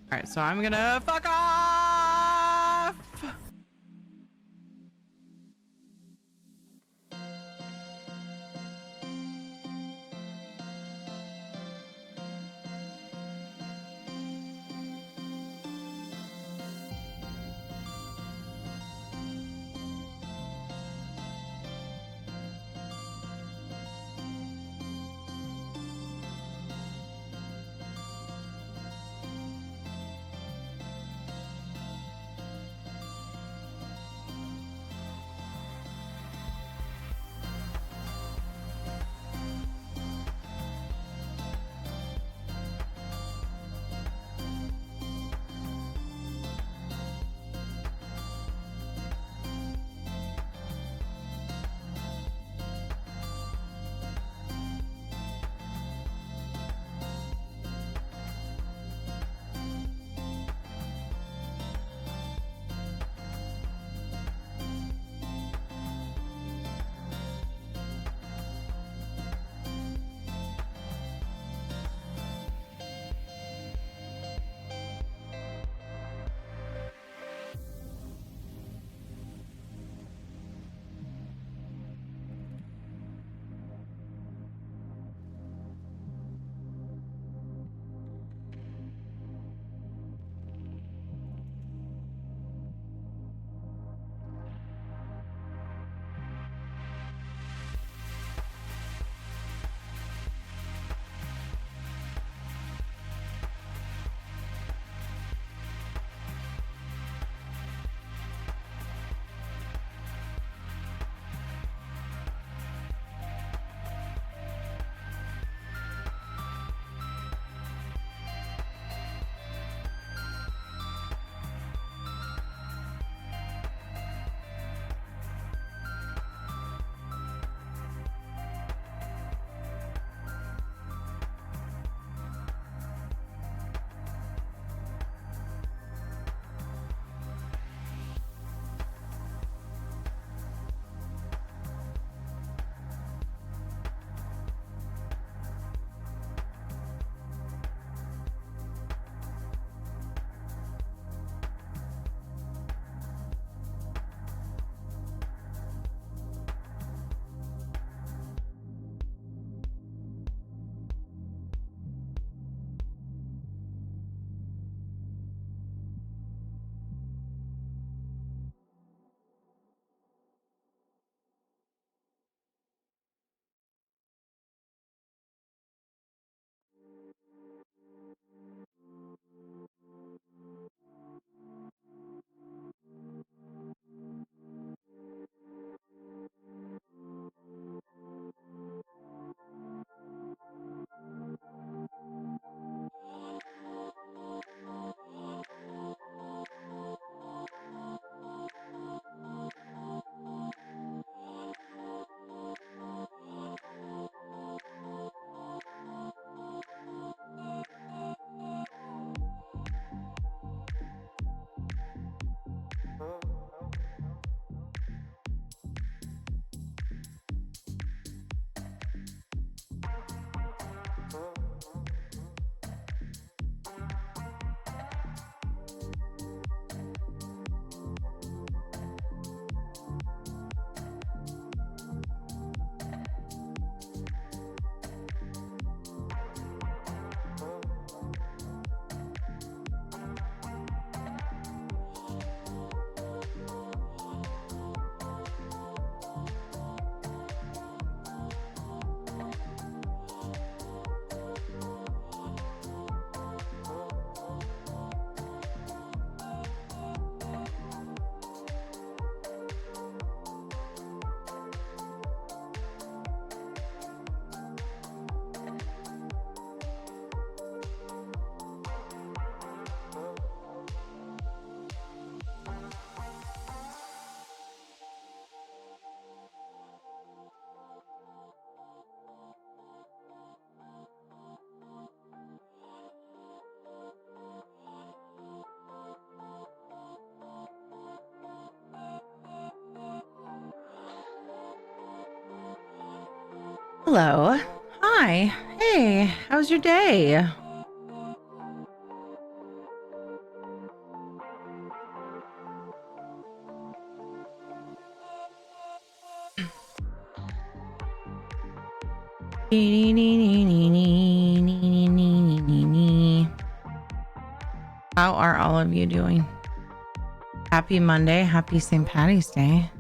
All right, so I'm gonna fuck off. Hello. Hi. Hey, how's your day? How are all of you doing? Happy Monday. Happy St. Patty's Day.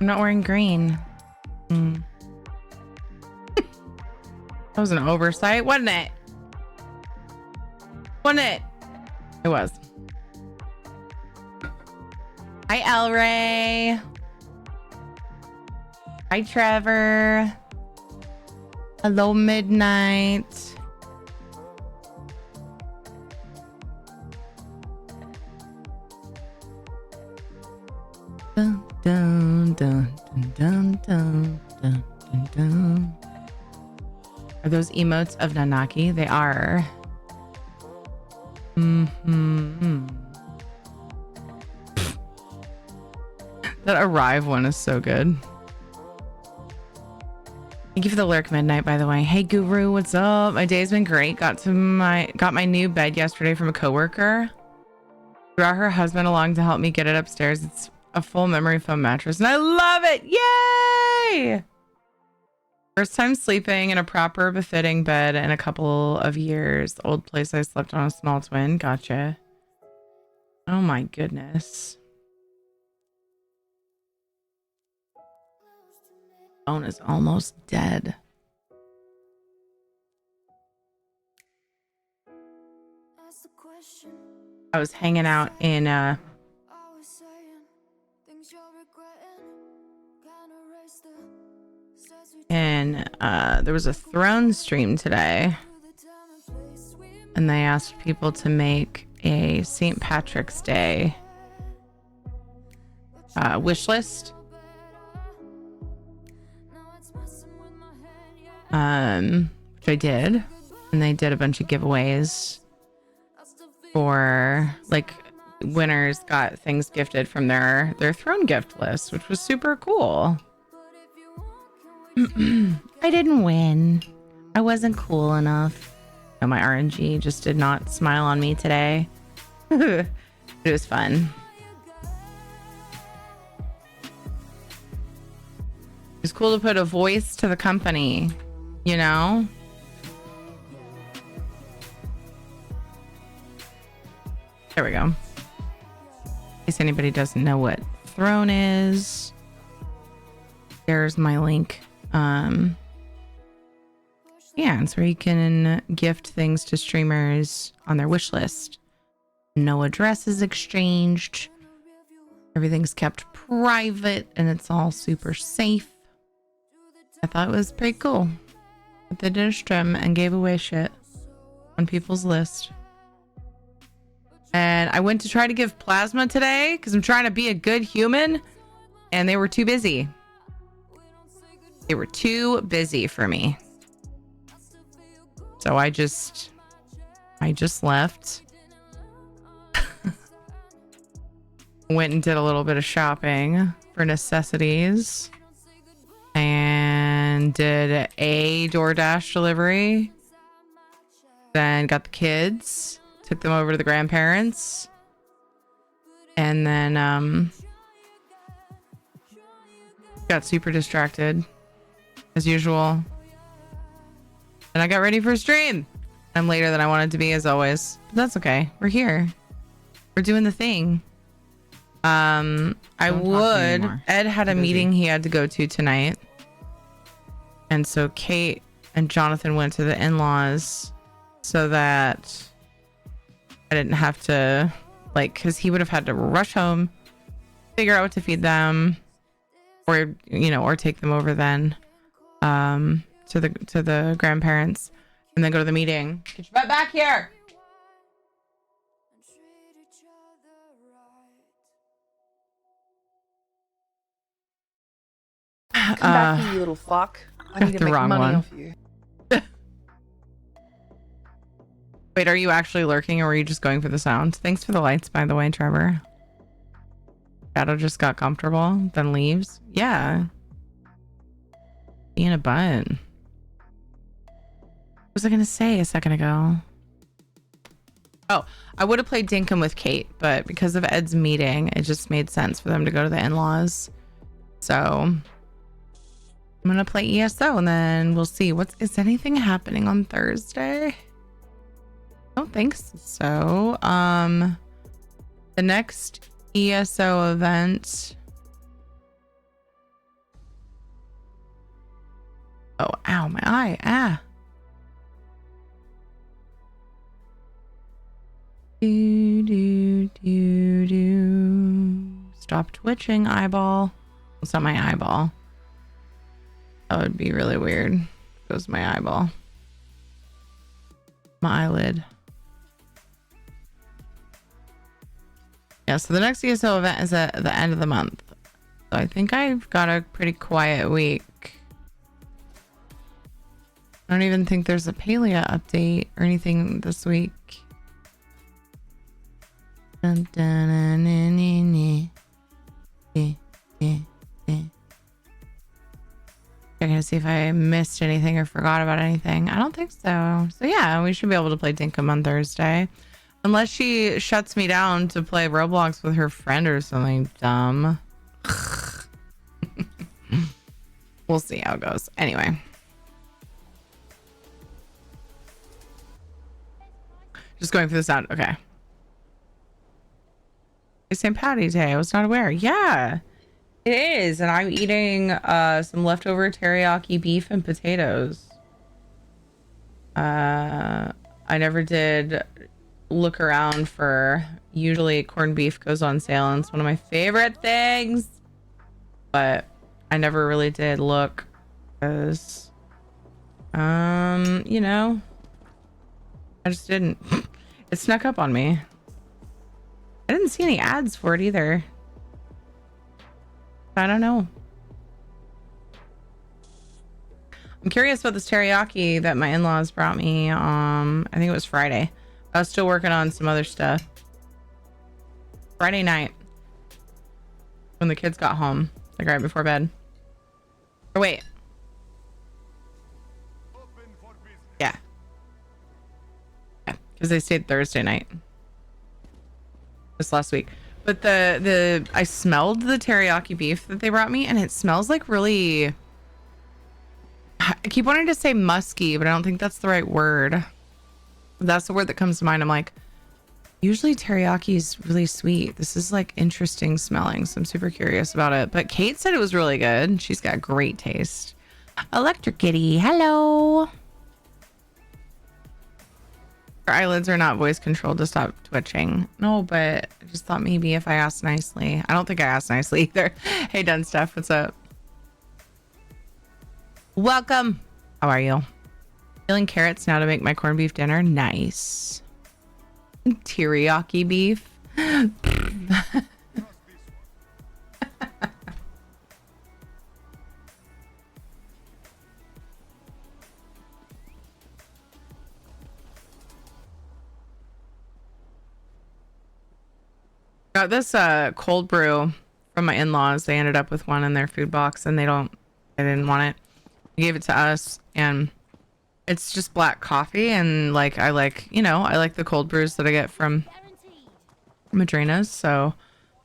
I'm not wearing green. That was an oversight, wasn't it? Wasn't it? It was. Hi, El Ray. Hi, Trevor. Hello, Midnight. Dun, dun, dun, dun, dun, dun, dun, dun. Are those emotes of Nanaki? They are. That Arrive one is so good. Thank you for the lurk, Midnight, by the way. Hey, Guru, what's up? My day's been great. Got my new bed yesterday from a coworker. Brought her husband along to help me get it upstairs. It's a full memory foam mattress, and I love it. Yay! First time sleeping in a proper, befitting bed in a couple of years. The old place I slept on a small twin. Gotcha. Oh my goodness. Phone is almost dead. I was hanging out in there was a throne stream today, and they asked people to make a St. Patrick's Day wish list. Which I did, and they did a bunch of giveaways for, like, winners got things gifted from their throne gift list, which was super cool. I didn't win. I wasn't cool enough. No, my RNG just did not smile on me today. It was fun. It's cool to put a voice to the company, you know? There we go. In case anybody doesn't know what Throne is, there's my link. Yeah, it's where you can gift things to streamers on their wish list. No addresses exchanged. Everything's kept private, and it's all super safe. I thought it was pretty cool. But they did a stream and gave away shit on people's list. And I went to try to give plasma today because I'm trying to be a good human, and they were too busy. They were too busy for me. So I just left. Went and did a little bit of shopping for necessities. And did a DoorDash delivery. Then got the kids. Took them over to the grandparents. And then got super distracted as usual. And I got ready for a stream. I'm later than I wanted to be, as always. But that's okay. We're here. We're doing the thing. I would. Ed had a meeting he had to go to tonight. And so Kate and Jonathan went to the in-laws so that I didn't have to, like, because he would have had to rush home, figure out what to feed them, or, you know, or take them over then to the grandparents, and then go to the meeting. Get your butt back here. Come back here, you little fuck. I need to make money off you. Wait, are you actually lurking, or were you just going for the sound? Thanks for the lights, by the way, Trevor. Shadow just got comfortable, then leaves. Yeah. Being a butt. What was I gonna say a second ago? Oh, I would have played Dinkum with Kate, but because of Ed's meeting, it just made sense for them to go to the in-laws. So I'm gonna play ESO and then we'll see. Is anything happening on Thursday? I don't think so. The next ESO event. Oh, ow, my eye. Ah. Do. Stop twitching, eyeball. It's not my eyeball. That would be really weird. If it was my eyeball. My eyelid. Yeah, so the next ESO event is at the end of the month. So I think I've got a pretty quiet week. I don't even think there's a Palea update or anything this week. Checking to see if I missed anything or forgot about anything. I don't think so. So yeah, we should be able to play Dinkum on Thursday. Unless she shuts me down to play Roblox with her friend or something dumb. We'll see how it goes. Anyway. Just going for the sound. Okay. It's St. Patty's Day. I was not aware. Yeah, it is. And I'm eating some leftover teriyaki beef and potatoes. I never did look around for, usually corned beef goes on sale and it's one of my favorite things, but I never really did look because you know, I just didn't. It snuck up on me. I didn't see any ads for it either. I don't know. I'm curious about this teriyaki that my in-laws brought me. I think it was Friday. I was still working on some other stuff. Friday night. When the kids got home. Like right before bed. Or wait. Yeah. Yeah. Because they stayed Thursday night. This last week. But I smelled the teriyaki beef that they brought me and it smells like really, I keep wanting to say musky, but I don't think that's the right word. That's the word that comes to mind. I'm like, usually teriyaki is really sweet. This is like interesting smelling, so I'm super curious about it. But Kate said it was really good. She's got great taste. Electric Kitty, hello. Her eyelids are not voice controlled to stop twitching. No, but I just thought maybe if I asked nicely. I don't think I asked nicely either. Hey, Done Stuff, what's up? Welcome. How are you? Peeling carrots now to make my corned beef dinner. Nice. Teriyaki beef. Got this cold brew from my in-laws. They ended up with one in their food box and they didn't want it. They gave it to us and it's just black coffee and like I like the cold brews that I get from Madrina's. So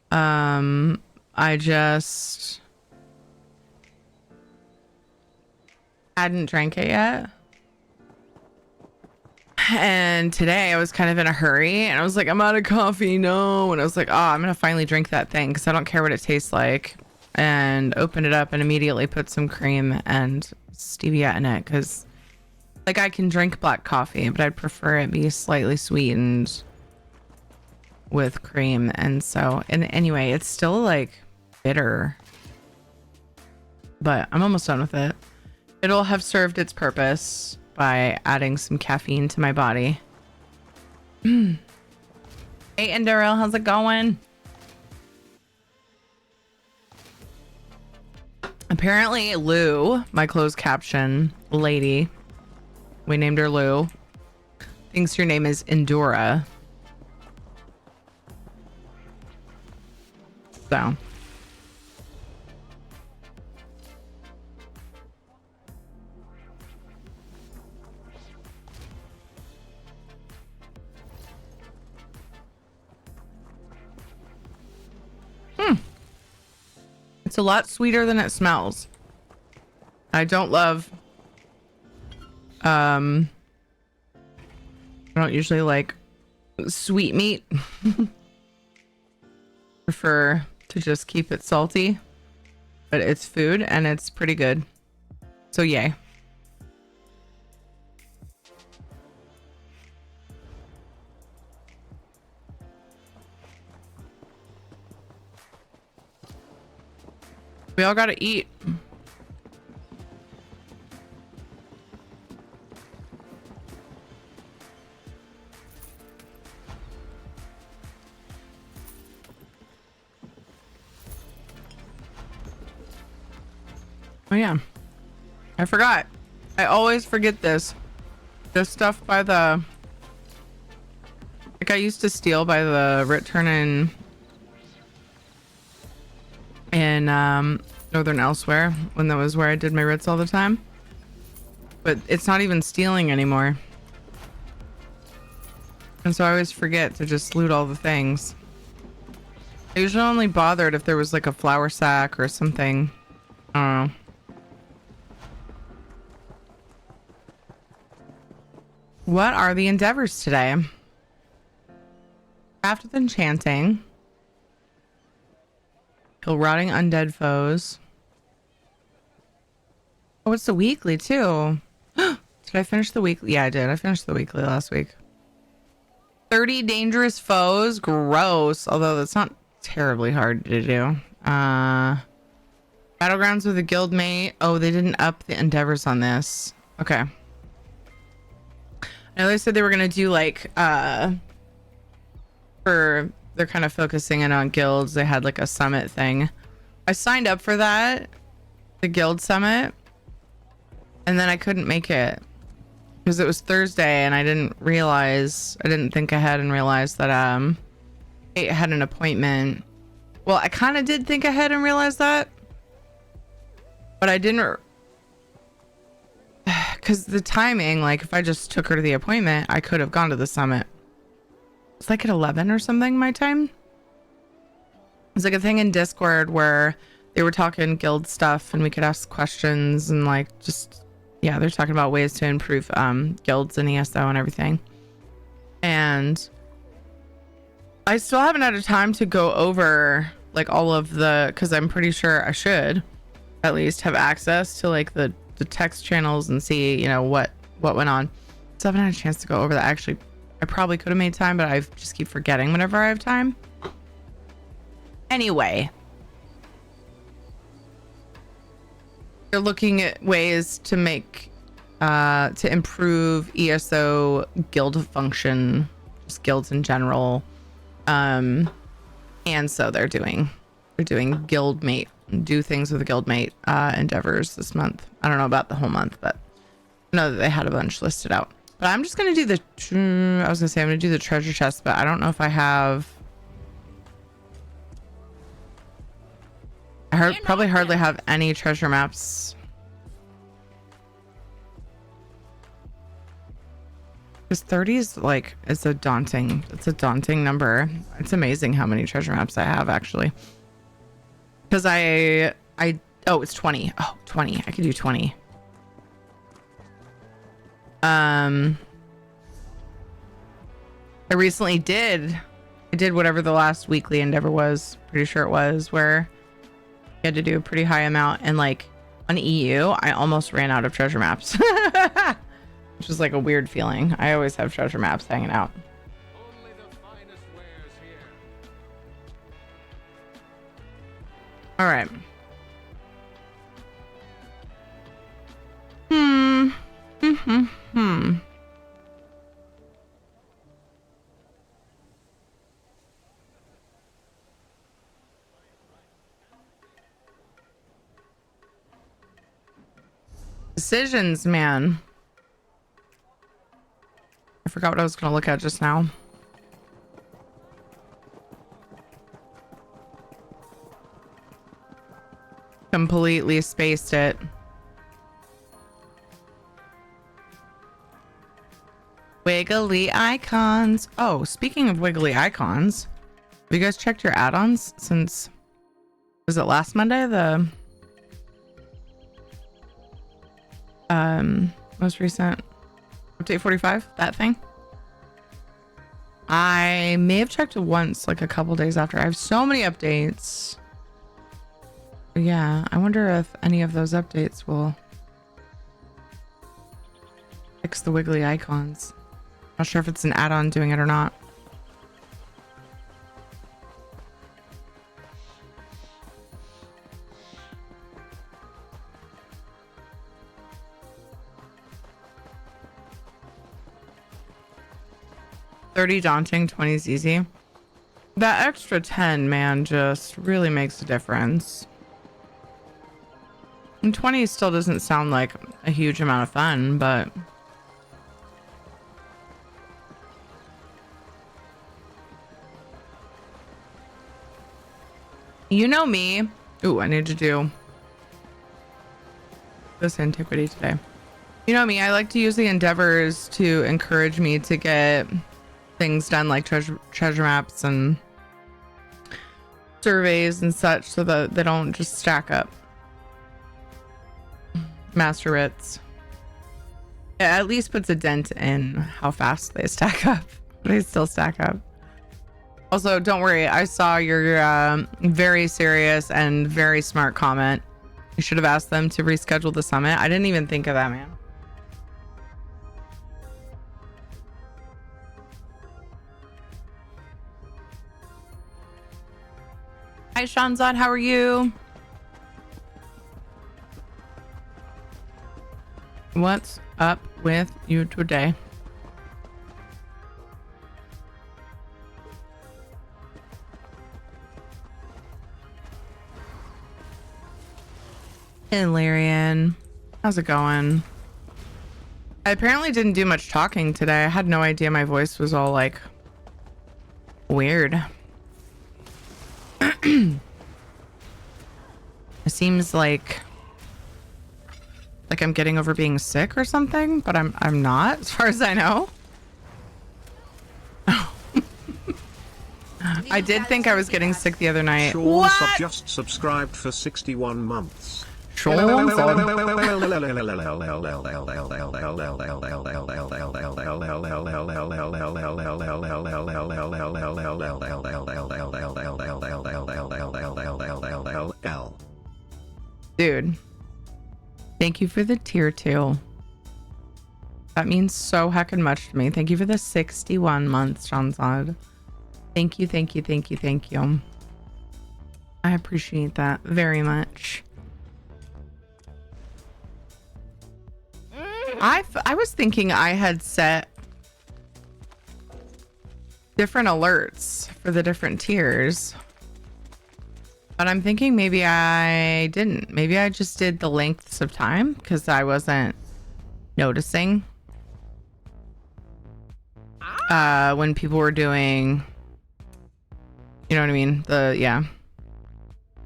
I just hadn't drank it yet. And today I was kind of in a hurry and I was like, I'm out of coffee, no. And I was like, oh, I'm gonna finally drink that thing because I don't care what it tastes like. And opened it up and immediately put some cream and stevia in it because like I can drink black coffee, but I'd prefer it be slightly sweetened with cream. And so, and anyway, it's still like bitter, but I'm almost done with it. It'll have served its purpose by adding some caffeine to my body. Hey, Enduro, how's it going? Apparently, Lou, my closed caption lady, we named her Lou, thinks your name is Endura. So. It's a lot sweeter than it smells. I don't love, I don't usually like sweet meat. Prefer to just keep it salty, but it's food and it's pretty good. So yay. We all gotta eat. Oh yeah, I forgot. I always forget this. This stuff by the, like I used to steal by the return in Northern Elsewhere when that was where I did my Ritz all the time. But it's not even stealing anymore. And so I always forget to just loot all the things. I usually only bothered if there was like a flour sack or something. I don't know. What are the endeavors today? Craft with enchanting. Kill rotting undead foes. Oh, it's the weekly too. Did I finish the weekly? Yeah, I did. I finished the weekly last week. 30 dangerous foes. Gross. Although that's not terribly hard to do. Battlegrounds with a guildmate. Oh, they didn't up the endeavors on this. Okay. I know they said they were gonna do like they're kind of focusing in on guilds. They had like a summit thing. I signed up for that, the guild summit, and then I couldn't make it because it was Thursday and I didn't think ahead and realize that I had an appointment. Well, I kind of did think ahead and realize that, but I didn't, because the timing, like if I just took her to the appointment, I could have gone to the summit. It's like at 11 or something my time. It's like a thing in Discord where they were talking guild stuff and we could ask questions and like just, yeah, they're talking about ways to improve guilds and ESO and everything. And I still haven't had a time to go over like all of the, because I'm pretty sure I should at least have access to like the text channels and see, you know, what went on. So I haven't had a chance to go over that. Actually, I probably could have made time, but I just keep forgetting whenever I have time. Anyway, they're looking at ways to make to improve ESO guild function, just guilds in general. And so they're doing guildmate, do things with a guildmate endeavors this month. I don't know about the whole month, but I know that they had a bunch listed out. But I'm just gonna do the I was gonna say I'm gonna do the treasure chest, but I don't know if I have. I probably hardly have any treasure maps. Because 30 is like, it's a daunting number. It's amazing how many treasure maps I have actually. Because oh, it's 20. Oh, 20. I could do 20. I recently did whatever the last weekly endeavor was. Pretty sure it was where you had to do a pretty high amount, and like on EU, I almost ran out of treasure maps. Which was like a weird feeling. I always have treasure maps hanging out. Only the finest wares here. All right. Decisions, man. I forgot what I was going to look at just now. Completely spaced it. Wiggly icons. Oh, speaking of wiggly icons, have you guys checked your add-ons since, was it last Monday? Most recent update 45, that thing. I may have checked it once, like a couple days after. I have so many updates. Yeah, I wonder if any of those updates will fix the wiggly icons. Not sure if it's an add-on doing it or not. $30 daunting, 20's easy. That extra 10, man, just really makes a difference. And 20 still doesn't sound like a huge amount of fun, but you know me. Ooh, I need to do this antiquity today. You know me, I like to use the endeavors to encourage me to get things done, like treasure maps and surveys and such, so that they don't just stack up. Master writs. It at least puts a dent in how fast they stack up. They still stack up. Also, don't worry, I saw your very serious and very smart comment. You should have asked them to reschedule the summit. I didn't even think of that, man. Hi, Shanzad, how are you? What's up with you today? Hey, Larian. How's it going? I apparently didn't do much talking today. I had no idea my voice was all like weird. It seems like I'm getting over being sick or something, but I'm not, as far as I know. I did think I was getting sick the other night. Sean just subscribed for 61 months. Sean Dude, thank you for the tier 2. That means so heckin' much to me. Thank you for the 61 months, Shanzad. Thank you, thank you, thank you, thank you. I appreciate that very much. I was thinking I had set different alerts for the different tiers. But I'm thinking maybe I didn't. Maybe I just did the lengths of time because I wasn't noticing when people were doing, you know what I mean?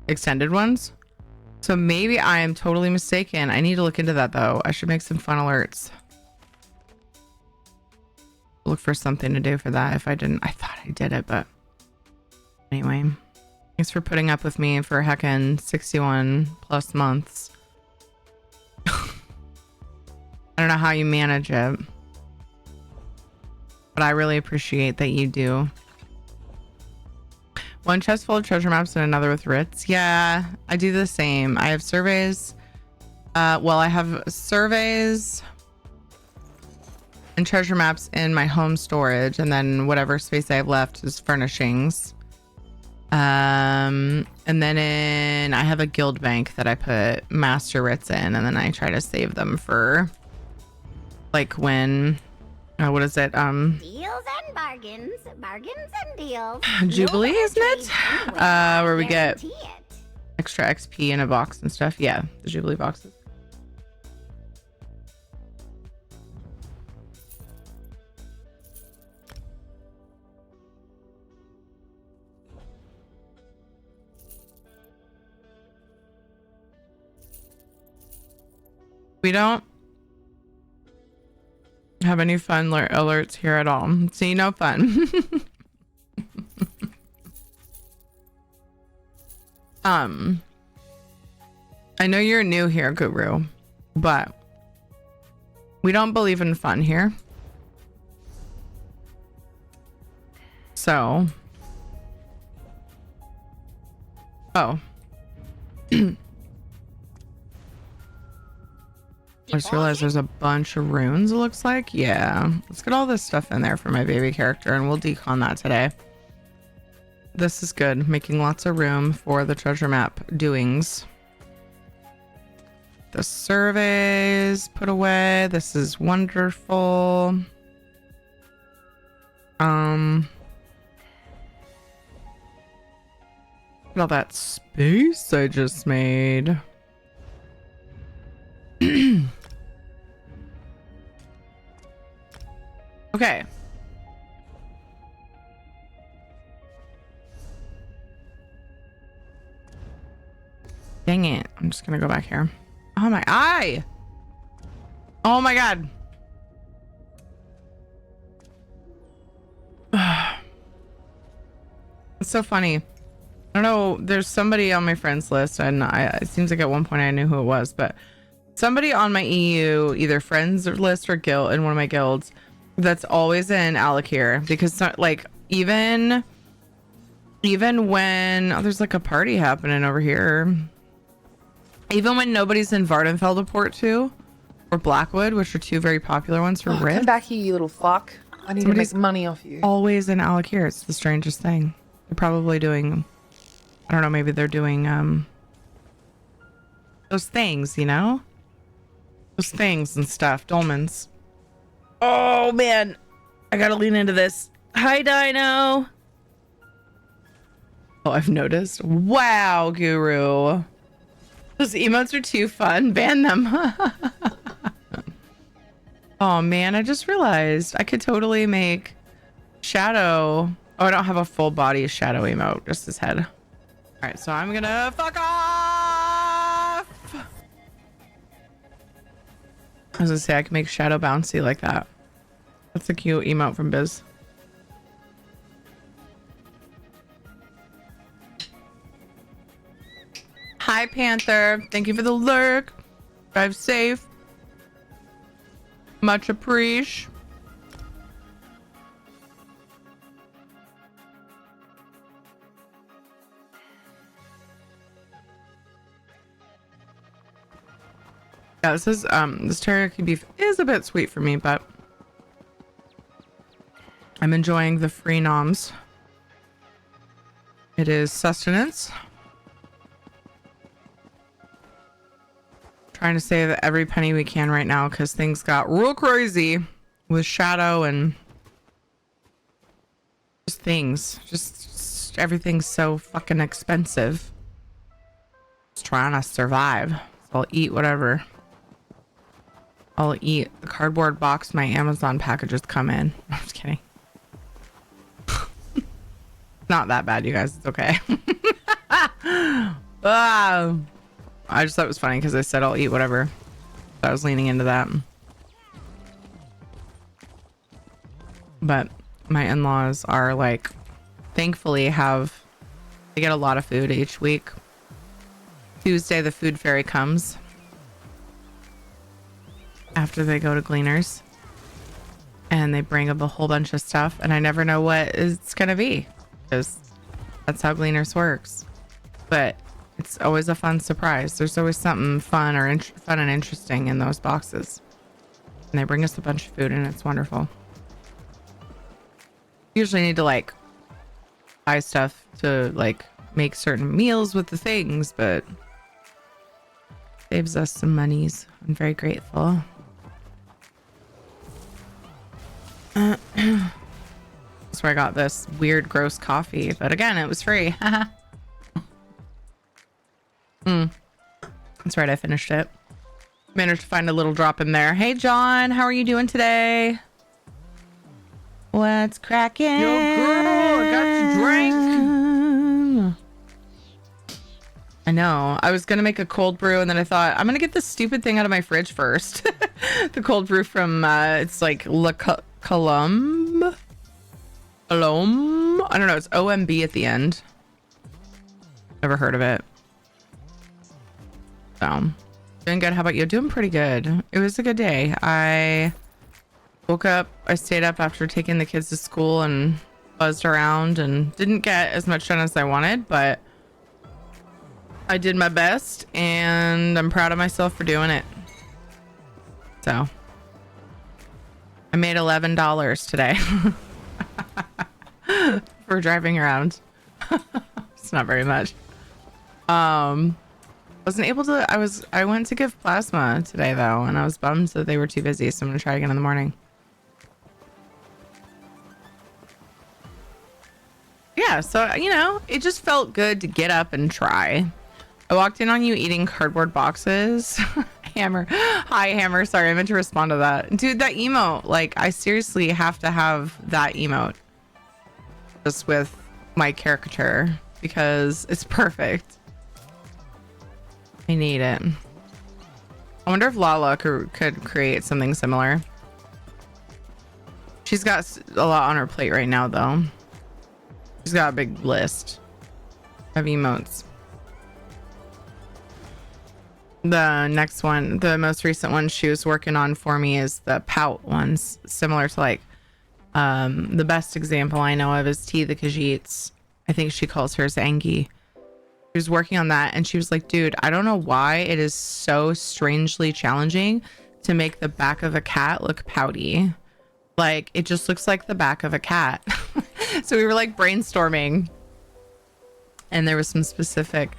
Extended ones. So maybe I am totally mistaken. I need to look into that though. I should make some fun alerts. Look for something to do for that. If I didn't, I thought I did it, but anyway. Thanks for putting up with me for heckin' 61 plus months. I don't know how you manage it, but I really appreciate that you do. One chest full of treasure maps and another with writs. Yeah, I do the same. I have surveys. Well, I have surveys and treasure maps in my home storage, and then whatever space I have left is furnishings. And then I have a guild bank that I put master writs in, and then I try to save them for like when what is it? Deals and bargains and deals. Jubilee, No isn't it? Where we get guarantee it. extra XP in a box and stuff. Yeah, the Jubilee boxes. We don't have any fun alerts here at all. See, no fun. I know you're new here, Guru, but We don't believe in fun here. So. Oh. I just realized there's a bunch of runes, it looks like. Yeah. Let's get all this stuff in there for my baby character, and we'll decon that today. This is good. Making lots of room for the treasure map doings. The surveys put away. This is wonderful. Look at all that space I just made. Okay. Dang it. I'm just gonna go back here. Oh my eye. Oh my god. It's so funny. I don't know. There's somebody on my friends list, and it seems like at one point I knew who it was, but somebody on my EU, either friends list or guild in one of my guilds, that's always in Alakir, because like even when there's like a party happening over here, even when nobody's in Vardenfeld port 2 or Blackwood, which are two very popular ones for Rift. Come back here, you little fuck. I need to make money off you. Always in Alakir. It's the strangest thing. They're probably doing, I don't know, maybe they're doing those things, you know? Those things and stuff. Dolmens. Oh man, I gotta lean into this. Hi Dino. Oh, I've noticed. Wow, Guru. Those emotes are too fun. Ban them. Oh man, I just realized I could totally make Shadow. Oh, I don't have a full body Shadow emote, just his head. All right, so I'm gonna fuck off. I was gonna say I can make Shadow bouncy like that. That's a cute emote from Biz. Hi Panther, thank you for the lurk. Drive safe. Much appreciate. Yeah, this is this teriyaki beef is a bit sweet for me, but I'm enjoying the free noms. It is sustenance. Trying to save every penny we can right now because things got real crazy with Shadow and just things. Just everything's so fucking expensive. Just trying to survive. So I'll eat whatever. I'll eat the cardboard box my Amazon packages come in. I'm just kidding. Not that bad, you guys. It's okay. I just thought it was funny because I said I'll eat whatever. So I was leaning into that. But my in-laws are like, thankfully they get a lot of food each week. Tuesday, the food fairy comes after they go to Gleaners. And they bring up a whole bunch of stuff. And I never know what it's going to be. Because that's how Gleaners works. But it's always a fun surprise. There's always something fun or fun and interesting in those boxes. And they bring us a bunch of food and it's wonderful. Usually need to like buy stuff to like make certain meals with the things, but saves us some monies. I'm very grateful. That's where I got this weird gross coffee, but again, it was free. That's right, I finished it. Managed to find a little drop in there. Hey John, how are you doing today? What's cracking? Yo girl, I got your drink. I know. I was gonna make a cold brew and then I thought I'm gonna get this stupid thing out of my fridge first. The cold brew from it's like La Colombe. I don't know, it's OMB at the end. Never heard of it. So Doing good. How about you? Doing pretty good. It was a good day. I woke up. I stayed up after taking the kids to school and buzzed around and didn't get as much done as I wanted, but I did my best and I'm proud of myself for doing it. So I made $11 today for driving around. It's not very much. Wasn't able to. I went to give plasma today though, and I was bummed that they were too busy, so I'm gonna try again in the morning. Yeah, so you know, it just felt good to get up and try. I walked in on you eating cardboard boxes. Hammer. Hi, Hammer. Sorry, I meant to respond to that. Dude, that emote, like, I seriously have to have that emote just with my caricature because it's perfect. I need it. I wonder if Lala could create something similar. She's got a lot on her plate right now, though. She's got a big list of emotes. The next one, the most recent one she was working on for me is the pout ones, similar to like the best example I know of is T the Khajiits. I think she calls hers Angie. She was working on that and she was like, dude, I don't know why it is so strangely challenging to make the back of a cat look pouty. Like it just looks like the back of a cat. So we were like brainstorming and there was some specific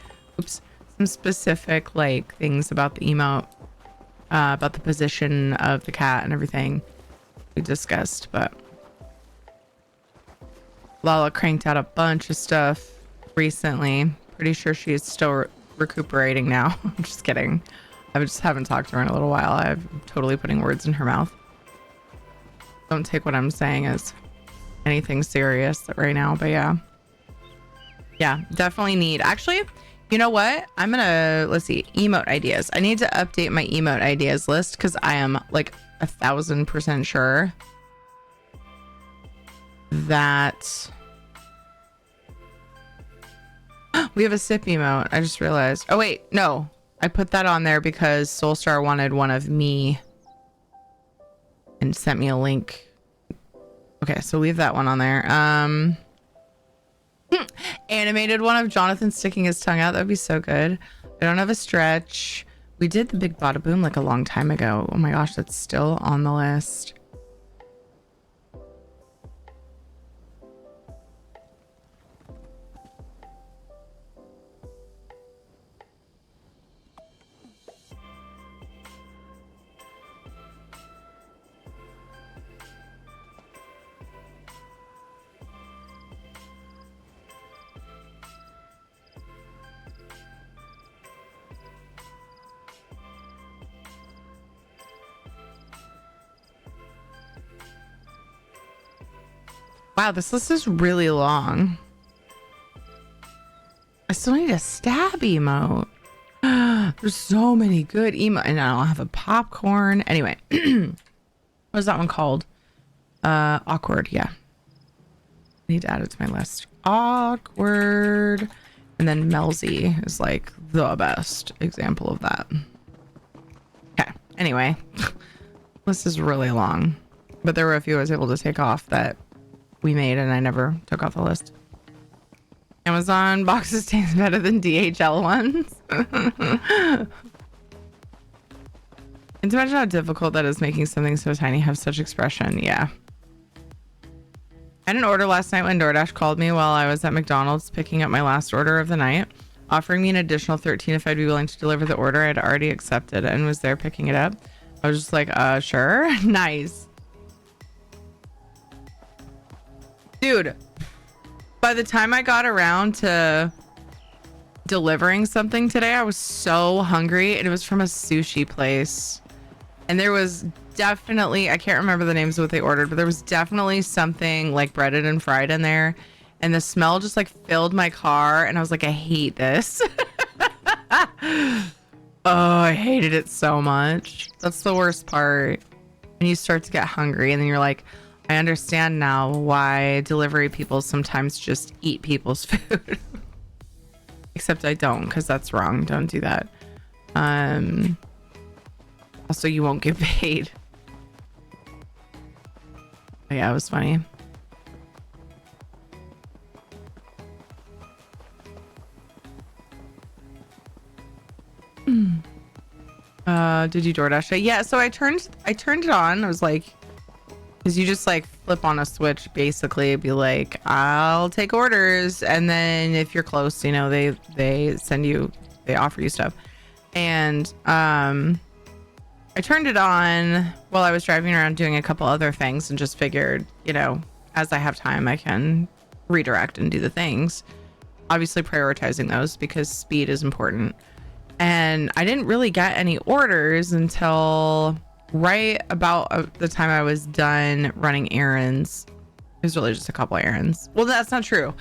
like things about the emote, about the position of the cat and everything we discussed. But Lala cranked out a bunch of stuff recently. Pretty sure she's still recuperating now. I'm just kidding. I just haven't talked to her in a little while. I'm totally putting words in her mouth. Don't take what I'm saying as anything serious right now, but yeah, definitely need. Actually, you know what? I'm gonna, let's see, emote ideas. I need to update my emote ideas list because I am like 1000% sure that we have a sip emote. I just realized. Oh wait, no, I put that on there because Soulstar wanted one of me and sent me a link. Okay, so leave that one on there. Animated one of Jonathan sticking his tongue out. That'd be so good. I don't have a stretch. We did the big bada boom like a long time ago. Oh my gosh, that's still on the list. Wow, this list is really long. I still need a stab emote. There's so many good emote, and I don't have a popcorn. Anyway, what is that one called? Awkward. Yeah, I need to add it to my list. Awkward, and then Melzy is like the best example of that. Okay. Anyway, this is really long, but there were a few I was able to take off that we made and I never took off the list. Amazon boxes taste better than DHL ones. It's imagine how difficult that is making something so tiny have such expression. Yeah. I had an order last night when DoorDash called me while I was at McDonald's picking up my last order of the night, offering me an additional $13 if I'd be willing to deliver the order I'd already accepted and was there picking it up. I was just like, sure. Nice. Dude, by the time I got around to delivering something today, I was so hungry, and it was from a sushi place. And there was definitely, I can't remember the names of what they ordered, but there was definitely something like breaded and fried in there. And the smell just like filled my car, and I was like, I hate this. Oh, I hated it so much. That's the worst part. When you start to get hungry, and then you're like, I understand now why delivery people sometimes just eat people's food. Except I don't, because that's wrong. Don't do that. Also, you won't get paid. But yeah, it was funny. Did you DoorDash it? Yeah, so I turned it on. I was like, because you just like flip on a switch, basically be like, I'll take orders, and then if you're close, you know, they offer you stuff. And I turned it on while I was driving around doing a couple other things, and just figured, you know, as I have time, I can redirect and do the things, obviously prioritizing those because speed is important. And I didn't really get any orders until right about the time I was done running errands. It was really just a couple errands. Well, that's not true.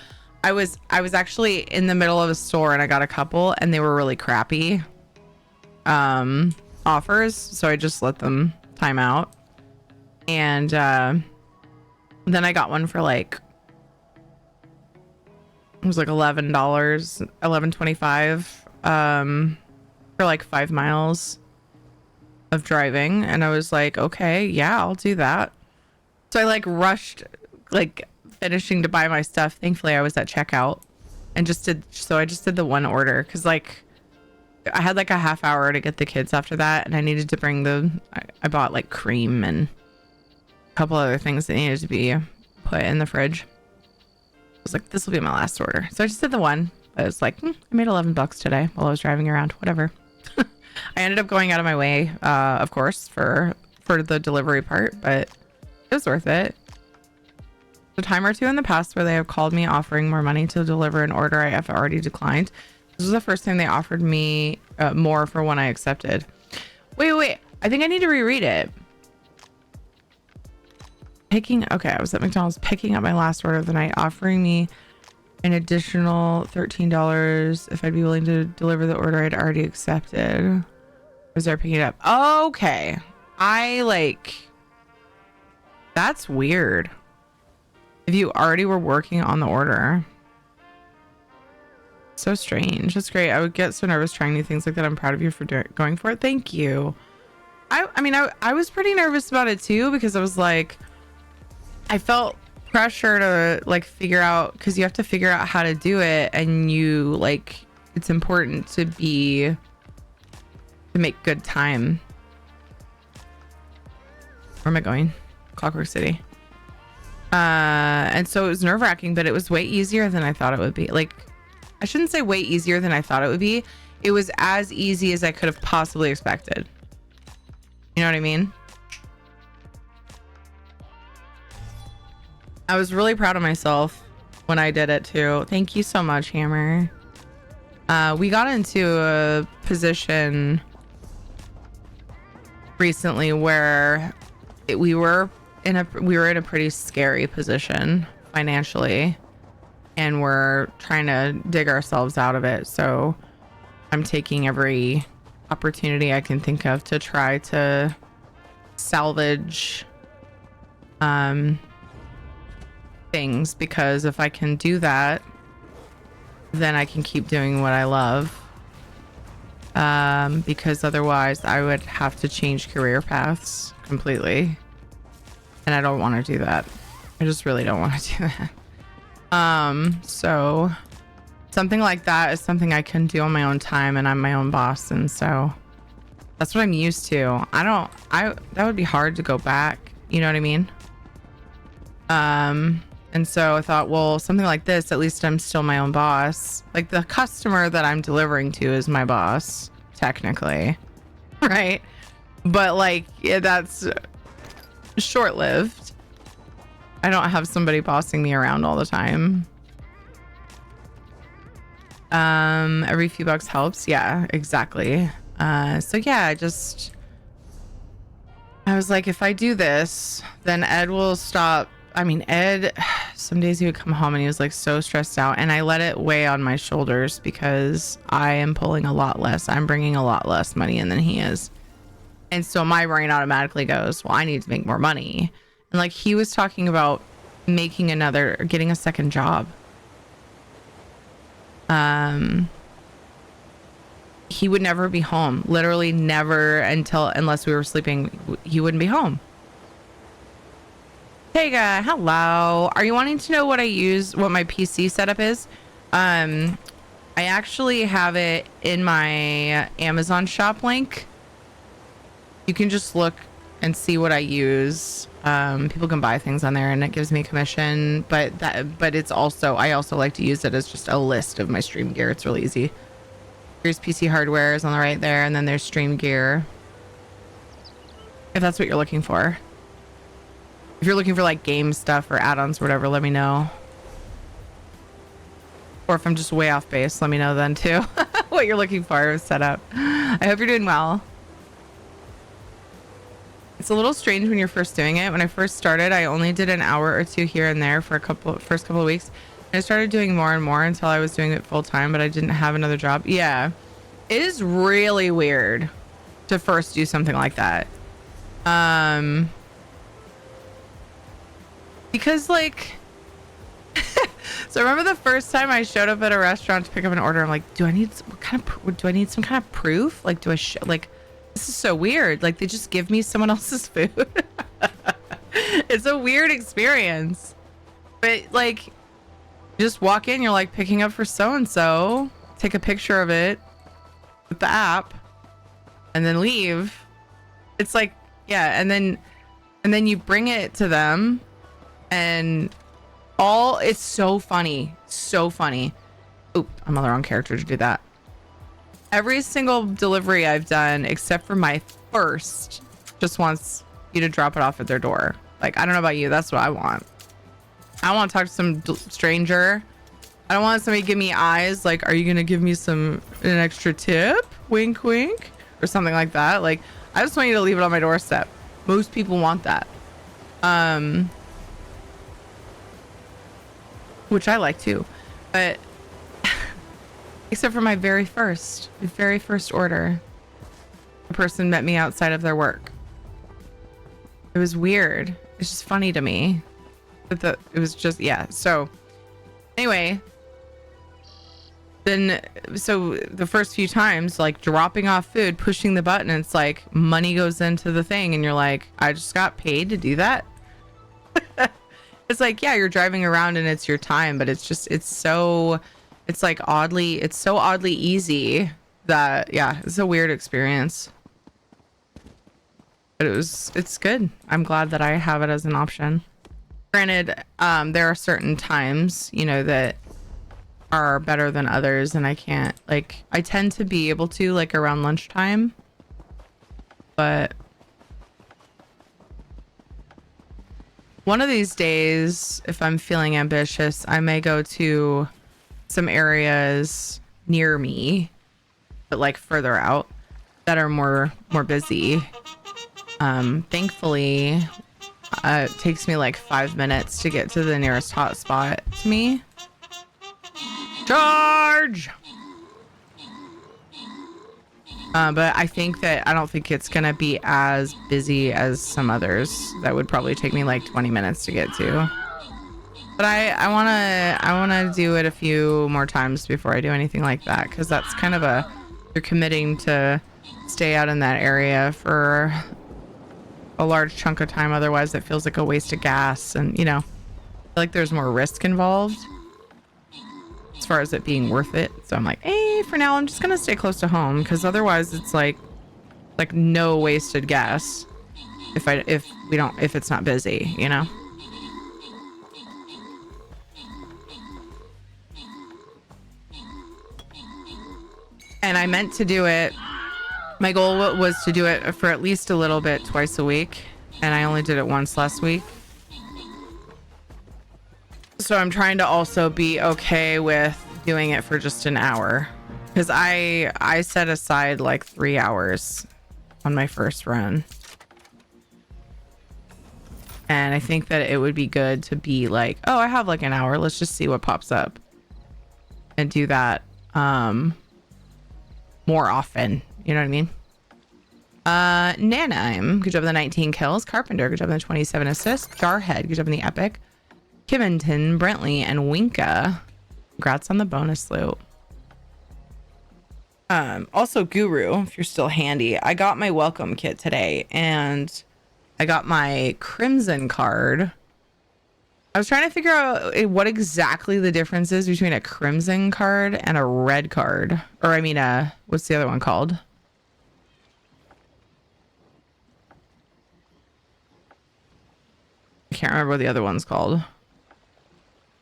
I was actually in the middle of a store and I got a couple, and they were really crappy offers, so I just let them time out. And then I got one for like, it was like $11, $11.25 for like 5 miles of driving, and I was like, okay, yeah, I'll do that. So I like rushed, like finishing to buy my stuff. Thankfully I was at checkout and I just did the one order, because like I had like a half hour to get the kids after that, and I needed to bring I bought like cream and a couple other things that needed to be put in the fridge. I was like, this will be my last order, so I just did the one. I was like, I made $11 today while I was driving around, whatever. I ended up going out of my way, of course, for the delivery part, but it was worth it. A time or two in the past where they have called me offering more money to deliver an order I have already declined. This was the first time they offered me more for one I accepted. Wait. I think I need to reread it. Okay, I was at McDonald's picking up my last order of the night, offering me an additional $13 if I'd be willing to deliver the order I'd already accepted. Was there picking it up? Okay. That's weird. If you already were working on the order. So strange. That's great. I would get so nervous trying new things like that. I'm proud of you for going for it. Thank you. I mean, I was pretty nervous about it too, because I was like, I felt pressure to like figure out, because you have to figure out how to do it, and you like, it's important to make good time. Where am I going? Clockwork City. And so it was nerve-wracking, but it was way easier than I thought it would be. Like, I shouldn't say way easier than I thought it would be. It was as easy as I could have possibly expected. You know what I mean? I was really proud of myself when I did it too. Thank you so much, Hammer. We got into a position recently where we were in a pretty scary position financially, and we're trying to dig ourselves out of it. So I'm taking every opportunity I can think of to try to salvage things, because if I can do that, then I can keep doing what I love. Because otherwise I would have to change career paths completely, and I don't want to do that. I just really don't want to do that. So something like that is something I can do on my own time, and I'm my own boss, and so that's what I'm used to. That would be hard to go back, you know what I mean? And so I thought, well, something like this, at least I'm still my own boss. Like, the customer that I'm delivering to is my boss, technically, right? But like, yeah, that's short-lived. I don't have somebody bossing me around all the time. Every few bucks helps. Yeah, exactly. So yeah, I was like, if I do this, then Ed will stop. I mean, Ed, some days he would come home and he was like so stressed out, and I let it weigh on my shoulders because I am pulling a lot less. I'm bringing a lot less money in than he is. And so my brain automatically goes, well, I need to make more money. And like, he was talking about getting a second job. he would never be home. Literally never, unless we were sleeping, he wouldn't be home. Hey guy, hello. Are you wanting to know what my PC setup is? I actually have it in my Amazon shop link. You can just look and see what I use. People can buy things on there and it gives me commission, but it's also, I also like to use it as just a list of my stream gear. It's really easy. Here's PC hardware is on the right there, and then there's stream gear. If that's what you're looking for. If you're looking for like game stuff or add-ons or whatever, let me know. Or if I'm just way off base, let me know then too. What you're looking for set up. I hope you're doing well. It's a little strange when you're first doing it. When I first started, I only did an hour or two here and there for first couple of weeks. And I started doing more and more until I was doing it full time, but I didn't have another job. Yeah, it is really weird to first do something like that. Because like, so I remember the first time I showed up at a restaurant to pick up an order. I'm like, do I need some kind of proof? Like, do I like? This is so weird. Like, they just give me someone else's food. It's a weird experience. But like, you just walk in, you're like picking up for so-and-so, take a picture of it with the app, and then leave. It's like, yeah, and then you bring it to them, and it's so funny. So funny. Oop, I'm on the wrong character to do that. Every single delivery I've done, except for my first, just wants you to drop it off at their door. Like, I don't know about you, that's what I want. I want to talk to some stranger. I don't want somebody to give me eyes. Like, are you going to give me an extra tip? Wink, wink. Or something like that. Like, I just want you to leave it on my doorstep. Most people want that. Which I like too. But except for my very first order, a person met me outside of their work. It was weird. It's just funny to me. But it was just, yeah. So anyway, then, so the first few times, like dropping off food, pushing the button, it's like money goes into the thing and you're like, I just got paid to do that. It's like, yeah, you're driving around and it's your time, but it's so oddly easy that, yeah, it's a weird experience. But it's good. I'm glad that I have it as an option. Granted, there are certain times, that are better than others, and I can't, like, I tend to be able to, like, around lunchtime, but one of these days, if I'm feeling ambitious, I may go to some areas near me, but like further out, that are more busy. Thankfully, it takes me like 5 minutes to get to the nearest hotspot to me. Charge! But I don't think it's gonna be as busy as some others that would probably take me like 20 minutes to get to. But I wanna do it a few more times before I do anything like that, because that's kind of you're committing to stay out in that area for a large chunk of time. Otherwise, it feels like a waste of gas, and I feel like there's more risk involved as far as it being worth it. So I'm like, hey, for now I'm just gonna stay close to home, because otherwise it's like no wasted gas if it's not busy, And I meant to do it, my goal was to do it for at least a little bit twice a week, and I only did it once last week. So I'm trying to also be okay with doing it for just an hour, because I set aside like 3 hours on my first run, and I think that it would be good to be like, oh, I have like an hour, let's just see what pops up, and do that more often. You know what I mean? Nanaim, good job on the 19 kills. Carpenter, good job on the 27 assists. Jarhead, good job on the epic. Kivington, Brentley, and Winka, congrats on the bonus loot. Also, Guru, if you're still handy, I got my welcome kit today and I got my Crimson card. I was trying to figure out what exactly the difference is between a Crimson card and a red card. Or, I mean, what's the other one called? I can't remember what the other one's called.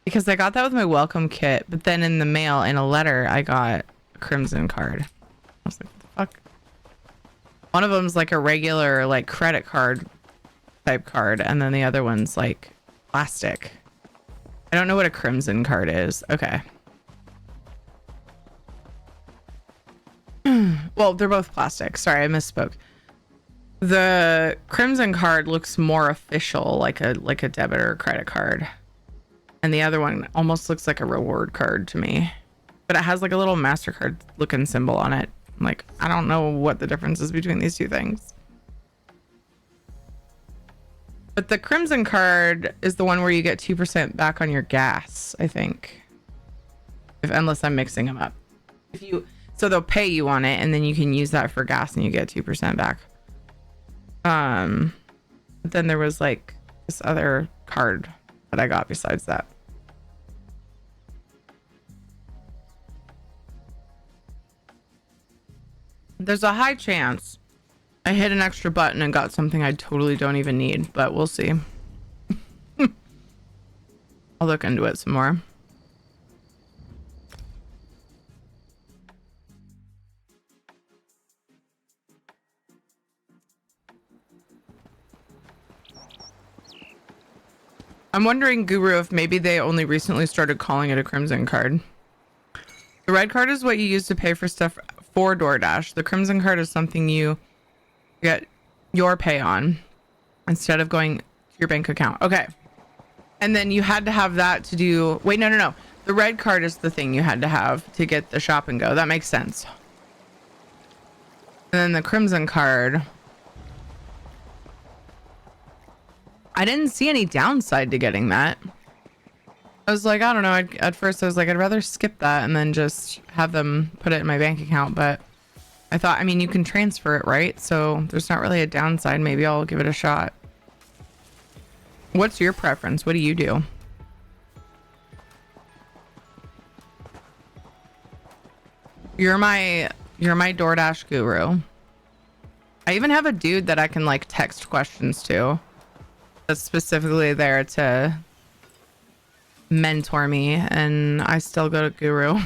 Because I got that with my welcome kit, but then in the mail, in a letter, I got a Crimson card. I was like, what the fuck? One of them's like a regular, like, credit card type card, and then the other one's like plastic. I don't know what a Crimson card is. Okay. Well, they're both plastic. Sorry, I misspoke. The Crimson card looks more official, like a debit or credit card. And the other one almost looks like a reward card to me. But it has like a little MasterCard looking symbol on it. I'm like, I don't know what the difference is between these two things. But the Crimson card is the one where you get 2% back on your gas, I think. Unless I'm mixing them up. So they'll pay you on it and then you can use that for gas and you get 2% back. But then there was like this other card that I got besides that. There's a high chance I hit an extra button and got something I totally don't even need, but we'll see. I'll look into it some more. I'm wondering, Guru, if maybe they only recently started calling it a Crimson card. The red card is what you use to pay for stuff for DoorDash. The Crimson card is something you get your pay on instead of going to your bank account. Okay. And then you had to have that to do... Wait, no. The red card is the thing you had to have to get the shop and go. That makes sense. And then the Crimson card... I didn't see any downside to getting that. I was like, I don't know. At first, I was like, I'd rather skip that and then just have them put it in my bank account. But I thought, I mean, you can transfer it, right? So there's not really a downside. Maybe I'll give it a shot. What's your preference? What do you do? You're my DoorDash guru. I even have a dude that I can like text questions to. That's specifically there to mentor me, and I still go to Guru.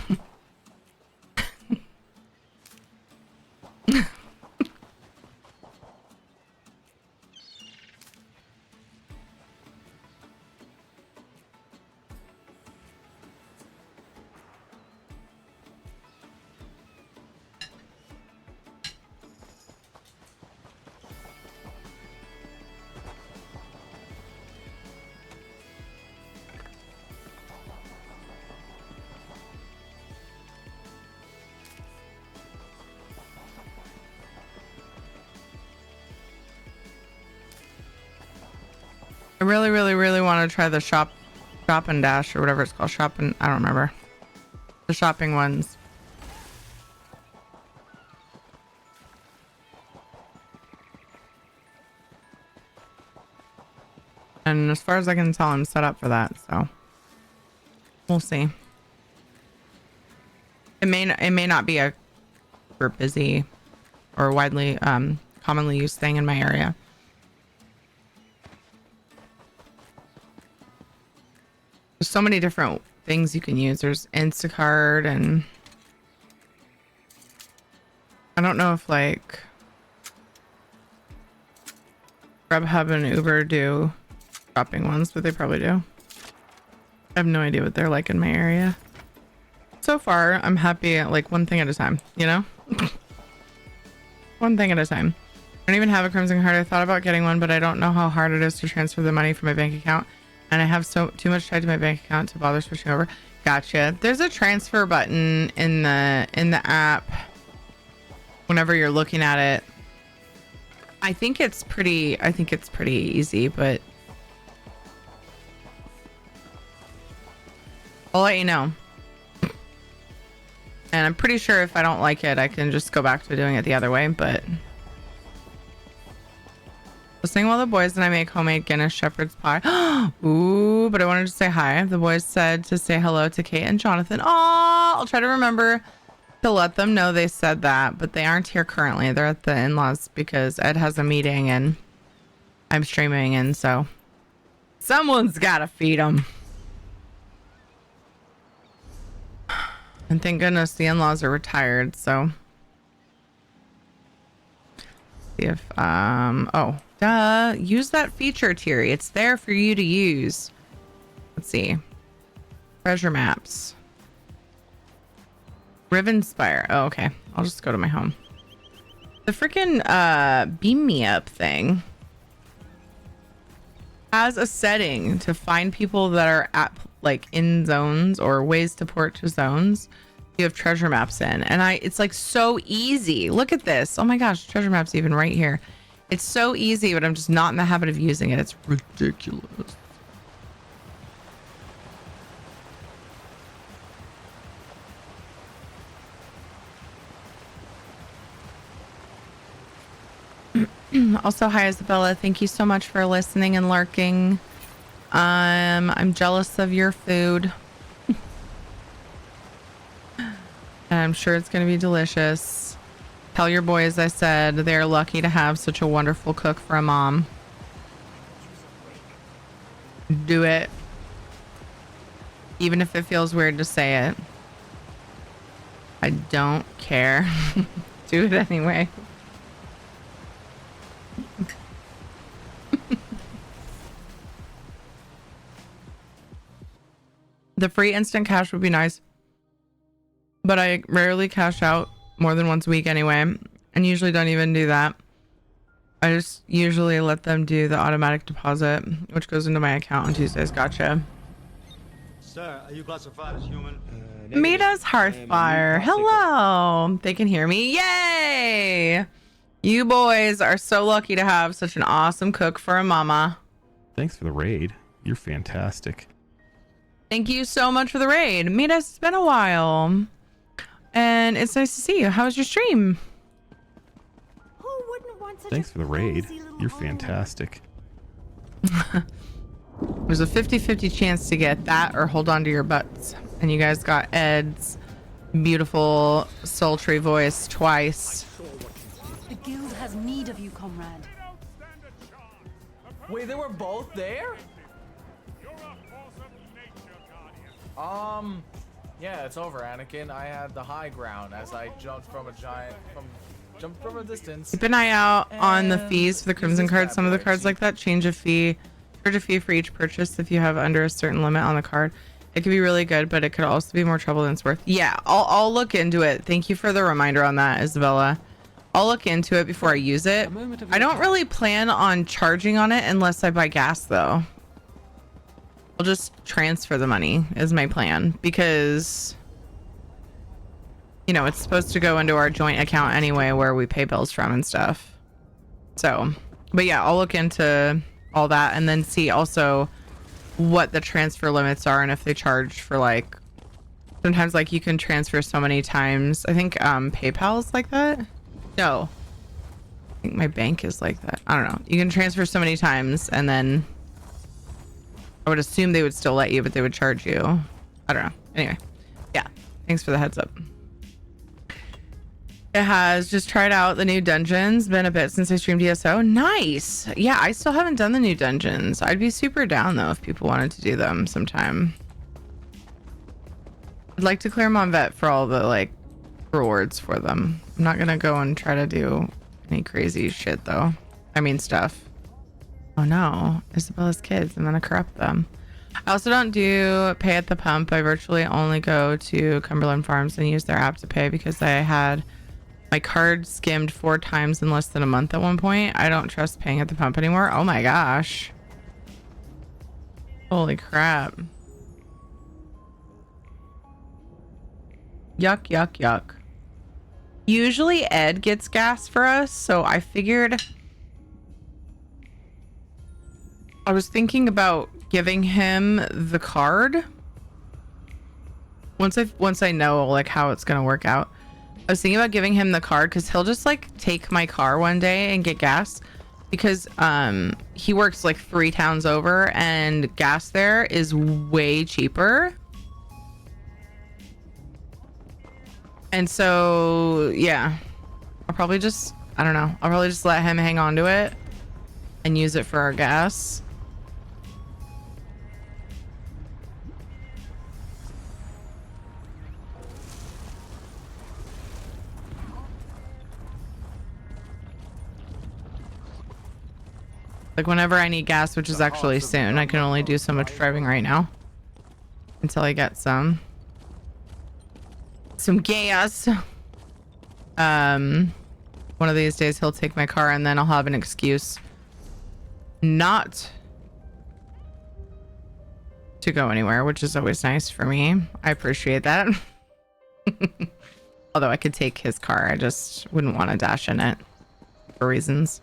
I really want to try the shop and dash or whatever it's called. I don't remember. The shopping ones. And as far as I can tell, I'm set up for that, so we'll see. It may not be a super busy or widely commonly used thing in my area. There's so many different things you can use. There's Instacart, and I don't know if like Grubhub and Uber do shopping ones, but they probably do. I have no idea what they're like in my area. So far, I'm happy at like one thing at a time, you know? One thing at a time. I don't even have a Crimson card. I thought about getting one, but I don't know how hard it is to transfer the money from my bank account. And I have too much tied to my bank account to bother switching over. Gotcha. There's a transfer button in the app whenever you're looking at it. I think it's pretty easy, but I'll let you know. And I'm pretty sure if I don't like it, I can just go back to doing it the other way, but... Listening while the boys and I make homemade Guinness shepherd's pie. Ooh, but I wanted to say hi. The boys said to say hello to Kate and Jonathan. Oh, I'll try to remember to let them know they said that, but they aren't here currently. They're at the in-laws because Ed has a meeting and I'm streaming, and so someone's got to feed them. And thank goodness the in-laws are retired, so see if oh duh, use that feature, Terry. It's there for you to use. Let's see. Treasure maps. Riven Spire. Oh, okay. I'll just go to my home. The freaking beam me up thing has a setting to find people that are at like in zones or ways to port to zones you have treasure maps in, and it's like so easy. Look at this. Oh my gosh, treasure maps even right here. It's so easy, but I'm just not in the habit of using it. It's ridiculous. Also, hi Isabella, thank you so much for listening and lurking. I'm jealous of your food. And I'm sure it's going to be delicious. Tell your boys I said they're lucky to have such a wonderful cook for a mom. Do it. Even if it feels weird to say it. I don't care. Do it anyway. The free instant cash would be nice, but I rarely cash out more than once a week anyway, and usually don't even do that. I just usually let them do the automatic deposit, which goes into my account on Tuesdays. Gotcha. Sir, are you classified as human? Mita's Hearthfire. Hello. They can hear me. Yay! You boys are so lucky to have such an awesome cook for a mama. Thanks for the raid. You're fantastic. Thank you so much for the raid. Mita, it's been a while. And it's nice to see you. How was your stream? Who wouldn't want such Thanks a for the raid. cozy little You're home? fantastic. There's a 50-50 chance to get that or hold on to your butts. And you guys got Ed's beautiful, sultry voice twice. The guild has need of you, comrade. Wait, they were both there? Yeah, it's over, Anakin. I had the high ground as I jumped from a distance. Keep an eye out on the fees for the Crimson this cards. bad Some of the boy. cards like that charge a fee for each purchase if you have under a certain limit on the card. It could be really good, but it could also be more trouble than it's worth. Yeah, I'll look into it. Thank you for the reminder on that, Isabella. I'll look into it before I use it. I don't really plan on charging on it unless I buy gas, though. I'll just transfer the money is my plan because, you know, it's supposed to go into our joint account anyway where we pay bills from and stuff. So, but yeah, I'll look into all that and then see also what the transfer limits are and if they charge for like, sometimes like you can transfer so many times. I think PayPal is like that. No, I think my bank is like that. I don't know. You can transfer so many times and then I would assume they would still let you, but they would charge you. I don't know. Anyway, yeah. Thanks for the heads up. It has just tried out the new dungeons. Been a bit since I streamed ESO. Nice. Yeah, I still haven't done the new dungeons. I'd be super down though if people wanted to do them sometime. I'd like to clear Monvet for all the like rewards for them. I'm not gonna go and try to do any crazy shit though. I mean stuff. Oh no, Isabella's kids. I'm gonna corrupt them. I also don't do pay at the pump. I virtually only go to Cumberland Farms and use their app to pay because I had my card skimmed 4 times in less than a month at one point. I don't trust paying at the pump anymore. Oh my gosh. Holy crap. Yuck, yuck, yuck. Usually Ed gets gas for us, so I figured I was thinking about giving him the card once I know like how it's gonna work out. I was thinking about giving him the card because he'll just like take my car one day and get gas because he works like 3 towns over and gas there is way cheaper. And so yeah, I'll probably just let him hang on to it and use it for our gas. Like whenever I need gas, which is actually soon, I can only do so much driving right now until I get some gas. One of these days he'll take my car and then I'll have an excuse not to go anywhere, which is always nice for me. I appreciate that. Although I could take his car, I just wouldn't want to dash in it for reasons.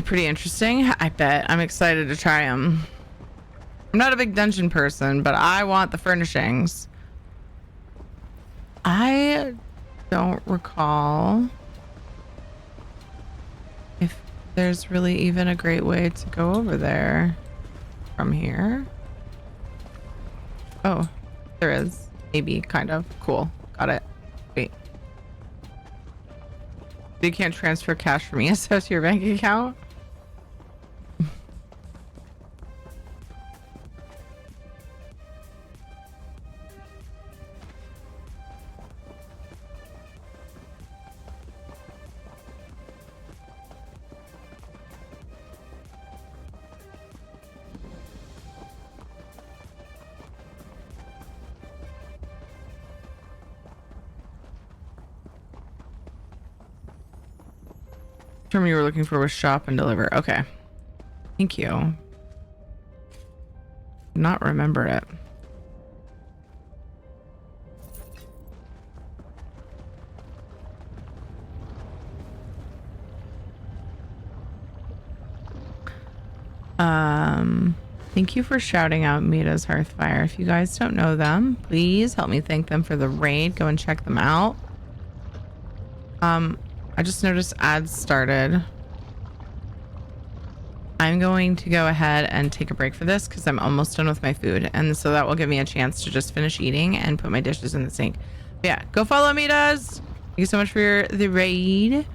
Pretty interesting. I bet. I'm excited to try them. I'm not a big dungeon person, but I want the furnishings. I don't recall if there's really even a great way to go over there from here. Oh, there is. Maybe, kind of. Cool. Got it. Wait. You can't transfer cash from ESO to your bank account? Term you were looking for was shop and deliver. Okay. Thank you. Not remember it. Thank you for shouting out Mita's Hearthfire. If you guys don't know them, please help me thank them for the raid. Go and check them out. I just noticed ads started. I'm going to go ahead and take a break for this because I'm almost done with my food. And so that will give me a chance to just finish eating and put my dishes in the sink. But yeah, go follow Mitas. Thank you so much for the raid.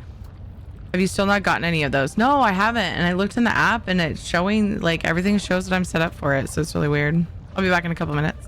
Have you still not gotten any of those? No, I haven't. And I looked in the app and it's showing, like, everything shows that I'm set up for it. So it's really weird. I'll be back in a couple minutes.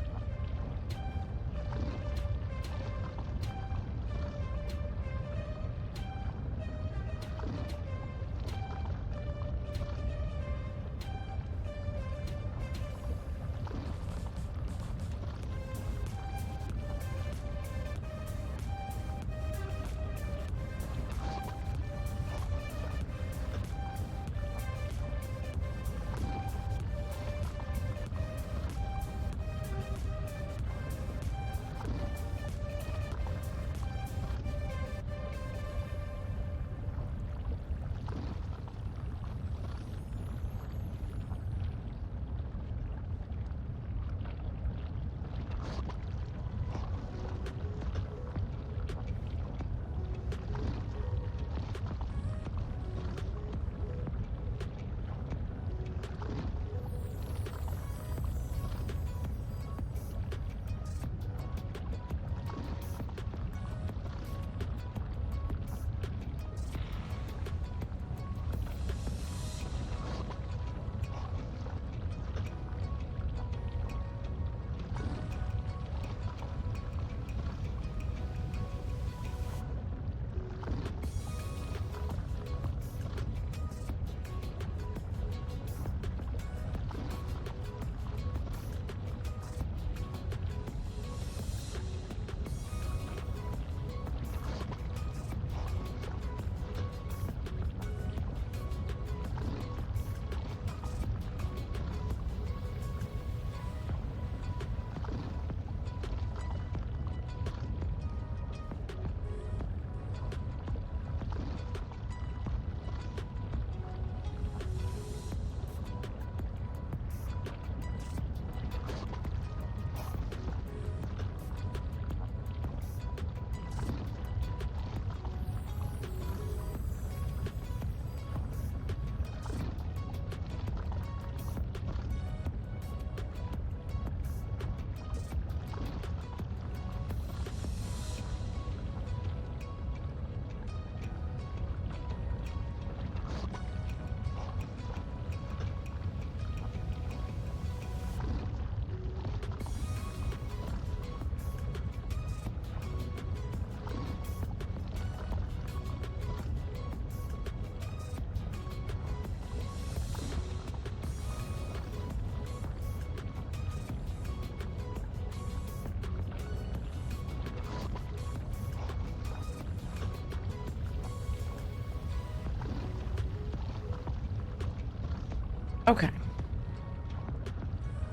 Okay.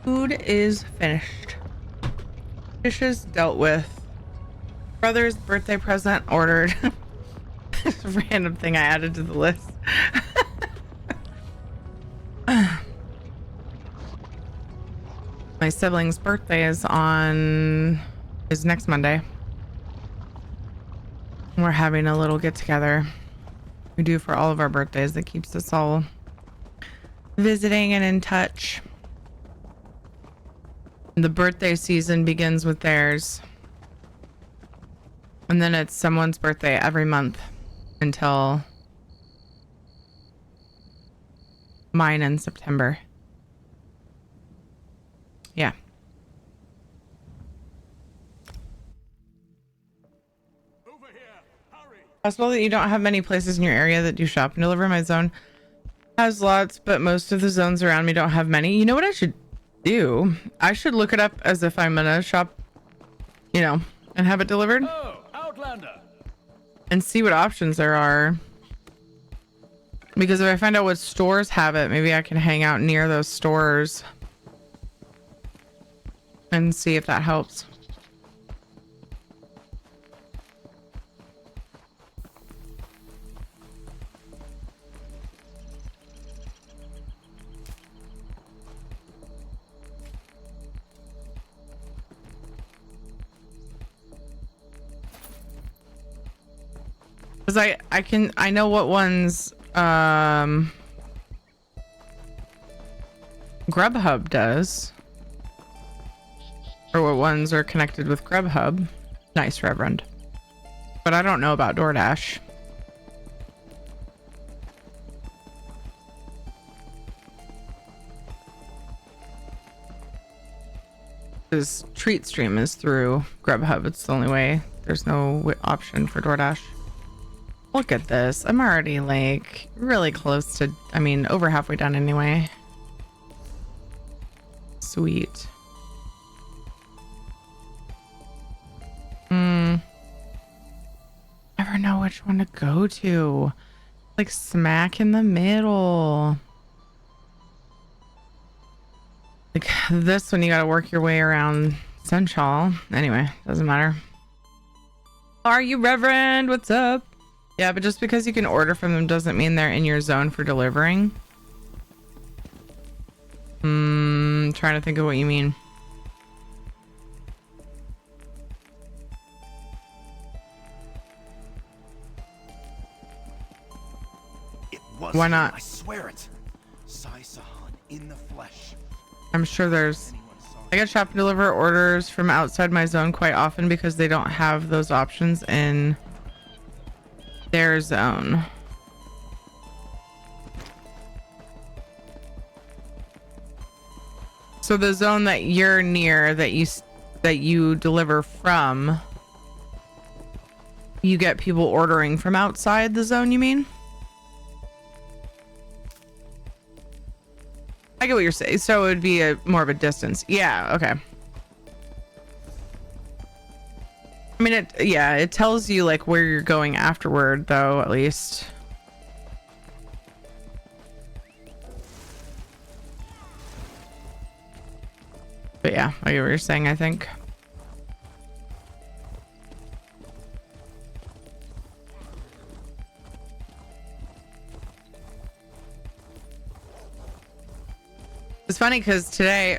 Food is finished. Dishes dealt with. Brother's birthday present ordered. Random thing I added to the list. My sibling's birthday is next Monday. We're having a little get together. We do for all of our birthdays. That keeps us all visiting and in touch. The birthday season begins with theirs. And then it's someone's birthday every month until mine in September. Yeah. Possible that you don't have many places in your area that do shop and deliver. My zone has lots, but most of the zones around me don't have many. You know what I should do? I should look it up as if I'm gonna shop, you know, and have it delivered. Oh, Outlander. And see what options there are. Because if I find out what stores have it, maybe I can hang out near those stores and see if that helps. Because I know what ones Grubhub does, or what ones are connected with Grubhub. Nice, Reverend. But I don't know about DoorDash. Because Treat Stream is through Grubhub. It's the only way. There's no option for DoorDash. Look at this. I'm already like really close to, I mean, over halfway done anyway. Sweet. Never know which one to go to. Like smack in the middle. Like this one, you gotta work your way around Central. Anyway, doesn't matter. Are you Reverend? What's up? Yeah, but just because you can order from them doesn't mean they're in your zone for delivering. Trying to think of what you mean. Why not? I swear it. Sai Sahan in the flesh. I'm sure there's... I get shop and deliver orders from outside my zone quite often because they don't have those options in their zone. So the zone that you're near, that you deliver from, you get people ordering from outside the zone, you mean? I get what you're saying. So it would be more of a distance. Yeah, okay. I mean, it tells you like where you're going afterward, though, at least. But yeah, I get what you're saying, I think. It's funny because today,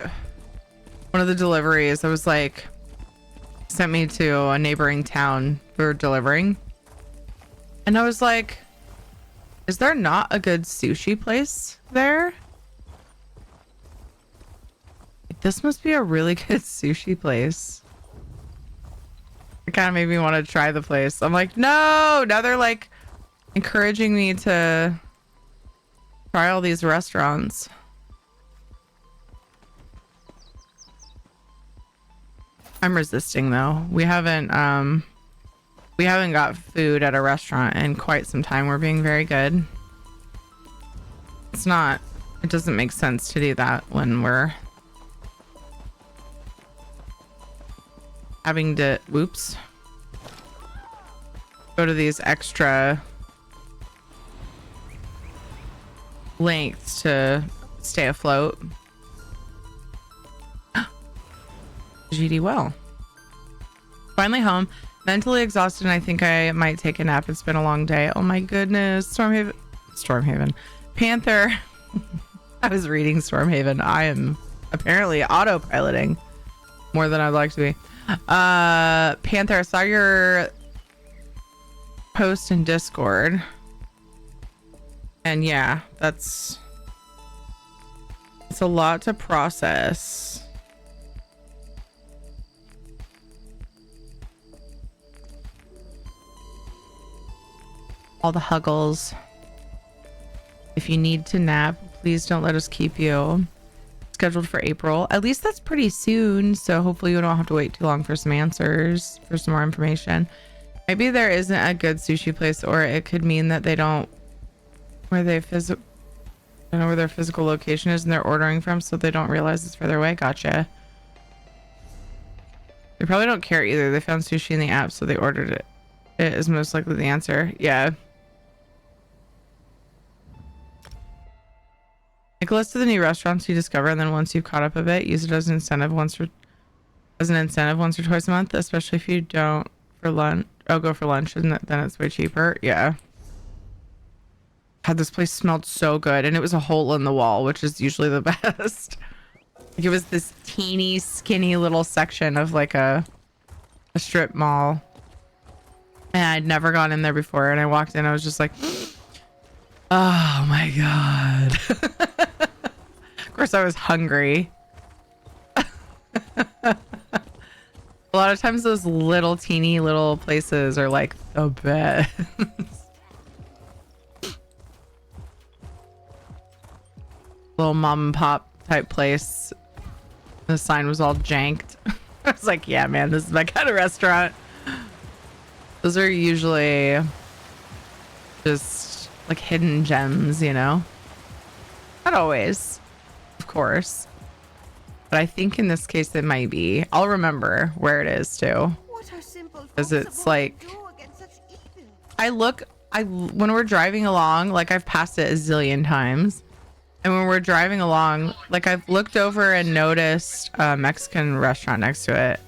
one of the deliveries, I was like, sent me to a neighboring town for delivering. And I was like, is there not a good sushi place there? This must be a really good sushi place. It kind of made me want to try the place. I'm like, no, now they're like encouraging me to try all these restaurants. I'm resisting though. We haven't got food at a restaurant in quite some time. We're being very good. It doesn't make sense to do that when we're having to, whoops, go to these extra lengths to stay afloat. GD well. Finally home. Mentally exhausted, and I think I might take a nap. It's been a long day. Oh my goodness. Stormhaven. Panther. I was reading Stormhaven. I am apparently autopiloting more than I'd like to be. Panther, I saw your post in Discord. And yeah, it's a lot to process. All the huggles. If you need to nap, please don't let us keep you. Scheduled for April. At least that's pretty soon. So hopefully you don't have to wait too long for some answers, for some more information. Maybe there isn't a good sushi place, or it could mean that they don't I don't know where their physical location is and they're ordering from, so they don't realize it's further away. Gotcha. They probably don't care either. They found sushi in the app, so they ordered it. It is most likely the answer. Yeah. Make a list of the new restaurants you discover, and then once you've caught up a bit, use it as an incentive once or twice a month, especially if you don't for lunch. Oh, go for lunch, and then it's way cheaper. Yeah. God, this place smelled so good, and it was a hole in the wall, which is usually the best. Like, it was this teeny, skinny little section of like a strip mall, and I'd never gone in there before. And I walked in, I was just like, oh my god. Of course, I was hungry. A lot of times, those little teeny little places are like the best. Little mom and pop type place. The sign was all janked. I was like, yeah, man, this is my kind of restaurant. Those are usually just like hidden gems, you know? Not always, of course. But I think in this case it might be. I'll remember where it is too. Because it's like, when we're driving along, like I've passed it a zillion times. And when we're driving along, like I've looked over and noticed a Mexican restaurant next to it.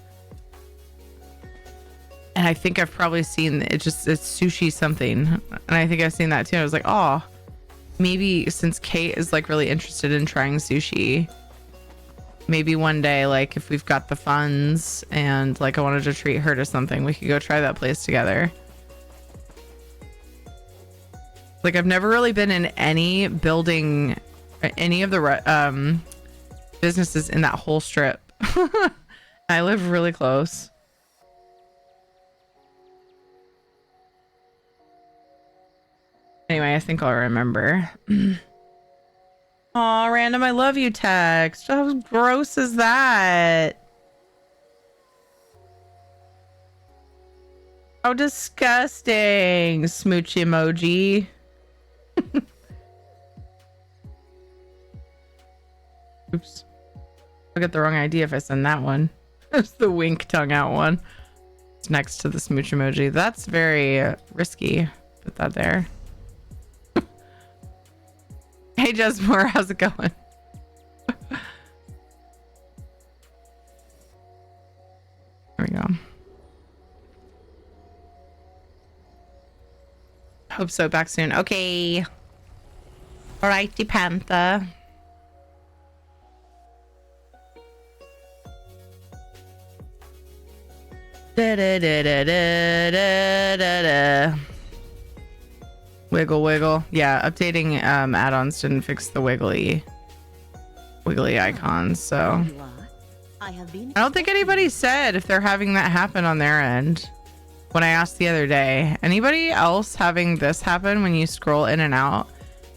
And I think I've probably seen it's sushi something. And I think I've seen that too. I was like, oh, maybe since Kate is like really interested in trying sushi, maybe one day, like if we've got the funds and like I wanted to treat her to something, we could go try that place together. Like I've never really been in any building, any of the businesses in that whole strip. I live really close. Anyway, I think I'll remember. Aw, random I love you text. How gross is that? How disgusting. Smooch emoji. Oops. I'll get the wrong idea if I send that one. It's the wink tongue out one. It's next to the smooch emoji. That's very risky. Put that there. Hey, Jesmore, how's it going? There we go. Hope so. Back soon. Okay. Alrighty, Panther. Da da da da da da da da. Wiggle wiggle. Yeah, updating add-ons didn't fix the wiggly icons, so I don't think anybody said if they're having that happen on their end. When I asked the other day, anybody else having this happen when you scroll in and out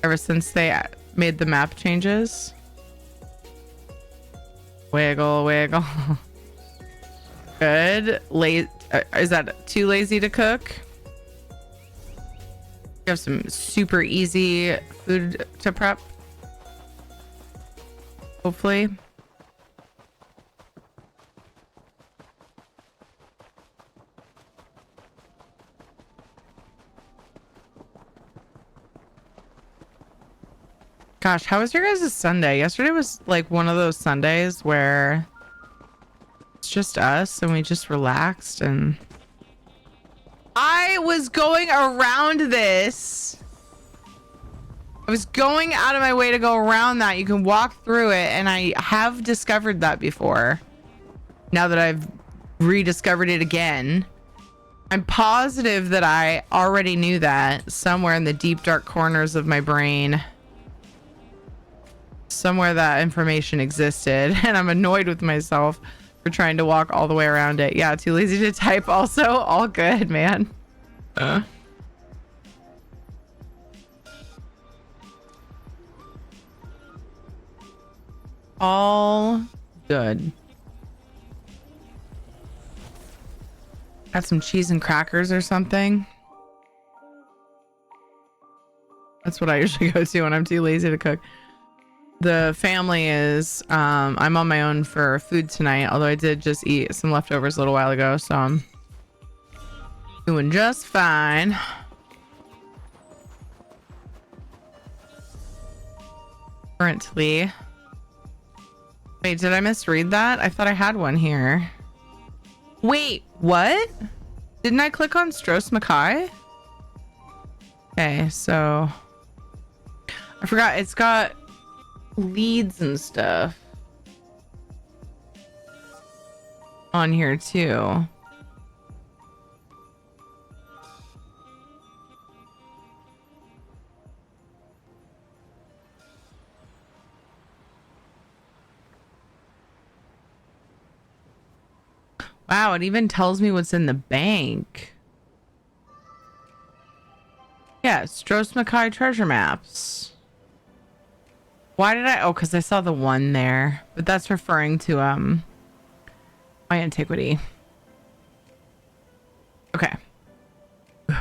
ever since they made the map changes? Wiggle wiggle. Good. Late. Is that too lazy to cook? You have some super easy food to prep. Hopefully. Gosh, how was your guys' Sunday? Yesterday was like one of those Sundays where it's just us and we just relaxed, and I was going around this. I was going out of my way to go around that. You can walk through it, and I have discovered that before. Now that I've rediscovered it again, I'm positive that I already knew that somewhere in the deep dark corners of my brain. Somewhere that information existed, and I'm annoyed with myself for trying to walk all the way around it. Yeah, too lazy to type also. All good, man. All good. Got some cheese and crackers or something. That's what I usually go to when I'm too lazy to cook. The family is, I'm on my own for food tonight, although I did just eat some leftovers a little while ago, so I'm doing just fine. Currently. Wait, did I misread that? I thought I had one here. Wait, what? Didn't I click on Stros Mackay? Okay, so I forgot it's got leads and stuff on here too. Wow, it even tells me what's in the bank. Yeah, Stros Mackay treasure maps. Why did I? Oh, because I saw the one there, but that's referring to my antiquity. Okay. Guess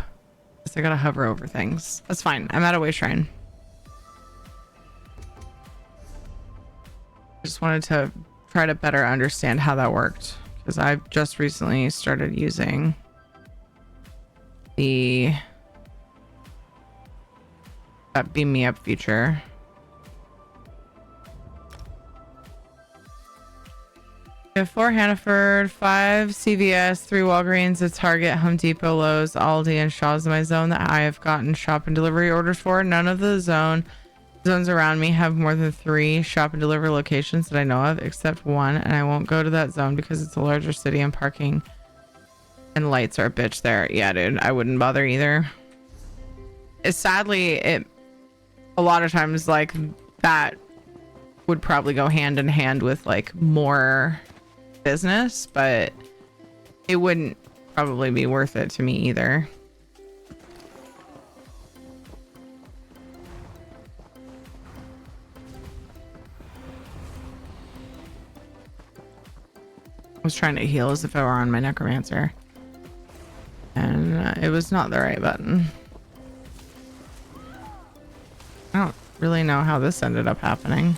I gotta hover over things. That's fine. I'm at a way shrine. I just wanted to try to better understand how that worked, because I've just recently started using the that beam me up feature. We have 4 Hannaford, 5 CVS, 3 Walgreens, a Target, Home Depot, Lowe's, Aldi, and Shaw's in my zone that I have gotten shop and delivery orders for. None of the zones around me have more than 3 shop and delivery locations that I know of, except one, and I won't go to that zone because it's a larger city and parking and lights are a bitch there. Yeah, dude, I wouldn't bother either. Sadly, a lot of times like that would probably go hand in hand with like more business, but it wouldn't probably be worth it to me either. I was trying to heal as if I were on my necromancer, and it was not the right button. I don't really know how this ended up happening.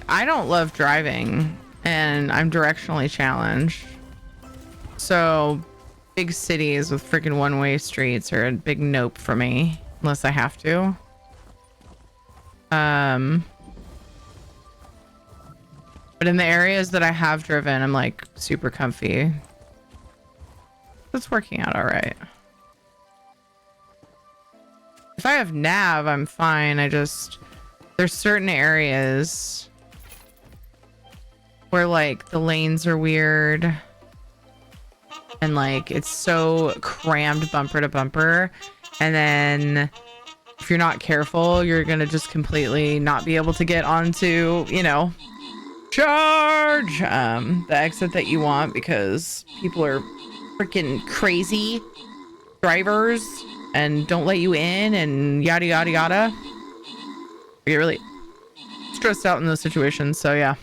I don't love driving, and I'm directionally challenged. So big cities with freaking one-way streets are a big nope for me, unless I have to. But in the areas that I have driven, I'm like super comfy. It's working out all right. If I have nav, I'm fine. There's certain areas where like the lanes are weird and like it's so crammed bumper to bumper, and then if you're not careful, you're gonna just completely not be able to get onto, you know, charge the exit that you want because people are freaking crazy drivers and don't let you in and yada yada yada. I get really stressed out in those situations, so yeah.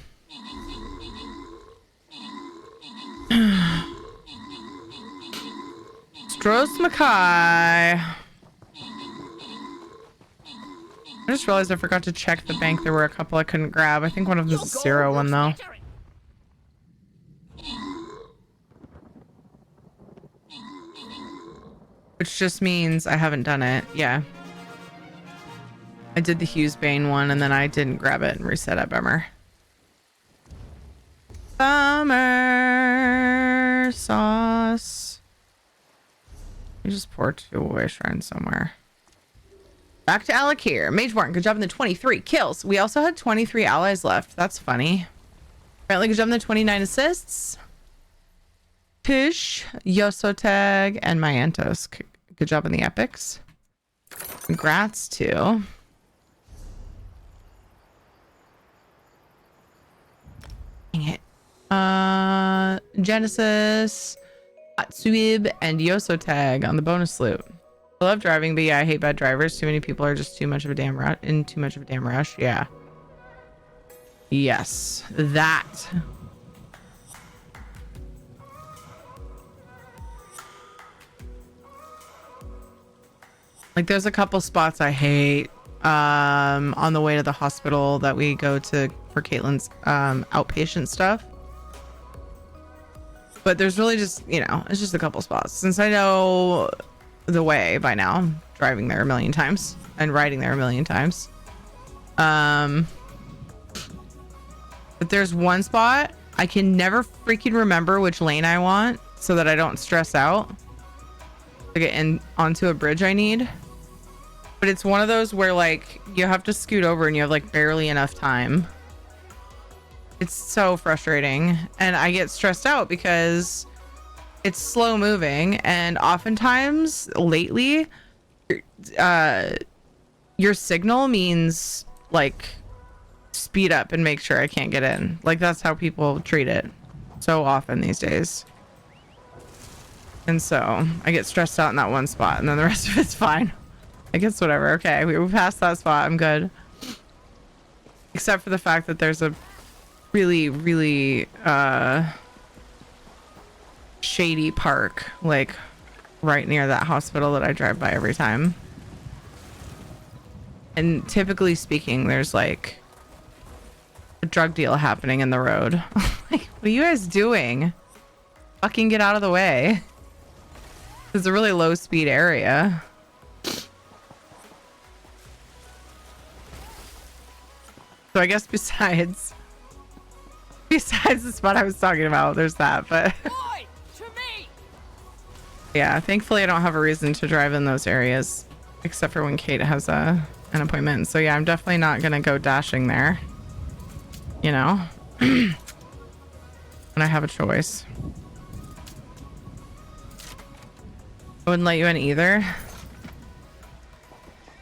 Stros Mackay. I just realized I forgot to check the bank. There were a couple I couldn't grab. I think one of them is a 0 one though. which just means I haven't done it. Yeah. I did the Hughes Bane one and then I didn't grab it and reset it. Bummer. Bummer sauce. You just pour to a way shrine somewhere. Back to Alec here. Mageborn, good job in the 23 kills. We also had 23 allies left. That's funny. Apparently, good job in the 29 assists. Tish, Yosotag, and Myantos. Good job in the epics. Congrats to. Dang it. Genesis, Atsuib, and Yosotag on the bonus loot. I love driving, but yeah, I hate bad drivers. Too many people are just too much of a damn rush. In too much of a damn rush. Yeah. Yes, that. Like, there's a couple spots I hate on the way to the hospital that we go to for Caitlin's outpatient stuff. But there's really just, you know, it's just a couple spots. Since I know the way by now, driving there a million times and riding there a million times. But there's one spot I can never freaking remember which lane I want so that I don't stress out to get in onto a bridge I need. But it's one of those where like you have to scoot over and you have like barely enough time. It's so frustrating and I get stressed out because it's slow moving, and oftentimes lately your signal means like speed up and make sure I can't get in. Like, that's how people treat it so often these days. And so I get stressed out in that one spot and then the rest of it's fine. I guess whatever. Okay, we passed that spot. I'm good. Except for the fact that there's a really shady park like right near that hospital that I drive by every time. And typically speaking, there's like a drug deal happening in the road. Like, what are you guys doing? Fucking get out of the way. It's a really low speed area. So I guess besides the spot I was talking about, there's that, but yeah, thankfully I don't have a reason to drive in those areas except for when Kate has an appointment. So yeah, I'm definitely not gonna go dashing there, you know, when I have a choice. I wouldn't let you in either.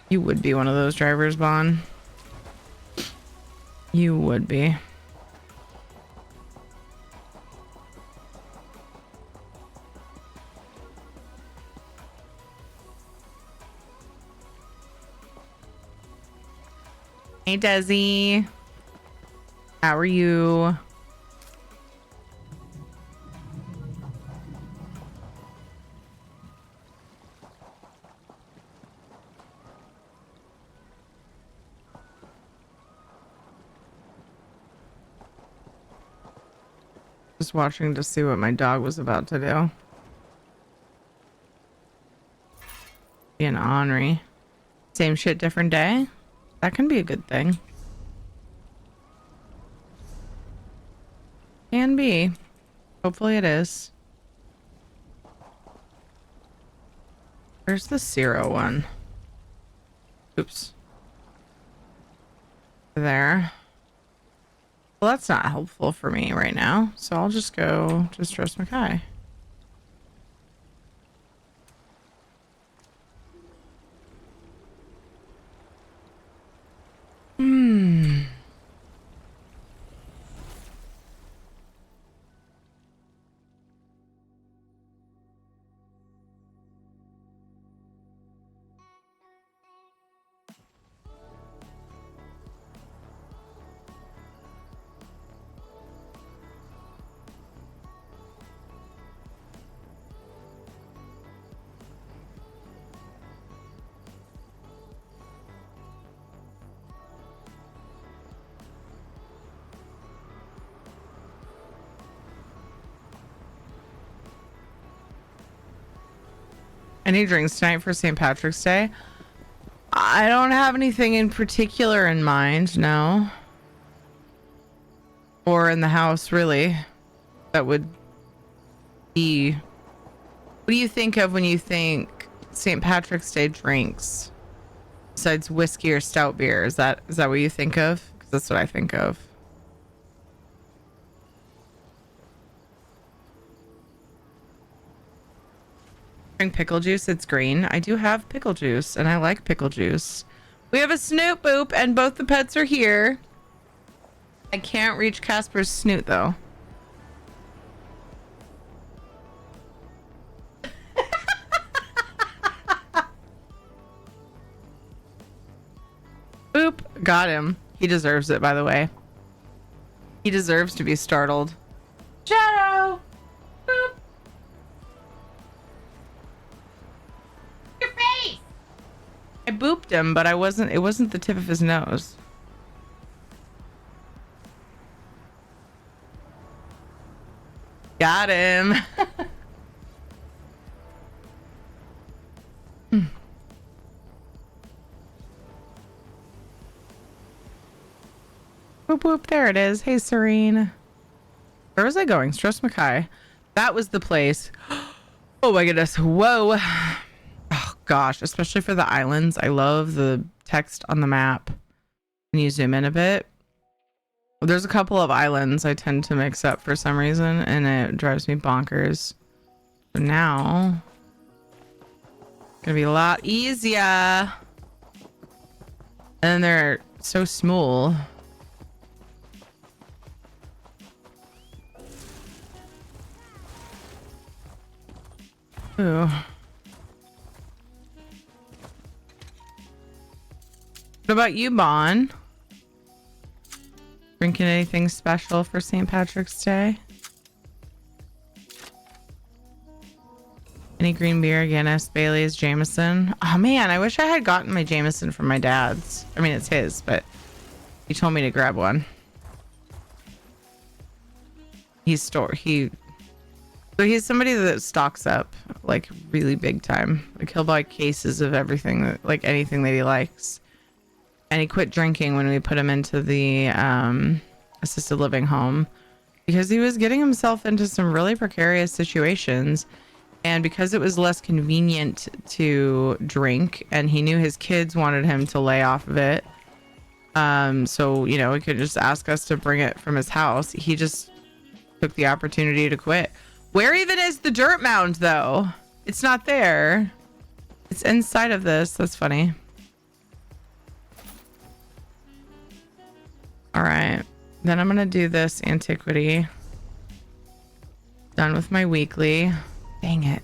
You would be one of those drivers, Bon. You would be. Hey, Desi. How are you? Just watching to see what my dog was about to do. Being ornery. Same shit, different day. That can be a good thing. Can be. Hopefully it is. Where's the Zero one? Oops. There. Well, that's not helpful for me right now, so I'll just go to Stress Mackay. Any drinks tonight for St. Patrick's Day? I don't have anything in particular in mind, no. Or in the house, really. That would be... What do you think of when you think St. Patrick's Day drinks? Besides whiskey or stout beer, is that what you think of? Because that's what I think of. Drink pickle juice. It's green. I do have pickle juice, and I like pickle juice. We have a snoot boop, and both the pets are here. I can't reach Casper's snoot though. Boop. Got him. He deserves it, by the way. He deserves to be startled. Shadow! Boop. Your face! I booped him, but it wasn't the tip of his nose. Got him. Whoop whoop, there it is. Hey, Serene. Where was I going? Stros Mackay. That was the place. Oh my goodness. Whoa. Oh gosh, especially for the islands. I love the text on the map. Can you zoom in a bit? There's a couple of islands I tend to mix up for some reason, and it drives me bonkers. So now, gonna be a lot easier. And they're so small. Ooh. What about you, Bon? Drinking anything special for St. Patrick's Day? Any green beer, Guinness, Bailey's, Jameson? Oh man, I wish I had gotten my Jameson from my dad's. I mean, it's his, but he told me to grab one. So he's somebody that stocks up like really big time. Like he'll buy cases of everything, like anything that he likes. And he quit drinking when we put him into the assisted living home because he was getting himself into some really precarious situations. And because it was less convenient to drink and he knew his kids wanted him to lay off of it. So, you know, he could just ask us to bring it from his house. He just took the opportunity to quit. Where even is the dirt mound though? It's not there. It's inside of this. That's funny. All right, then I'm gonna do this antiquity. Done with my weekly. Dang it.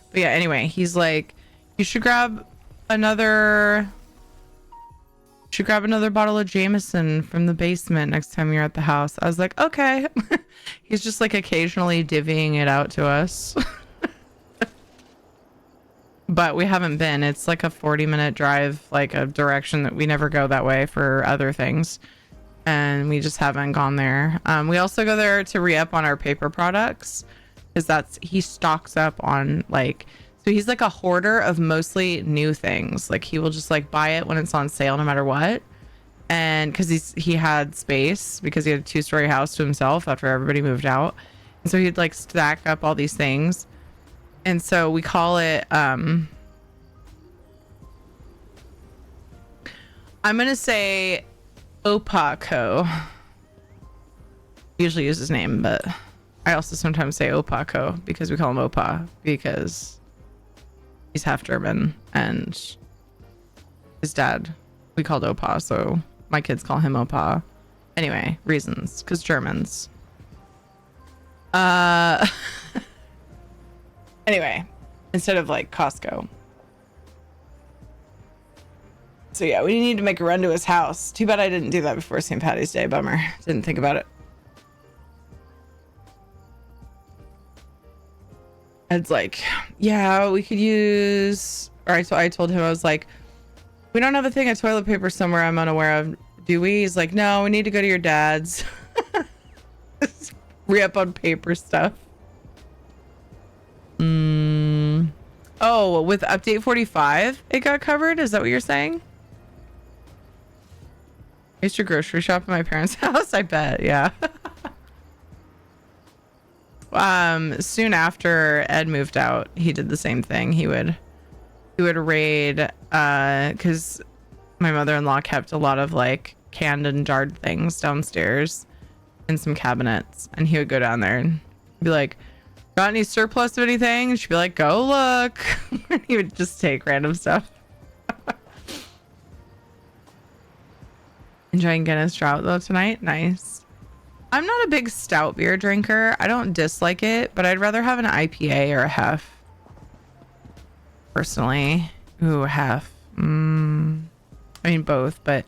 But yeah, anyway, he's like, you should grab another bottle of Jameson from the basement next time you're at the house. I was like, okay. He's just like occasionally divvying it out to us. But we haven't been. It's like a 40-minute drive, like a direction that we never go that way for other things. And we just haven't gone there. We also go there to re-up on our paper products because he stocks up on like, so he's like a hoarder of mostly new things. Like he will just like buy it when it's on sale no matter what. And because he had space because he had a 2-story house to himself after everybody moved out. And so he'd like stack up all these things. And so we call it, I'm going to say Opaco. Usually use his name, but I also sometimes say Opaco because we call him Opa because he's half German and his dad, we called Opa. So my kids call him Opa. Anyway, reasons, because Germans. Anyway, instead of like Costco. So yeah, we need to make a run to his house. Too bad I didn't do that before St. Patty's Day. Bummer. Didn't think about it. It's like, yeah, we could use... All right, so I told him, I was like, we don't have a thing of toilet paper somewhere I'm unaware of, do we? He's like, no, we need to go to your dad's. Re-up on paper stuff. Oh, with update 45, it got covered? Is that what you're saying? I used to grocery shop at my parents' house, I bet, yeah. Soon after Ed moved out, he did the same thing. He would raid, because my mother-in-law kept a lot of like canned and jarred things downstairs in some cabinets, and he would go down there and be like, got any surplus of anything? And she'd be like, go look. And he would just take random stuff. Enjoying Guinness Drought though tonight. Nice. I'm not a big stout beer drinker. I don't dislike it, but I'd rather have an IPA or a hef. Personally. Ooh, hef. I mean both, but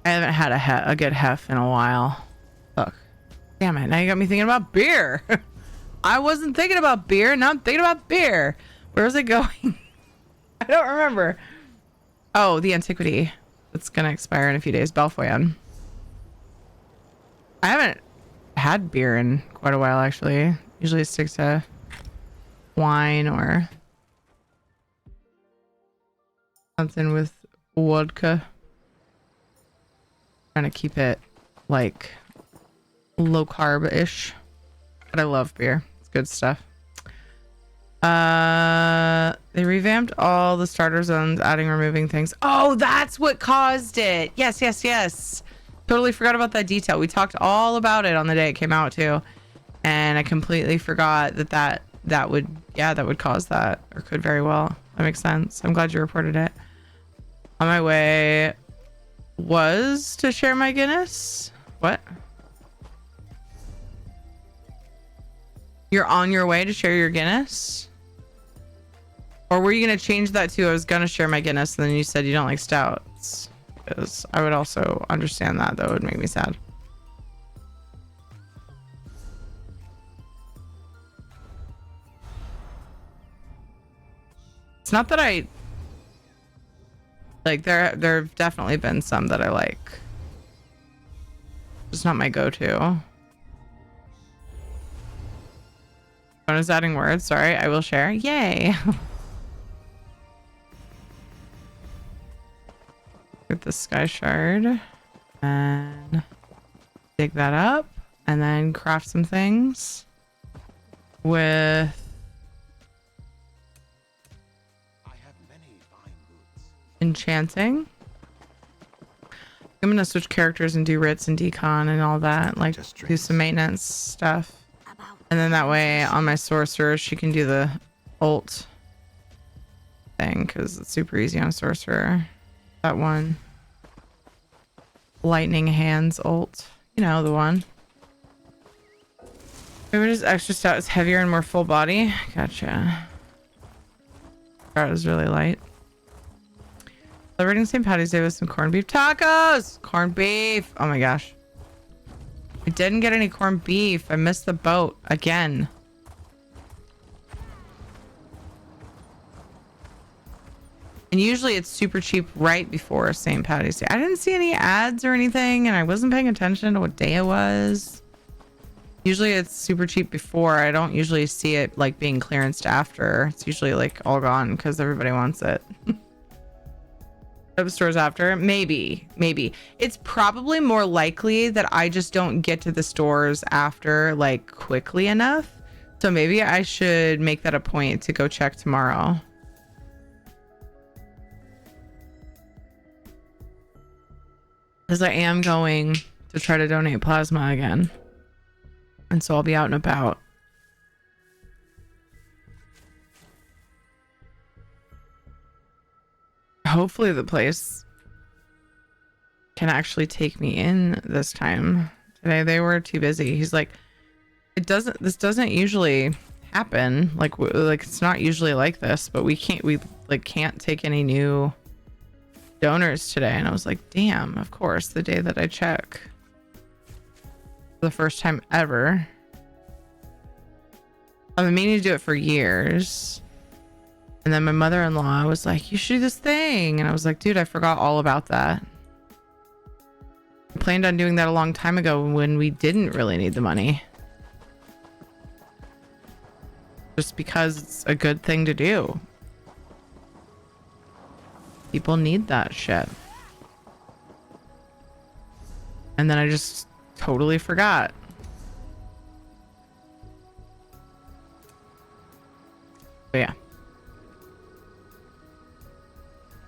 I haven't had a good hef in a while. Look. Damn it. Now you got me thinking about beer. I wasn't thinking about beer. Now I'm thinking about beer. Where was it going? I don't remember. Oh, the antiquity. It's going to expire in a few days. Belfoyan. I haven't had beer in quite a while, actually. Usually I stick to wine or something with vodka. Trying to keep it like low carb-ish. But I love beer. It's good stuff. They revamped all the starter zones, adding, removing things. Oh, that's what caused it. Yes. Totally forgot about that detail. We talked all about it on the day it came out too. And I completely forgot that would cause that, or could very well. That makes sense. I'm glad you reported it. On my way was to share my Guinness. What? You're on your way to share your Guinness? Or were you going to change that to I was going to share my Guinness and then you said you don't like stouts? Because I would also understand that. That would make me sad. It's not that I like there have definitely been some that I like. Just not my go-to. Bonus adding words. Sorry, I will share. Yay. Get the sky shard and dig that up and then craft some things with enchanting. I'm gonna switch characters and do writs and decon and all that, like do some maintenance stuff. And then that way on my sorcerer, she can do the ult thing because it's super easy on sorcerer. That one. Lightning hands ult. You know, the one. Maybe just extra stout is heavier and more full body. Gotcha. That was really light. Celebrating St. Patty's Day with some corned beef tacos. Corned beef. Oh my gosh. I didn't get any corned beef. I missed the boat again. And usually it's super cheap right before St. Patty's Day. I didn't see any ads or anything, and I wasn't paying attention to what day it was. Usually it's super cheap before. I don't usually see it like being clearanced after. It's usually like all gone because everybody wants it. Up stores after, maybe it's probably more likely that I just don't get to the stores after like quickly enough, so maybe I should make that a point to go check tomorrow. Because I am going to try to donate plasma again, and so I'll be out and about. Hopefully the place can actually take me in this time. Today they were too busy. He's like, this doesn't usually happen. Like it's not usually like this, but we can't take any new donors today. And I was like, damn, of course, the day that I check. For the first time ever. I've been meaning to do it for years. And then my mother-in-law was like, you should do this thing. And I was like, dude, I forgot all about that. I planned on doing that a long time ago when we didn't really need the money. just because it's a good thing to do. People need that shit. And then I just totally forgot. But yeah.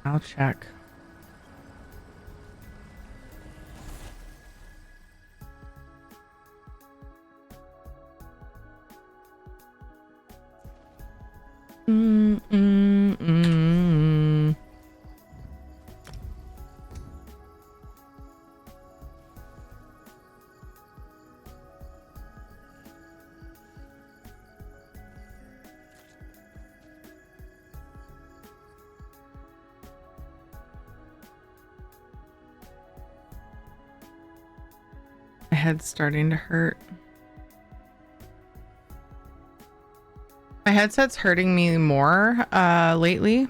I'll check. My head's starting to hurt. My headset's hurting me more lately.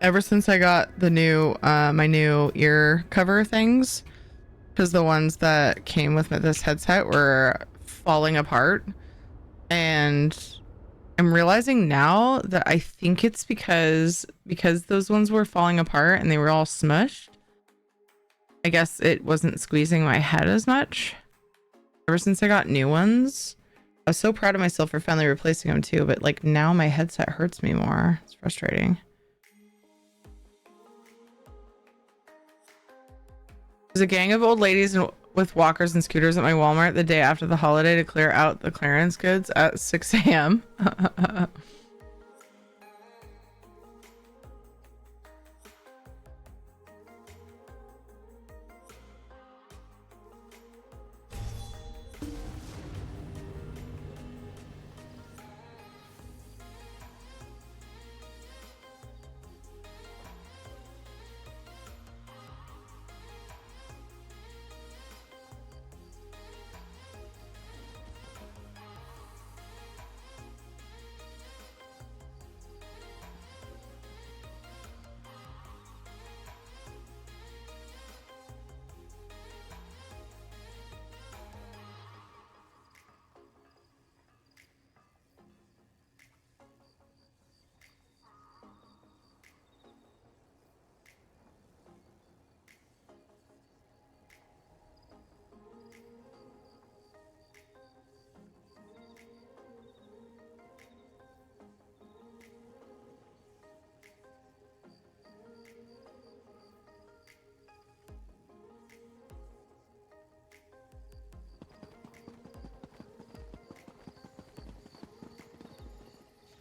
Ever since I got the new my new ear cover things, because the ones that came with this headset were falling apart, and I'm realizing now that I think it's because those ones were falling apart and they were all smushed. I guess it wasn't squeezing my head as much. Ever since I got new ones, I was so proud of myself for finally replacing them too, but like now my headset hurts me more. It's frustrating. There's a gang of old ladies with walkers and scooters at my Walmart the day after the holiday to clear out the clearance goods at 6 a.m.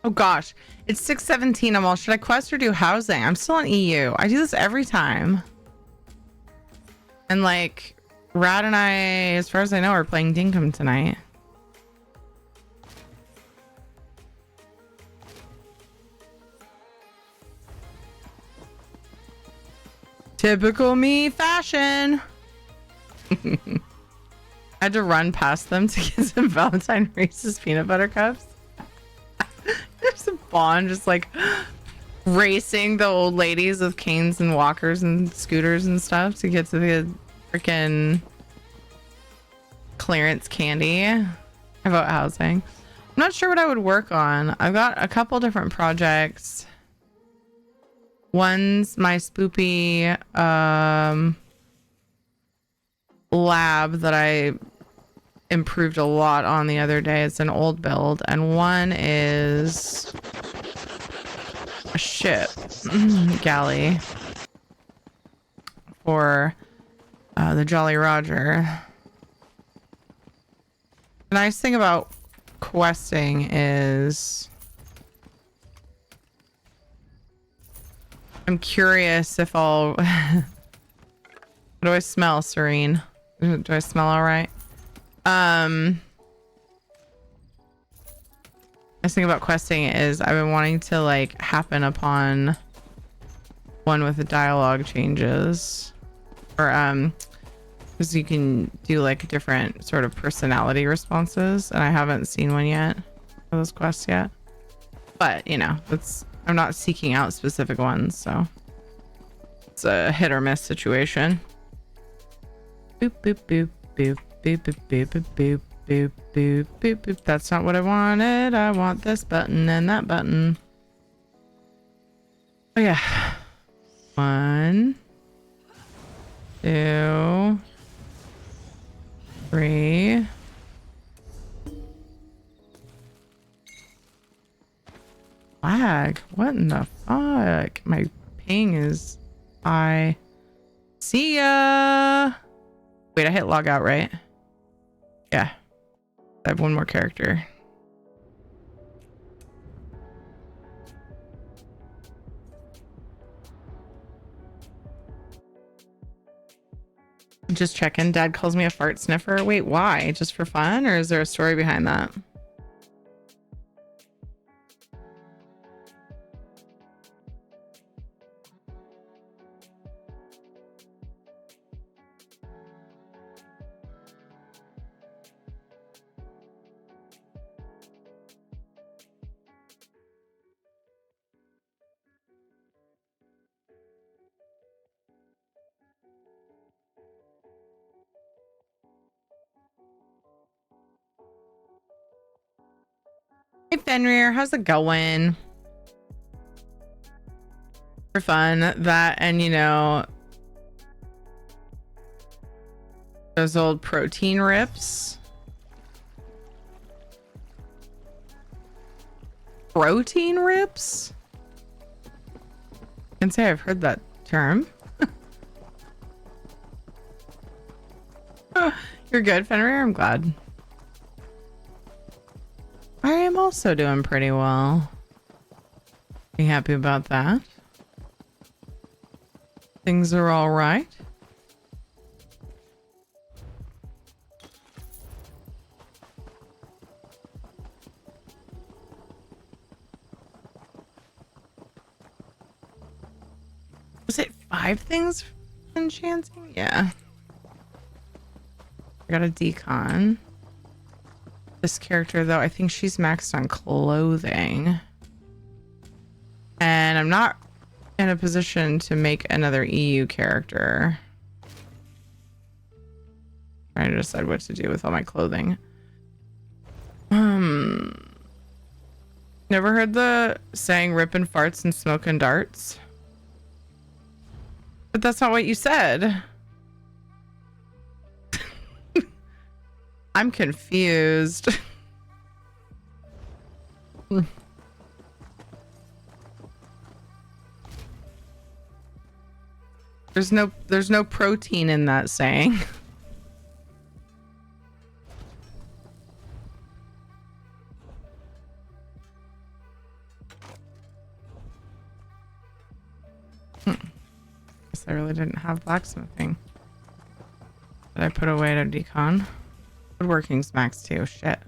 Oh gosh, it's 6:17. I'm all, should I quest or do housing? I'm still on EU. I do this every time. And like, Rad and I, as far as I know, are playing Dinkum tonight. Typical me fashion. I had to run past them to get some Valentine Reese's peanut butter cups. There's a Bond just like racing the old ladies with canes and walkers and scooters and stuff to get to the freaking clearance candy. About housing. I'm not sure what I would work on. I've got a couple different projects. One's my spoopy lab that I improved a lot on the other day. It's an old build, and one is a ship galley for the Jolly Roger. The nice thing about questing is I'm curious if I'll what do I smell, Serene? Do I smell all right? Nice thing about questing is I've been wanting to like happen upon one with the dialogue changes, or because you can do like different sort of personality responses, and I haven't seen one yet for those quests yet. But you know, I'm not seeking out specific ones, so it's a hit or miss situation. Boop boop boop boop boop boop boop boop boop boop, boop, boop, boop. That's not what I wanted. I want this button and that button. Oh yeah. 1, 2, 3. Lag. What in the fuck? My ping is I see ya. Wait, I hit log out, right? Yeah. I have one more character. Just checking. Dad calls me a fart sniffer. Wait, why? Just for fun, or is there a story behind that? Hey Fenrir, how's it going? For fun, that and you know those old protein rips. Protein rips? I can say I've heard that term. You're good, Fenrir. I'm glad. I am also doing pretty well. Be happy about that. Things are all right. Was it 5 things enchanting? Yeah. I got a decon. This character, though, I think she's maxed on clothing. And I'm not in a position to make another EU character. Trying to decide what to do with all my clothing. Never heard the saying ripping farts and smoking darts? But that's not what you said. I'm confused. There's no protein in that saying. Guess I really didn't have blacksmithing that I put away to decon. Woodworking's max too. Shit.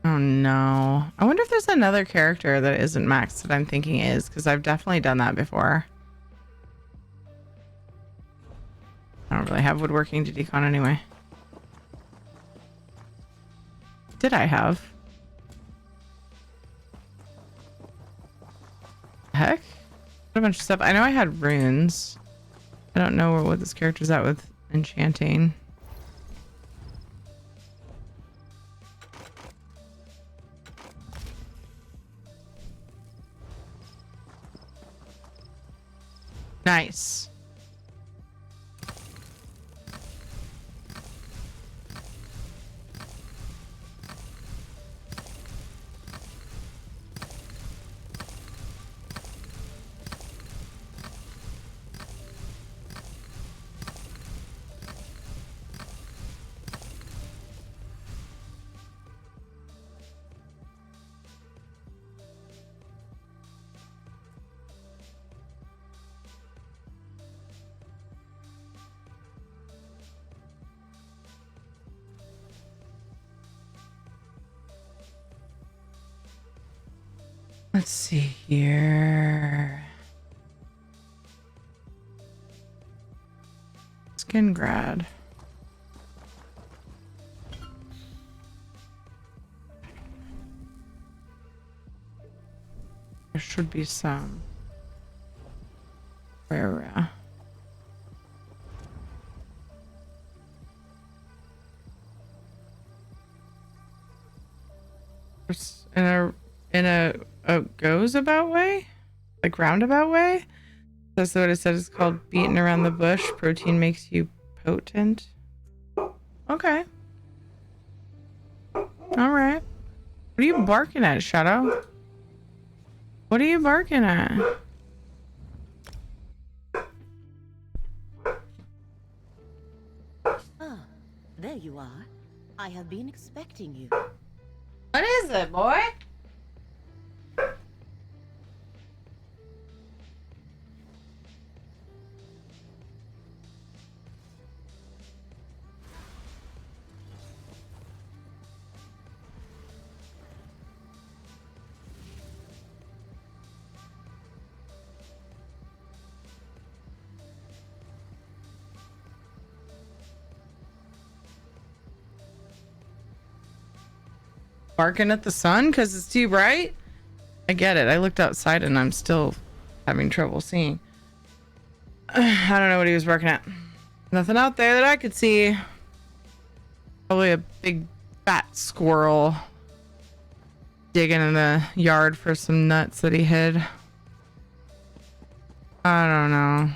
Oh no. I wonder if there's another character that isn't maxed that I'm thinking is, because I've definitely done that before. I don't really have woodworking to decon anyway. Did I have? Heck? A bunch of stuff. I know I had runes. I don't know what this character's at with enchanting. Nice. Let's see here. Skin grad. There should be some. Where? In a goes about way? Like roundabout way? That's what it said. It's called beating around the bush. Protein makes you potent. Okay. Alright. What are you barking at, Shadow? What are you barking at? Ah, there you are. I have been expecting you. What is it, boy? Barking at the sun because it's too bright? I get it. I looked outside and I'm still having trouble seeing. I don't know what he was barking at. Nothing out there that I could see. Probably a big fat squirrel digging in the yard for some nuts that he hid. I don't know.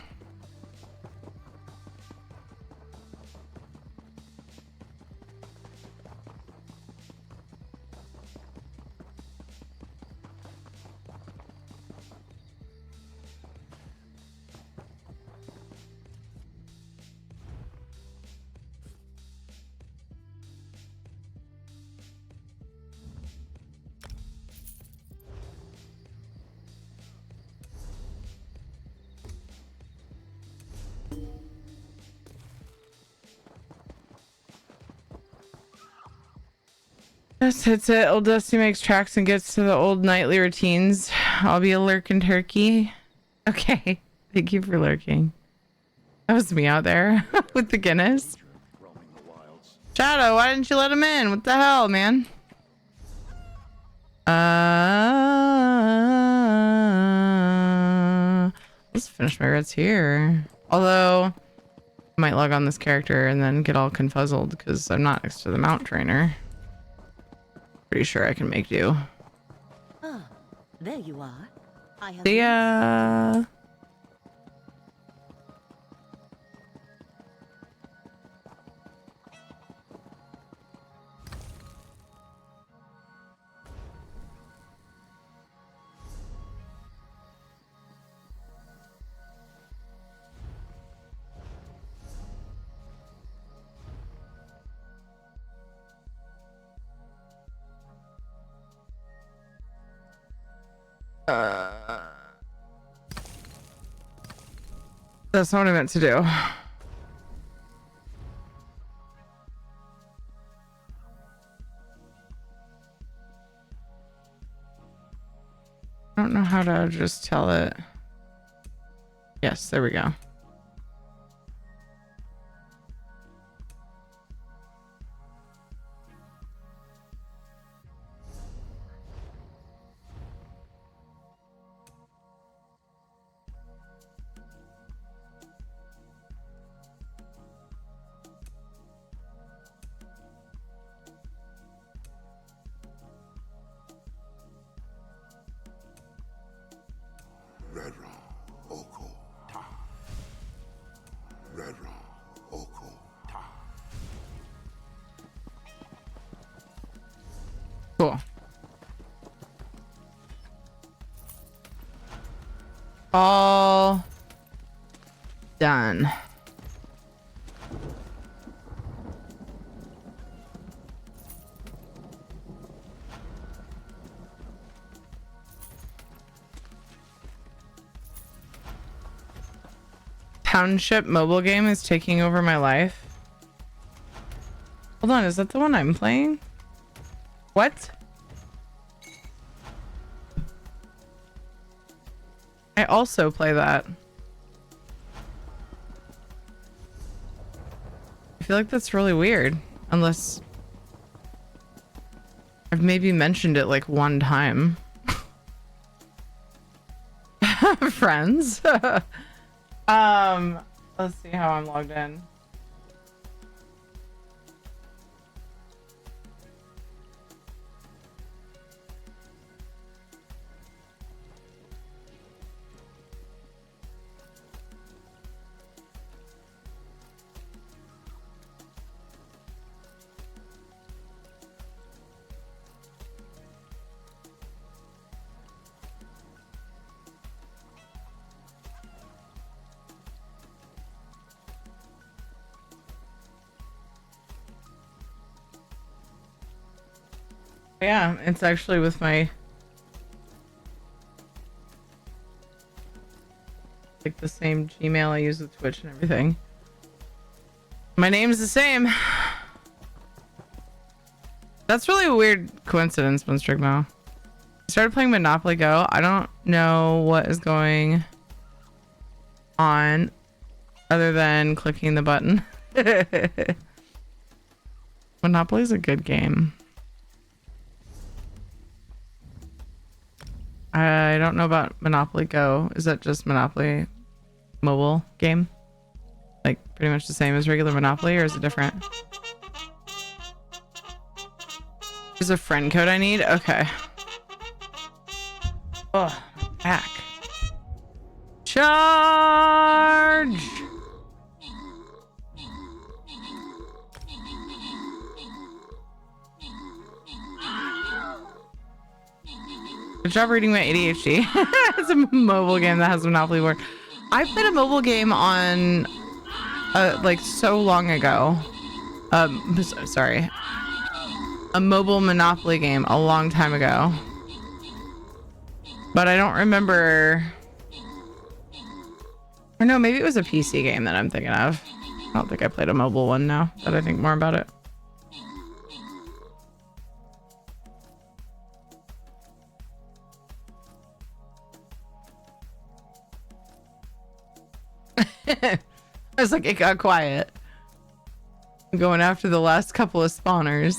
Just hits it. Old Dusty makes tracks and gets to the old nightly routines. I'll be a lurking turkey. Okay. Thank you for lurking. That was me out there with the Guinness. Shadow, why didn't you let him in? What the hell, man? Let's finish my reds here. Although, I might log on this character and then get all confuzzled because I'm not next to the mount trainer. Pretty sure I can make do. Ah, there you are. I have. See ya. That's not what I meant to do. I don't know how to just tell it. Yes, there we go. Cool. All done. Township mobile game is taking over my life. Hold on, is that the one I'm playing? What? I also play that. I feel like that's really weird. Unless I've maybe mentioned it like one time. Friends. Let's see how I'm logged in. Yeah, it's actually with my like the same Gmail I use with Twitch and everything. My name's the same. That's really a weird coincidence, Bunstrigmo. I started playing Monopoly Go. I don't know what is going on other than clicking the button. Monopoly's a good game. I don't know about Monopoly Go. Is that just Monopoly mobile game? Like pretty much the same as regular Monopoly, or is it different? There's a friend code I need? Okay. Oh, back. Charge! Good job reading my ADHD. It's a mobile game that has Monopoly board. I played a mobile game on like so long ago. Sorry. A mobile Monopoly game a long time ago. But I don't remember. Or no, maybe it was a PC game that I'm thinking of. I don't think I played a mobile one now that I think more about it. I was like, it got quiet. I'm going after the last couple of spawners.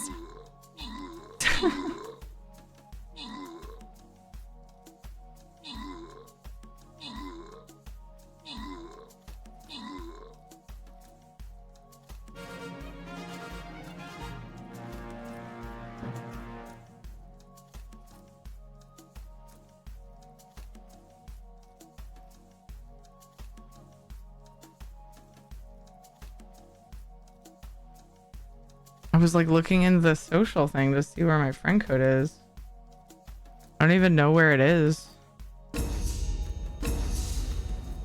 I was like looking into the social thing to see where my friend code is. I don't even know where it is.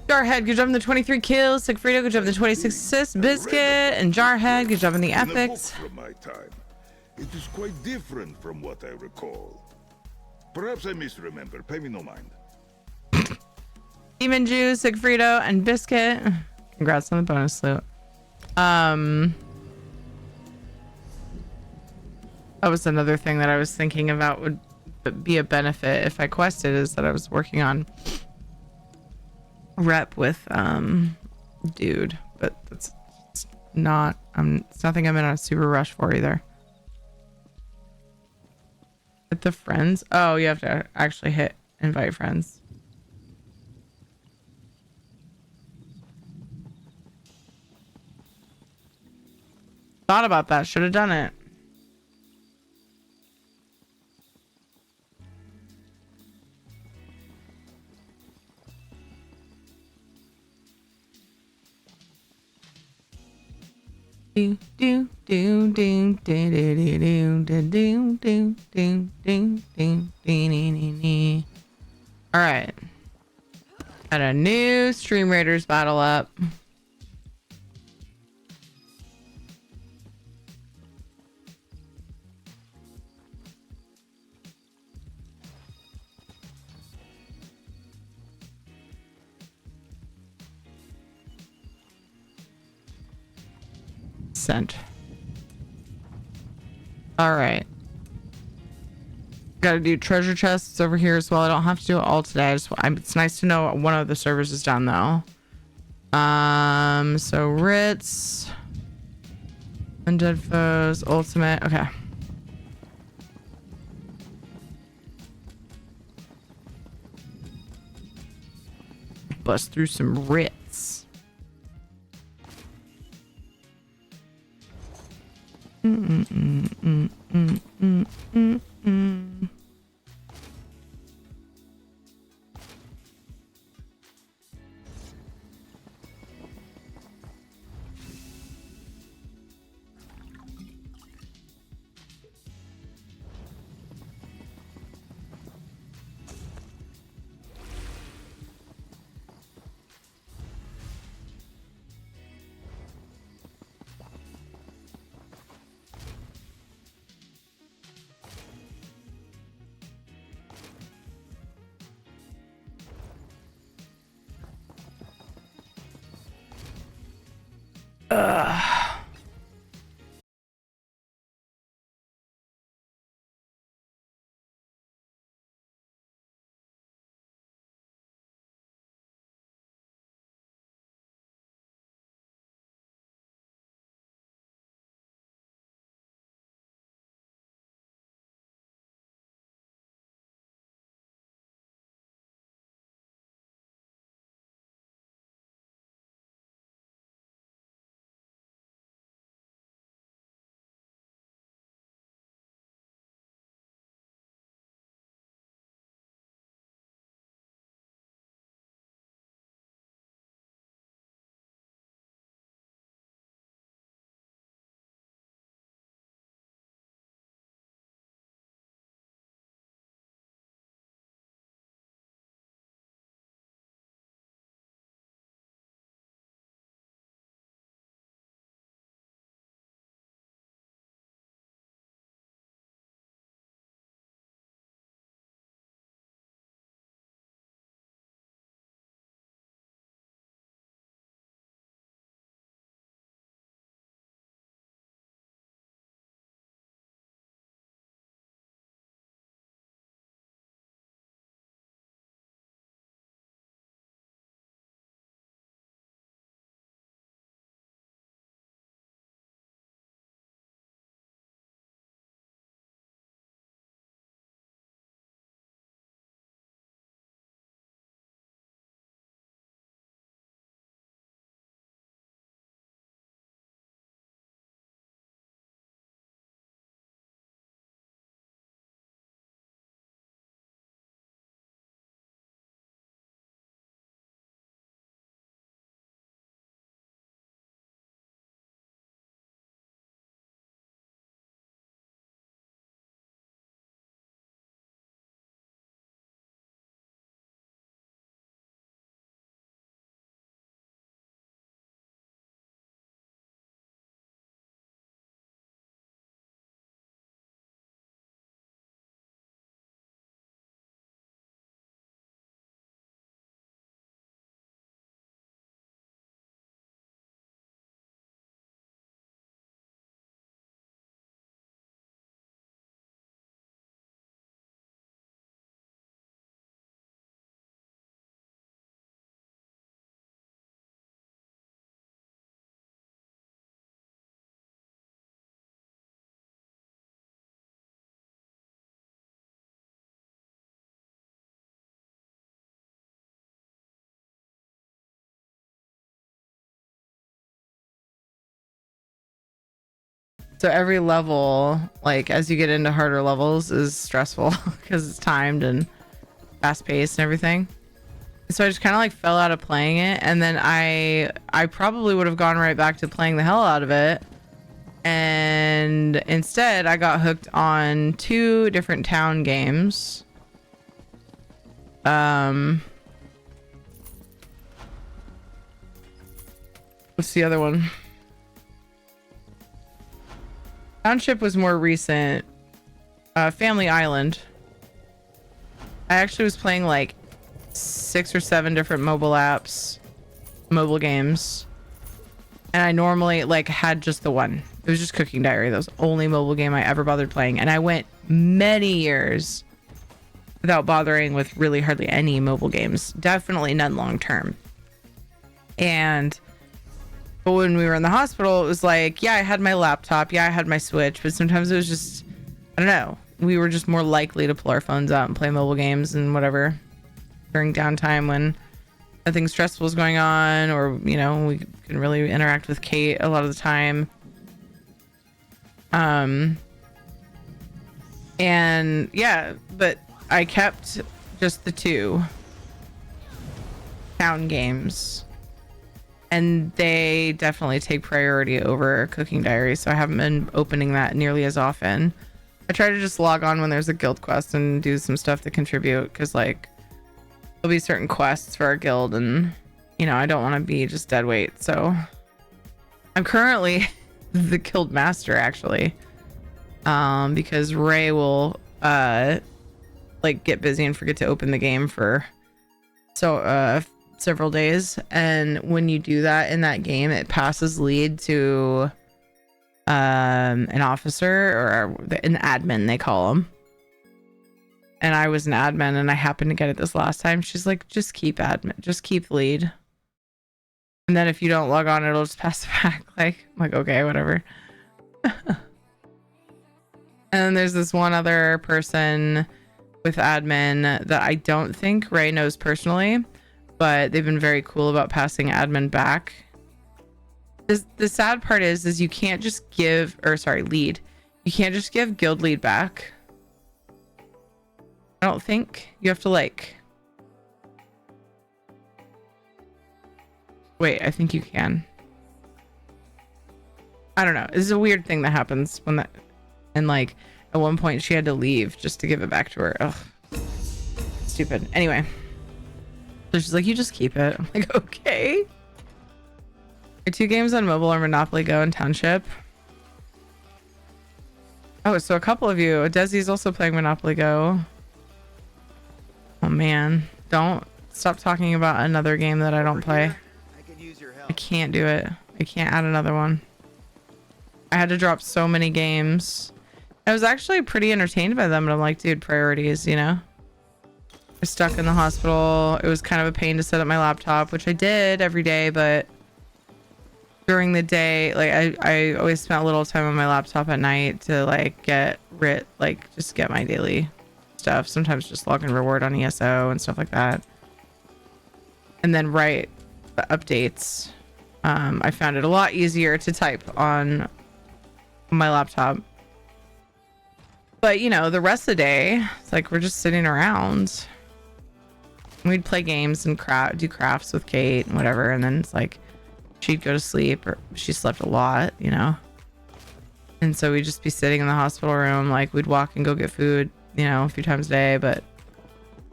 Jarhead, good job on the 23 kills. Sigfrido, good job on the 26 assists. Biscuit and Jarhead, good job on the epics. From my time, it is quite different from what I recall. Perhaps I misremember. Pay me no mind. Demon Jew, Sigfrido, and Biscuit. Congrats on the bonus loot. That was another thing that I was thinking about would be a benefit if I quested, is that I was working on rep with dude, but it's not it's nothing I'm in a super rush for either. Hit the friends. Oh, you have to actually hit invite friends. Thought about that, should have done it. Do do do do do do do do do do do do do. All right, got a new Stream Raiders battle up. Sent. All right. Got to do treasure chests over here as well. I don't have to do it all today. It's nice to know one of the servers is done though. So Ritz, Undead Foes, Ultimate. Okay. Bust through some Ritz. So every level, like as you get into harder levels, is stressful because it's timed and fast paced and everything. So I just kind of like fell out of playing it, and then I probably would have gone right back to playing the hell out of it. And instead, I got hooked on 2 different town games. What's the other one? Township was more recent. Family Island. I actually was playing like 6 or 7 different mobile games. And I normally like had just the one. It was just Cooking Diary. That was the only mobile game I ever bothered playing. And I went many years without bothering with really hardly any mobile games. Definitely none long term. But when we were in the hospital, it was like, yeah, I had my laptop. Yeah, I had my Switch. But sometimes it was just, I don't know. We were just more likely to pull our phones out and play mobile games and whatever during downtime when nothing stressful was going on, or, you know, we couldn't really interact with Kate a lot of the time. And yeah, but I kept just the 2 town games, and they definitely take priority over Cooking Diary, so I haven't been opening that nearly as often. I try to just log on when there's a guild quest and do some stuff to contribute, because like there'll be certain quests for our guild, and you know, I don't want to be just dead weight. So I'm currently the guild master, actually, because Ray will like get busy and forget to open the game for several days, and when you do that in that game, it passes lead to an officer, or an admin they call them. And I was an admin, and I happened to get it this last time. She's like, just keep admin, just keep lead, and then if you don't log on, it'll just pass it back. Like, I'm like, okay, whatever. And then there's this one other person with admin that I don't think Ray knows personally, but they've been very cool about passing admin back. The sad part is you can't just give, or sorry, lead. You can't just give guild lead back. I don't think. You have to like, wait, I think you can. I don't know. This is a weird thing that happens when that, and like at one point she had to leave just to give it back to her. Ugh. Stupid. Anyway. So she's like, you just keep it. I'm like, okay. My 2 games on mobile are Monopoly Go and Township. Oh, so a couple of you. Desi's also playing Monopoly Go. Oh man. Don't stop talking about another game that I don't play. I can't do it. I can't add another one. I had to drop so many games. I was actually pretty entertained by them, but I'm like, dude, priorities, you know? I was stuck in the hospital. It was kind of a pain to set up my laptop, which I did every day, but during the day, like I always spent a little time on my laptop at night to like just get my daily stuff. Sometimes just log in reward on ESO and stuff like that. And then write the updates. I found it a lot easier to type on my laptop. But you know, the rest of the day, it's like we're just sitting around. We'd play games and do crafts with Kate and whatever, and then it's like she'd go to sleep, or she slept a lot, you know. And so we'd just be sitting in the hospital room, like we'd walk and go get food, you know, a few times a day, but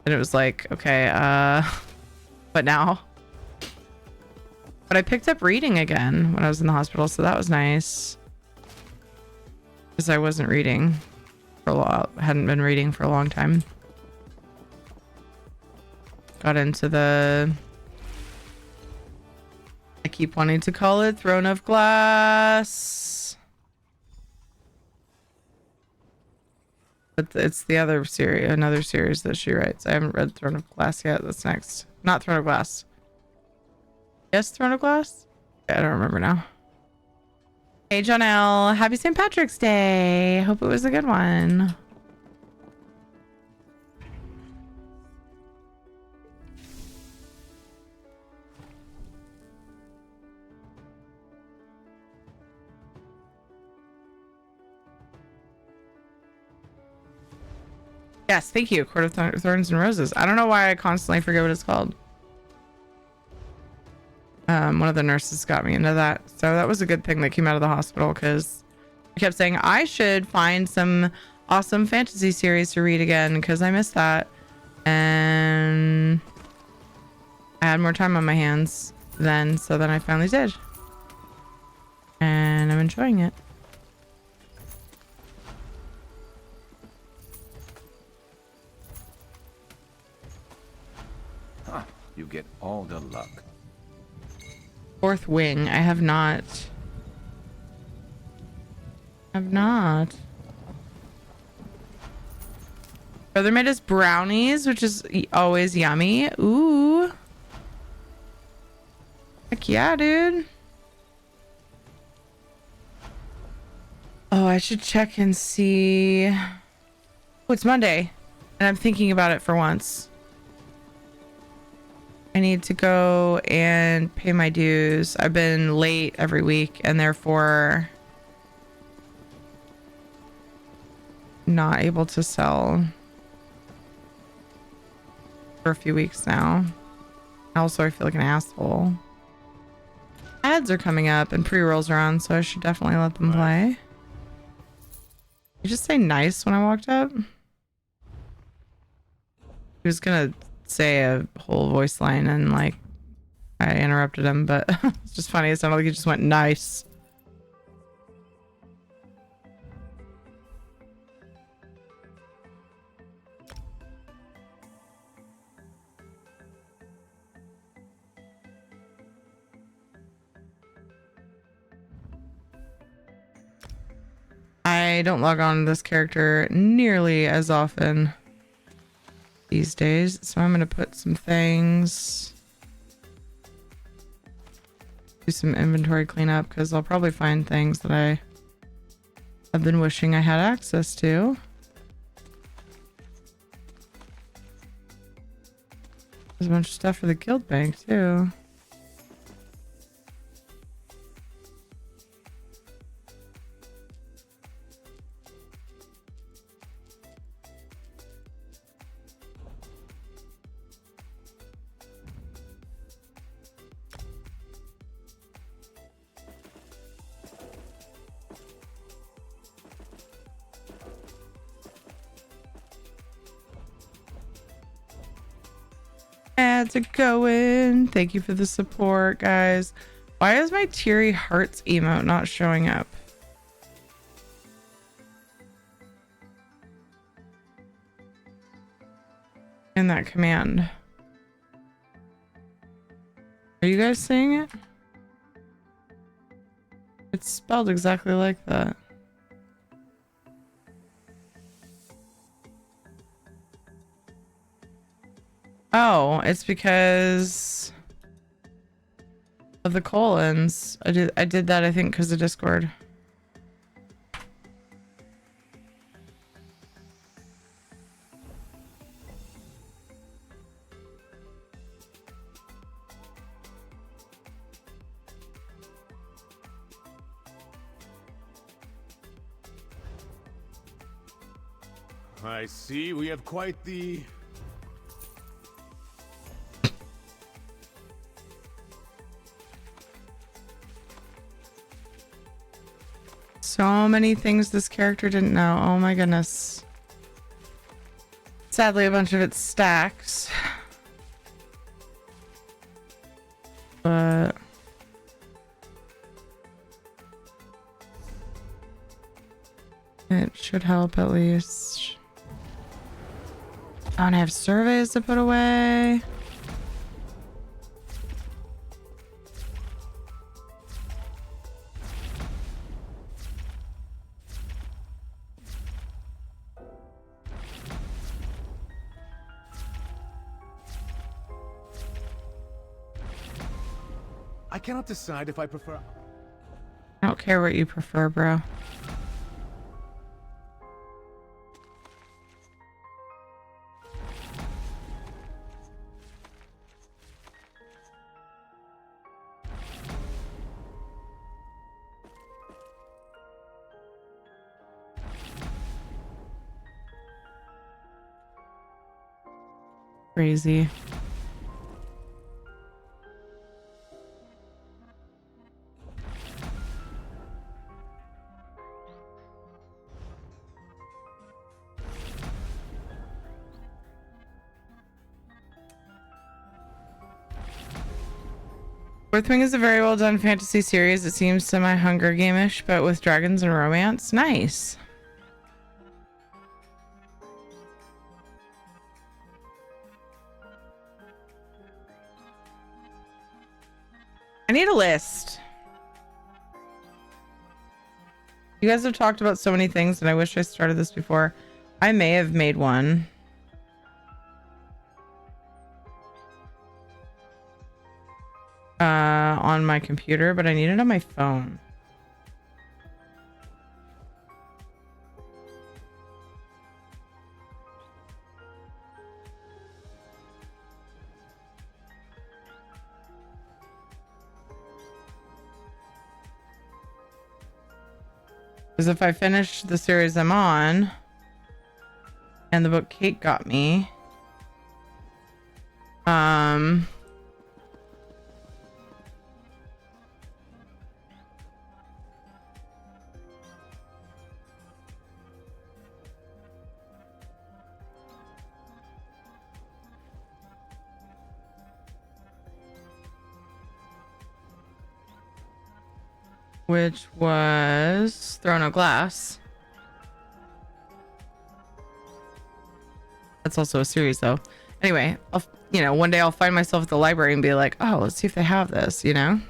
then it was like, okay, what now? But I picked up reading again when I was in the hospital, so that was nice. Because I wasn't reading for a while, hadn't been reading for a long time. Got into I keep wanting to call it Throne of Glass, but it's the other series, another series that she writes. I haven't read Throne of Glass yet. That's next. Not Throne of Glass. Yes, Throne of Glass? I don't remember now. Hey, John L. Happy St. Patrick's Day. Hope it was a good one. Yes, thank you. Court of Thorns and Roses. I don't know why I constantly forget what it's called. One of the nurses got me into that. So that was a good thing that came out of the hospital because I kept saying I should find some awesome fantasy series to read again because I missed that. And I had more time on my hands then, so then I finally did. And I'm enjoying it. Huh. You get all the luck. Fourth Wing. I have not. Have not. Brother made us brownies, which is always yummy. Ooh. Heck yeah, dude. Oh, I should check and see. Oh, it's Monday. And I'm thinking about it for once. I need to go and pay my dues. I've been late every week and therefore not able to sell for a few weeks now. Also, I feel like an asshole. Ads are coming up and pre-rolls are on, so I should definitely let them play. You just say nice when I walked up? He was gonna say a whole voice line and like I interrupted him, but it's just funny. It sounded like he just went nice. I don't log on to this character nearly as often these days, so I'm gonna put some things, do some inventory cleanup because I'll probably find things that I have been wishing I had access to. There's a bunch of stuff for the guild bank too. Ads are going. Thank you for the support, guys. Why is my teary hearts emote not showing up? In that command. Are you guys seeing it? It's spelled exactly like that. Oh, it's because of the colons. I did that, I think, because of Discord. I see we have quite the... So many things this character didn't know. Oh my goodness. Sadly, a bunch of it stacks. But it should help at least. I don't have surveys to put away. I cannot decide if I prefer... I don't care what you prefer, bro. Crazy. Fourth Wing is a very well done fantasy series. It seems semi-Hunger Game-ish, but with dragons and romance. Nice. I need a list. You guys have talked about so many things, and I wish I started this before. I may have made one. On my computer, but I need it on my phone. Because if I finish the series I'm on, and the book Kate got me, which was Throne of Glass. That's also a series though. Anyway, one day I'll find myself at the library and be like, oh, let's see if they have this, And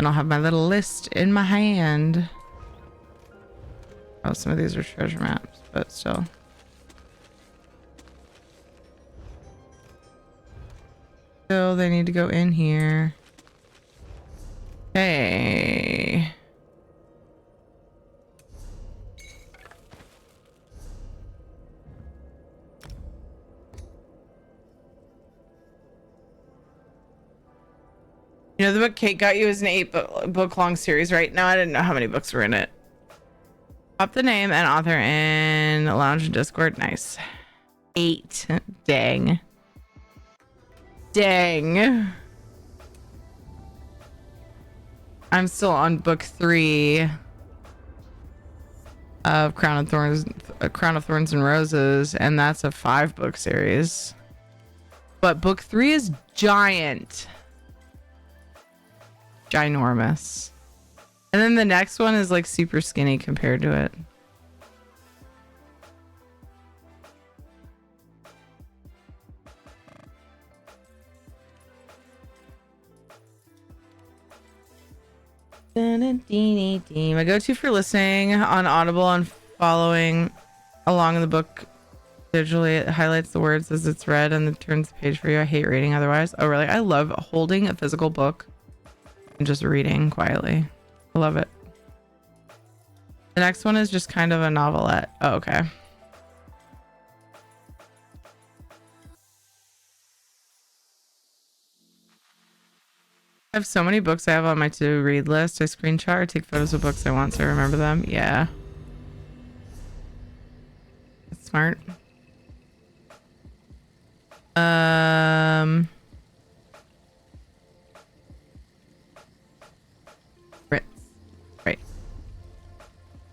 I'll have my little list in my hand. Oh, some of these are treasure maps, but still. Still, they need to go in here. Okay. The book Kate got you is an 8-book long series, right? Now I didn't know how many books were in it. Pop the name and author in Lounge and Discord. Nice. 8. Dang. Dang. I'm still on book 3 of Crown of Thorns and Roses, and that's a 5-book series. But book 3 is giant. Ginormous. And then the next one is like super skinny compared to it. My go-to for listening on Audible and following along in the book digitally, it highlights the words as it's read and it turns the page for you. I hate reading otherwise. Oh, really? I love holding a physical book and just reading quietly. I love it. The next one is just kind of a novelette. Oh, okay. I have so many books I have on my to-read list. I screenshot or take photos of books I want so I remember them. Yeah. That's smart.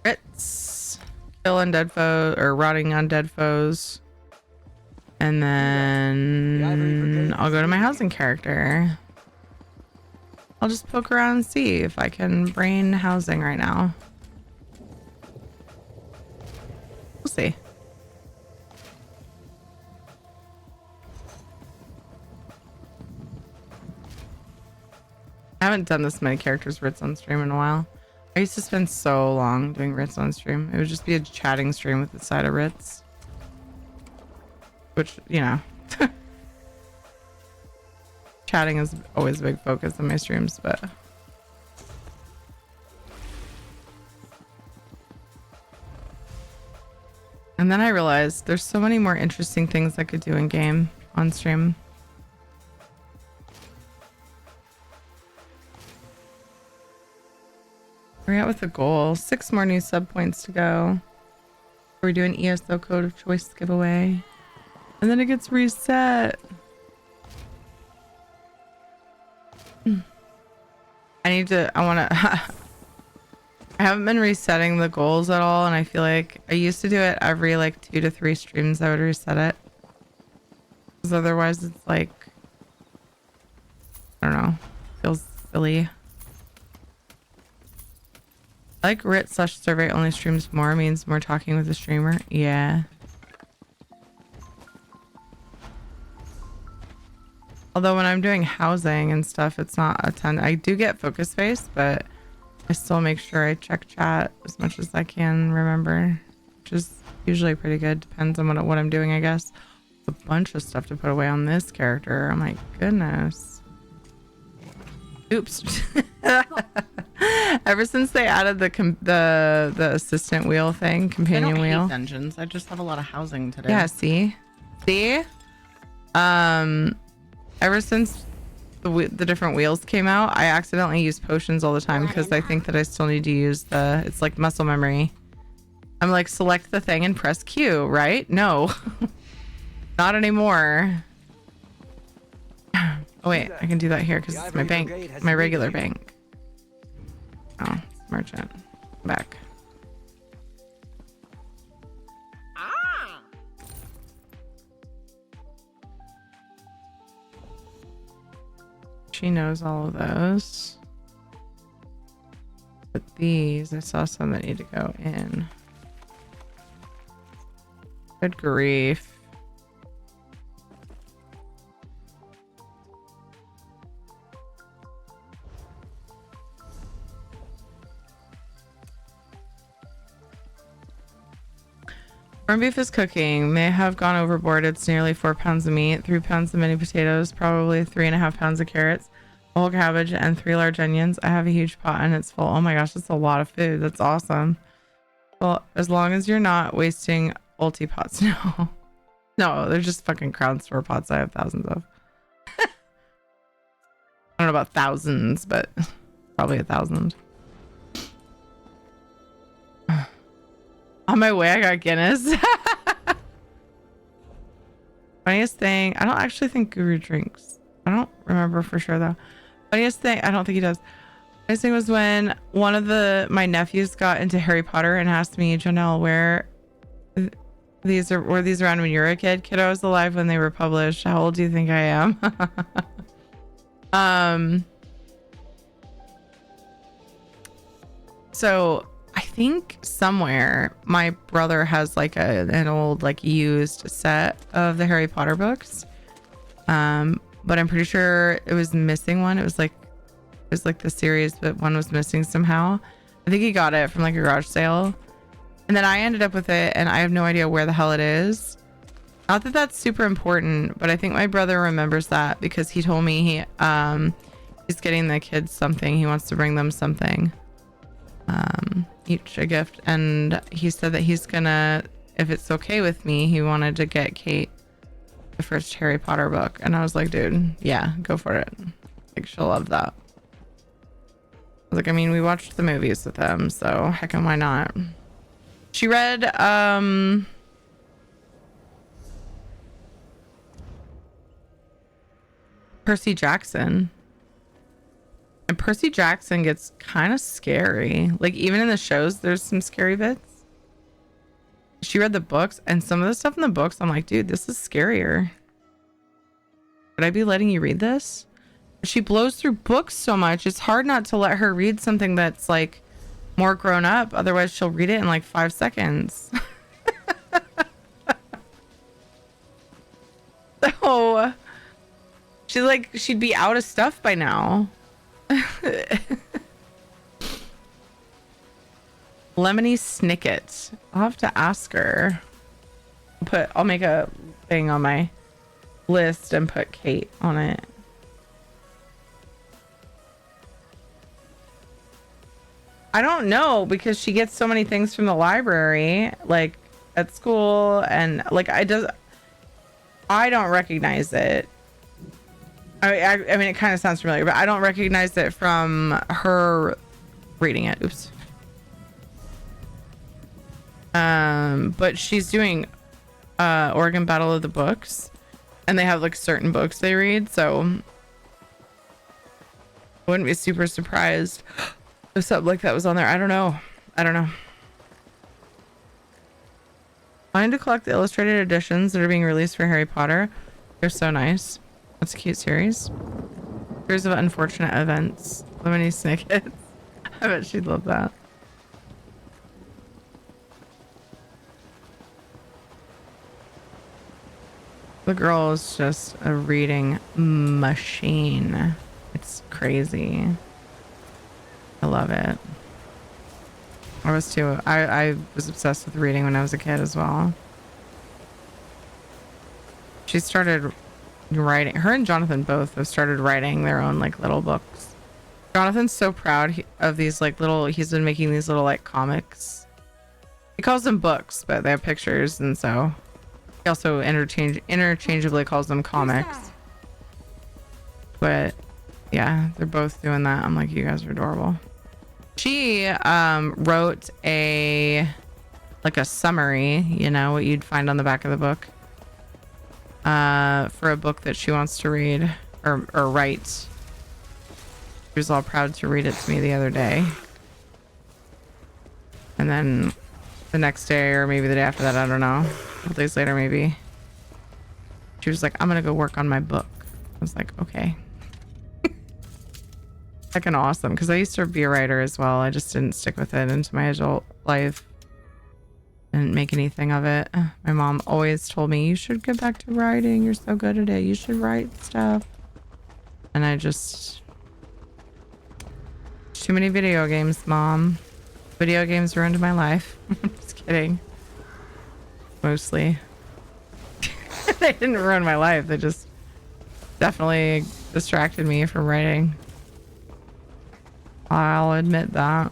Ritz. Kill undead foes or rotting undead foes. And then I'll go to my housing character. I'll just poke around and see if I can brain housing right now. We'll see. I haven't done this many characters Ritz on stream in a while. I used to spend so long doing Ritz on stream. It would just be a chatting stream with the side of Ritz. Which, chatting is always a big focus on my streams, but... And then I realized there's so many more interesting things I could do in game on stream. We're at with the goal. 6 more new sub points to go. We're doing ESO code of choice giveaway. And then it gets reset. I want to, I haven't been resetting the goals at all. And I feel like I used to do it every like 2 to 3 streams. I would reset it. Because otherwise it's like, I don't know, feels silly. I like Rit/survey only streams more means more talking with the streamer. Yeah. Although when I'm doing housing and stuff, it's not a ton. I do get focus space, but I still make sure I check chat as much as I can remember, which is usually pretty good. Depends on what I'm doing, I guess. A bunch of stuff to put away on this character. Oh my goodness. Oops. Ever since they added the assistant wheel thing, companion wheel. Dungeons. I just have a lot of housing today. Yeah. See. Ever since the different wheels came out, I accidentally use potions all the time because I think that I still need to use it's like muscle memory. I'm like, select the thing and press Q, right? No, not anymore. Oh wait, I can do that here because it's my bank, my regular bank. Oh, merchant. Back. She knows all of those. But these, I saw some that need to go in. Good grief. Corned beef is cooking. May have gone overboard. It's nearly 4 pounds of meat, 3 pounds of mini potatoes, probably 3.5 pounds of carrots, a whole cabbage, and 3 large onions. I have a huge pot and it's full. Oh my gosh, that's a lot of food. That's awesome. Well, as long as you're not wasting ulti pots. No. No, they're just fucking Crown Store pots I have thousands of. I don't know about thousands, but probably 1,000. On my way, I got Guinness. Funniest thing, I don't actually think Guru drinks. I don't remember for sure though. Funniest thing, I don't think he does. Funniest thing was when one of my nephews got into Harry Potter and asked me, Janelle, were these around when you were a kid? Kiddo, I was alive when they were published. How old do you think I am? So I think somewhere my brother has like an old like used set of the Harry Potter books. But I'm pretty sure it was missing one. It was like the series, but one was missing somehow. I think he got it from like a garage sale. And then I ended up with it and I have no idea where the hell it is. Not that that's super important, but I think my brother remembers that because he told me he's getting the kids something. He wants to bring them something. Each a gift, and he said that he's gonna, if it's okay with me, he wanted to get Kate the first Harry Potter book, and I was like, dude, yeah, go for it. Like, she'll love that. Like, I mean, we watched the movies with them, so heck, and why not? She read Percy Jackson. And Percy Jackson gets kind of scary. Like, even in the shows, there's some scary bits. She read the books, and some of the stuff in the books, I'm like, dude, this is scarier. Would I be letting you read this? She blows through books so much. It's hard not to let her read something that's, like, more grown up. Otherwise, she'll read it in, like, 5 seconds. So, she'd be out of stuff by now. Lemony Snicket. I'll have to ask her. I'll make a thing on my list and put Kate on it. I don't know because she gets so many things from the library, like at school, and like I don't recognize it. I mean, it kind of sounds familiar, but I don't recognize it from her reading it. Oops. But she's doing Oregon Battle of the Books, and they have like certain books they read, so I wouldn't be super surprised if something like that was on there. I don't know. Trying to collect the illustrated editions that are being released for Harry Potter. They're so nice. That's a cute series. Series of unfortunate events. Lemony Snicket. I bet she'd love that. The girl is just a reading machine. It's crazy. I love it. I was too. I was obsessed with reading when I was a kid as well. She started writing. Her and Jonathan both have started writing their own like little books. Jonathan's so proud of these like little. He's been making these little like comics. He calls them books, but they have pictures, and so he also interchangeably calls them comics. But yeah, they're both doing that. I'm like, you guys are adorable. She wrote a summary, you know, what you'd find on the back of the book, for a book that she wants to read or write. She was all proud to read it to me the other day. And then the next day, or maybe the day after that, I don't know, a couple days later maybe, she was like, I'm gonna go work on my book. I was like, okay. Fucking awesome, because I used to be a writer as well. I just didn't stick with it into my adult life. Didn't make anything of it. My mom always told me, you should get back to writing. You're so good at it. You should write stuff. And I just... Too many video games, Mom. Video games ruined my life. Just kidding. Mostly. They didn't ruin my life. They just definitely distracted me from writing. I'll admit that.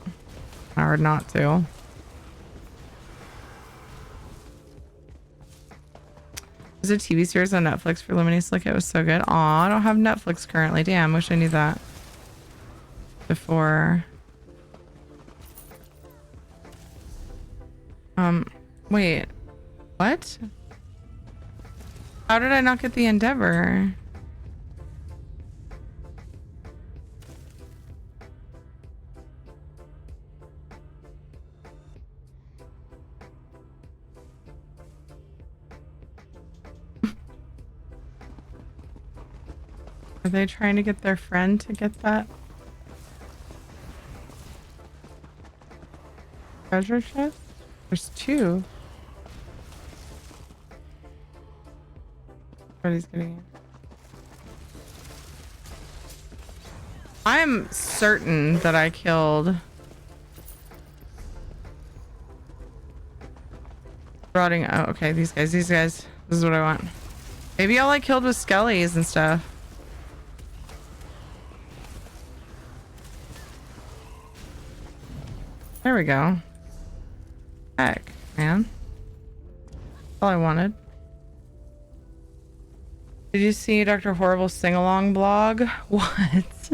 Hard not to. There's a TV series on Netflix for Lemony Snicket. It was so good. Aw, I don't have Netflix currently. Damn, wish I knew that before. Wait. What? How did I not get the Endeavor? Are they trying to get their friend to get that treasure chest? There's two. What he's getting it. I'm certain that I killed rotting. Oh, okay. These guys. This is what I want. Maybe all I killed was skellies and stuff. There we go. Heck, man. That's all I wanted. Did you see Dr. Horrible's sing-along blog? What?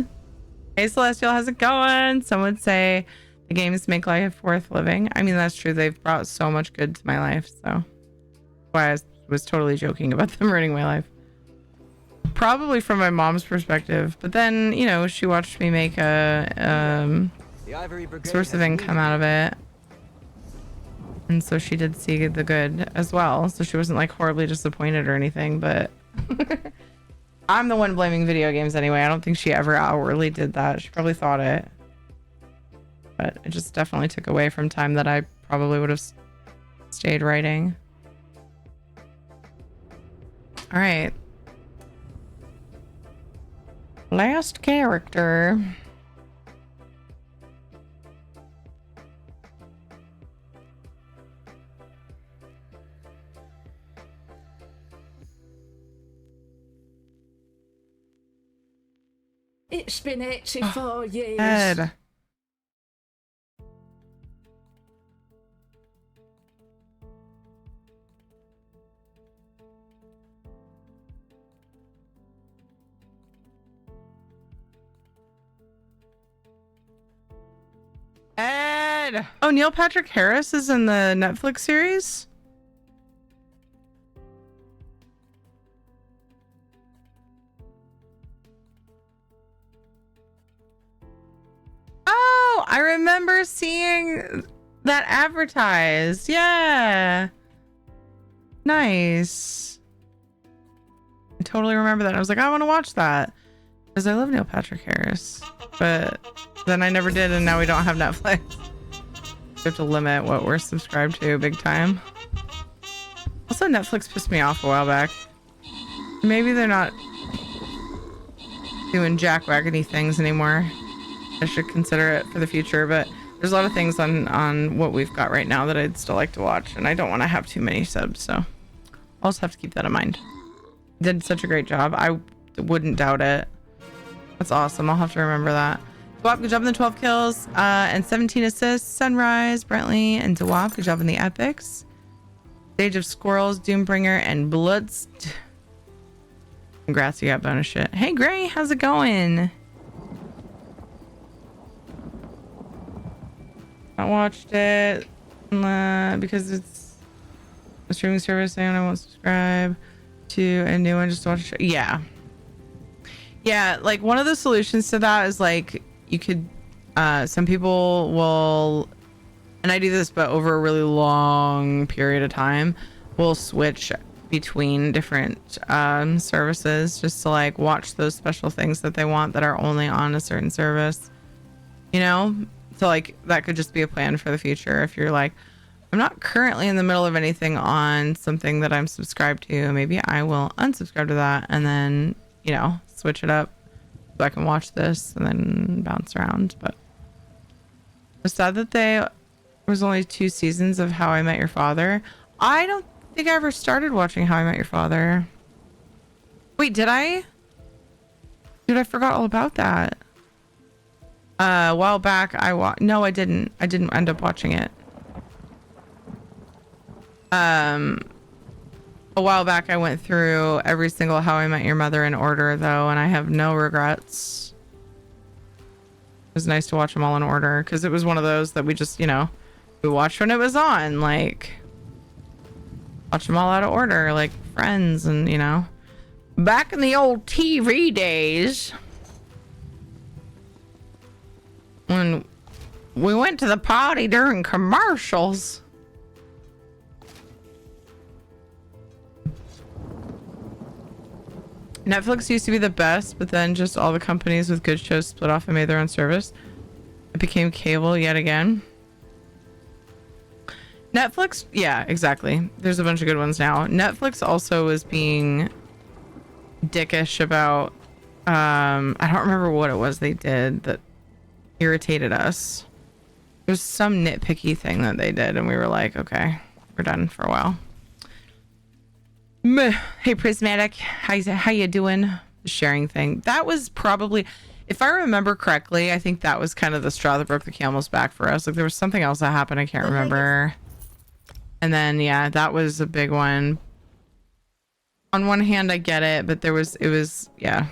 Hey, Celestial, how's it going? Some would say the games make life worth living. I mean, that's true. They've brought so much good to my life, so why I was totally joking about them ruining my life. Probably from my mom's perspective, but then, you know, she watched me make a source of income out of it. And so she did see the good as well. So she wasn't like horribly disappointed or anything, but I'm the one blaming video games anyway. I don't think she ever outwardly did that. She probably thought it. But it just definitely took away from time that I probably would have stayed writing. All right. Last character. It's been 84 years. Ed. Ed. Oh, Neil Patrick Harris is in the Netflix series? I remember seeing that advertised. Yeah. Nice. I totally remember that. I was like, I want to watch that because I love Neil Patrick Harris. But then I never did, and now we don't have Netflix. We have to limit what we're subscribed to big time. Also, Netflix pissed me off a while back. Maybe they're not doing jack waggity things anymore. I should consider it for the future, but there's a lot of things on what we've got right now that I'd still like to watch, and I don't want to have too many subs, so I'll just have to keep that in mind. Did such a great job. I wouldn't doubt it. That's awesome. I'll have to remember that. Dewap, good job in the 12 kills and 17 assists. Sunrise, Brentley, and Dewap, good job in the epics. Stage of Squirrels, Doombringer, and Bloods. Congrats, you got bonus shit. Hey, Gray, how's it going? I watched it because it's a streaming service and I won't subscribe to a new one just to watch a show. Yeah, like one of the solutions to that is like you could some people will, and I do this but over a really long period of time, will switch between different services just to like watch those special things that they want that are only on a certain service, you know. So like that could just be a plan for the future. If you're like, I'm not currently in the middle of anything on something that I'm subscribed to, maybe I will unsubscribe to that and then, you know, switch it up so I can watch this and then bounce around. But it's sad that there was only 2 seasons of How I Met Your Father. I don't think I ever started watching How I Met Your Father. Wait, did I? Dude, I forgot all about that. A while back no, I didn't end up watching it. A while back I went through every single How I Met Your Mother in order though, and I have no regrets. It was nice to watch them all in order because it was one of those that we just, you know, we watched when it was on, like watch them all out of order like Friends, and you know, back in the old TV days when we went to the party during commercials. Netflix used to be the best, but then just all the companies with good shows split off and made their own service. It became cable yet again. Netflix, yeah, exactly. There's a bunch of good ones now. Netflix also was being dickish about, I don't remember what it was they did that irritated us. There's some nitpicky thing that they did and we were like, okay, we're done for a while. Hey Prismatic, how you doing? The sharing thing, that was probably, if I remember correctly, I think that was kind of the straw that broke the camel's back for us. Like there was something else that happened, I can't remember. And then yeah, that was a big one. On one hand I get it, but it was yeah.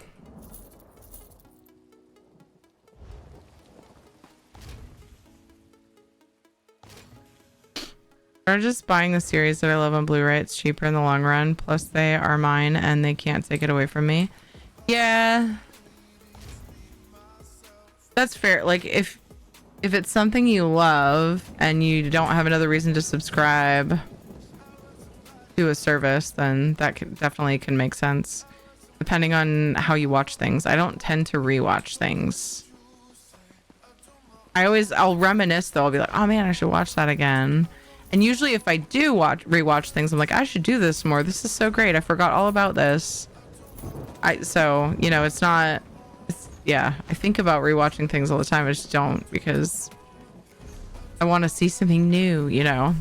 Or just buying the series that I love on Blu-ray. It's cheaper in the long run. Plus they are mine and they can't take it away from me. Yeah. That's fair. Like if it's something you love and you don't have another reason to subscribe to a service, then that definitely can make sense. Depending on how you watch things. I don't tend to rewatch things. I'll reminisce though. I'll be like, oh man, I should watch that again. And usually if I do rewatch things, I'm like, I should do this more. This is so great. I forgot all about this. So, you know, yeah, I think about rewatching things all the time. I just don't because I want to see something new, you know?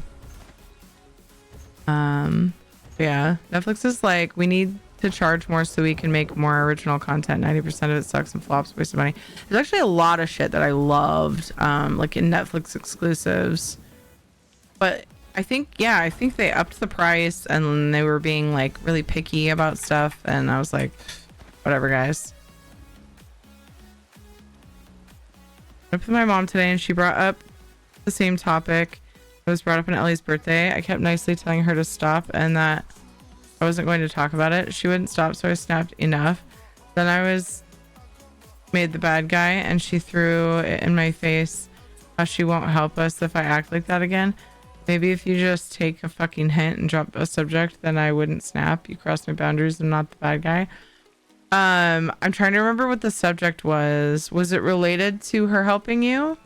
Yeah, Netflix is like, we need to charge more so we can make more original content. 90% of it sucks and flops, wasted money. There's actually a lot of shit that I loved, like in Netflix exclusives. But I think they upped the price and they were being like really picky about stuff. And I was like, whatever, guys. I went with my mom today and she brought up the same topic. It was brought up on Ellie's birthday. I kept nicely telling her to stop and that I wasn't going to talk about it. She wouldn't stop, so I snapped enough. Then I was made the bad guy and she threw it in my face how she won't help us if I act like that again. Maybe if you just take a fucking hint and drop a subject, then I wouldn't snap. You crossed my boundaries. I'm not the bad guy. I'm trying to remember what the subject was. Was it related to her helping you?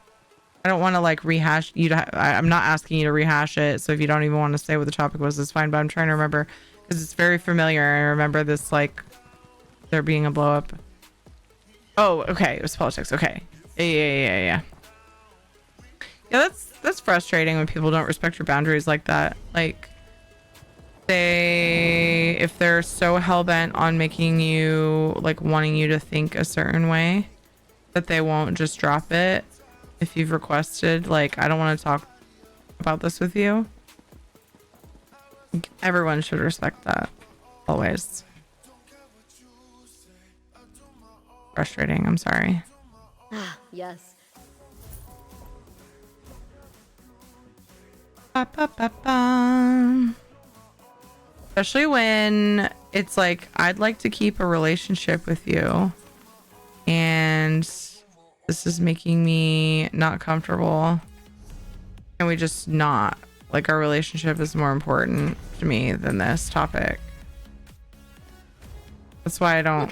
I don't want to like rehash you. I'm not asking you to rehash it. So if you don't even want to say what the topic was, it's fine. But I'm trying to remember because it's very familiar. I remember this like there being a blow up. Oh, okay. It was politics. Okay. Yeah. Yeah, that's frustrating when people don't respect your boundaries like that. Like, if they're so hell-bent on making you, like, wanting you to think a certain way, that they won't just drop it if you've requested, like, I don't want to talk about this with you. Like, everyone should respect that. Always. Frustrating. I'm sorry. Ah, yes. Especially when it's like, I'd like to keep a relationship with you and this is making me not comfortable. Can we just not? Like, our relationship is more important to me than this topic. That's why I don't.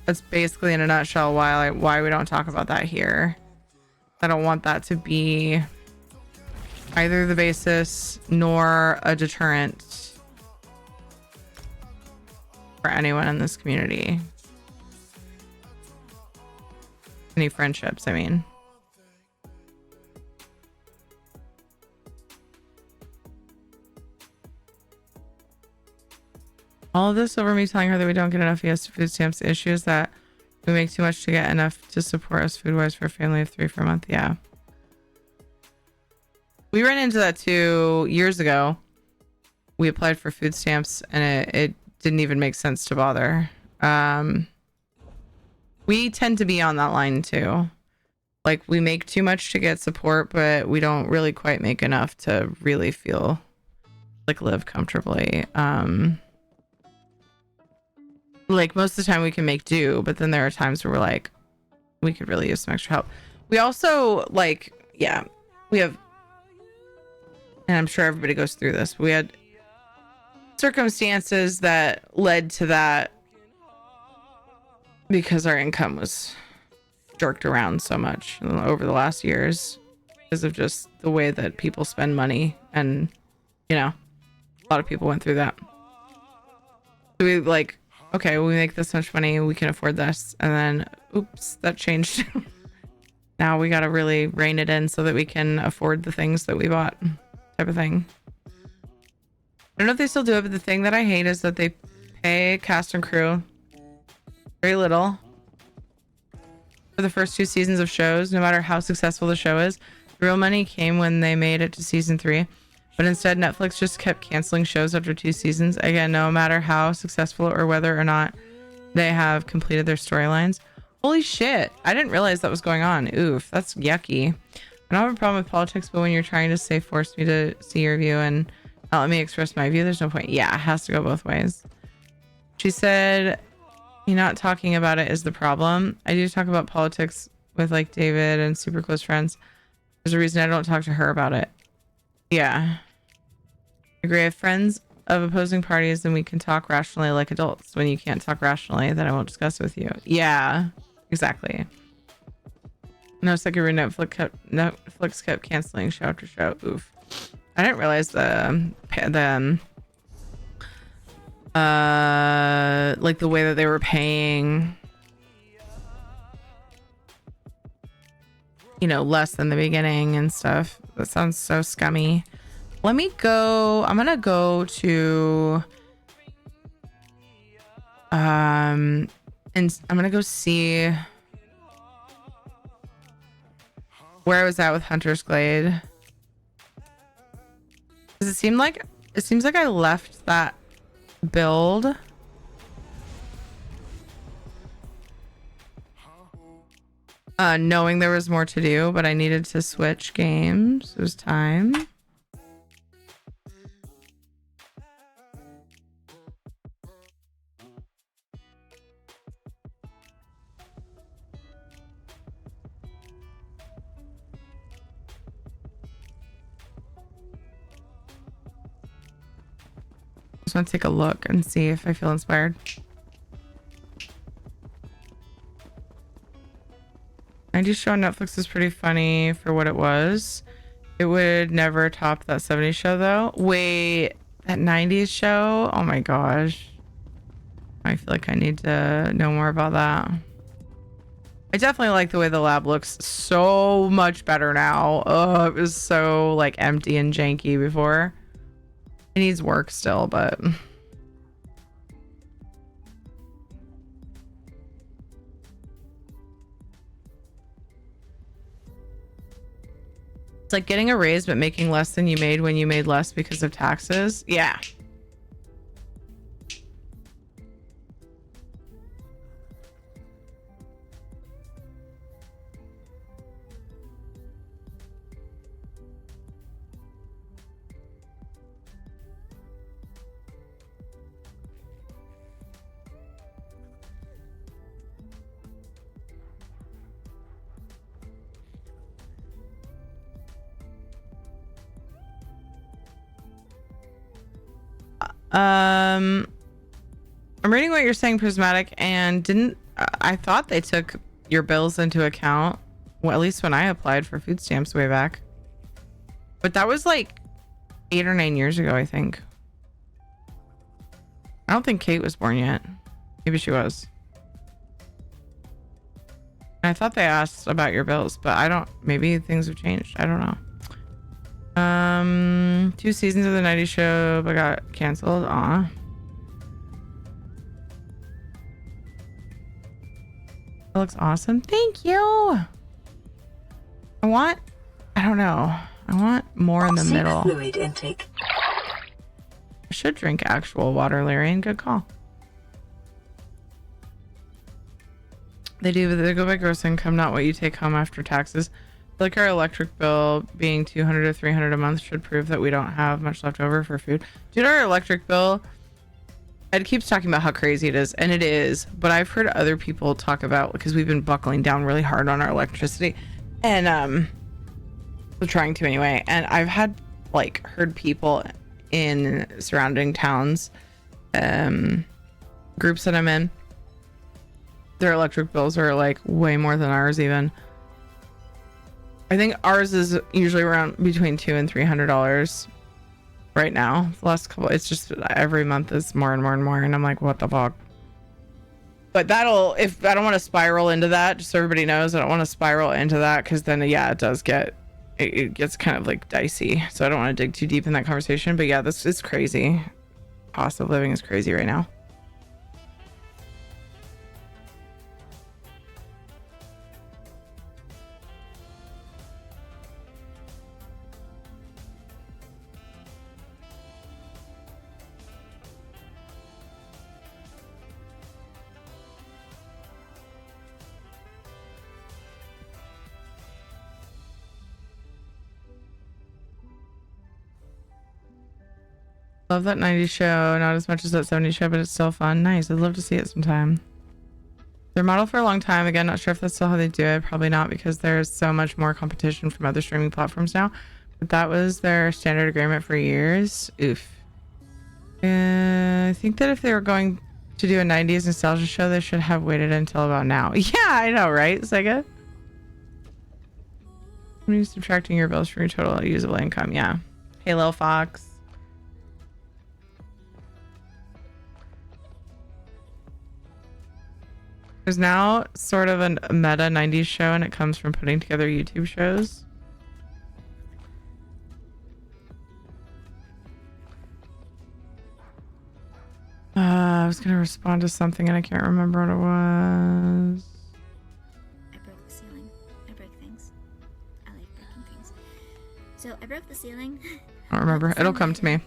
That's basically in a nutshell why we don't talk about that here. I don't want that to be either the basis nor a deterrent for anyone in this community. Any friendships, I mean. All of this over me telling her that we don't get enough ES food stamps. The issue is that we make too much to get enough to support us food-wise for a family of 3 for a month. Yeah. We ran into that 2 years ago. We applied for food stamps and it didn't even make sense to bother. We tend to be on that line too. Like, we make too much to get support, but we don't really quite make enough to really feel like live comfortably. Like, most of the time we can make do, but then there are times where we're like, we could really use some extra help. We also, like, yeah, we have, and I'm sure everybody goes through this, we had circumstances that led to that because our income was jerked around so much over the last years because of just the way that people spend money. And, you know, a lot of people went through that. So we like, okay, we make this much money, we can afford this. And then, oops, that changed. Now we got to really rein it in so that we can afford the things that we bought, type of thing. I don't know if they still do it, but the thing that I hate is that they pay cast and crew very little for the first 2 seasons of shows, no matter how successful the show is. The real money came when they made it to season 3, but instead Netflix just kept canceling shows after 2 seasons. Again, no matter how successful or whether or not they have completed their storylines. Holy shit, I didn't realize that was going on. Oof, that's yucky. I don't have a problem with politics, but when you're trying to say force me to see your view and not let me express my view, there's no point. Yeah, it has to go both ways. She said, "You not talking about it is the problem." I do talk about politics with like David and super close friends. There's a reason I don't talk to her about it. Yeah. I agree. If friends of opposing parties, then we can talk rationally like adults. When you can't talk rationally, then I won't discuss it with you. Yeah, exactly. No, second Netflix kept canceling show after show. Oof. I didn't realize like the way that they were paying, you know, less than the beginning and stuff. That sounds so scummy. Let me go. I'm gonna go to and I'm gonna go see where I was at with Hunter's Glade. Does it seems like I left that build knowing there was more to do, but I needed to switch games. It was time. Just want to take a look and see if I feel inspired. 90s show on Netflix is pretty funny for what it was. It would never top that 70s show though. Wait, that 90s show? Oh my gosh. I feel like I need to know more about that. I definitely like the way the lab looks so much better now. Oh, it was so like empty and janky before. It needs work still, but it's like getting a raise but making less than you made when you made less because of taxes. Yeah. I'm reading what you're saying, Prismatic, and I thought they took your bills into account. Well, at least when I applied for food stamps way back. But that was like 8 or 9 years ago, I think. I don't think Kate was born yet. Maybe she was. I thought they asked about your bills, but maybe things have changed. I don't know. 2 seasons of the 90s show but got canceled. Aw. That looks awesome. Thank you. I don't know. I want more in the middle. Fluid intake. I should drink actual water, Larian. Good call. They go by gross income, not what you take home after taxes. I feel like our electric bill being $200 to $300 a month should prove that we don't have much left over for food. Dude, our electric bill, Ed keeps talking about how crazy it is, and it is, but I've heard other people talk about, because we've been buckling down really hard on our electricity, and we're trying to anyway, and I've heard people in surrounding towns, groups that I'm in, their electric bills are like way more than ours even. I think ours is usually around between $200 and $300 right now. The last couple, it's just every month is more and more and more, and I'm like, what the fuck? But if I don't want to spiral into that, just so everybody knows, I don't want to spiral into that, because then it gets kind of like dicey. So I don't want to dig too deep in that conversation. But yeah, this is crazy. Cost of living is crazy right now. Love that 90s show, not as much as that 70s show, but it's still fun. Nice. I'd love to see it sometime. Their model for a long time. Again, not sure if that's still how they do it. Probably not, because there's so much more competition from other streaming platforms now. But that was their standard agreement for years. Oof. I think that if they were going to do a 90s nostalgia show, they should have waited until about now. Yeah, I know, right, Sega? When you're subtracting your bills from your total usable income, yeah. Hey, Lil Fox. There's now sort of a meta 90s show, and it comes from putting together YouTube shows. I was gonna respond to something and I can't remember what it was. I broke the ceiling. I break things. I like breaking things. So I broke the ceiling. I don't remember. It'll come to me.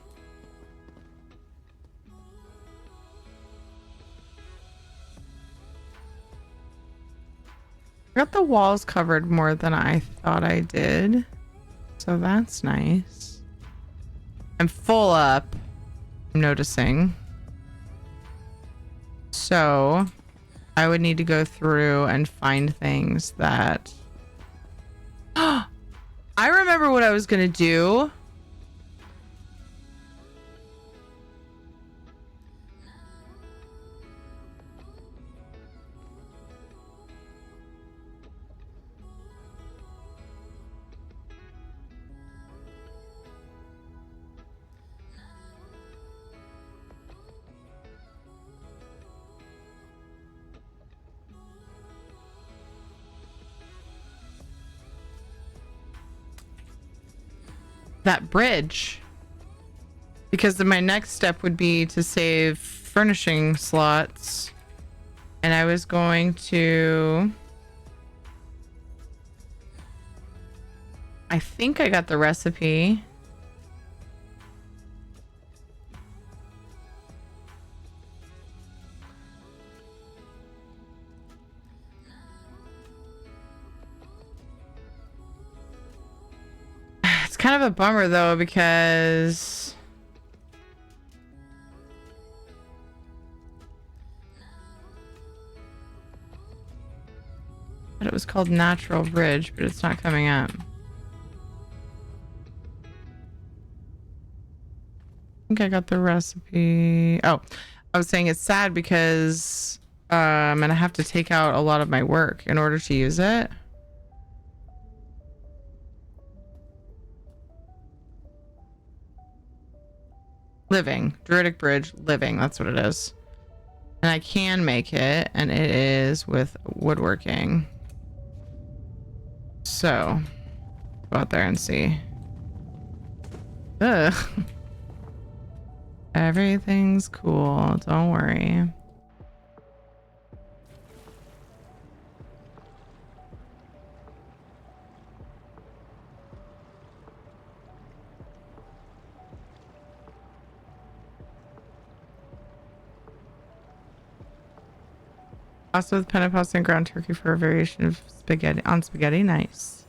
I got the walls covered more than I thought I did, so that's nice. I'm full up, I'm noticing. So I would need to go through and find things that I remember. What I was gonna do that bridge. Because then my next step would be to save furnishing slots. And I was going to... I think I got the recipe. It's kind of a bummer though, because it was called Natural Bridge, but it's not coming up. I think I got the recipe. Oh, I was saying it's sad because I'm gonna have to take out a lot of my work in order to use it. Living. Druidic Bridge, living. That's what it is. And I can make it, and it is with woodworking. So, go out there and see. Ugh. Everything's cool. Don't worry. Pasta with penne pasta and ground turkey for a variation of spaghetti on spaghetti. Nice.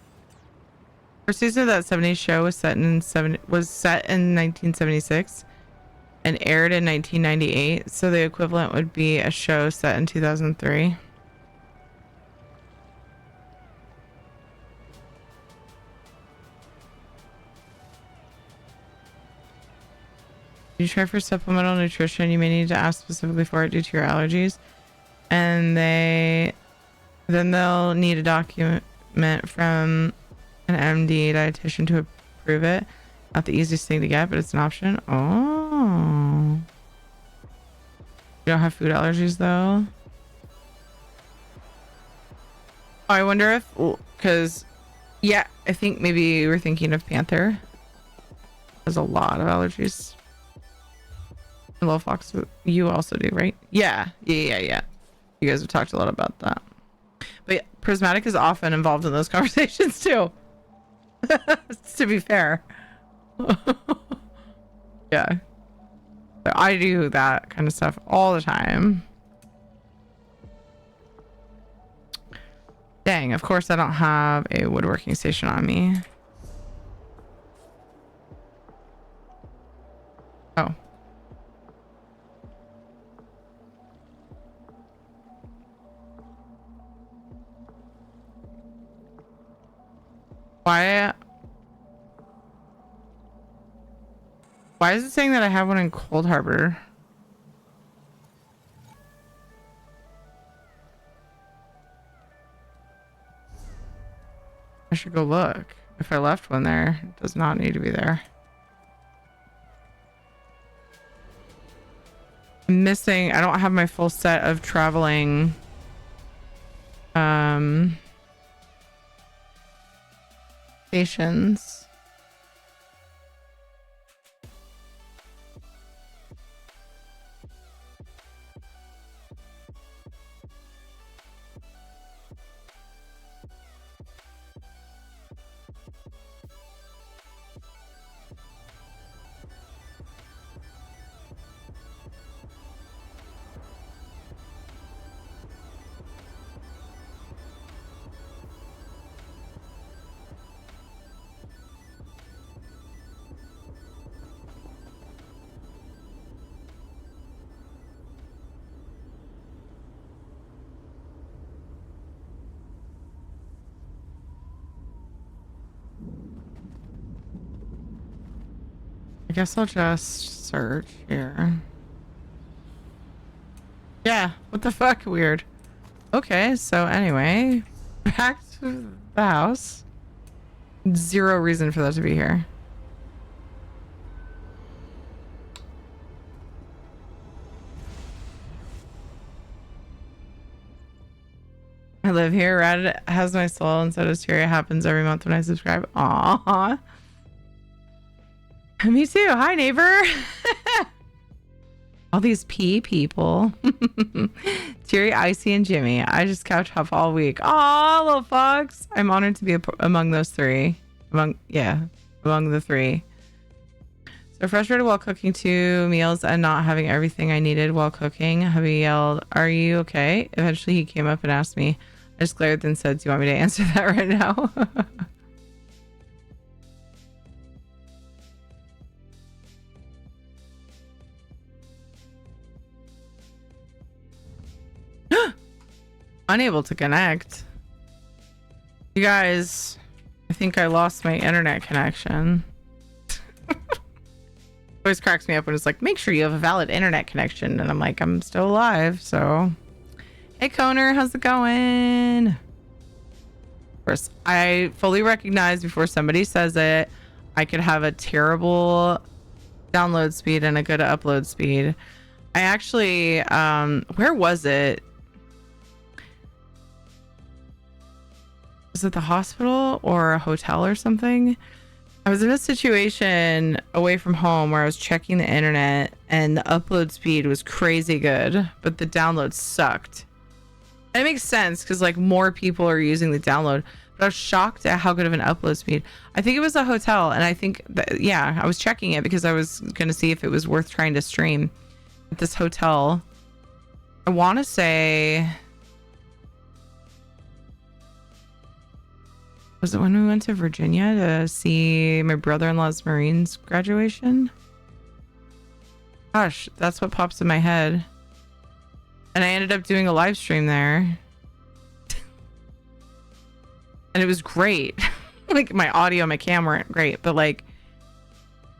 First season of that 70s show was set in 1976 and aired in 1998, so the equivalent would be a show set in 2003. You try for supplemental nutrition, you may need to ask specifically for it due to your allergies. And then they'll need a document from an MD dietitian to approve it. Not the easiest thing to get, but it's an option. Oh. You don't have food allergies though? I wonder if, because, yeah, I think maybe you were thinking of Panther. There's a lot of allergies. Hello, Fox. You also do, right? Yeah. You guys have talked a lot about that. But yeah, Prismatic is often involved in those conversations too. To be fair. Yeah. But I do that kind of stuff all the time. Dang, of course I don't have a woodworking station on me. Oh. Why is it saying that I have one in Cold Harbor? I should go look. If I left one there, it does not need to be there. I'm missing, I don't have my full set of traveling stations. I guess I'll just search here. Yeah, what the fuck? Weird. Okay, so anyway, back to the house. Zero reason for that to be here. I live here. Red has my soul, and so does Tyria. Happens every month when I subscribe. Aww. Me too. Hi, neighbor. All these pee people. Terry, Icy, and Jimmy. I just couch hop all week. Oh, little fox. I'm honored to be among those three. Among the three. So frustrated while cooking 2 meals and not having everything I needed while cooking. Hubby yelled, "Are you okay?" Eventually he came up and asked me. I just glared and said, "Do you want me to answer that right now?" Unable to connect. You guys, I think I lost my internet connection. Always cracks me up when it's like, make sure you have a valid internet connection. And I'm like, I'm still alive. So, hey, Coner, how's it going? Of course, I fully recognize before somebody says it, I could have a terrible download speed and a good upload speed. I actually, where was it? Was it the hospital or a hotel or something? I was in a situation away from home where I was checking the internet and the upload speed was crazy good, but the download sucked. It makes sense because like more people are using the download, but I was shocked at how good of an upload speed. I think it was a hotel, and I think that, yeah, I was checking it because I was going to see if it was worth trying to stream at this hotel. I want to say... Was it when we went to Virginia to see my brother-in-law's Marines graduation? Gosh, that's what pops in my head. And I ended up doing a live stream there. And it was great. Like my audio, my camera, great. But like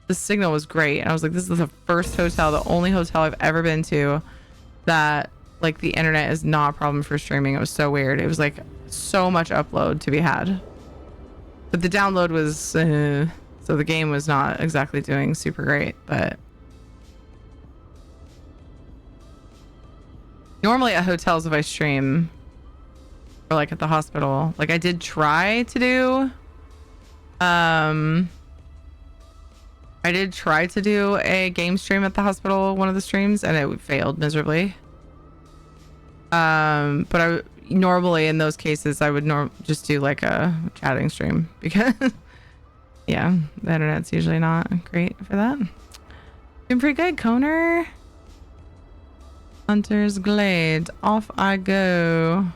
the signal was great. And I was like, this is the first hotel, the only hotel I've ever been to that like the internet is not a problem for streaming. It was so weird. It was like so much upload to be had. But the download was, so the game was not exactly doing super great, but normally at hotels, if I stream or like at the hospital, like I did try to do, I did try to do a game stream at the hospital, one of the streams, and it failed miserably. But I normally in those cases I would just do like a chatting stream because yeah, the internet's usually not great for that. Doing pretty good, Coner. Hunter's Glade, off I go.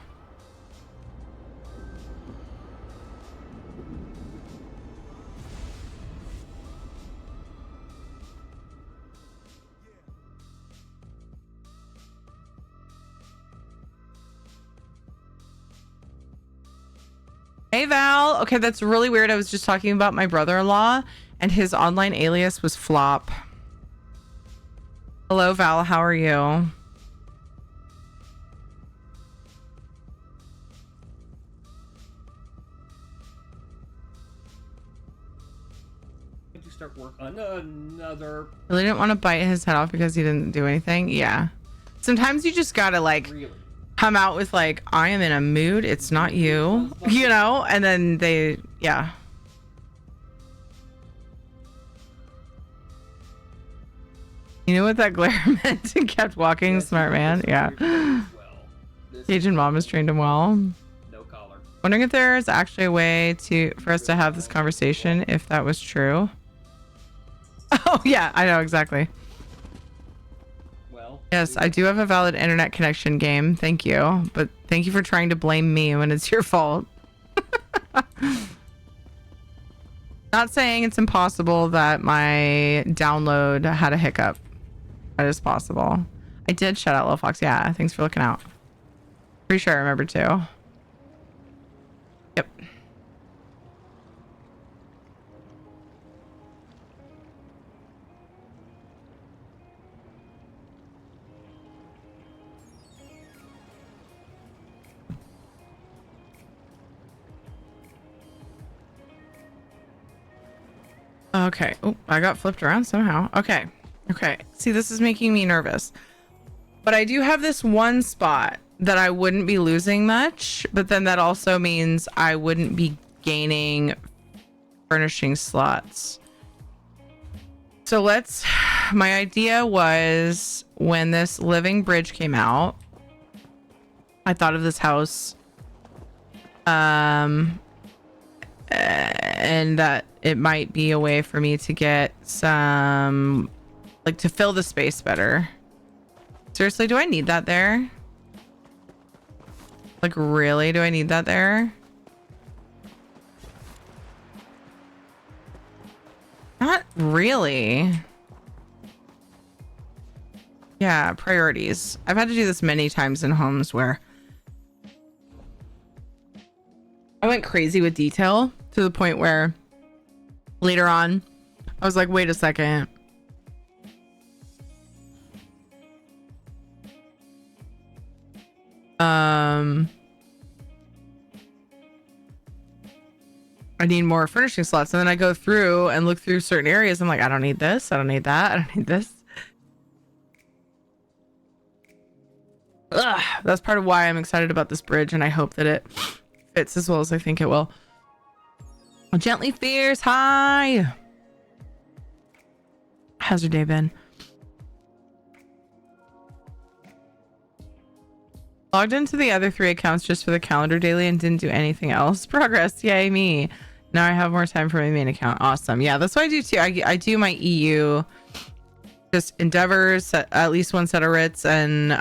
Hey Val, okay, that's really weird. I was just talking about my brother-in-law and his online alias was Flop. Hello Val, how are you? To start work on another. Really didn't want to bite his head off because he didn't do anything. Yeah. Sometimes you just gotta like come out with like, I am in a mood, it's not you, you know, and then they, yeah. You know what that glare meant and kept walking, smart man. Yeah. Agent mom has trained him well. No collar. Wondering if there's actually a way for us to have this conversation if that was true. Oh yeah, I know exactly. Yes, I do have a valid internet connection, game. Thank you. But thank you for trying to blame me when it's your fault. Not saying it's impossible that my download had a hiccup. That is possible. I did shout out Lil Fox. Yeah, thanks for looking out. Pretty sure I remember too. Yep. Okay. Oh, I got flipped around somehow. Okay. Okay. See, this is making me nervous. But I do have this one spot that I wouldn't be losing much, but then that also means I wouldn't be gaining furnishing slots. So my idea was when this living bridge came out, I thought of this house, and that it might be a way for me to get some, like, to fill the space better. Seriously, do I need that there? Like, really? Do I need that there? Not really. Yeah, priorities. I've had to do this many times in homes where I went crazy with detail to the point where later on I was like, wait a second. I need more furnishing slots. And then I go through and look through certain areas. I'm like, I don't need this. I don't need that. I don't need this. Ugh, that's part of why I'm excited about this bridge. And I hope that it fits as well as I think it will. Gently Fierce, hi. How's your day been? Logged into the other 3 accounts just for the calendar daily and didn't do anything else. Progress, yay me. Now I have more time for my main account. Awesome. Yeah, that's what I do too. I do my EU, just endeavors, at least 1 set of writs, and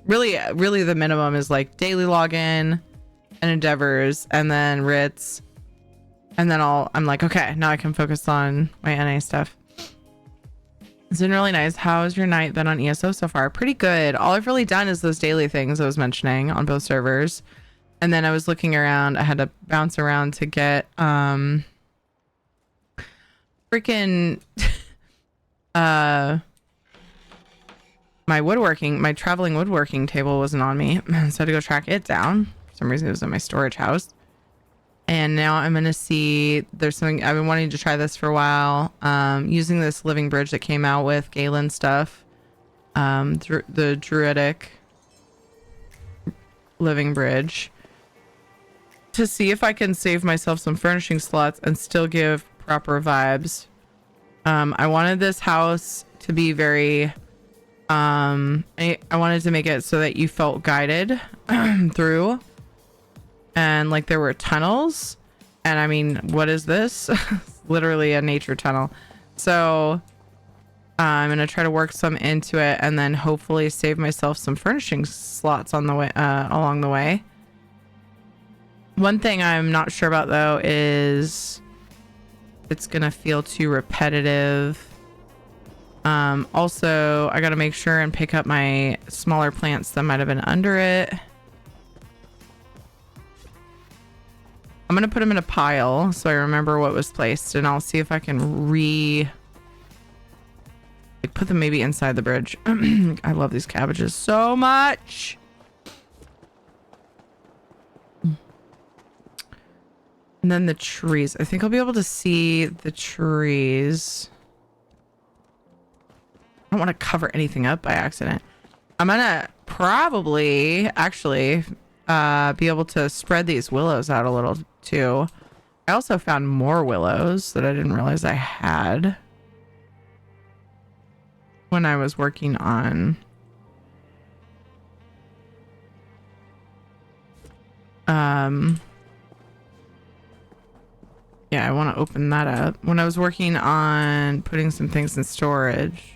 really the minimum is like daily login and endeavors, and then writs, and then I'm like, okay, now I can focus on my NA stuff. It's been really nice. How's your night been on ESO so far? Pretty good. All I've really done is those daily things I was mentioning on both servers. And then I was looking around. I had to bounce around to get freaking my traveling woodworking table wasn't on me. So I had to go track it down. For some reason it was in my storage house. And now I'm going to see, there's something, I've been wanting to try this for a while. Using this living bridge that came out with Galen stuff. The druidic living bridge. To see if I can save myself some furnishing slots and still give proper vibes. I wanted this house to be very, I wanted to make it so that you felt guided through. And like there were tunnels, and I mean, what is this? Literally a nature tunnel. So I'm gonna try to work some into it, and then hopefully save myself some furnishing slots on the way, along the way. One thing I'm not sure about though is it's gonna feel too repetitive. Also, I gotta make sure and pick up my smaller plants that might have been under it. I'm going to put them in a pile so I remember what was placed, and I'll see if I can put them maybe inside the bridge. I love these cabbages so much. And then the trees. I think I'll be able to see the trees. I don't want to cover anything up by accident. I'm going to probably actually be able to spread these willows out a little too. I also found more willows that I didn't realize I had when I was working on yeah, I want to open that up. When I was working on putting some things in storage.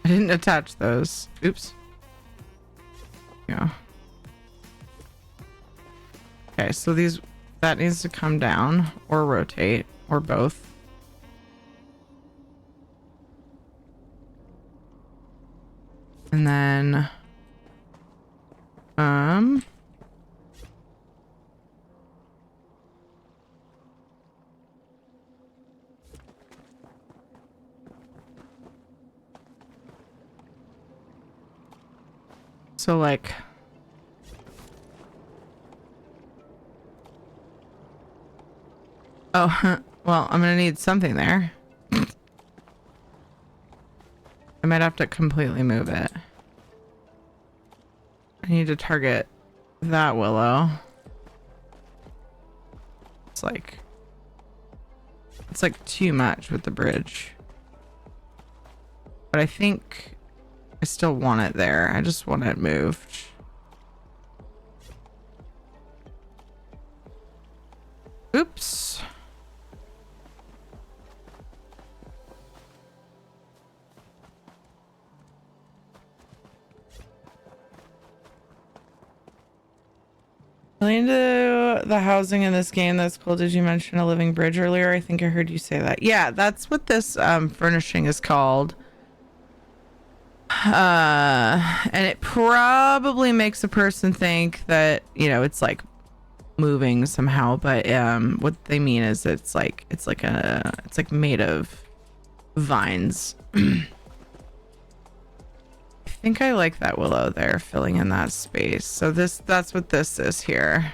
I didn't attach those. Oops. Yeah. Okay, so that needs to come down or rotate or both. And then so like oh well, I'm gonna need something there. I might have to completely move it. I need to target that willow. It's like too much with the bridge. But I think I still want it there. I just want it moved. Oops. Relating to the housing in this game, that's cool. Did you mention a living bridge earlier? I think I heard you say that. Yeah, that's what this furnishing is called. And it probably makes a person think that, you know, it's like moving somehow, but what they mean is it's like made of vines. I think I like that willow there filling in that space. So that's what this is here.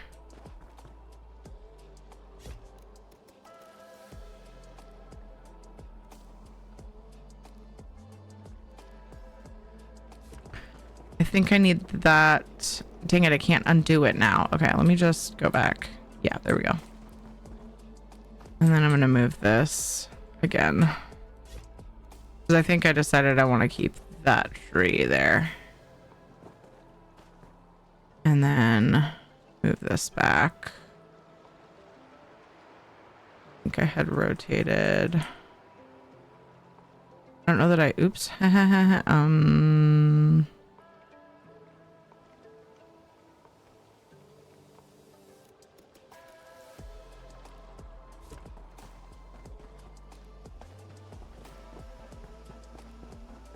I think I need that. Dang it, I can't undo it now. Okay, let me just go back. Yeah, there we go. And then I'm gonna move this again, because I think I decided I want to keep that tree there. And then move this back. I think I had rotated. I don't know that I, oops.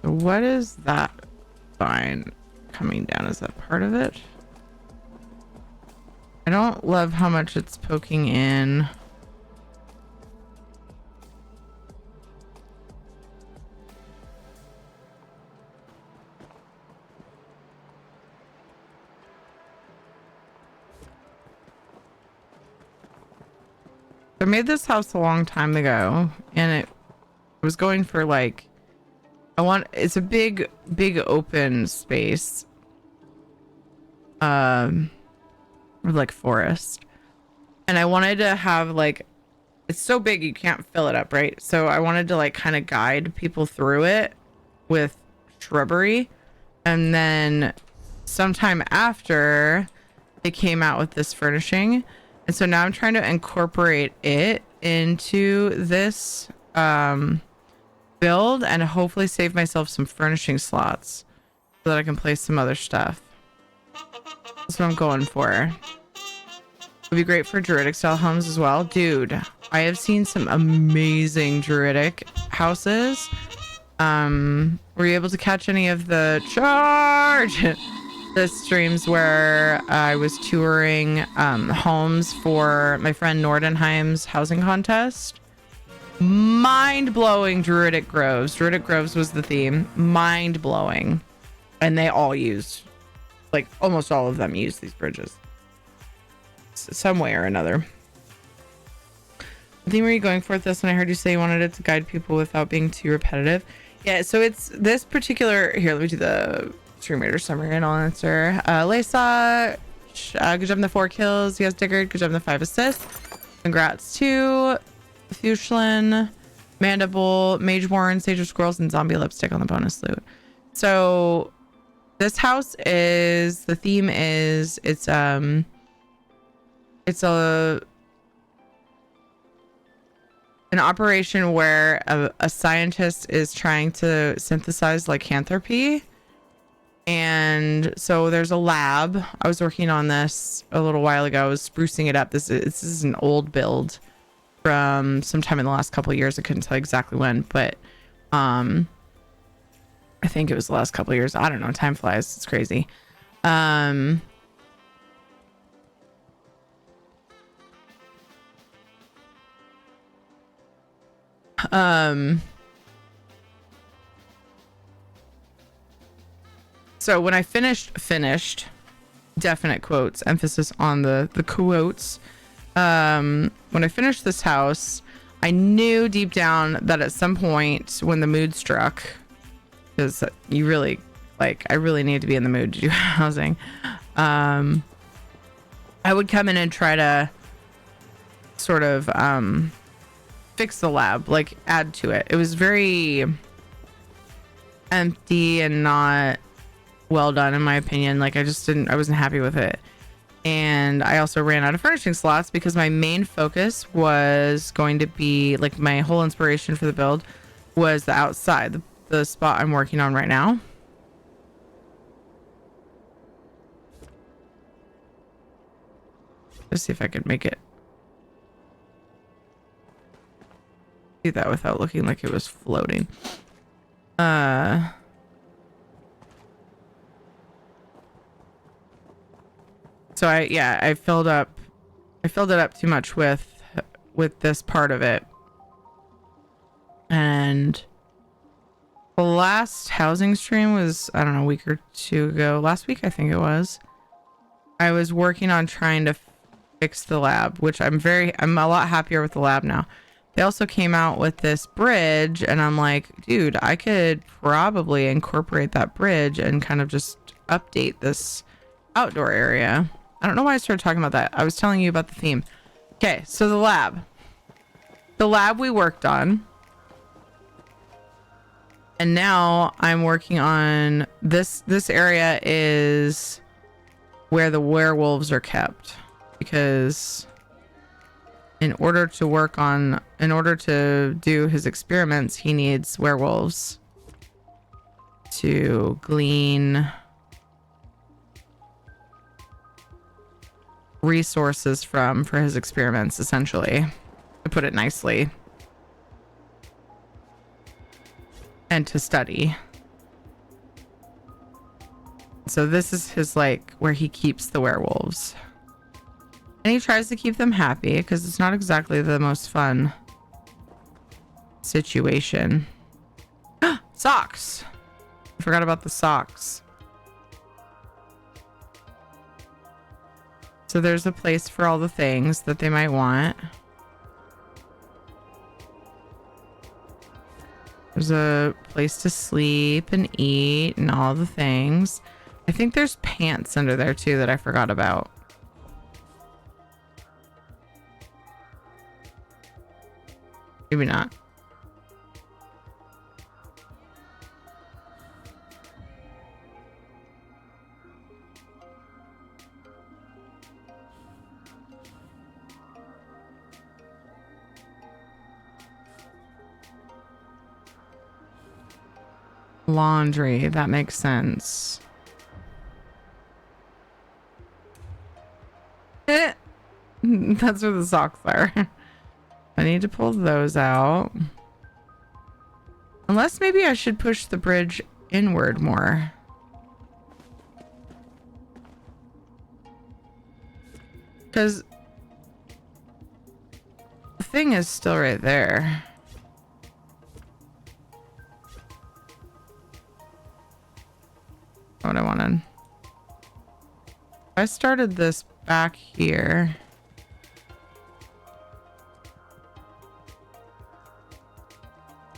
What is that vine coming down? Is that part of it? I don't love how much it's poking in. I made this house a long time ago, and it was going for like, it's a big open space, or like forest, and I wanted to have like, it's so big you can't fill it up, right? So I wanted to like kind of guide people through it with shrubbery, and then sometime after they came out with this furnishing, and so now I'm trying to incorporate it into this build and hopefully save myself some furnishing slots so that I can place some other stuff. That's what I'm going for. It would be great for druidic style homes as well. Dude, I have seen some amazing druidic houses. Were you able to catch any of the the streams where I was touring homes for my friend Nordenheim's housing contest? Mind-blowing druidic groves. Druidic groves was the theme. Mind-blowing. And they all used, like almost all of them used these bridges some way or another. What theme were you going for with this? And I heard you say you wanted it to guide people without being too repetitive. Yeah, so it's this particular, here, let me do the stream reader summary and I'll answer. Lesa, good job on the 4 kills. Yes, Diggard, good job on the 5 assists. Congrats to Fushlin, Mandible, Mageborn, Sage of Squirrels, and Zombie Lipstick on the bonus loot. So this house is, the theme is, it's an operation where a scientist is trying to synthesize lycanthropy. And so there's a lab. I was working on this a little while ago. I was sprucing it up. This is an old build from sometime in the last couple of years. I couldn't tell exactly when, but I think it was the last couple of years. I don't know. Time flies. It's crazy. So when I finished, definite quotes, emphasis on the quotes. When I finished this house, I knew deep down that at some point when the mood struck, because you really like I really need to be in the mood to do housing, I would come in and try to sort of fix the lab, like add to it. It was very empty and not well done in my opinion. Like I wasn't happy with it. And I also ran out of furnishing slots because my main focus was going to be, like, my whole inspiration for the build was the outside, the spot I'm working on right now. Let's see if I could make it do that without looking like it was floating. So I filled it up too much with this part of it. And the last housing stream was, I don't know, a week or two ago. Last week, I think it was. I was working on trying to fix the lab, which I'm a lot happier with the lab now. They also came out with this bridge, and I'm like, dude, I could probably incorporate that bridge and kind of just update this outdoor area. I don't know why I started talking about that. I was telling you about the theme. Okay, so the lab. The lab we worked on. And now I'm working on this area is where the werewolves are kept. Because in order to do his experiments, he needs werewolves to glean resources for his experiments, essentially, to put it nicely, and to study. So this is his, like, where he keeps the werewolves, and he tries to keep them happy because it's not exactly the most fun situation. Socks. I forgot about the socks. So there's a place for all the things that they might want. There's a place to sleep and eat and all the things. I think there's pants under there too that I forgot about. Maybe not. Laundry, that makes sense. That's where the socks are. I need to pull those out. Unless maybe I should push the bridge inward more. Because the thing is still right there. What I wanted. I started this back here.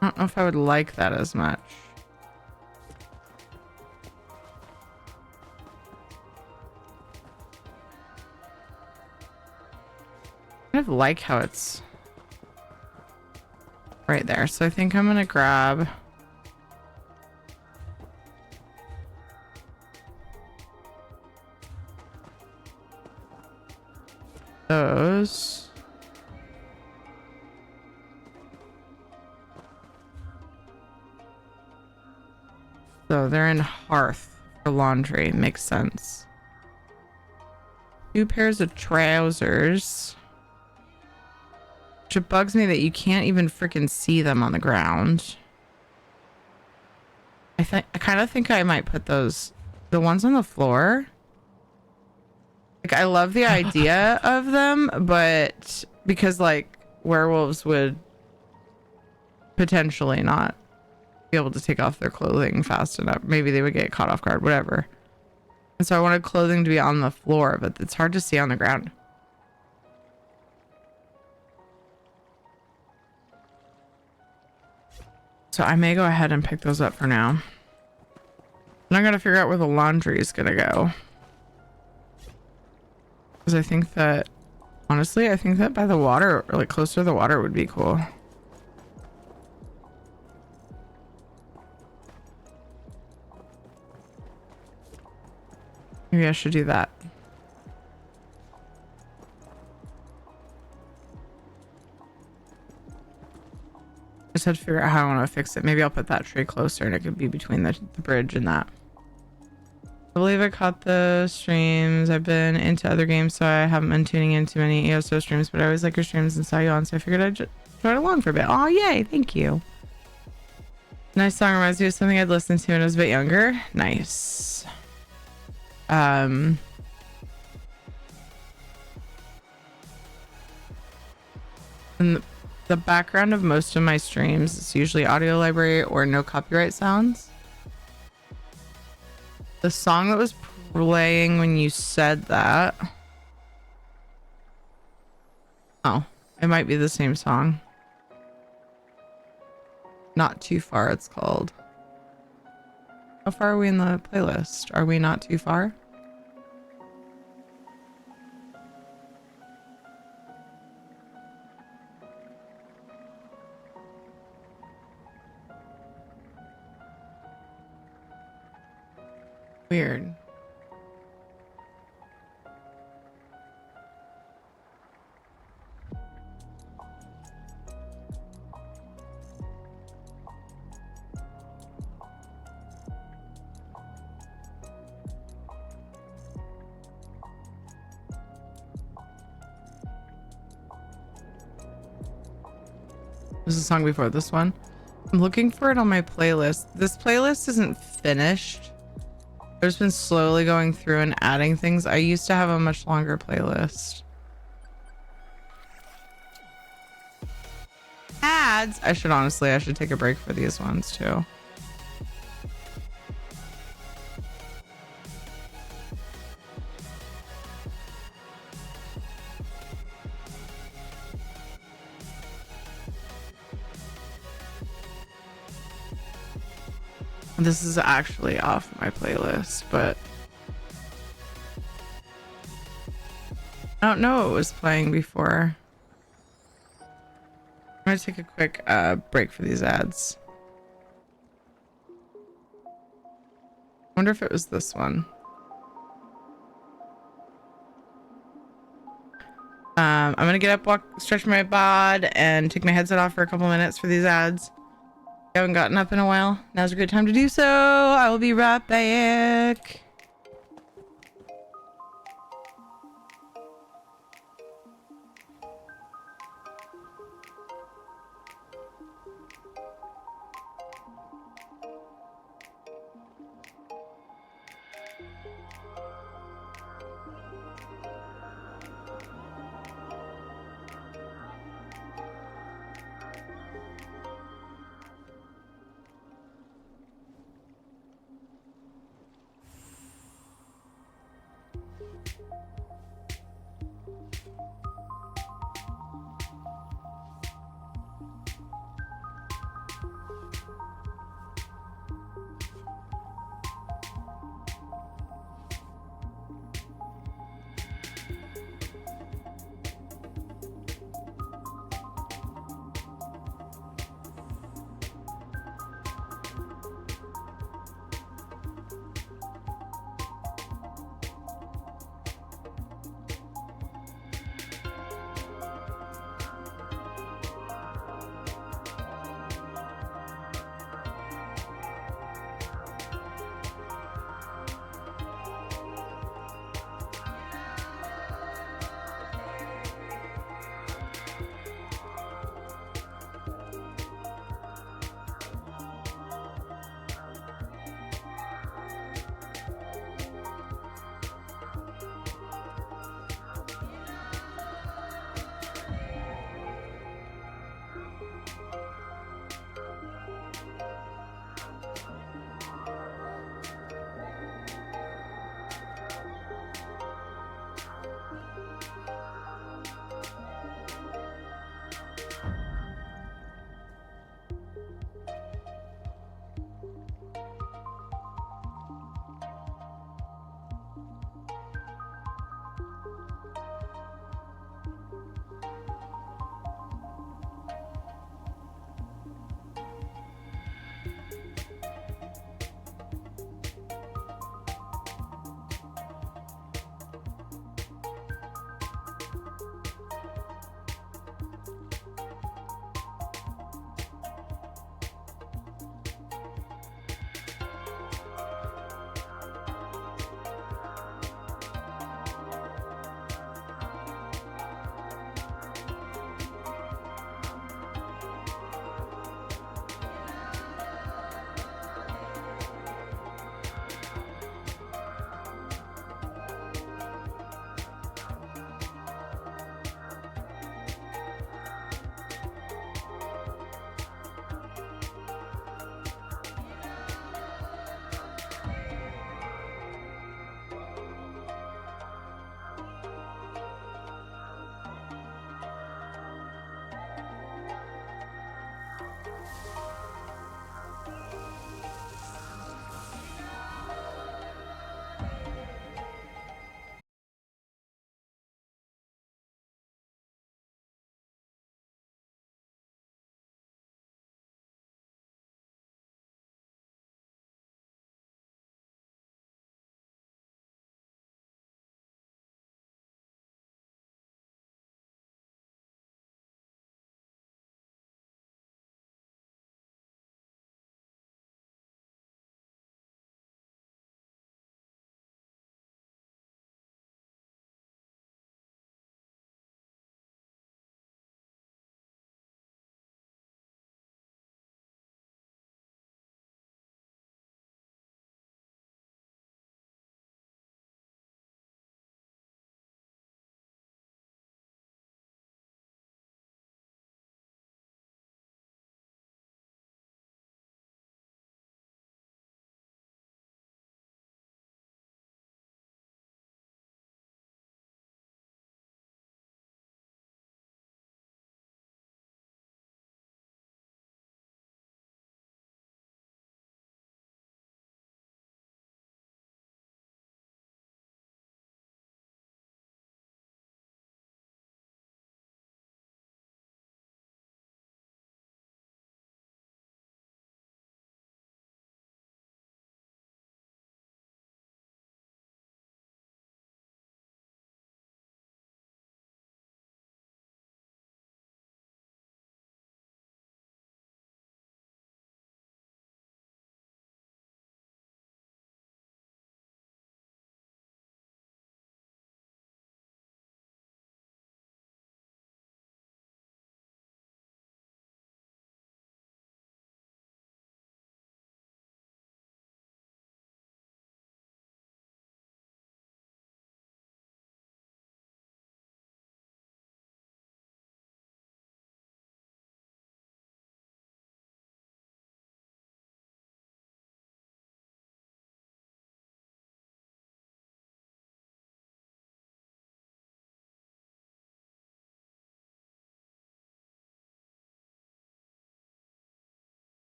I don't know if I would like that as much. I kind of like how it's right there. So I think I'm gonna grab those. So they're in hearth for laundry. Makes sense. 2 pairs of trousers. Which it bugs me that you can't even freaking see them on the ground. I kind of think I might put those, the ones on the floor. Like, I love the idea of them, but because, like, werewolves would potentially not be able to take off their clothing fast enough. Maybe they would get caught off guard, whatever. And so I wanted clothing to be on the floor, but it's hard to see on the ground. So I may go ahead and pick those up for now. And I gotta figure out where the laundry is gonna go. Because I think that, honestly, I think that by the water, or like closer to the water would be cool. Maybe I should do that. I just had to figure out how I want to fix it. Maybe I'll put that tree closer and it could be between the bridge and that. I believe I caught the streams. I've been into other games, so I haven't been tuning in too many ESO streams, but I always like your streams and saw you on, so I figured I'd just join along for a bit. Oh, yay. Thank you. Nice song. Reminds me of something I'd listened to when I was a bit younger. Nice. And the background of most of my streams is usually audio library or no copyright sounds. The song that was playing when you said that. Oh, it might be the same song. Not Too Far, it's called. How far are we in the playlist? Are we not too far? Weird. This is a song before this one. I'm looking for it on my playlist. This playlist isn't finished. I've just been slowly going through and adding things. I used to have a much longer playlist. Ads. I should take a break for these ones too. This is actually off my playlist, but I don't know what was playing before. I'm gonna take a quick break for these ads. I wonder if it was this one. I'm gonna get up, walk, stretch my bod, and take my headset off for a couple minutes for these ads. I haven't gotten up in a while. Now's a good time to do so. I will be right back.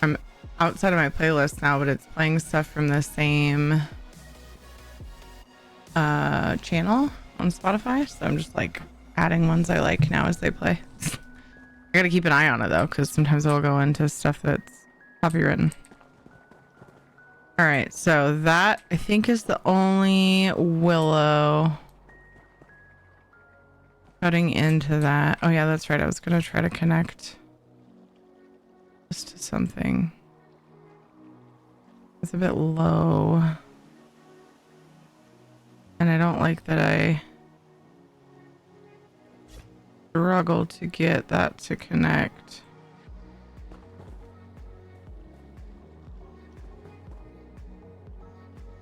I'm outside of my playlist now, but it's playing stuff from the same channel on Spotify. So I'm just like adding ones I like now as they play. I gotta keep an eye on it though, because sometimes it'll go into stuff that's copywritten. All right, so that I think is the only willow cutting into that. Oh yeah, that's right. I was gonna try to connect this to something. It's a bit low. And I don't like that I struggle to get that to connect.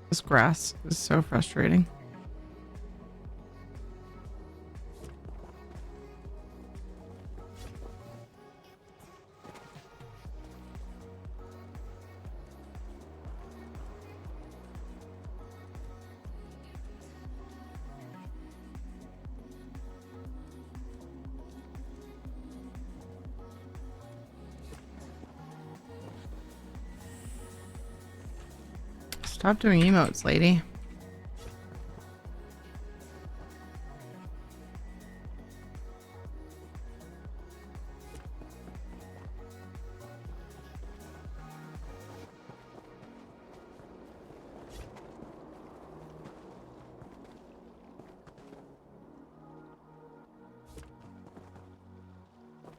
This grass is so frustrating. Stop doing emotes, lady.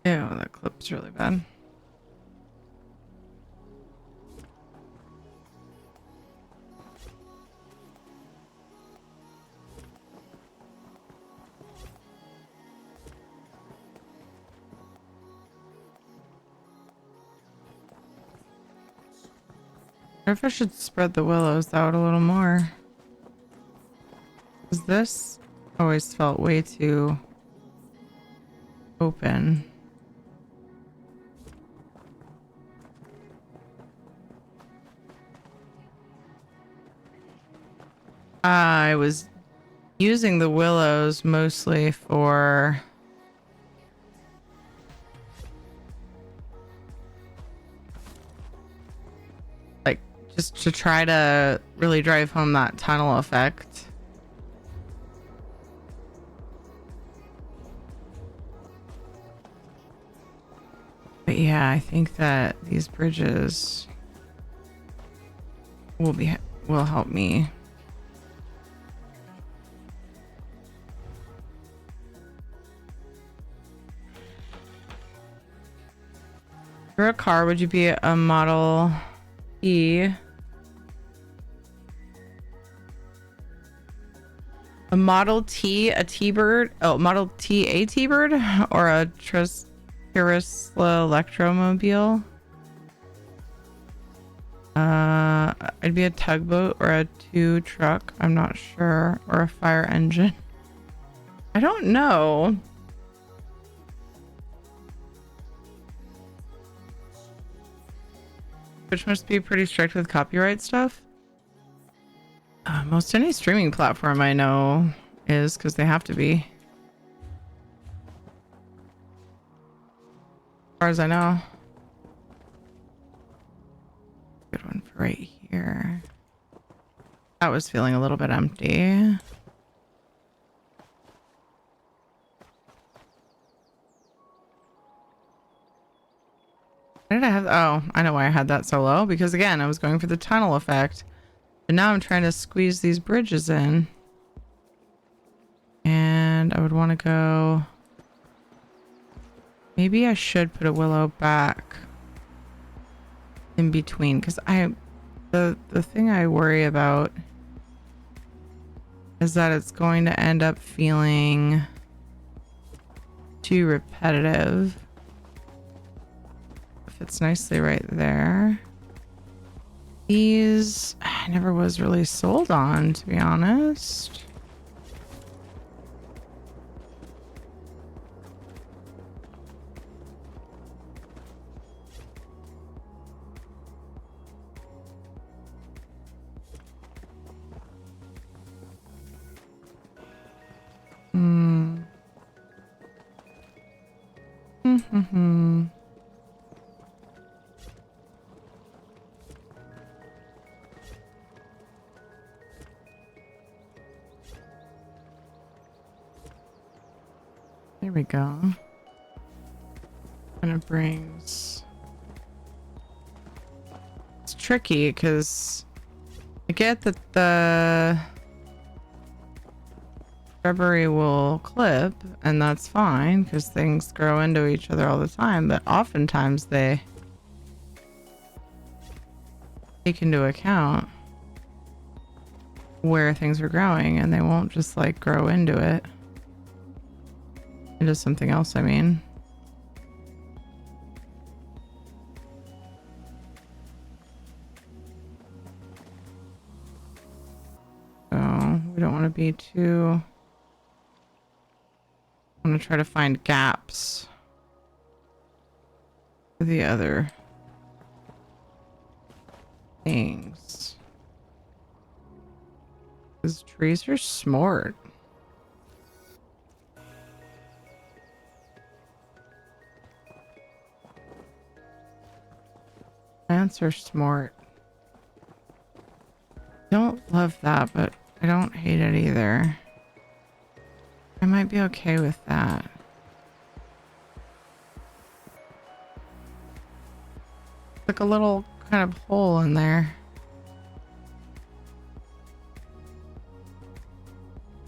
Ew, that clip's really bad. I wonder if I should spread the willows out a little more. Because this always felt way too open. I was using the willows mostly for like just to try to really drive home that tunnel effect. But yeah, I think that these bridges will help me. If you're a car, would you be a Model E? A Model T, a T-Bird? Oh, Model T, a T-Bird? Or a Tesla Electromobile? I'd be a tugboat or a 2 truck. I'm not sure. Or a fire engine. I don't know. Which must be pretty strict with copyright stuff. Most any streaming platform I know is, because they have to be. As far as I know. Good one for right here. That was feeling a little bit empty. Why did I have? Oh, I know why I had that so low. Because again, I was going for the tunnel effect. But now I'm trying to squeeze these bridges in. And I would want to go... Maybe I should put a willow back in between. Because the thing I worry about is that it's going to end up feeling too repetitive. Fits nicely right there. These I never was really sold on, to be honest. we go. And it brings... It's tricky because I get that the shrubbery will clip, and that's fine because things grow into each other all the time, but oftentimes they take into account where things are growing, and they won't just like grow into it. Into something else, I mean. So we don't want to be too... I want to try to find gaps for the other things. These trees are smart. Plants are smart. Don't love that, but I don't hate it either. I might be okay with that. Like a little kind of hole in there.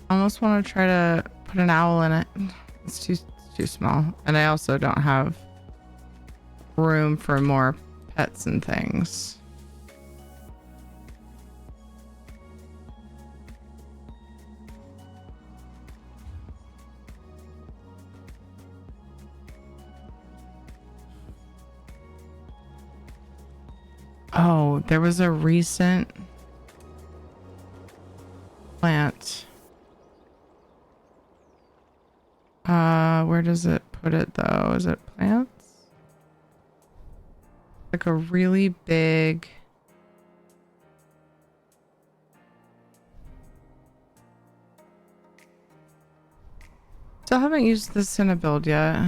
I almost want to try to put an owl in it. It's too small. And I also don't have room for more pets and things. Oh, there was a recent plant. Where does it put it though? Is it plants? Like a really big... Still haven't used this in a build yet.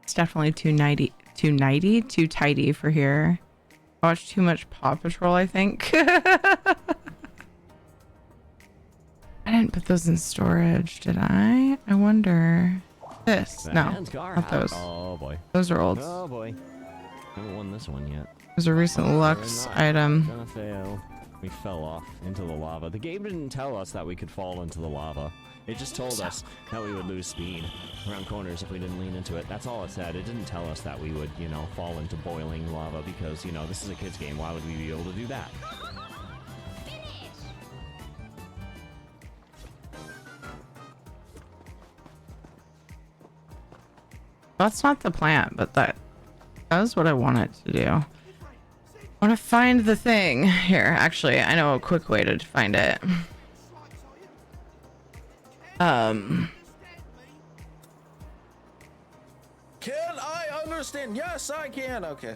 It's definitely too tidy for here. I watched too much Paw Patrol, I think. I didn't put those in storage, did I? I wonder. This. No, not those. Oh boy. Those are old. Oh boy. Haven't won this one yet. There's a recent Lux item. Gonna fail. We fell off into the lava. The game didn't tell us that we could fall into the lava. It just told us that we would lose speed around corners if we didn't lean into it. That's all it said. It didn't tell us that we would, you know, fall into boiling lava because, you know, this is a kid's game. Why would we be able to do that? That's not the plant, but that is what I want it to do. I want to find the thing. Here, actually, I know a quick way to find it. Can I understand? Yes, I can. Okay.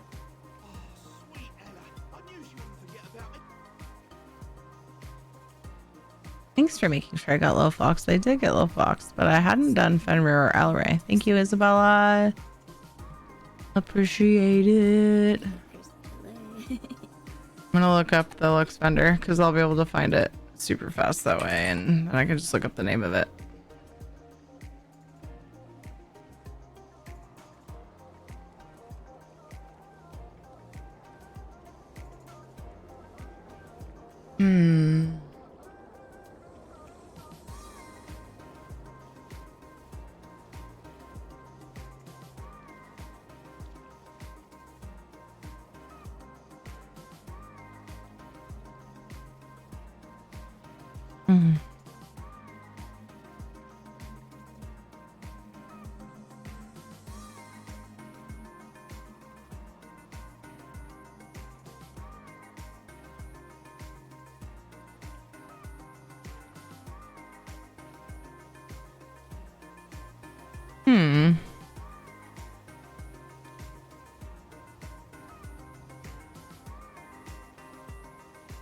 Thanks for making sure I got Low Fox. I did get Low Fox, but I hadn't done Fenrir or Elray. Thank you, Isabella. Appreciate it. I'm gonna look up the Lux vendor because I'll be able to find it super fast that way, and then I can just look up the name of it.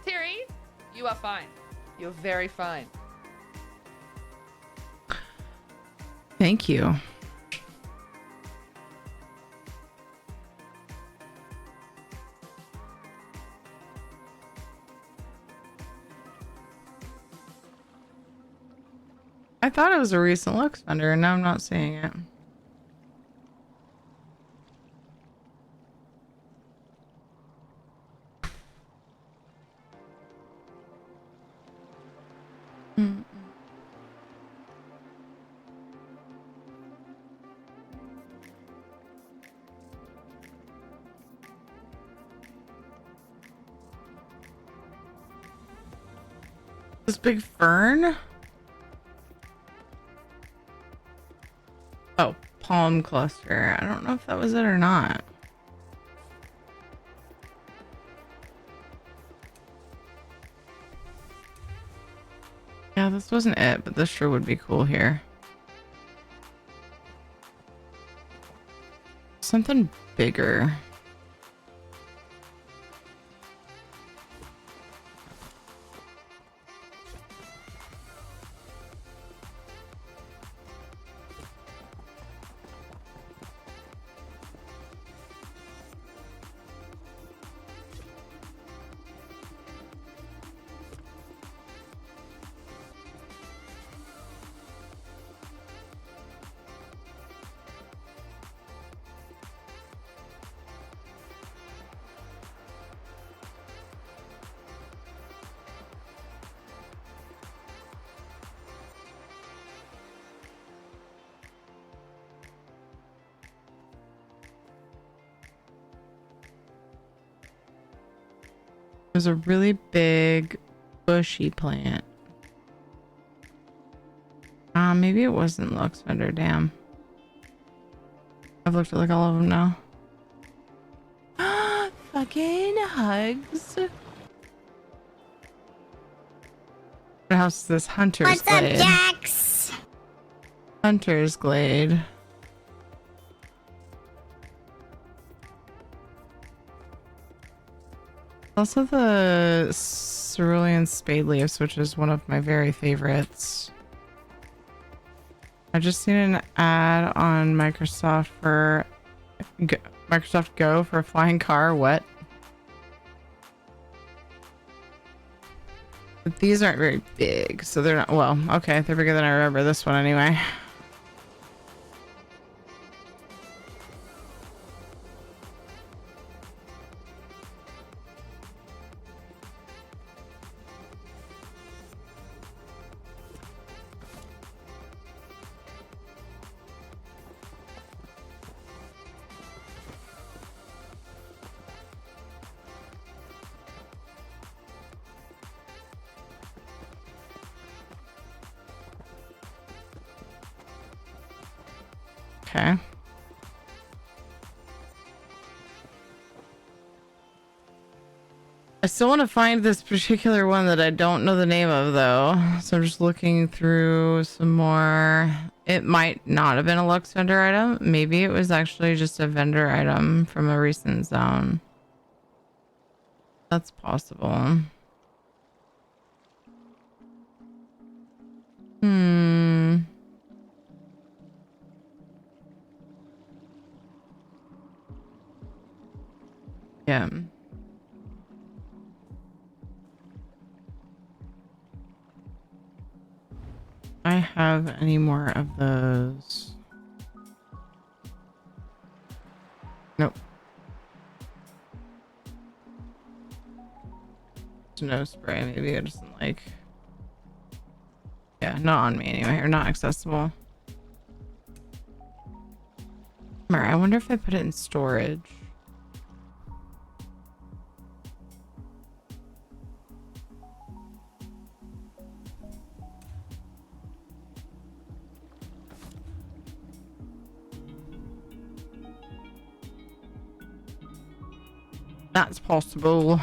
Terry, you are fine. You're very fine. Thank you. I thought it was a recent Lux vendor, and now I'm not seeing it. Mm. This big fern? Oh, palm cluster. I don't know if that was it or not. Yeah, this wasn't it, but this sure would be cool here. Something bigger. There's a really big bushy plant. Maybe it wasn't Lux Vendor, damn. I've looked at like all of them now. Fucking hugs. What house is this? Hunter's What's Glade. up, Jax? Hunter's Glade. Also the cerulean spade leaves, which is one of my very favorites. I just seen an ad on Microsoft for Microsoft Go for a flying car. What? But these aren't very big, so they're not. Well, okay, they're bigger than I remember this one anyway. Okay. I still want to find this particular one that I don't know the name of though. So I'm just looking through some more. It might not have been a Lux vendor item. Maybe it was actually just a vendor item from a recent zone. That's possible. Yeah. I have any more of those? Nope. Snow spray. Maybe I just like. Yeah, not on me anyway, or not accessible. I wonder if I put it in storage. That's possible.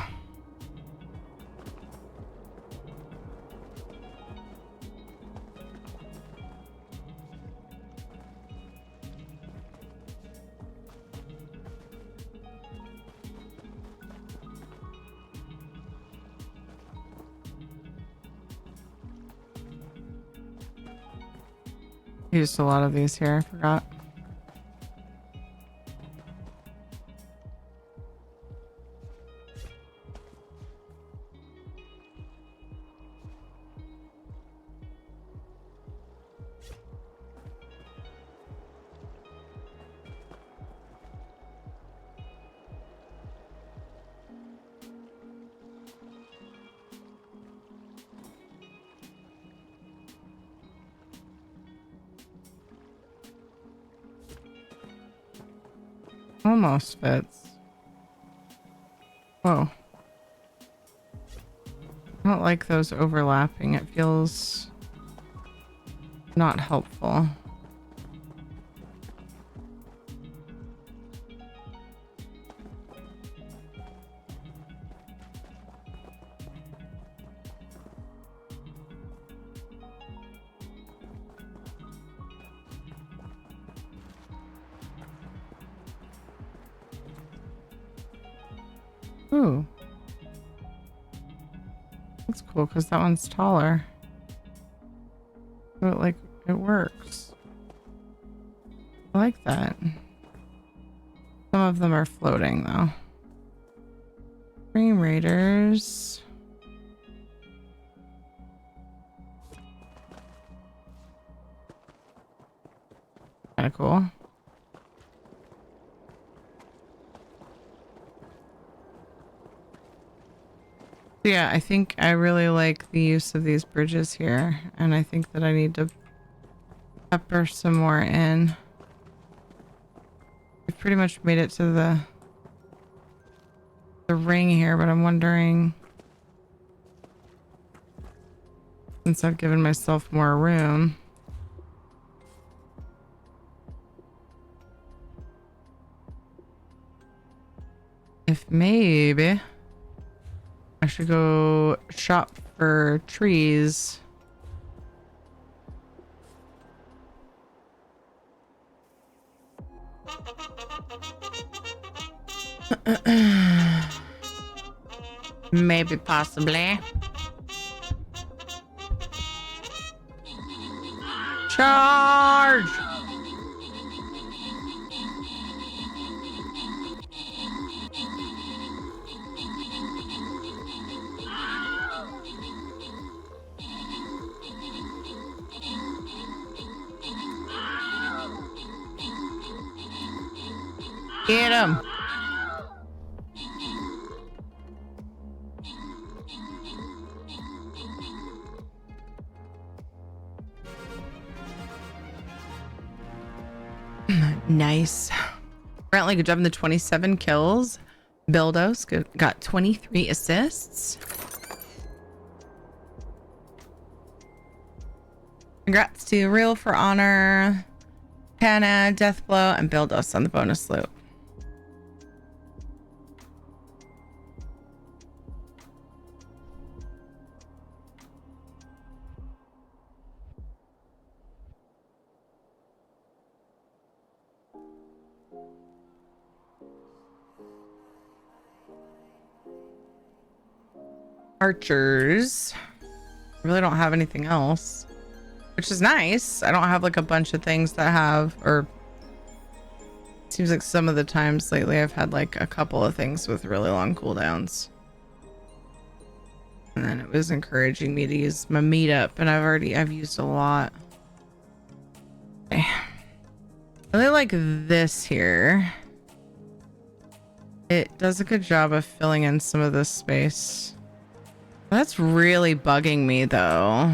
Used a lot of these here, I forgot. Almost fits. Whoa. I don't like those overlapping. It feels not helpful. Ooh. That's cool because that one's taller. So it works. I like that. Some of them are floating though. Dream Raiders. Kind of cool. Yeah, I think I really like the use of these bridges here, and I think that I need to pepper some more in. We've pretty much made it to the ring here, but I'm wondering, since I've given myself more room, if maybe I should go shop for trees. Maybe, possibly. Charge! Get him. Nice. Apparently, good job in the 27 kills. Bildos got 23 assists. Congrats to Real for Honor, Hannah, Deathblow, and Bildos on the bonus loot. Archers. I really don't have anything else, which is nice. I don't have like a bunch of things that have, or seems like some of the times lately I've had like a couple of things with really long cooldowns. And then it was encouraging me to use my meetup, and I've used a lot. Okay. I really like this here. It does a good job of filling in some of this space. That's really bugging me though.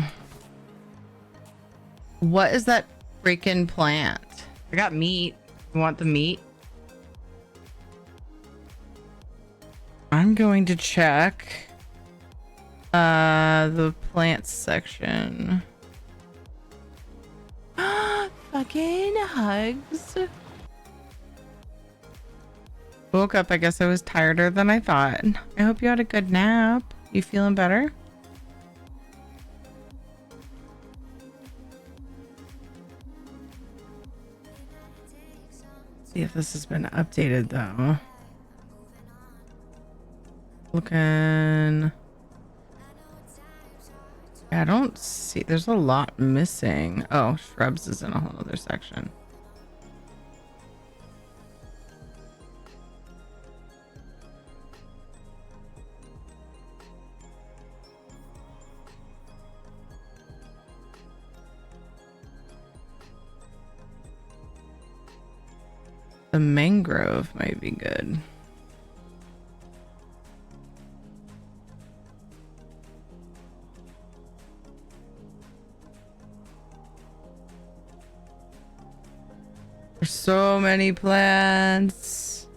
What is that freaking plant? I got meat. You want the meat? I'm going to check the plants section. Fucking hugs. Woke up, I guess I was tireder than I thought. I hope you had a good nap. You feeling better? See if this has been updated though. Looking. I don't see. There's a lot missing. Oh, shrubs is in a whole other section. The mangrove might be good. There's so many plants.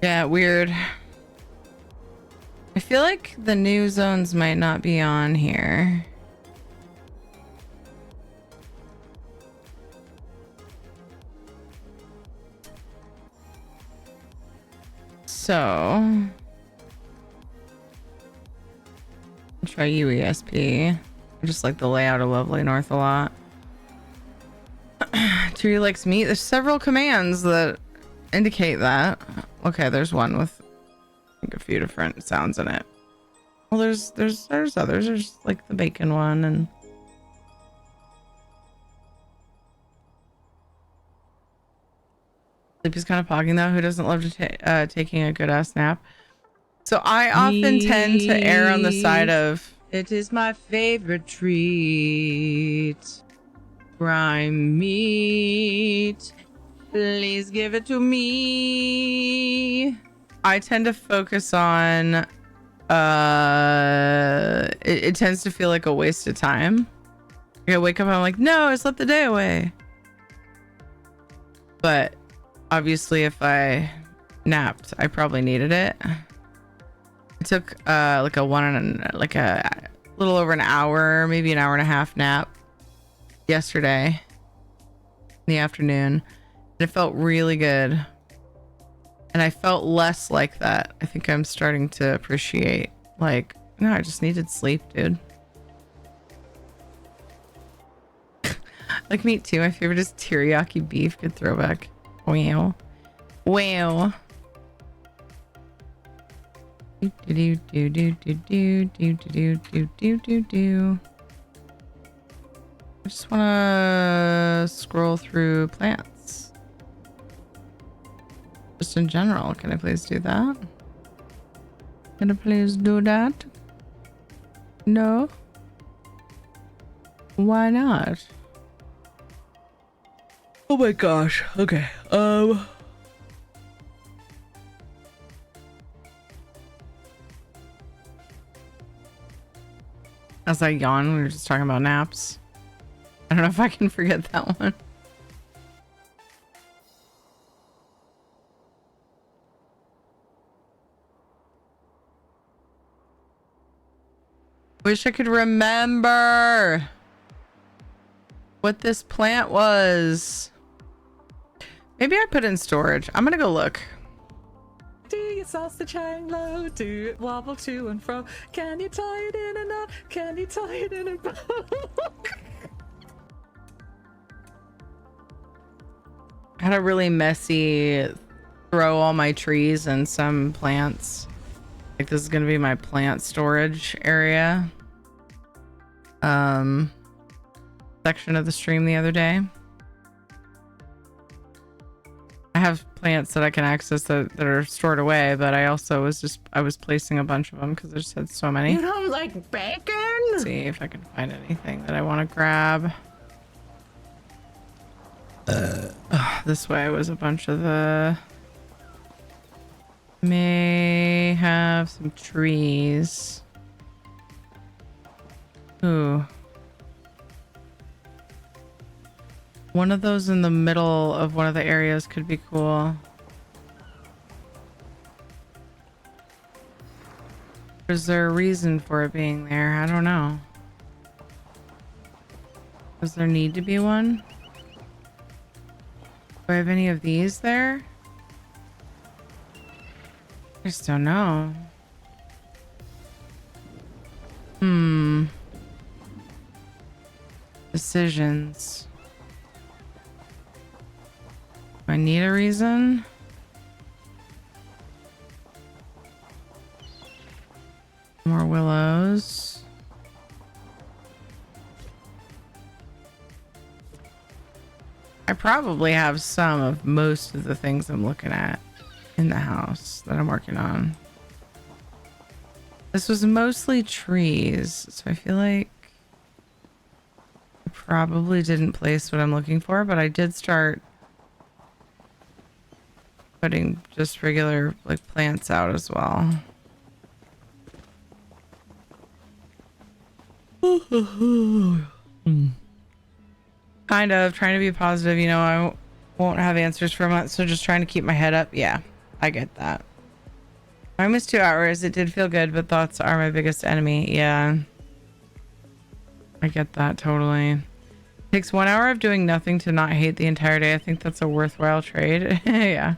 Yeah, weird. I feel like the new zones might not be on here. So try UESP. I just like the layout of Lovely North a lot. Tree likes meat. There's several commands that indicate that. Okay, there's one with like a few different sounds in it. Well, there's others. There's like the bacon one and Sleepy's kind of pogging though. Who doesn't love to taking a good ass nap? So I often tend to err on the side of it is my favorite treat. Prime meat. Please give it to me. I tend to focus on it tends to feel like a waste of time. I wake up and I'm like, no, I slept the day away. But obviously if I napped, I probably needed it. I took like a little over an hour, maybe an hour and a half nap yesterday in the afternoon. And it felt really good. And I felt less like that. I think I'm starting to appreciate, like, no, I just needed sleep, dude. Like meat too. My favorite is teriyaki beef. Good throwback. Wow. Wow. Do do do do do do do do do do do do. I just wanna scroll through plants. Just in general, can I please do that? Can I please do that? No? Why not? Oh my gosh. Okay. As I yawn, we were just talking about naps. I don't know if I can forget that one. Wish I could remember what this plant was. Maybe I put it in storage. I'm gonna go look. Do your sausage hang low? Do it wobble to and fro? Can you tie it in a knot? Can you tie it in a bow? I had a really messy throw all my trees and some plants. Like this is gonna be my plant storage area. Section of the stream the other day. I have plants that I can access that are stored away, but I also I was placing a bunch of them because I just had so many. You don't like bacon? Let's see if I can find anything that I want to grab. This way was a bunch of the... May have some trees. Ooh. One of those in the middle of one of the areas could be cool. Is there a reason for it being there? I don't know. Does there need to be one? Do I have any of these there? I just don't know. Decisions. Do I need a reason? More willows. I probably have some of most of the things I'm looking at in the house that I'm working on. This was mostly trees, so I feel like I probably didn't place what I'm looking for, but I did start putting just regular like plants out as well. Kind of trying to be positive, you know. I won't have answers for a month, so just trying to keep my head up. Yeah, I get that. I missed 2 hours. It did feel good, but thoughts are my biggest enemy. Yeah. I get that totally. Takes 1 hour of doing nothing to not hate the entire day. I think that's a worthwhile trade. Yeah.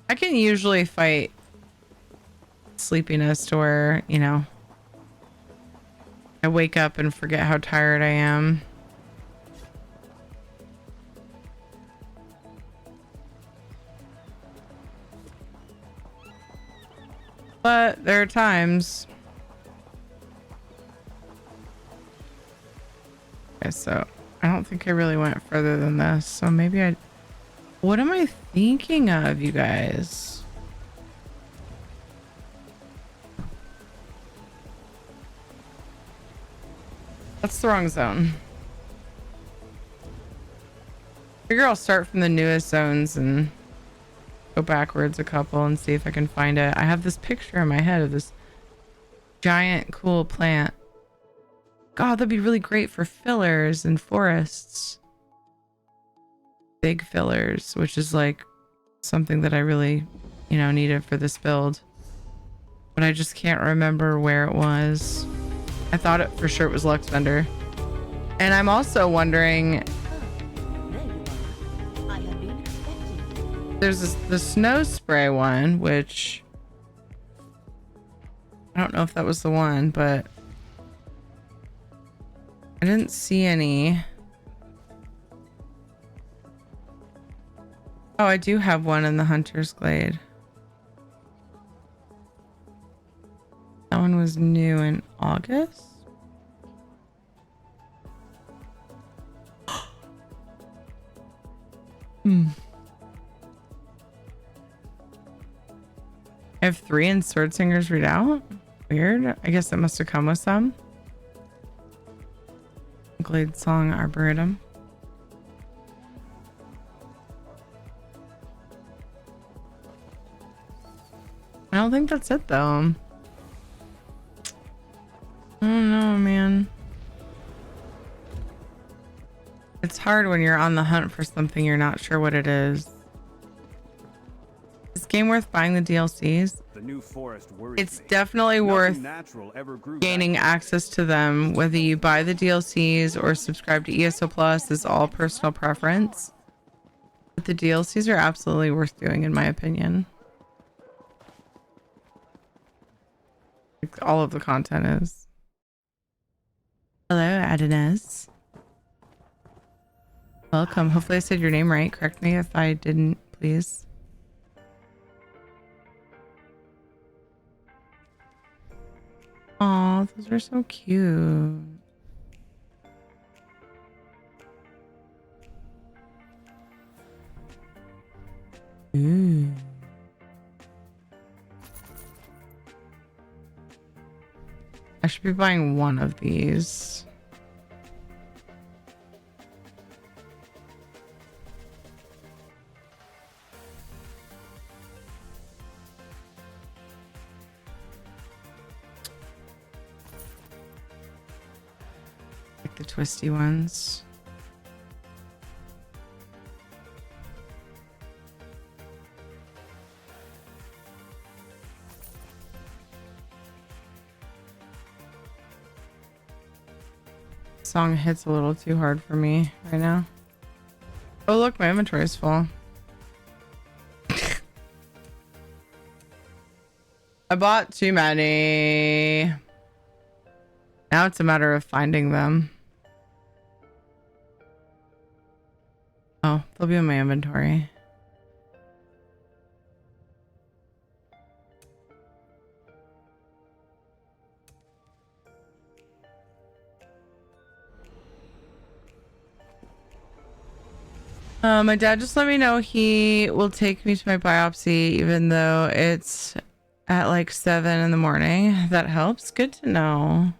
I can usually fight sleepiness to where, you know, I wake up and forget how tired I am. But there are times. Okay, so I don't think I really went further than this. So maybe I... What am I thinking of, you guys? That's the wrong zone. Figure I'll start from the newest zones and go backwards a couple and see if I can find it. I have this picture in my head of this giant cool plant. God, that'd be really great for fillers and forests. Big fillers, which is like something that I really, you know, needed for this build. But I just can't remember where it was. I thought it for sure it was Lux Vendor. And I'm also wondering, there's the snow spray one, which I don't know if that was the one, but I didn't see any. Oh, I do have one in the Hunter's Glade. That one was new in August. I have 3 in Sword Singer's Redoubt. Weird. I guess it must have come with some. Glade Song Arboretum. I don't think that's it though. I don't know, man. It's hard when you're on the hunt for something you're not sure what it is. Is this game worth buying the DLCs? The new forest worries It's me. definitely Nothing worth natural ever grew gaining access to them. Whether you buy the DLCs or subscribe to ESO Plus is all personal preference. But the DLCs are absolutely worth doing in my opinion. All of the content is. Hello, Adonis. Welcome. Hopefully I said your name right. Correct me if I didn't, please. Aw, those are so cute. Ooh. I should be buying one of these. Like the twisty ones. Song hits a little too hard for me right now. Oh look, my inventory is full. I bought too many. Now it's a matter of finding them. Oh, they'll be in my inventory. My dad just let me know he will take me to my biopsy even though it's at like 7 in the morning. That helps. Good to know.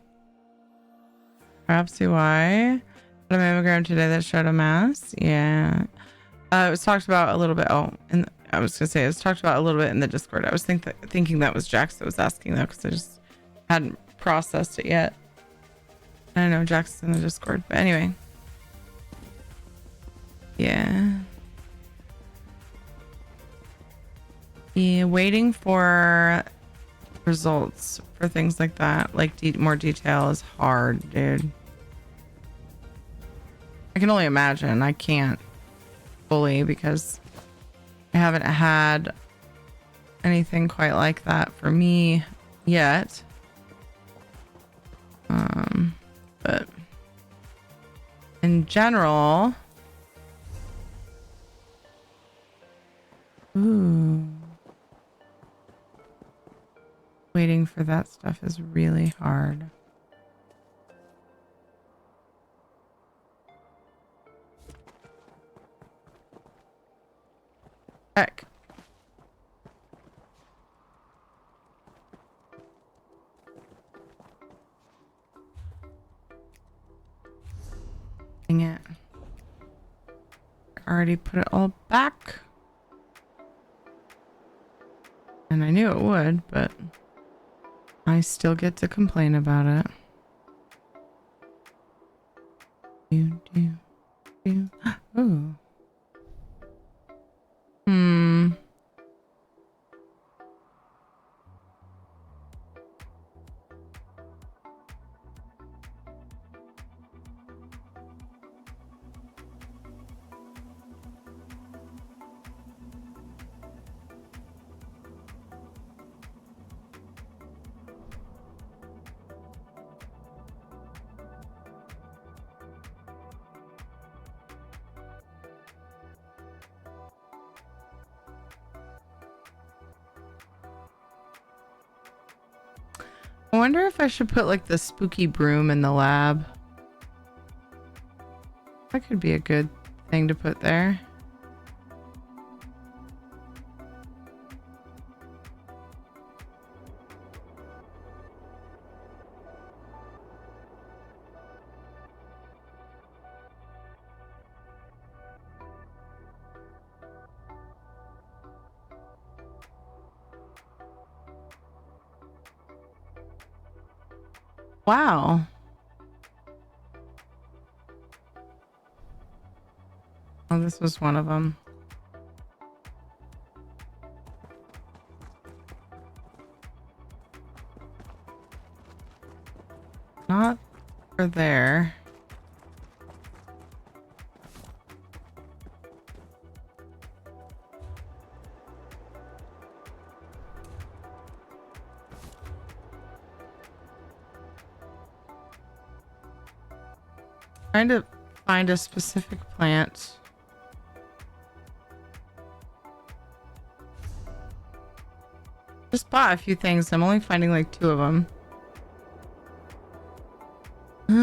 Biopsy why? Got a mammogram today that showed a mass. Yeah. It was talked about a little bit. Oh, and I was gonna say it was talked about a little bit in the Discord. I was thinking that was Jax that was asking though, because I just hadn't processed it yet. I don't know, Jax is in the Discord, but anyway. Yeah. Yeah, waiting for results for things like that, like more detail, is hard, dude. I can only imagine. I can't fully because I haven't had anything quite like that for me yet. But in general, waiting for that stuff is really hard. Heck. Dang it. I already put it all back. And I knew it would, but I still get to complain about it. Ooh. I wonder if I should put like the spooky broom in the lab. That could be a good thing to put there. Wow. Oh, this was one of them. Not for there. Trying to find a specific plant. Just bought a few things. I'm only finding like 2 of them. I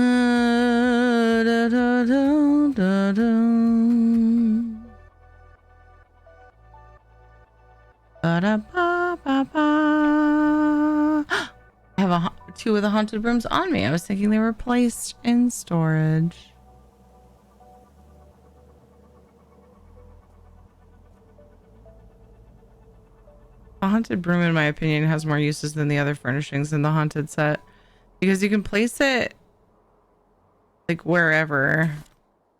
have 2 of the haunted brooms on me. I was thinking they were placed in storage. The haunted broom, in my opinion, has more uses than the other furnishings in the haunted set, because you can place it like wherever,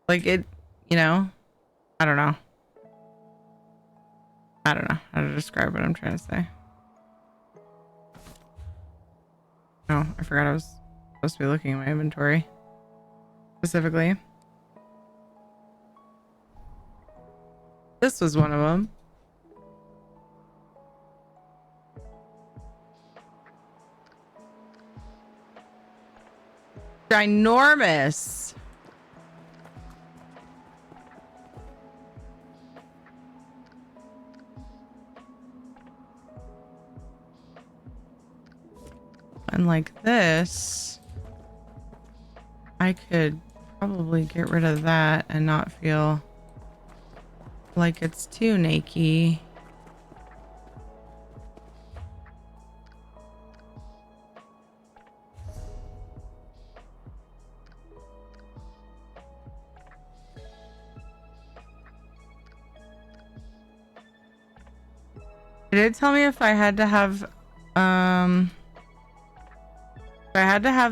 like it, you know, I don't know how to describe what I'm trying to say. Oh, I forgot I was supposed to be looking at my inventory specifically. This was one of them. Ginormous. And like this, I could probably get rid of that and not feel like it's too naked. Did it tell me if I had to have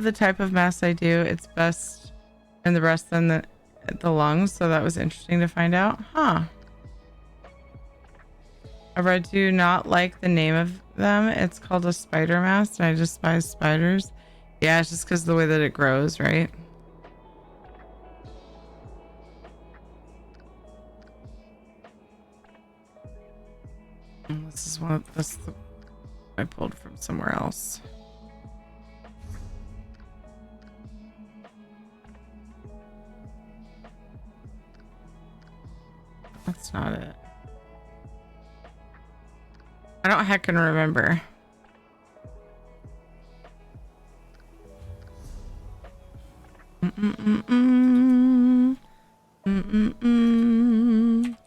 the type of mask I do, it's best in the breast than the lungs? So that was interesting to find out. Huh. I do not like the name of them. It's called a spider mast, and I despise spiders. Yeah, it's just because of the way that it grows, right? And this is one of this I pulled from somewhere else. That's not it. I don't heckin' remember. Mm-mm-mm-mm. Mm-mm-mm.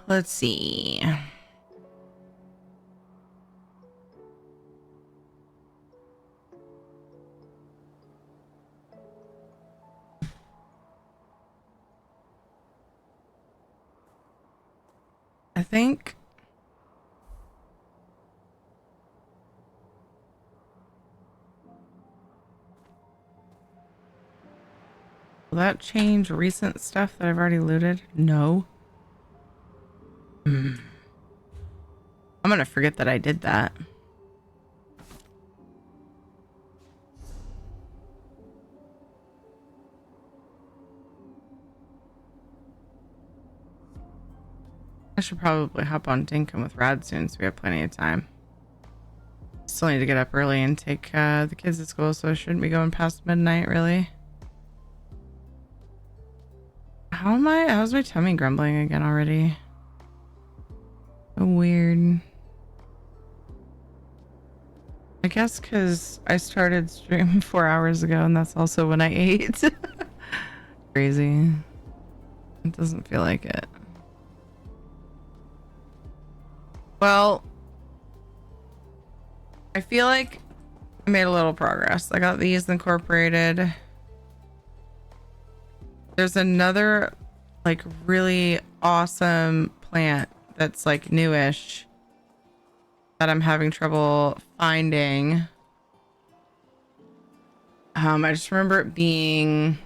Let's see. I think will that change recent stuff that I've already looted? No. I'm gonna forget that I did that. I should probably hop on Dinkum with Rad soon so we have plenty of time. Still need to get up early and take the kids to school, so I shouldn't be going past midnight, really. How's my tummy grumbling again already? So weird. I guess because I started streaming 4 hours ago, and that's also when I ate. Crazy. It doesn't feel like it. Well, I feel like I made a little progress. I got these incorporated. There's another like really awesome plant that's like newish that I'm having trouble finding. I just remember it being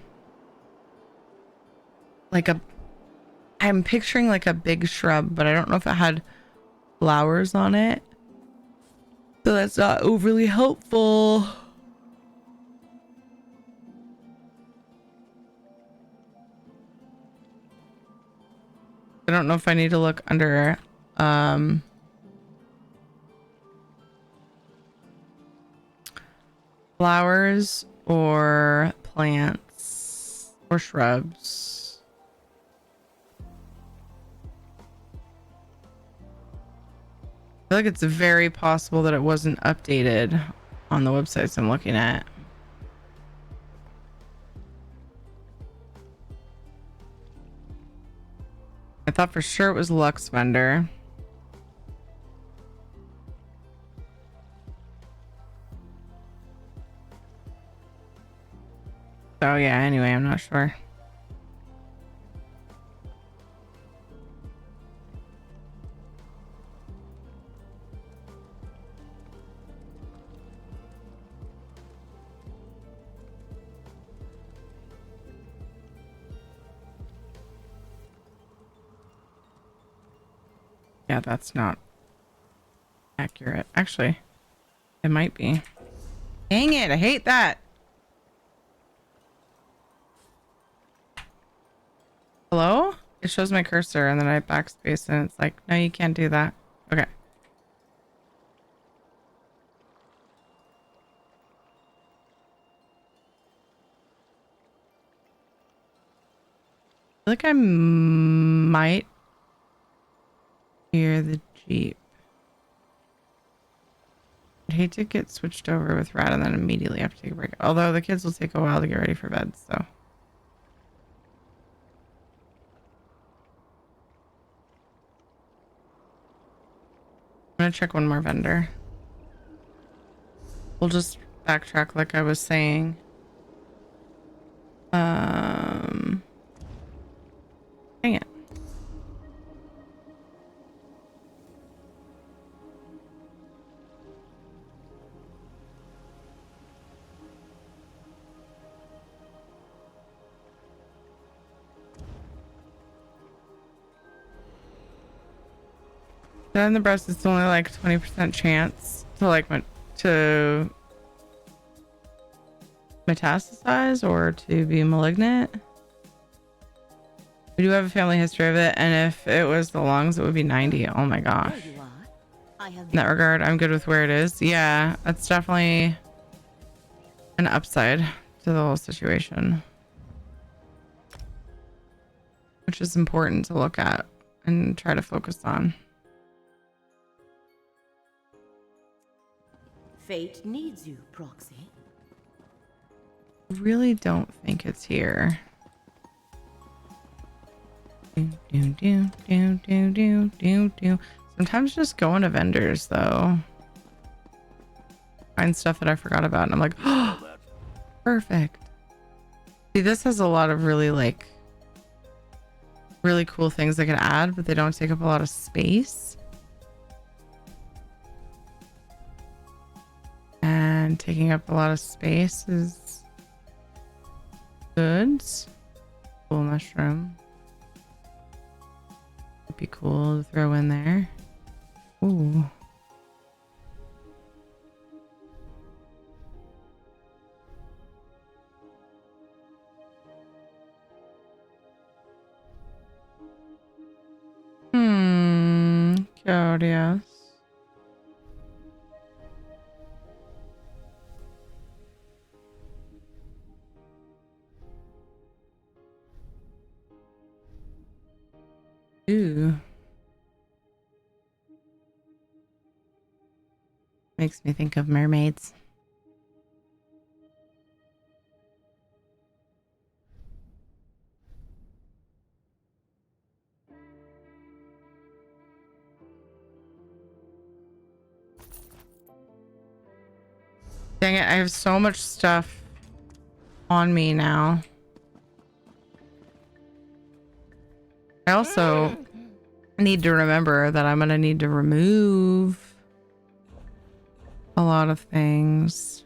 like I'm picturing like a big shrub, but I don't know if it had flowers on it. So that's not overly helpful. I don't know if I need to look under flowers or plants or shrubs. I feel like it's very possible that it wasn't updated on the websites I'm looking at. I thought for sure it was Lux Vendor. So yeah, anyway, I'm not sure. Yeah, that's not accurate. Actually, it might be. Dang it, I hate that. Hello? It shows my cursor and then I backspace and it's like, no, you can't do that. Okay. I feel like I might hear the Jeep. I'd hate to get switched over with Rad and then immediately have to take a break. Although the kids will take a while to get ready for bed, so. I'm gonna check one more vendor. We'll just backtrack like I was saying. Dang it. Then in the breast, it's only like 20% chance to like to metastasize or to be malignant. We do have a family history of it, and if it was the lungs, it would be 90. Oh my gosh. In that regard, I'm good with where it is. Yeah, that's definitely an upside to the whole situation, which is important to look at and try to focus on. Fate needs you, Proxy. Really don't think it's here. Do. Sometimes just go into vendors though. Find stuff that I forgot about and I'm like, oh, perfect. See, this has a lot of really cool things I could add, but they don't take up a lot of space. And taking up a lot of space is good. Cool mushroom. Would be cool to throw in there. Ooh. Curious. Ooh. Makes me think of mermaids. Dang it, I have so much stuff on me now. I also need to remember that I'm going to need to remove a lot of things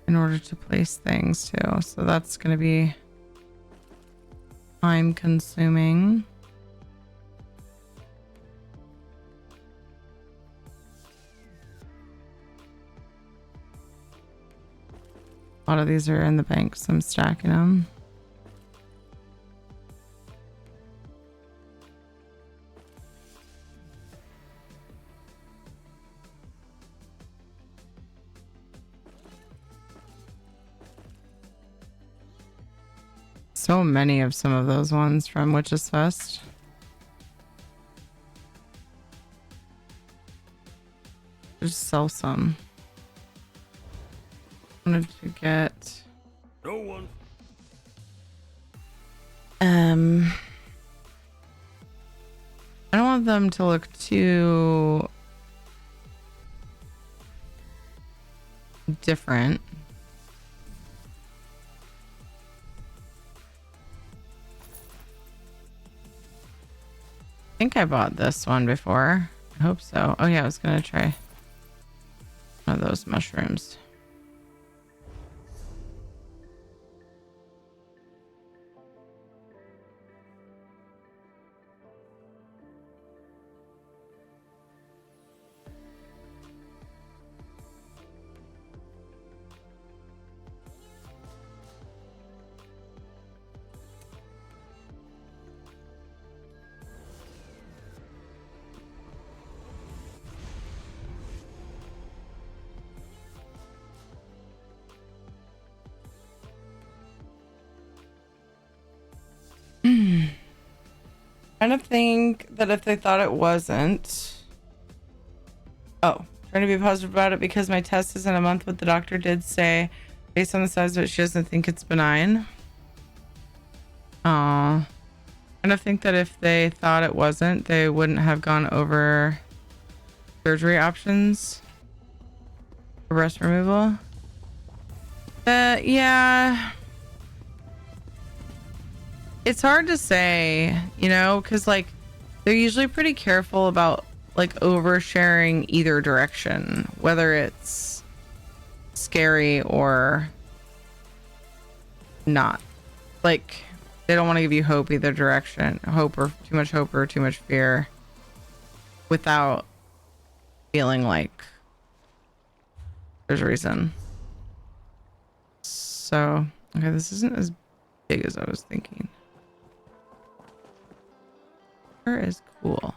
in order to place things too. So that's going to be time consuming. A lot of these are in the bank, so I'm stacking them. So many of some of those ones from Witches Fest. Just sell some. Wanted to get No one. I don't want them to look too different. I think I bought this one before. I hope so. Oh yeah, I was gonna try one of those mushrooms. Kind of think that if they thought it wasn't. Oh, trying to be positive about it because my test is in a month, but the doctor did say, based on the size of it, she doesn't think it's benign. Kind of think that if they thought it wasn't, they wouldn't have gone over surgery options for breast removal. Yeah. It's hard to say, you know, because like they're usually pretty careful about like oversharing either direction, whether it's scary or not. Like They don't want to give you hope either direction. Hope or too much fear without feeling like there's a reason. So, okay, this isn't as big as I was thinking. Where is cool?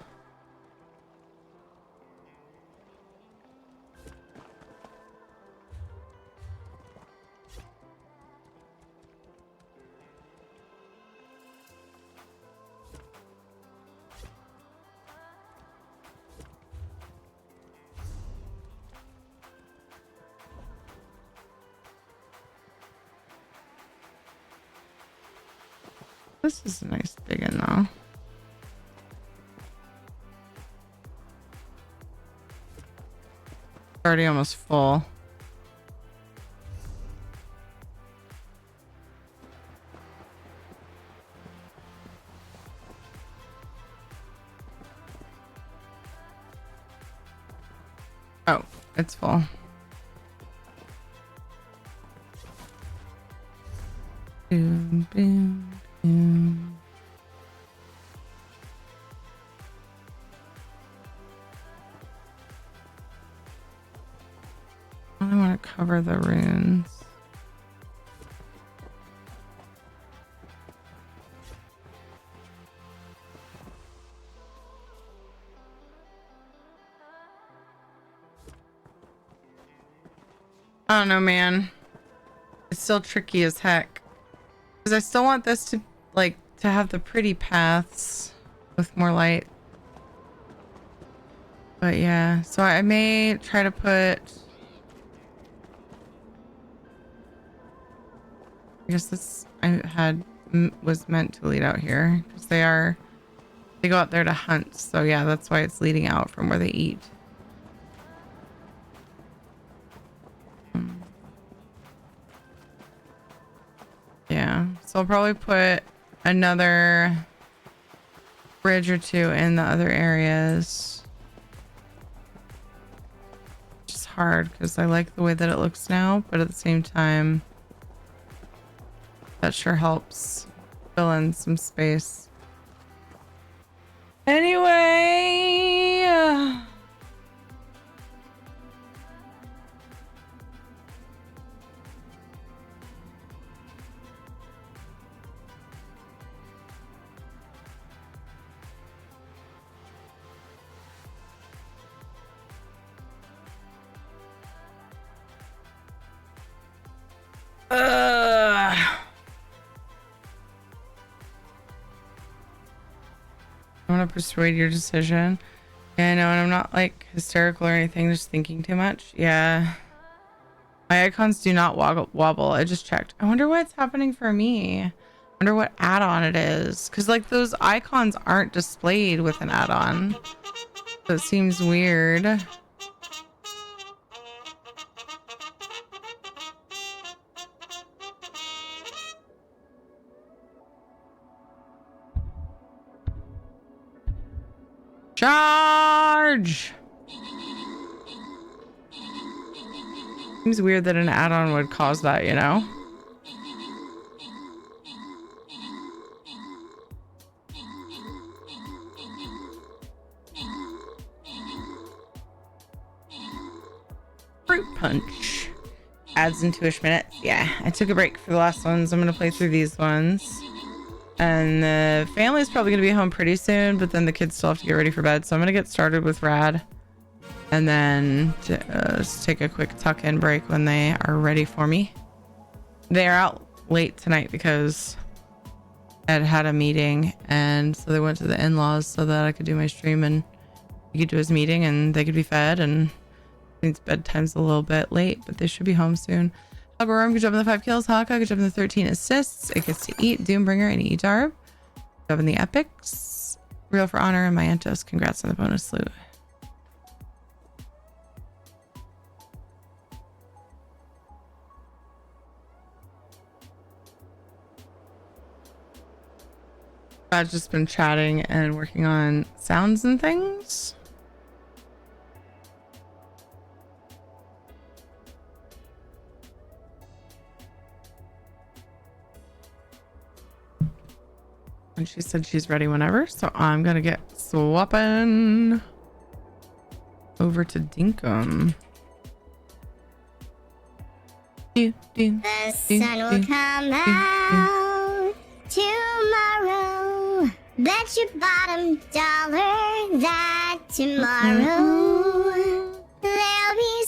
This is a nice big one though. Already almost full. Oh, it's full. Boom, boom, boom. I want to cover the runes. I don't know, man. It's still tricky as heck. Because I still want this to, like, to have the pretty paths with more light. But yeah, so I may try to put... I guess this was meant to lead out here. Because they go out there to hunt. So yeah, that's why it's leading out from where they eat. Yeah, so I'll probably put another bridge or two in the other areas. Which is hard because I like the way that it looks now, but at the same time, that sure helps fill in some space. Anyway. I want to persuade your decision. Yeah, I know, and I'm not like hysterical or anything, just thinking too much. Yeah. My icons do not wobble. I just checked. I wonder what's happening for me. I wonder what add-on it is. Because like those icons aren't displayed with an add-on. So it seems weird. Charge! Seems weird that an add-on would cause that, you know? Fruit punch. Adds in 2-ish minutes. Yeah, I took a break for the last ones. I'm going to play through these ones. And the family's probably going to be home pretty soon, but then the kids still have to get ready for bed. So I'm going to get started with Rad. And then just take a quick tuck-in break when they are ready for me. They're out late tonight because Ed had a meeting. And so they went to the in-laws so that I could do my stream and he could do his meeting and they could be fed. And I think bedtime's a little bit late, but they should be home soon. Huggerworm, good job on the 5 kills. Haka, good job on the 13 assists. It gets to eat. Doombringer and Edarb. Good job on the epics. Real for Honor and Myantos. Congrats on the bonus loot. I've just been chatting and working on sounds and things. And she said she's ready whenever. So I'm going to get swapping over to Dinkum. The sun will come out tomorrow. Bet your bottom dollar that tomorrow there'll be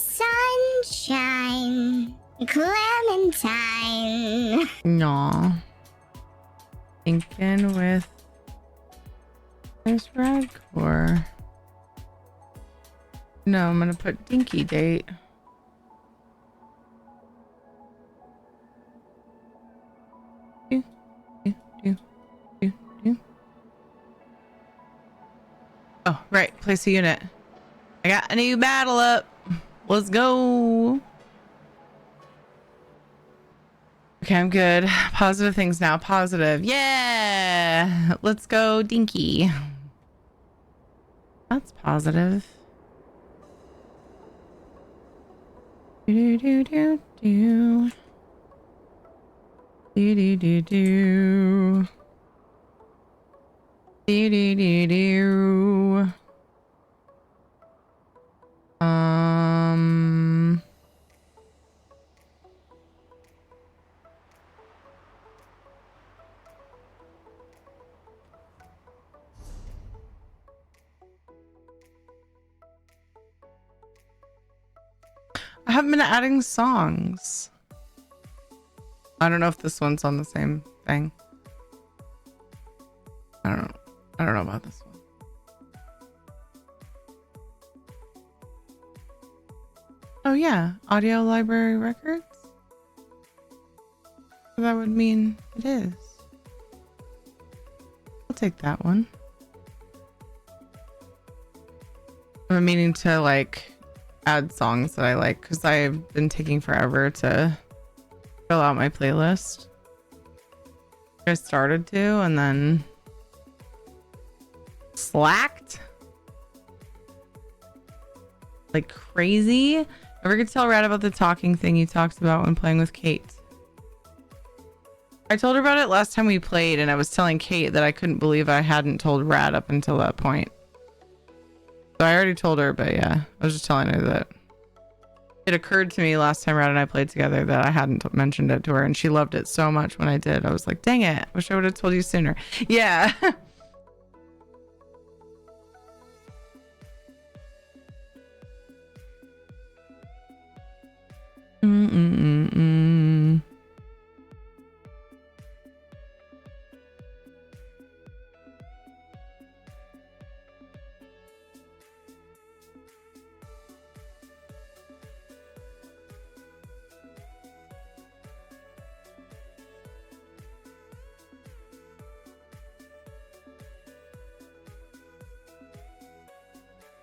sunshine, Clementine. Aw. Thinking with this Radcore. No, I'm gonna put Dinky date. Oh, right. Place a unit. I got a new battle up. Let's go. Okay, I'm good. Positive things now. Positive. Yeah. Let's go, Dinky. That's positive. Do do do do. Do do do do. Do do do do. I haven't been adding songs. I don't know if this one's on the same thing. I don't know about this one. Oh yeah, audio library records. That would mean it is. I'll take that one. I'm meaning to like add songs that I like because I've been taking forever to fill out my playlist. I started to and then slacked like crazy. Ever could tell Rad about the talking thing you talked about when playing with Kate? I told her about it last time we played, and I was telling Kate that I couldn't believe I hadn't told Rad up until that point. So I already told her, but yeah, I was just telling her that it occurred to me last time Rad and I played together that I hadn't mentioned it to her, and she loved it so much when I did. I was like, dang it, I wish I would have told you sooner. Yeah.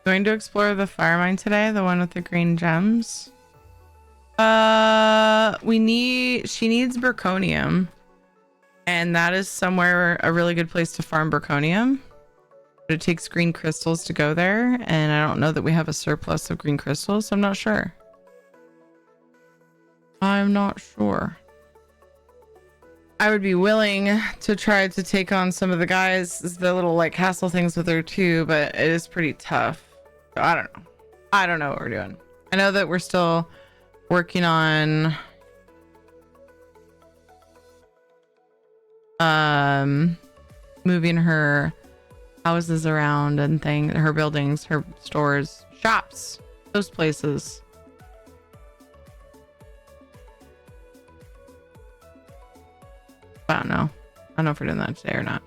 Going to explore the fire mine today, the one with the green gems. She needs Berconium, and that is somewhere a really good place to farm Berconium. But it takes green crystals to go there, and I don't know that we have a surplus of green crystals, so I'm not sure. I would be willing to try to take on some of the guys, the little like castle things with her too, but it is pretty tough. So I don't know. I don't know what we're doing. I know that we're still working on moving her houses around and things, her buildings, her stores, shops, those places. I don't know. I don't know if we're doing that today or not.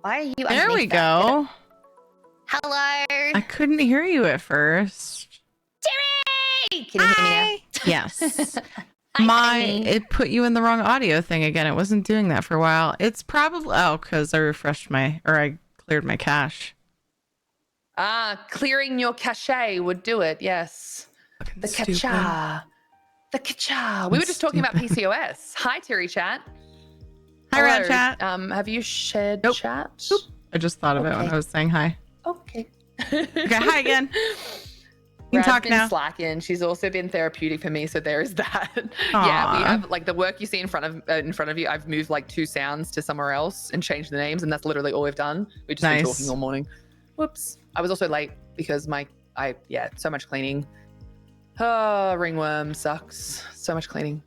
Why are you? There we go. Hello. I couldn't hear you at first. Terry! Can you hear me now? Yes. It put you in the wrong audio thing again. It wasn't doing that for a while. It's probably because I cleared my cache. Clearing your cache would do it. Yes. The cacha. The cacha. We were just talking about PCOS. Hi, Terry chat. Hi, Rad chat. Have you shared chat? Nope. I just thought of it when I was saying hi. Okay. Okay, hi again. You can Rad's talk been now. slacking. She's also been therapeutic for me, so there is that. Yeah, we have like the work you see in front of you. I've moved like 2 sounds to somewhere else and changed the names, and that's literally all we've done. We've just been talking all morning. Whoops. I was also late because so much cleaning. Oh, ringworm sucks. So much cleaning.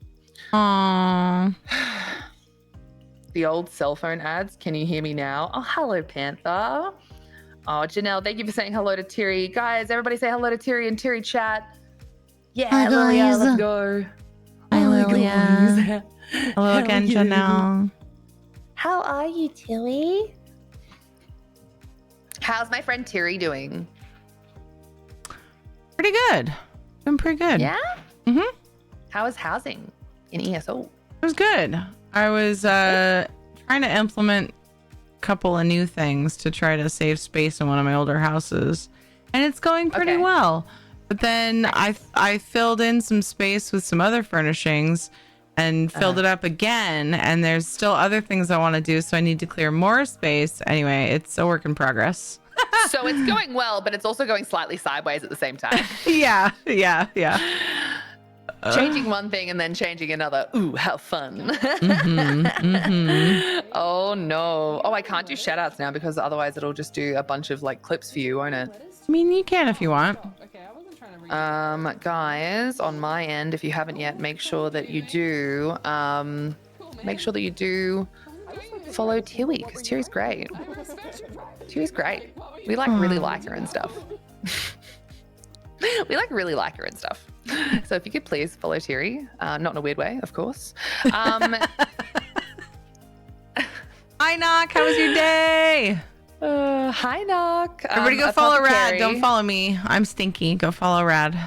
Aww. The old cell phone ads. Can you hear me now? Oh, hello, Panther. Oh, Janelle, thank you for saying hello to Terry. Guys, everybody say hello to Terry and Terry chat. Yeah, Hi, Lilia, guys. let's go. Hi, Lilia. Hello again, Janelle. How are you, Tilly? How's my friend Terry doing? Pretty good. Doing pretty good. Yeah? Mm-hmm. How is housing in ESO? It was good. I was trying to implement a couple of new things to try to save space in one of my older houses, and it's going pretty well. But then I filled in some space with some other furnishings and filled it up again, and there's still other things I want to do, so I need to clear more space. Anyway, it's a work in progress. So it's going well, but it's also going slightly sideways at the same time. Yeah. Changing one thing and then changing another. Ooh, how fun. Oh, no. Oh, I can't do shout-outs now because otherwise it'll just do a bunch of like clips for you, won't it? I mean, you can if you want. Guys, on my end, if you haven't yet, make sure that you do follow Tilly, because Tilly's great. Tilly's great. We really like her and stuff. Really like her and stuff. So if you could please follow Terry, not in a weird way, of course. Hi, Knock. How was your day? Hi, Knock. Everybody go follow Rad. Don't follow me. I'm stinky. Go follow Rad.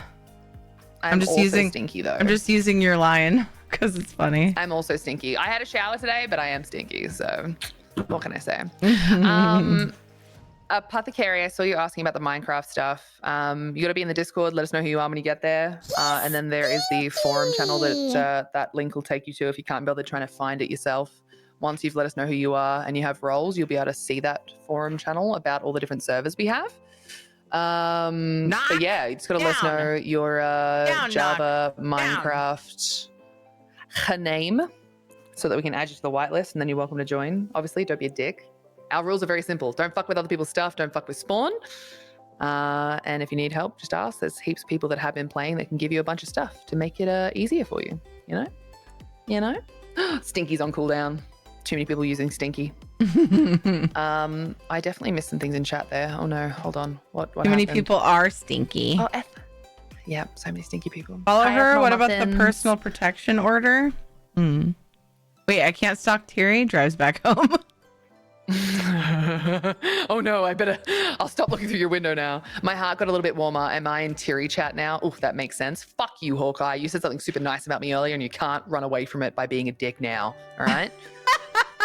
I'm just using stinky though. I'm just using your line because it's funny. I'm also stinky. I had a shower today, but I am stinky. So what can I say? Apothecary, I saw you asking about the Minecraft stuff. You got to be in the Discord. Let us know who you are when you get there. And then there is the forum channel that link will take you to if you can't bother trying to find it yourself. Once you've let us know who you are and you have roles, you'll be able to see that forum channel about all the different servers we have. But yeah, you just got to let us know your Java, Minecraft name so that we can add you to the whitelist, and then you're welcome to join. Obviously, don't be a dick. Our rules are very simple. Don't fuck with other people's stuff. Don't fuck with spawn. And if you need help, just ask. There's heaps of people that have been playing that can give you a bunch of stuff to make it easier for you. You know? Stinky's on cooldown. Too many people using Stinky. I definitely missed some things in chat there. Oh no, hold on. What Too many people are stinky. Oh, yeah, so many stinky people. Follow her. What about the personal protection order? Wait, I can't stalk Terry. Drives back home. Oh no, I'll stop looking through your window now. My heart got a little bit warmer. Am I in Terry chat now? Oof, that makes sense. Fuck you, Hawkeye. You said something super nice about me earlier and you can't run away from it by being a dick now. All right?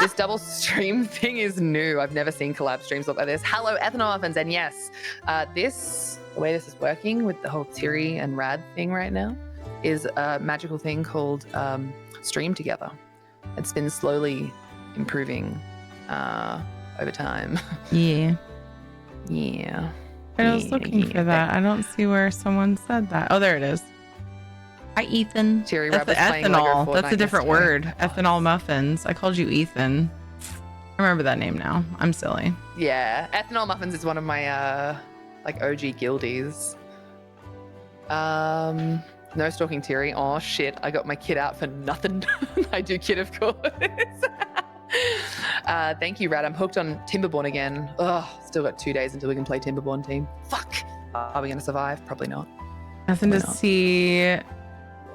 This double stream thing is new. I've never seen collab streams look like this. Hello, Ethanomuffins. And yes, the way this is working with the whole Terry and Rad thing right now is a magical thing called Stream Together. It's been slowly improving over time. Yeah. Yeah. I was looking for that. I don't see where someone said that. Oh, there it is. Hi, Ethan. Terry, that's the ethanol. That's a different word. Ethanol muffins. I called you Ethan. I remember that name now. I'm silly. Yeah, Ethanol Muffins is one of my OG guildies. No stalking Terry. Oh shit, I got my kid out for nothing. I do kid, of course. Thank you, Rad. I'm hooked on Timberborn again. Ugh, still got 2 days until we can play Timberborn team. Fuck. Are we gonna survive? Probably not. Nothing to see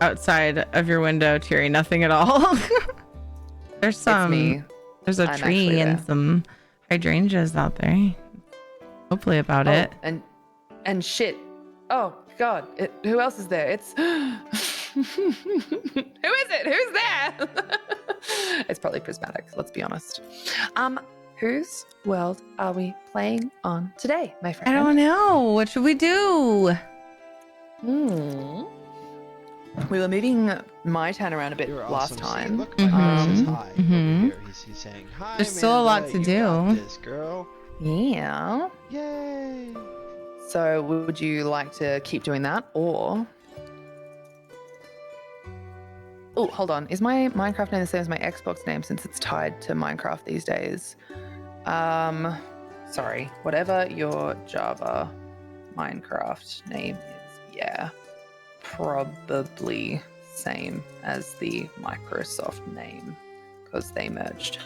outside of your window, Terry. Nothing at all. There's some. It's me. There's a tree and some hydrangeas out there. Hopefully about it. And shit. Oh God. Who else is there? It's Who is it? Who's there? It's probably Prismatic, let's be honest. Whose world are we playing on today, my friend? I don't know. What should we do? We were moving my town around a bit last time. Look, my man says hi over here. He's saying hi. There's still a lot to you do. got this, girl. Yeah. Yay. So would you like to keep doing that, or? Oh, hold on. Is my Minecraft name the same as my Xbox name since it's tied to Minecraft these days? Sorry. Whatever your Java Minecraft name is, yeah. Probably same as the Microsoft name because they merged.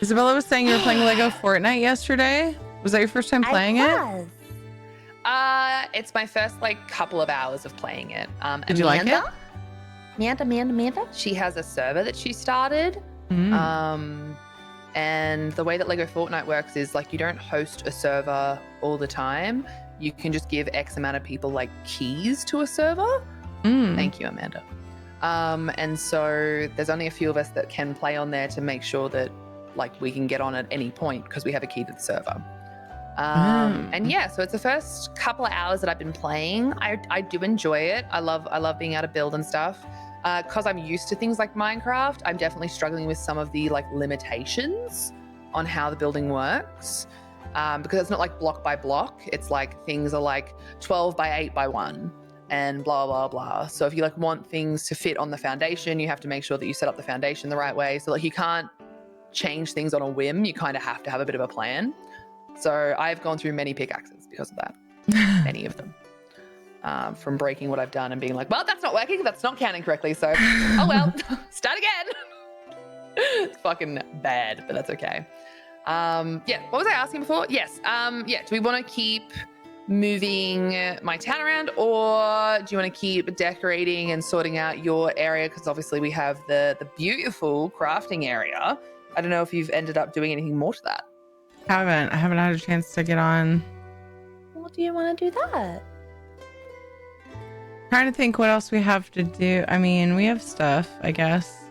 Isabella was saying you were playing Lego Fortnite yesterday. Was that your first time playing it? It's my first couple of hours of playing it. Did you like it? Amanda. She has a server that she started. And the way that Lego Fortnite works is you don't host a server all the time. You can just give X amount of people keys to a server. Thank you, Amanda. And so there's only a few of us that can play on there to make sure that we can get on at any point because we have a key to the server. And yeah, so it's the first couple of hours that I've been playing. I do enjoy it. I love being able to build and stuff. Because I'm used to things like Minecraft, I'm definitely struggling with some of the limitations on how the building works. Because it's not block by block. It's things are 12 by 8 by 1 and blah, blah, blah. So if you want things to fit on the foundation, you have to make sure that you set up the foundation the right way. So you can't change things on a whim. You kind of have to have a bit of a plan. So I've gone through many pickaxes because of that. Many of them. From breaking what I've done and being well, that's not working. That's not counting correctly. So, oh well, start again. It's fucking bad, but that's okay. Yeah, what was I asking before? Yes. Yeah, do we want to keep moving my town around, or do you want to keep decorating and sorting out your area? Because obviously we have the beautiful crafting area. I don't know if you've ended up doing anything more to that. I haven't had a chance to get on. Well, do you want to do that? Trying to think what else we have to do. I mean, we have stuff, I guess.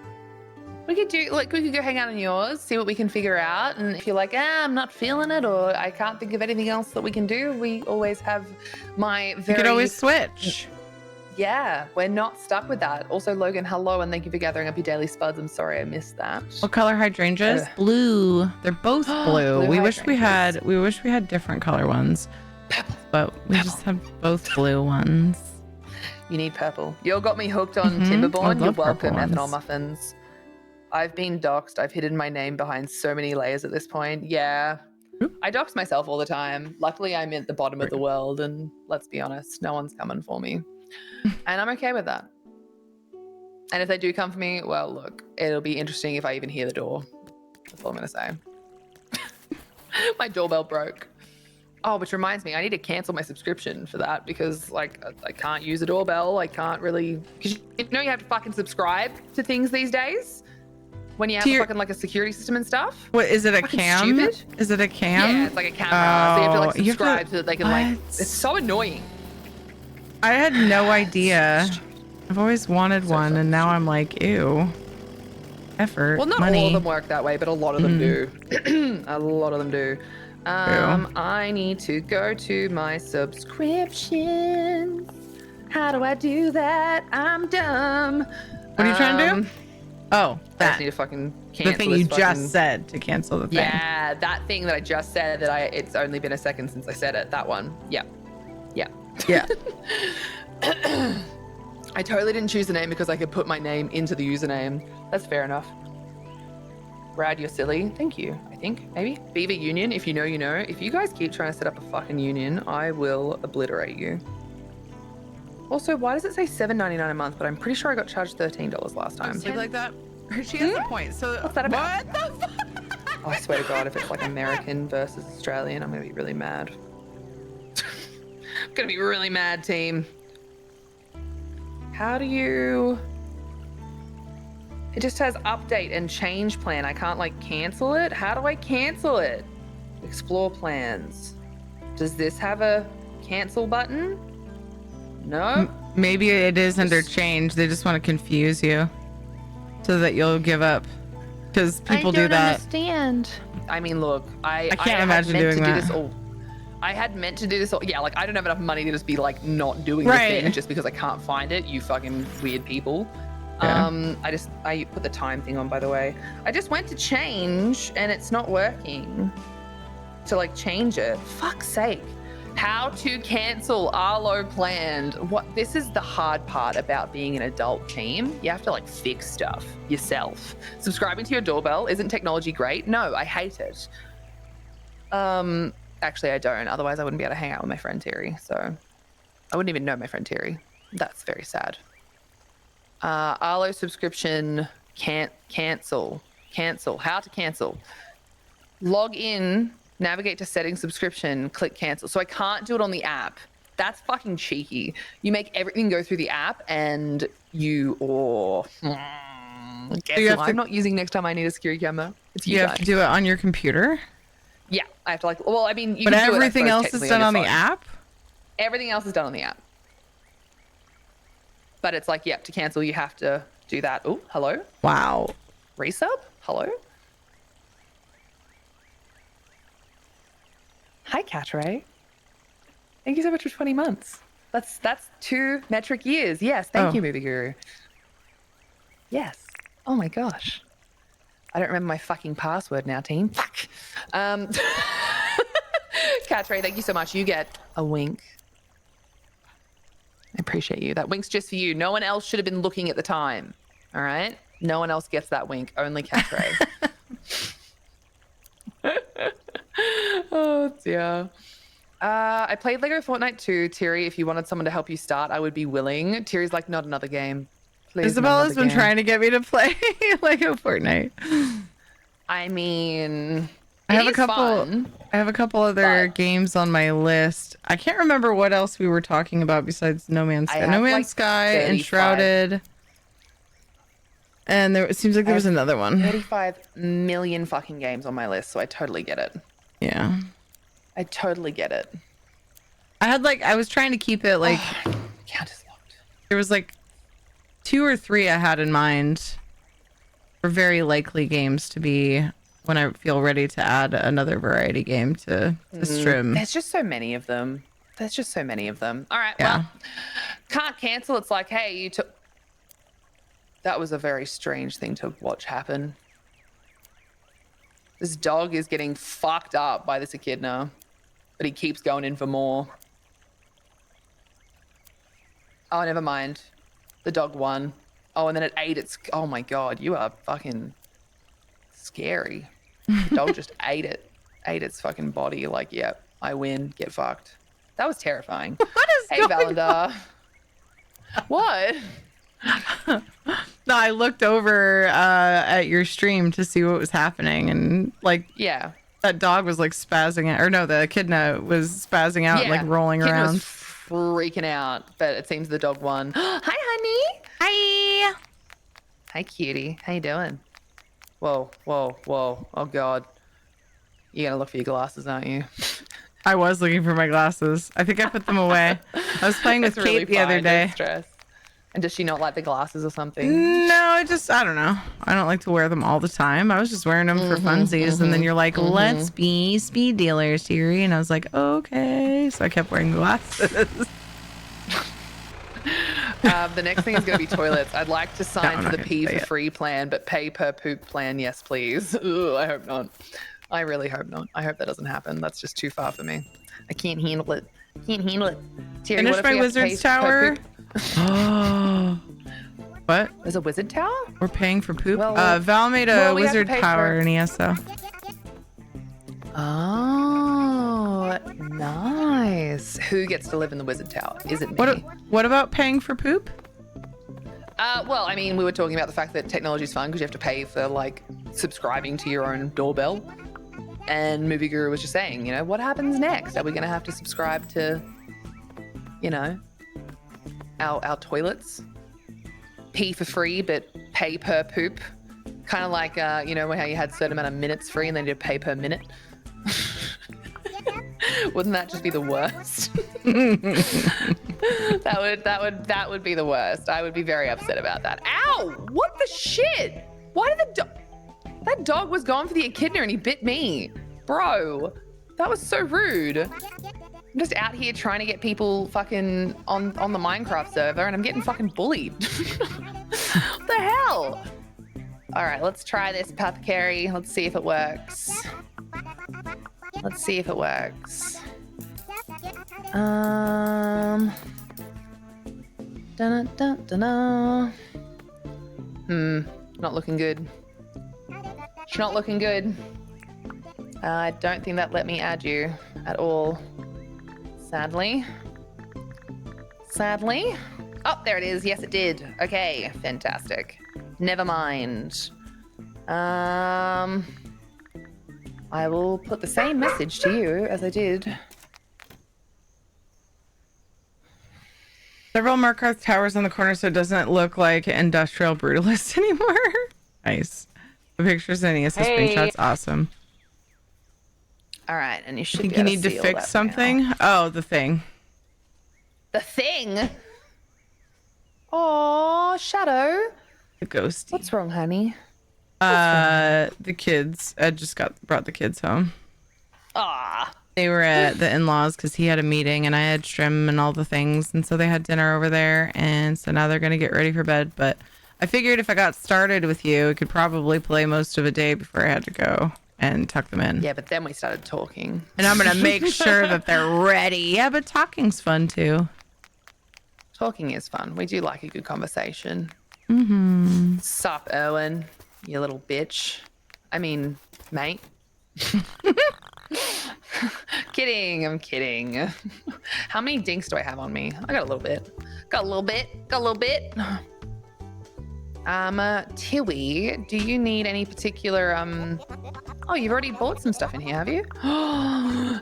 We could do we could go hang out on yours, see what we can figure out, and if you're I'm not feeling it, or I can't think of anything else that we can do, we always have my very. You could always switch. Yeah, we're not stuck with that. Also, Logan, hello, and thank you for gathering up your daily spuds. I'm sorry I missed that. What color hydrangeas? Blue. They're both blue. We wish we had different color ones, but we just have both blue ones. You need purple. You got me hooked on Timberborn. You're welcome, ethanol muffins. I've been doxxed. I've hidden my name behind so many layers at this point. Yeah. I dox myself all the time. Luckily, I'm at the bottom of the world, and let's be honest, no one's coming for me. And I'm okay with that. And if they do come for me, well, look, it'll be interesting if I even hear the door. That's all I'm going to say. My doorbell broke. Oh, which reminds me, I need to cancel my subscription for that because, I can't use a doorbell. I can't really... Because you have to fucking subscribe to things these days when you have fucking, a security system and stuff. What, is it a fucking cam? Stupid. Is it a cam? Yeah, it's like a camera. So you have to, subscribe so that they can, what? It's so annoying. I had no idea. I've always wanted one, and now I'm ew. Effort, well, not money. all of them work that way, but a lot of them do. A lot of them do. I need to go to my subscriptions. How do I do that? I'm dumb. What are you trying to do? Oh, I just need to fucking cancel the thing you just said to cancel the thing. Yeah, that thing that I just said that it's only been a second since I said it. That one. Yeah. I totally didn't choose the name because I could put my name into the username. That's fair enough. Brad, you're silly. Thank you, I think, maybe. Beaver Union, if you know, you know. If you guys keep trying to set up a fucking union, I will obliterate you. Also, why does it say $7.99 a month, but I'm pretty sure I got charged $13 last time. Something like that. She has a point. So what's that about? What the fuck? Oh, I swear to God, if it's American versus Australian, I'm going to be really mad. I'm going to be really mad, team. How do you... It just has update and change plan. I can't cancel it. How do I cancel it? Explore plans. Does this have a cancel button? No. Maybe it is under change. They just want to confuse you so that you'll give up. Because people do that. Understand. I mean, look, I can't imagine had meant doing to that. do this all. I had meant to do this all. Yeah, like I don't have enough money to just be like not doing the Right. thing just because I can't find it. You fucking weird people. Yeah. I put the time thing on, by the way. I just went to change and it's not working. To like change it. Fuck's sake. How to cancel Arlo planned. What? This is the hard part about being an adult team. You have to like fix stuff yourself. Subscribing to your doorbell, isn't technology great? No, I hate it. Actually I don't. Otherwise I wouldn't be able to hang out with my friend Terry. So I wouldn't even know my friend Terry. That's very sad. Arlo subscription can't cancel. Cancel. How to cancel? Log in. Navigate to settings, subscription, click cancel. So I can't do it on the app. That's fucking cheeky. You make everything go through the app and you, guess you who have I'm not using next time I need a security camera? It's you You guys. have to do it on your computer? Yeah, I have to like, well, I mean, you But can do it, I everything suppose, else is technically done on your the phone. app? Everything else is done on the app. But it's like, yeah, to cancel, you have to do that. Oh, hello? Wow. Resub? Hello? Hi, Catray. Thank you so much for 20 months. That's 2 metric years. Yes, thank you, Movie Guru. Yes. Oh my gosh. I don't remember my fucking password now, team. Fuck. Catray, thank you so much. You get a wink. I appreciate you. That wink's just for you. No one else should have been looking at the time. All right? No one else gets that wink. Only Catray. Oh dear. I played Lego Fortnite 2, Terry. If you wanted someone to help you start, I would be willing. Terry's like, not another game. Please, Isabella's been trying to get me to play Lego Fortnite. I mean, I have it a is couple. fun, I have a couple other games on my list. I can't remember what else we were talking about besides No Man's I Sky. have, No Man's like, Sky, 35. Enshrouded, and it seems like there was another one. 35 million fucking games on my list, so I totally get it. Yeah, I totally get it. I was trying to keep it like. Count is locked. There was like 2 or 3 I had in mind for very likely games to be when I feel ready to add another variety game to stream. There's just so many of them. All right, well, can't cancel. It's like, hey, you took. That was a very strange thing to watch happen. This dog is getting fucked up by this echidna, but he keeps going in for more. Oh, never mind. The dog won. Oh, and then it ate its. Oh my god, you are fucking scary. The dog just ate its fucking body. Like, yep, I win. Get fucked. That was terrifying. What is Hey, Valandar. What? No, I looked over at your stream to see what was happening, and like, yeah, that dog was like spazzing out, or no, the echidna was spazzing out, and, like rolling Echidna around. was freaking out, but it seems the dog won. Hi, honey. Hi. Hi, cutie. How you doing? Whoa, whoa, whoa. Oh god. You're gonna look for your glasses, aren't you? I was looking for my glasses. I think I put them away. I was playing with It's really Kate the other fine, day. don't stress. And does she not like the glasses or something? No, I don't know. I don't like to wear them all the time. I was just wearing them for funsies. And then you're like, let's be speed dealers, Siri. And I was like, okay. So I kept wearing glasses. The next thing is going to be toilets. I'd like to sign I'm for not the gonna P say for it. free plan, but pay per poop plan, yes, please. Ugh, I hope not. I really hope not. I hope that doesn't happen. That's just too far for me. I can't handle it. Terry, Finish what if my we have to pay wizard's per tower. poop? What? There's a wizard tower? We're paying for poop. Well, Val made a well, we have to wizard pay tower for- in ESO. Oh, nice. Who gets to live in the wizard tower? Is it me? What about paying for poop? Well, I mean, we were talking about the fact that technology is fun because you have to pay for like subscribing to your own doorbell. And Movie Guru was just saying, you know, what happens next? Are we going to have to subscribe to, you know, our toilets? Pee for free, but pay per poop. Kind of like, you know, how you had a certain amount of minutes free and then you pay per minute. Wouldn't that just be the worst? That would be the worst. I would be very upset about that. Ow! What the shit? Why did that dog was going for the echidna and he bit me, bro? That was so rude. I'm just out here trying to get people fucking on the Minecraft server and I'm getting fucking bullied. What the hell? All right, let's try this apothecary. Let's see if it works. Let's see if it works. Not looking good. It's not looking good. I don't think that let me add you at all. Sadly. Sadly. Oh, there it is. Yes, it did. Okay, fantastic. Never mind. I will put the same message to you as I did. Several Markarth towers on the corner so it doesn't look like industrial brutalist anymore. Nice. The pictures and ESO screenshots, awesome. All right, and you should. I think you need to fix something. Now. Oh, the thing. The thing. Oh, Shadow. The ghosty. What's wrong, honey? The kids. Ed just brought the kids home. Ah. They were at the in-laws because he had a meeting and I had trim and all the things, and so they had dinner over there, and so now they're gonna get ready for bed. But I figured if I got started with you, I could probably play most of a day before I had to go and tuck them in. Yeah, but then we started talking. And I'm gonna make sure that they're ready. Yeah, but talking's fun too. Talking is fun. We do like a good conversation. Mm-hmm. Sup, Erwin, you little bitch. I mean, mate. Kidding, I'm kidding. How many dinks do I have on me? I got a little bit. Got a little bit. Tilly, do you need any particular, oh, you've already bought some stuff in here, have you?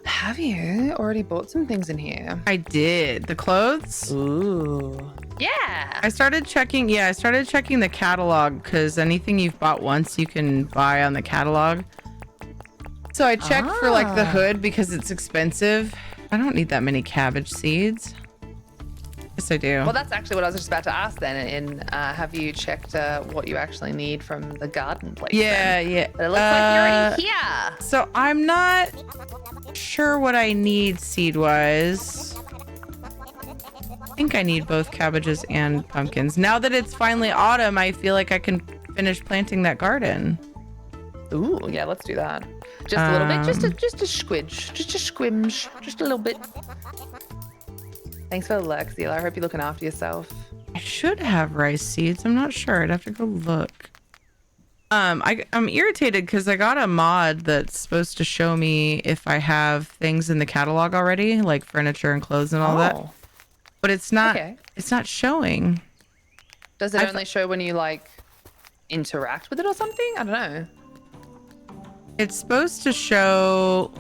Have you already bought some things in here? I did. The clothes? Ooh. Yeah. I started checking the catalog because anything you've bought once you can buy on the catalog. So I checked for like the hood because it's expensive. I don't need that many cabbage seeds. Yes, I do. Well, that's actually what I was just about to ask then. And have you checked what you actually need from the garden place? Yeah, then? yeah. But it looks like you're already here. So I'm not sure what I need seed-wise. I think I need both cabbages and pumpkins. Now that it's finally autumn, I feel like I can finish planting that garden. Ooh, yeah, let's do that. Just a little bit, just a squidge, just a squimge, just a little bit. Thanks for the lurk, Zeal. I hope you're looking after yourself. I should have rice seeds. I'm not sure. I'd have to go look. I'm irritated because I got a mod that's supposed to show me if I have things in the catalog already, like furniture and clothes and all that. But it's not. Okay. It's not showing. Does it only show when you like interact with it or something? I don't know. It's supposed to show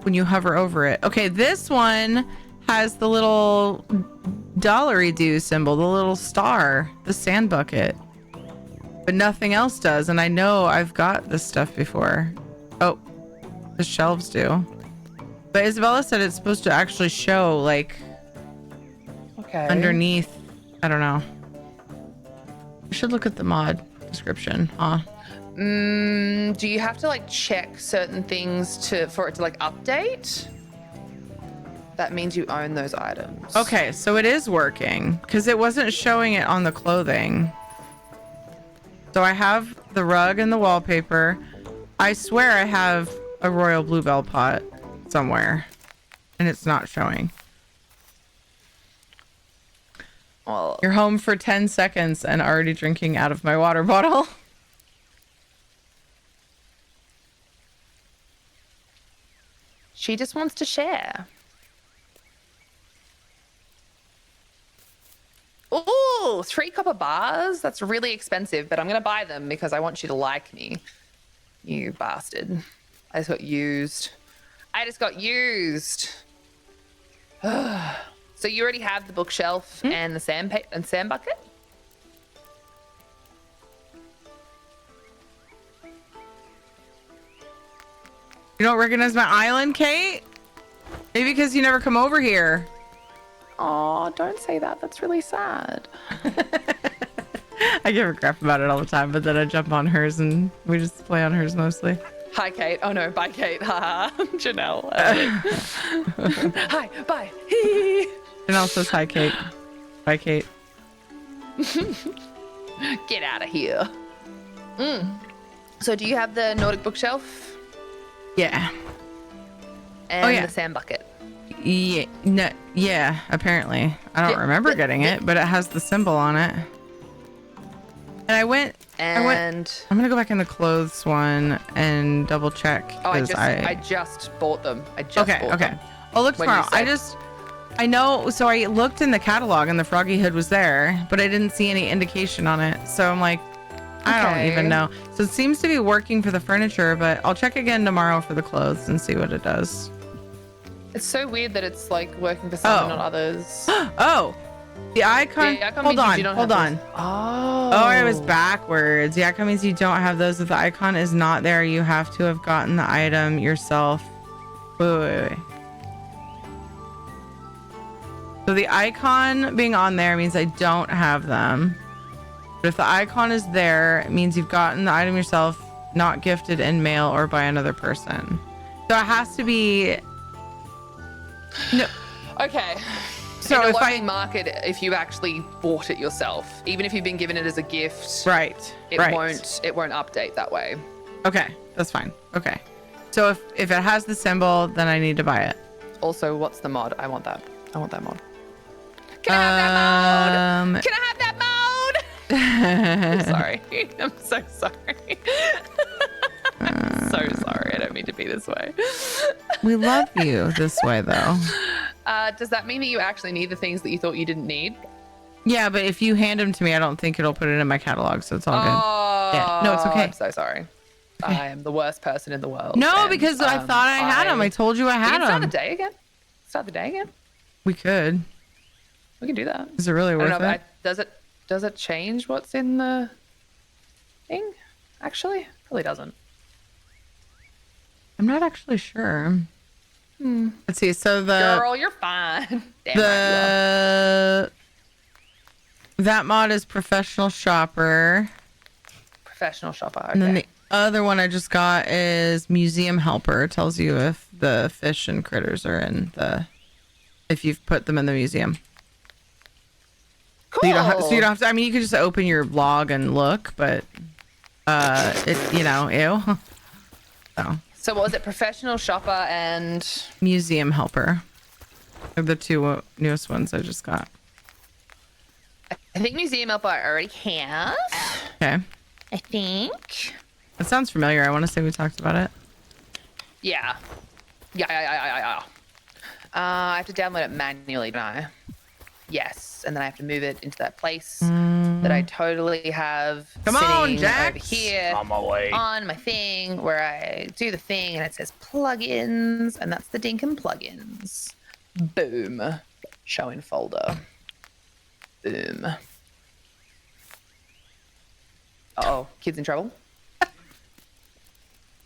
when you hover over it. Okay, this one has the little dollary-do symbol, the little star, the sand bucket. But nothing else does, and I know I've got this stuff before. Oh, the shelves do. But Isabella said it's supposed to actually show, like, underneath. I don't know. I should look at the mod description, huh? Do you have to like check certain things for it to like update? That means you own those items. Okay, so it is working because it wasn't showing it on the clothing. So I have the rug and the wallpaper. I swear I have a royal bluebell pot somewhere and it's not showing. Well, you're home for 10 seconds and already drinking out of my water bottle. She just wants to share. Ooh, 3 copper bars. That's really expensive, but I'm going to buy them because I want you to like me. You bastard. I just got used. So you already have the bookshelf and the sand bucket? You don't recognize my island, Kate? Maybe because you never come over here. Oh, don't say that. That's really sad. I give her crap about it all the time, but then I jump on hers and we just play on hers mostly. Hi, Kate. Oh no, bye, Kate. Haha. Janelle. Hi, bye. Janelle says hi, Kate. Bye, Kate. Get out of here. So do you have the Nordic bookshelf? Yeah. And the sand bucket? Yeah. No, yeah, apparently. I don't remember getting it, but it has the symbol on it. And I went. I'm gonna go back in the clothes one and double check. Oh, I just bought them. Bought them. I'll look tomorrow. I know. So I looked in the catalog and the froggy hood was there, but I didn't see any indication on it. So I'm like, I don't even know. So it seems to be working for the furniture, but I'll check again tomorrow for the clothes and see what it does. It's so weird that it's like working for some and not others. Oh, the icon. Yeah, icon hold means on. you don't Hold have on. those. Oh. Oh, it was backwards. The icon means you don't have those. If the icon is not there, you have to have gotten the item yourself. Wait. So the icon being on there means I don't have them. But if the icon is there, it means you've gotten the item yourself, not gifted in mail or by another person. So it has to be. No. Okay. So in a if local market, if you actually bought it yourself, even if you've been given it as a gift, it won't update that way. Okay, that's fine. Okay. So if it has the symbol, then I need to buy it. Also, what's the mod? I want that. I want that mod. Can I have that mode? Can I have that mode? I'm sorry. I'm so sorry. So sorry. I don't mean to be this way. We love you this way, though. Does that mean that you actually need the things that you thought you didn't need? Yeah, but if you hand them to me, I don't think it'll put it in my catalog, so it's all good. Yeah. No, it's okay. I'm so sorry. Okay. I am the worst person in the world. No, because I thought I had them. I told you I had them. Start the day again. Start the day again. We could. We can do that. Is it really worth it? Does it change what's in the thing? Actually, probably doesn't. I'm not actually sure. Let's see. So girl, you're fine. Damn that mod is professional shopper. Professional shopper. Okay. And then the other one I just got is museum helper. It tells you if the fish and critters are if you've put them in the museum. Cool. So you don't have to. I mean, you could just open your log and look, but ew. So what was it? Professional shopper and museum helper are the two newest ones I just got. I think museum helper I already have. Okay. I think. It sounds familiar. I want to say we talked about it. Yeah. I have to download it manually, don't I? Yes, and then I have to move it into that place that I totally have sitting over here on my way on my thing where I do the thing and it says plugins, and that's the Dinkin plugins. Boom. Show in folder. Boom. Uh-oh, kids in trouble?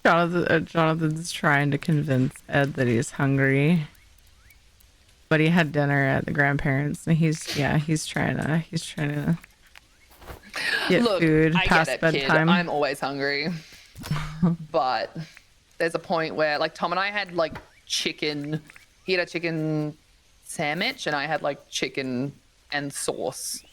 Jonathan's trying to convince Ed that he's hungry. But he had dinner at the grandparents, and he's trying to get food past bedtime. Kid. I'm always hungry, but there's a point where like Tom and I had like chicken. He had a chicken sandwich, and I had like chicken and sauce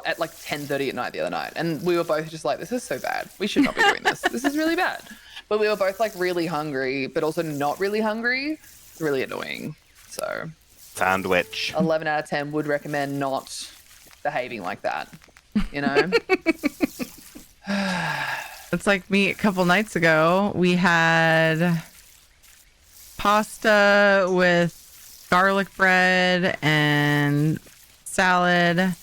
at like 10:30 at night the other night, and we were both just like, "This is so bad. We should not be doing this. This is really bad." But we were both like really hungry, but also not really hungry. It's really annoying. So, sandwich. 11 out of 10 would recommend not behaving like that, you know? It's like me a couple nights ago. We had pasta with garlic bread and salad.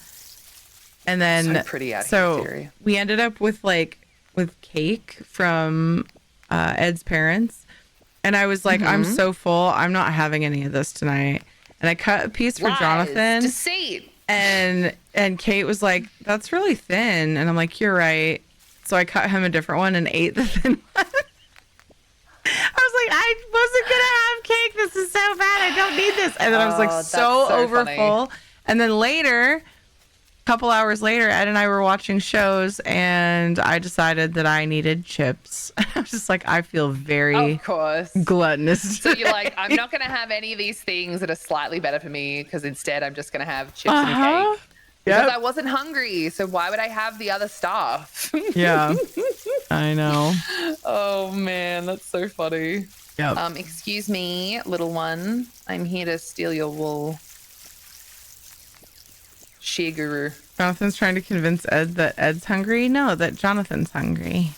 And then, so we ended up with cake from Ed's parents. And I was like, I'm so full. I'm not having any of this tonight. And I cut a piece for Jonathan. Deceit. And Kate was like, that's really thin. And I'm like, you're right. So I cut him a different one and ate the thin one. I was like, I wasn't gonna have cake. This is so bad. I don't need this. And then I was like that's so over funny. full. And then later, a couple hours later, Ed and I were watching shows, and I decided that I needed chips. I was just like, I feel very Of course. gluttonous. So you're like, I'm not going to have any of these things that are slightly better for me because instead I'm just going to have chips and cake. Because I wasn't hungry. So why would I have the other stuff? Yeah, I know. Oh, man. That's so funny. Yep. Excuse me, little one. I'm here to steal your wool. Shigeru. Jonathan's trying to convince Ed that Ed's hungry. No, that Jonathan's hungry.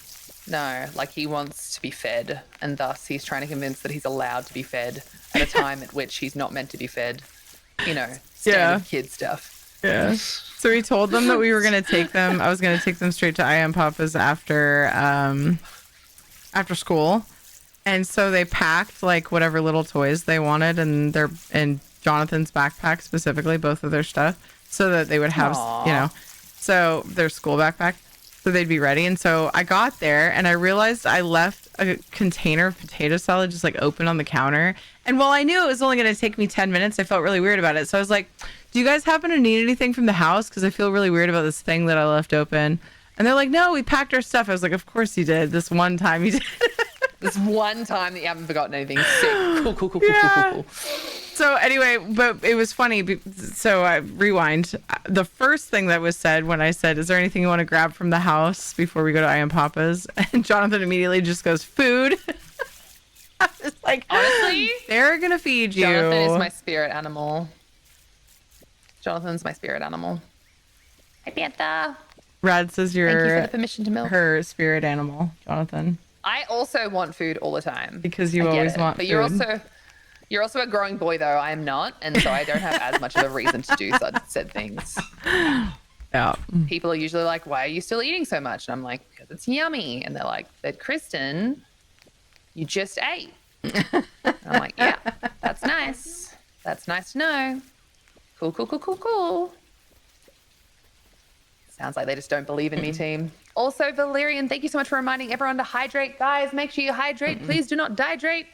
No, like he wants to be fed, and thus he's trying to convince that he's allowed to be fed at a time at which he's not meant to be fed. You know, standard kid stuff. Yeah. So we told them that we were going to take them. I was going to take them straight to I Am Papa's after school. And so they packed like whatever little toys they wanted in Jonathan's backpack specifically, both of their stuff, so that they would have, you know, so their school backpack, so they'd be ready. And so I got there and I realized I left a container of potato salad just like open on the counter. And while I knew it was only going to take me 10 minutes, I felt really weird about it. So I was like, do you guys happen to need anything from the house? Because I feel really weird about this thing that I left open. And they're like, no, we packed our stuff. I was like, of course you did. This one time you did. This one time that you haven't forgotten anything. Sick. Cool. So anyway, but it was funny. So I rewind. The first thing that was said when I said, is there anything you want to grab from the house before we go to I Am Papa's? And Jonathan immediately just goes, food. I was like, honestly, they're going to feed you. Jonathan is my spirit animal. Jonathan's my spirit animal. Hi, Panther. Rad says Thank you for the permission to milk. her spirit animal, Jonathan. I also want food all the time. Because you always want but food. You're also a growing boy, though. I am not, and so I don't have as much of a reason to do said things. Yeah. People are usually like, "Why are you still eating so much?" And I'm like, "Because it's yummy." And they're like, "But Kristen, you just ate." And I'm like, "Yeah, that's nice. That's nice to know. Cool. Sounds like they just don't believe in me, team. Also, Valerian, thank you so much for reminding everyone to hydrate. Guys, make sure you hydrate. Please do not dehydrate.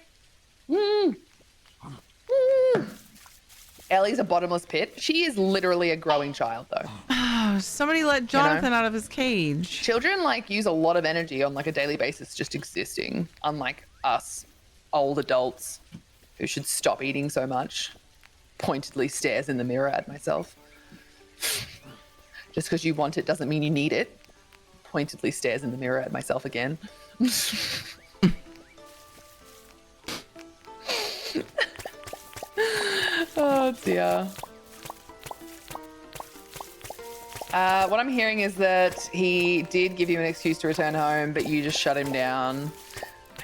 Ellie's a bottomless pit. She is literally a growing child, though. Oh, somebody let Jonathan out of his cage. Children like use a lot of energy on like a daily basis just existing, unlike us old adults who should stop eating so much. Pointedly stares in the mirror at myself. Just because you want it doesn't mean you need it. Pointedly stares in the mirror at myself again. Oh dear. What I'm hearing is that he did give you an excuse to return home, but you just shut him down.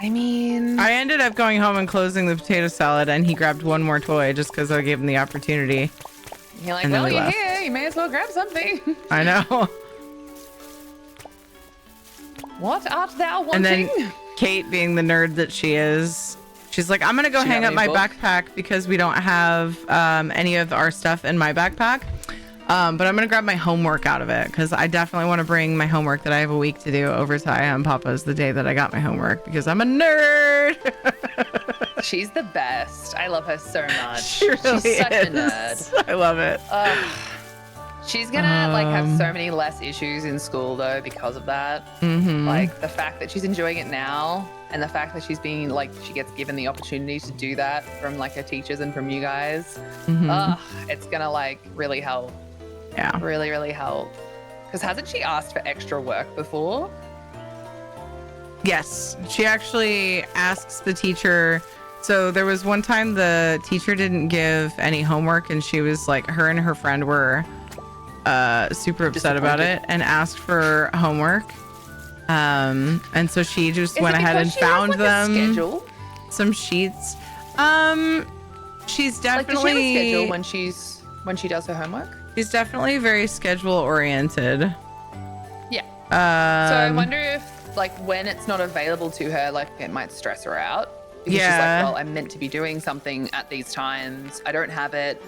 I mean, I ended up going home and closing the potato salad, and he grabbed one more toy just because I gave him the opportunity. You're like, and then well, we you're left. here. You may as well grab something. I know. What art thou wanting? And then Kate, being the nerd that she is, she's like, I'm going to go She hang got up me a my book? backpack because we don't have any of our stuff in my backpack. But I'm going to grab my homework out of it because I definitely want to bring my homework that I have a week to do over to I Am Papa's the day that I got my homework because I'm a nerd. She's the best. I love her so much. She really She's such a is. nerd. I love it. She's gonna like have so many less issues in school though because of that. Like the fact that she's enjoying it now and the fact that she's being like she gets given the opportunity to do that from like her teachers and from you guys. It's gonna like really help. Yeah. Really help. Because hasn't she asked for extra work before? Yes, she actually asks the teacher. So there was one time the teacher didn't give any homework and she was like, her and her friend were super upset about it and asked for homework. And so she just went ahead and found them some sheets. She's definitely like, does she have a schedule when she does her homework? She's definitely very schedule oriented. Yeah. So I wonder if like when it's not available to her, like it might stress her out. Because she's like, well, I'm meant to be doing something at these times. I don't have it.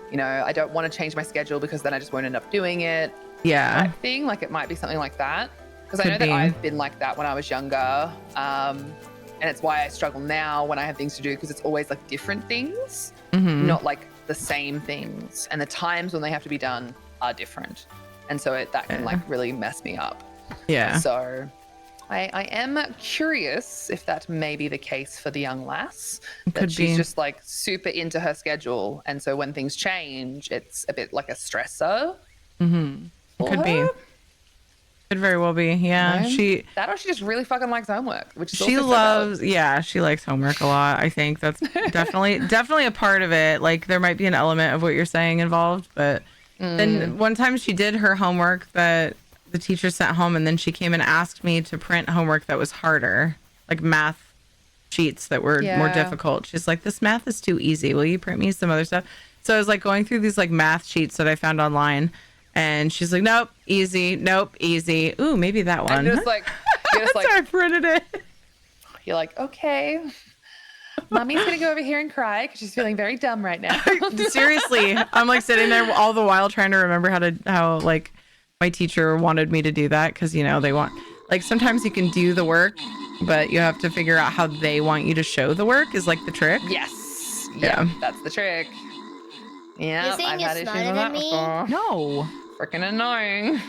You know, I don't want to change my schedule because then I just won't end up doing it. Yeah. Type thing. Like it might be something like that. Because I know that I've been like that when I was younger. And And it's why I struggle now when I have things to do, because it's always like different things, Mhm. not like the same things. And the times when they have to be done are different. And so that can like really mess me up. Yeah. So I am curious if that may be the case for the young lass. That Could she's be. just like super into her schedule. And so when things change, it's a bit like a stressor. Mm-hmm. for Could be. her. Could very well be. Yeah. No? That or she just really fucking likes homework, which is She also so valid. loves, yeah, she likes homework a lot. I think that's definitely a part of it. Like there might be an element of what you're saying involved, but then one time she did her homework that the teacher sent home, and then she came and asked me to print homework that was harder, like math sheets that were more Yeah. difficult. She's like, "This math is too easy. Will you print me some other stuff?" So I was like going through these like math sheets that I found online, and she's like, "Nope, easy. Nope, easy. Ooh, maybe that one." And just like, you're just like, I printed it. You're like, okay, mommy's gonna go over here and cry because she's feeling very dumb right now. Seriously, I'm like sitting there all the while trying to remember how like my teacher wanted me to do that, because you know they want, like, sometimes you can do the work, but you have to figure out how they want you to show the work is like the trick. Yes. Yeah. That's the trick. Yeah, You're saying I've you're had issues smarter with than that me? before. No. Freaking annoying.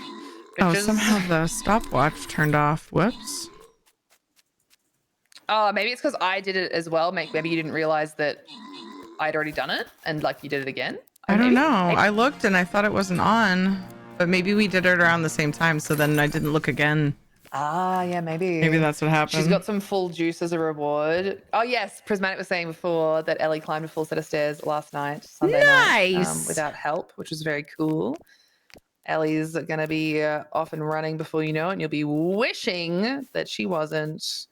Oh, Bitches. somehow the stopwatch turned off. Whoops. Oh, maybe it's because I did it as well. Maybe you didn't realize that I'd already done it and like you did it again. I don't Maybe. know. I looked and I thought it wasn't on, but maybe we did it around the same time, so then I didn't look again. Ah, yeah, maybe. Maybe that's what happened. She's got some full juice as a reward. Oh, yes. Prismatic was saying before that Ellie climbed a full set of stairs last night, Sunday night, Nice. without help, which was very cool. Ellie's going to be off and running before you know it, and you'll be wishing that she wasn't.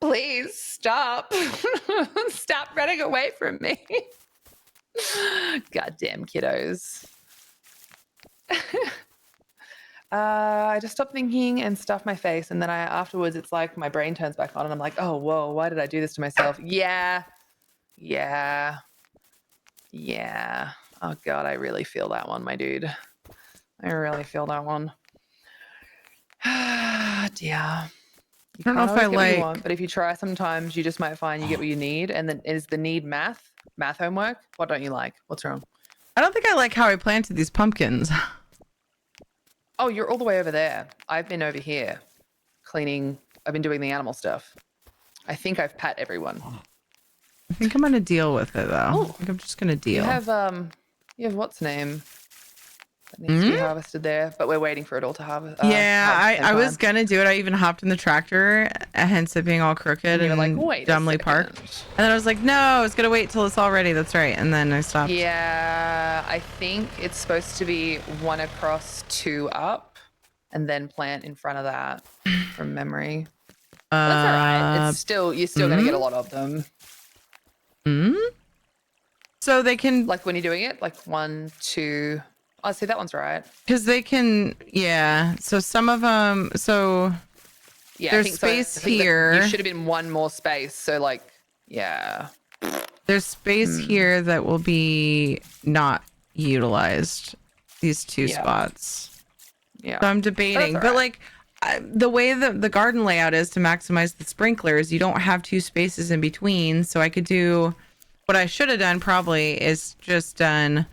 Please stop. Stop running away from me. Goddamn kiddos. I just stop thinking and stuff my face, and then afterwards it's like my brain turns back on and I'm like, oh whoa, why did I do this to myself? Yeah. Oh god, I really feel that one, my dude. I really feel that one. Dear. You I don't know can't if I always get what you like- want, but if you try sometimes you just might find you get what you need. And then is the need math homework? What don't you like? What's wrong? I don't think I like how I planted these pumpkins. Oh, you're all the way over there. I've been over here cleaning. I've been doing the animal stuff. I think I've pat everyone. I think I'm gonna deal with it though. I think I'm just gonna deal. You have what's name? That needs to be harvested there, but we're waiting for it all to harvest. I was gonna do it. I even hopped in the tractor, hence it being all crooked you were and like, wait a dumbly parked. And then I was like, no, I was gonna wait till it's all ready. That's right. And then I stopped. Yeah, I think it's supposed to be 1 across, 2 up, and then plant in front of that from memory. That's all right. It's still you're still gonna get a lot of them. So they can, like when you're doing it, like 1, 2. Oh, see that one's right. because they can, yeah. So some of them, so Yeah, there's I think so. space I think that here. You should have been one more space. So like, yeah. There's space here that will be not utilized. These two Yeah. spots. Yeah. So I'm debating, That's but all like the way the garden layout is to maximize the sprinklers, you don't have 2 spaces in between. So I could do what I should have done probably is just done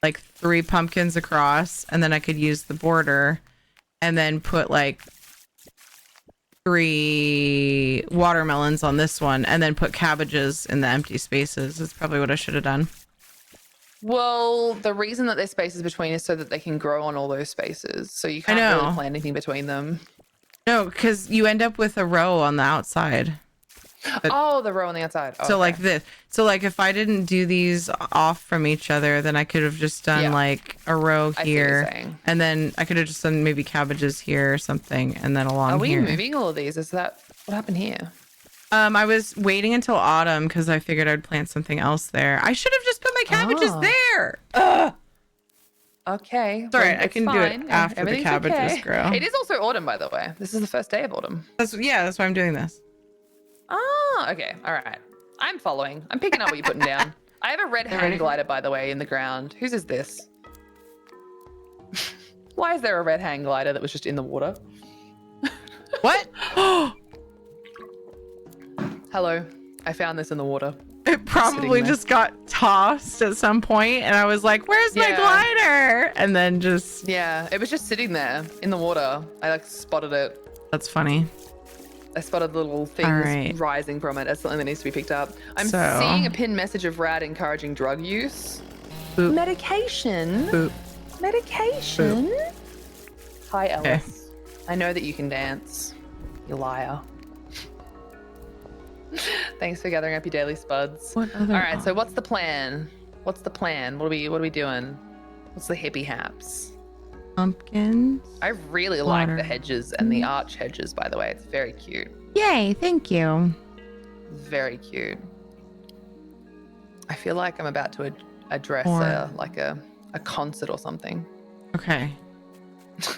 like 3 pumpkins across, and then I could use the border and then put like 3 watermelons on this one and then put cabbages in the empty spaces. That's probably what I should have done. Well, the reason that there's spaces between is so that they can grow on all those spaces. So you can't know. really plant anything between them. No, because you end up with a row on the outside. But- Oh, the row on the outside. Oh, so okay. like this. So like if I didn't do these off from each other, then I could have just done like a row I see what you're here, saying. and then I could have just done maybe cabbages here or something, and then along Are we here. moving all of these? Is that what happened here? I was waiting until autumn because I figured I'd plant something else there. I should have just put my cabbages Oh. there. Ugh. Okay. It's all right. I it's can do it fine. after the Everything's cabbages okay. grow. It is also autumn, by the way. This is the first day of autumn. That's why I'm doing this. Oh, okay. All right. I'm following. I'm picking up what you're putting down. I have a red hang ready? glider, by the way, in the ground. Whose is this? Why is there a red hang glider that was just in the water? What? Hello. I found this in the water. It probably just got tossed at some point, and I was like, "Where's my glider?" And then just it was just sitting there in the water. I like spotted it. That's funny. I spotted little things rising from it as something that needs to be picked up. I'm seeing a pinned message of Rad encouraging drug use. Boop. Medication. Boop. Medication. Boop. Hi, Ellis. I know that you can dance. You liar. Thanks for gathering up your daily spuds. All right, so what's the plan? What's the plan? What are we doing? What's the hippie haps? Pumpkins. I really like the hedges and the arch hedges, by the way. It's very cute. Yay, thank you. Very cute. I feel like I'm about to address a concert or something. Okay.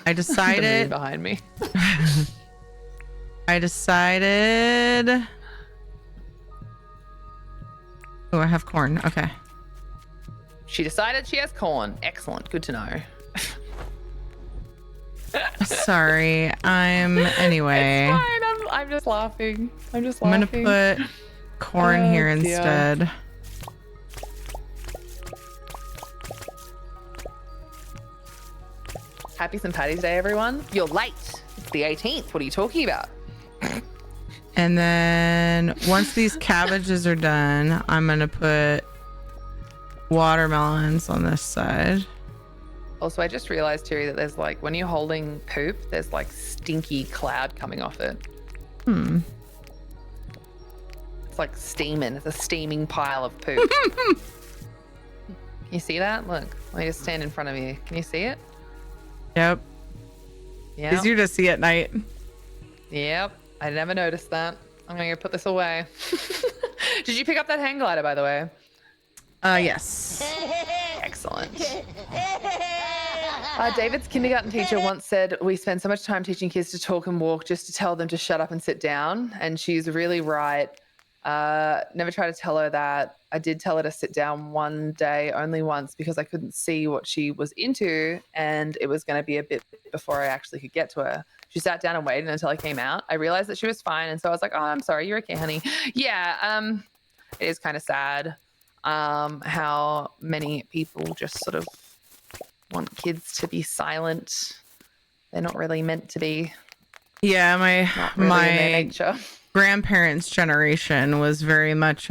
I decided. The moon behind me. I decided. Oh, I have corn. Okay. She decided she has corn. Excellent. Good to know. Sorry. Anyway. It's fine. I'm just laughing. I'm gonna put corn here instead. Happy St. Paddy's Day, everyone. You're late. It's the 18th. What are you talking about? And then once these cabbages are done, I'm gonna put watermelons on this side. Also, I just realized, Terry, that there's like, when you're holding poop, there's like stinky cloud coming off it. It's like steaming. It's a steaming pile of poop. Can you see that? Look, let me just stand in front of you. Can you see it? Yep. Yeah. Easier to see at night. Yep. I never noticed that. I'm gonna go put this away. Did you pick up that hang glider, by the way? Yes. Excellent. David's kindergarten teacher once said, "We spend so much time teaching kids to talk and walk just to tell them to shut up and sit down." And she's really right. Never try to tell her that. I did tell her to sit down one day, only once, because I couldn't see what she was into, and it was going to be a bit before I actually could get to her. She sat down and waited until I came out. I realized that she was fine, and so I was like, "Oh, I'm sorry. You're okay, honey." Yeah, it is kind of sad how many people just sort of want kids to be silent. They're not really meant to be. Yeah, my nature. Grandparents' generation was very much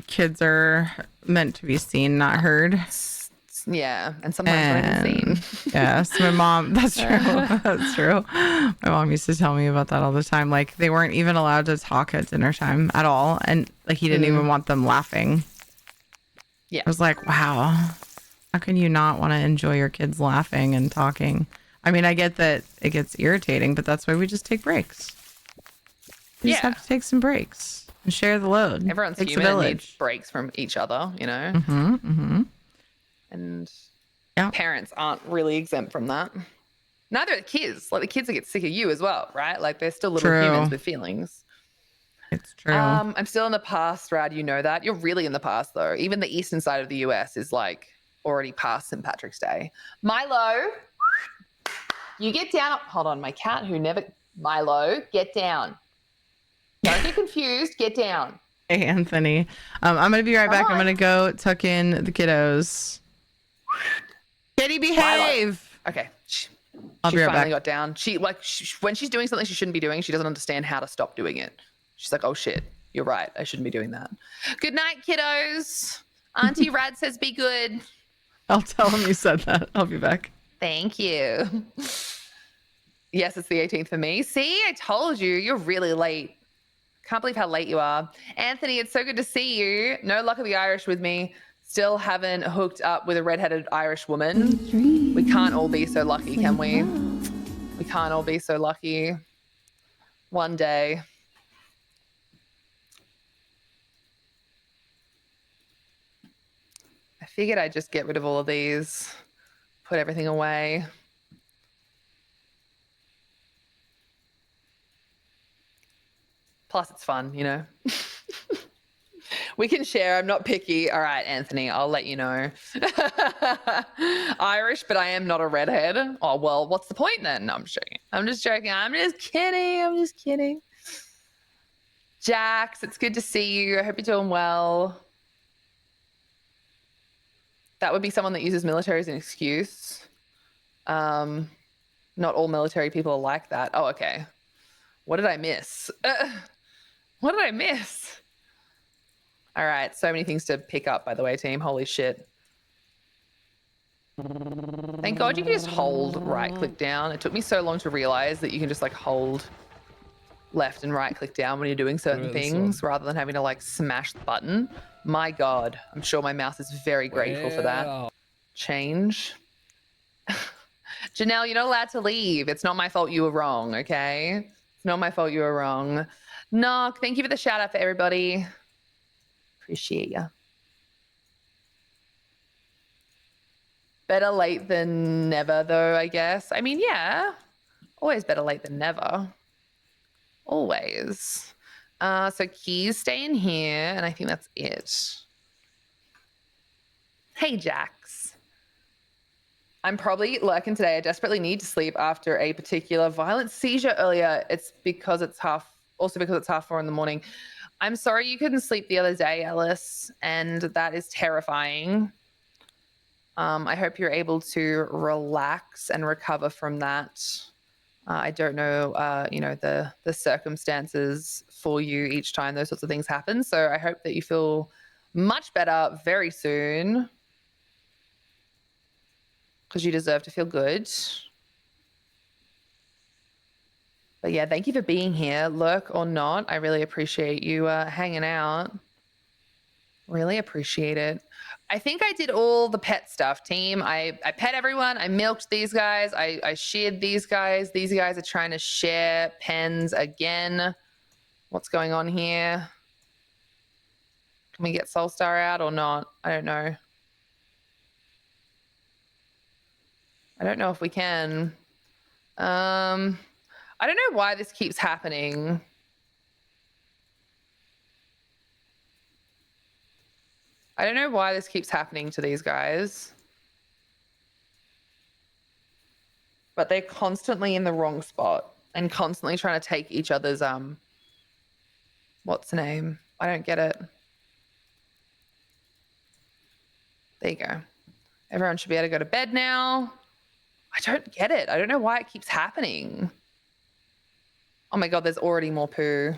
kids are meant to be seen, not heard. Yeah, and sometimes not even seen. Yes, my mom. That's true. That's true. My mom used to tell me about that all the time. Like they weren't even allowed to talk at dinner time at all, and like he didn't even want them laughing. Yeah, I was like, wow, how can you not want to enjoy your kids laughing and talking? I mean, I get that it gets irritating, but that's why we just take breaks. We just have to take some breaks and share the load. Everyone's Takes human a and village. needs breaks from each other, you know? And parents aren't really exempt from that. Neither are the kids. Like the kids that get sick of you as well, right? Like they're still little humans with feelings. It's true. I'm still in the past, Rad. You know that. You're really in the past, though. Even the eastern side of the US is like already past St. Patrick's Day. Milo, you get down. Hold on, my cat who never. Milo, get down. Don't get confused. Get down. Hey, Anthony. I'm going to be right back. I'm going to go tuck in the kiddos. Kitty, behave. Milo. Okay. I'll She be right finally back. got down. When she's doing something she shouldn't be doing, she doesn't understand how to stop doing it. She's like, "Oh shit, you're right. I shouldn't be doing that." Good night, kiddos. Auntie Rad says be good. I'll tell him you said that. I'll be back. Thank you. Yes, it's the 18th for me. See, I told you. You're really late. Can't believe how late you are. Anthony, it's so good to see you. No luck of the Irish with me. Still haven't hooked up with a redheaded Irish woman. We can't all be so lucky, can we? We can't all be so lucky. One day. I figured I'd just get rid of all of these, put everything away. Plus, it's fun, you know? We can share. I'm not picky. All right, Anthony, I'll let you know. Irish, but I am not a redhead. Oh, well, what's the point then? No, I'm just joking. I'm just joking. I'm just kidding. I'm just kidding. Jax, it's good to see you. I hope you're doing well. That would be someone that uses military as an excuse. Not all military people are like that. Oh, okay. What did I miss? What did I miss? All right, so many things to pick up, by the way, team. Holy shit. Thank God you can just hold right click down. It took me so long to realize that you can just like hold left and right click down when you're doing certain things rather than having to like smash the button. My God, I'm sure my mouse is very grateful for that. Change. Janelle, you're not allowed to leave. It's not my fault you were wrong, okay? It's not my fault you were wrong. Knock, thank you for the shout out for everybody. Appreciate ya. Better late than never, though, I guess. I mean, yeah. Always better late than never. Always. So keys stay in here, and I think that's it. Hey, Jax. I'm probably lurking today. I desperately need to sleep after a particular violent seizure earlier. It's because it's half 4 in the morning. I'm sorry you couldn't sleep the other day, Ellis, and that is terrifying. I hope you're able to relax and recover from that. I don't know, the circumstances for you each time those sorts of things happen. So I hope that you feel much better very soon, because you deserve to feel good. But yeah, thank you for being here, lurk or not. I really appreciate you hanging out. Really appreciate it. I think I did all the pet stuff, team. I pet everyone. I milked these guys. I sheared these guys. These guys are trying to share pens again. What's going on here? Can we get Soulstar out or not? I don't know. I don't know if we can. I don't know why this keeps happening. I don't know why this keeps happening to these guys. But they're constantly in the wrong spot and constantly trying to take each other's, what's the name? I don't get it. There you go. Everyone should be able to go to bed now. I don't get it. I don't know why it keeps happening. Oh my God, there's already more poo.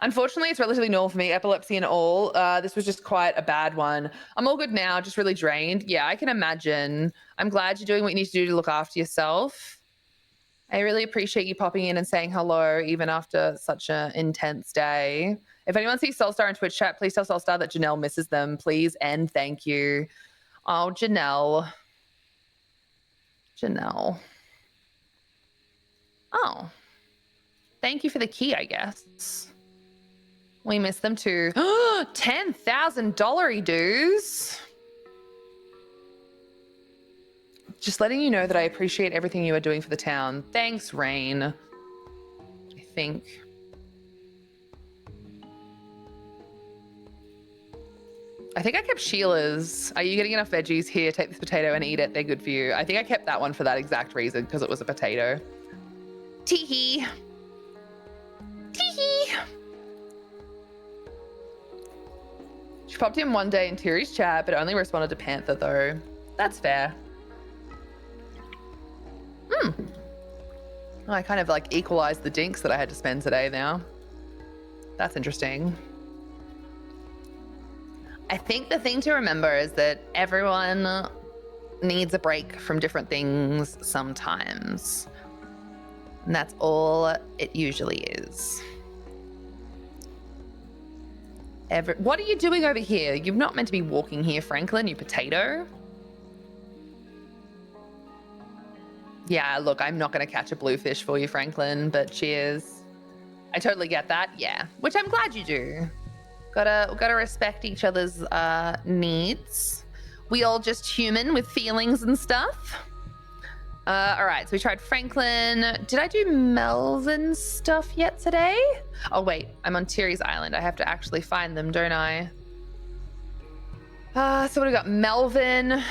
Unfortunately, it's relatively normal for me, epilepsy and all. This was just quite a bad one. I'm all good now, just really drained. Yeah, I can imagine. I'm glad you're doing what you need to do to look after yourself. I really appreciate you popping in and saying hello, even after such an intense day. If anyone sees Soulstar in Twitch chat, please tell Soulstar that Janelle misses them, please, and thank you. Oh, Janelle. Janelle. Oh. Thank you for the key, I guess. We miss them too. $10,000 dues. Just letting you know that I appreciate everything you are doing for the town. Thanks, Rain. I think. I kept Sheila's. Are you getting enough veggies? Here, take this potato and eat it. They're good for you. I think I kept that one for that exact reason, because it was a potato. Teehee. Teehee. She popped in one day in Tiri's chat, but only responded to Panther, though. That's fair. Oh, I kind of like equalized the dinks that I had to spend today now. That's interesting. I think the thing to remember is that everyone needs a break from different things sometimes. And that's all it usually is. What are you doing over here? You're not meant to be walking here, Franklin, you potato. Yeah, look, I'm not going to catch a bluefish for you, Franklin, but cheers. I totally get that. Yeah, which I'm glad you do. Gotta respect each other's needs. We all just human with feelings and stuff. All right, so we tried Franklin. Did I do Melvin's stuff yet today? Oh wait, I'm on Tiri's Island. I have to actually find them, don't I? So what do we got? Melvin.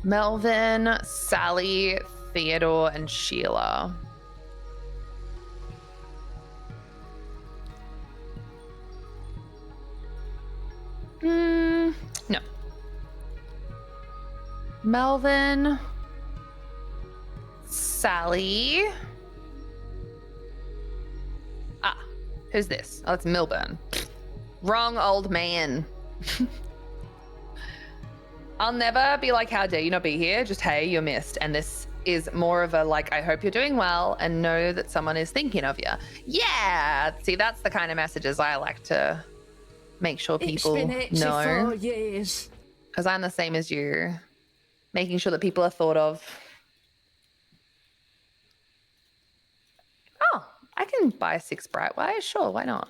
Melvin, Sally, Theodore, and Sheila. No. Melvin, Sally. Ah, who's this? Oh, it's Milburn. Wrong old man. I'll never be like, how dare you not be here? Just, hey, you're missed. And this is more of a like, I hope you're doing well and know that someone is thinking of you. Yeah. See, that's the kind of messages I like to make sure people know. Because I'm the same as you. Making sure that people are thought of. Oh, I can buy 6 Brightwire. Sure, why not?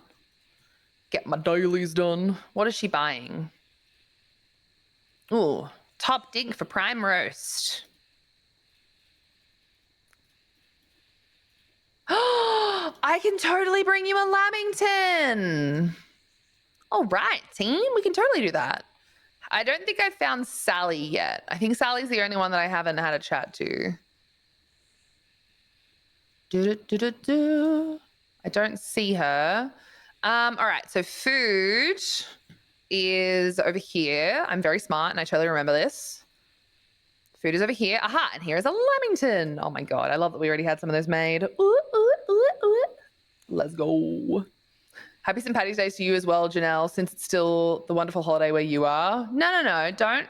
Get my dailies done. What is she buying? Ooh, top dig for prime roast. Oh, I can totally bring you a Lamington. All right, team, we can totally do that. I don't think I found Sally yet. I think Sally's the only one that I haven't had a chat to. I don't see her. All right, so food is over here. I'm very smart and I totally remember this. Food is over here. Aha, and here is a Lamington. Oh my God, I love that we already had some of those made. Ooh, ooh, ooh, ooh. Let's go. Happy St. Paddy's Day to you as well, Janelle, since it's still the wonderful holiday where you are. No. Don't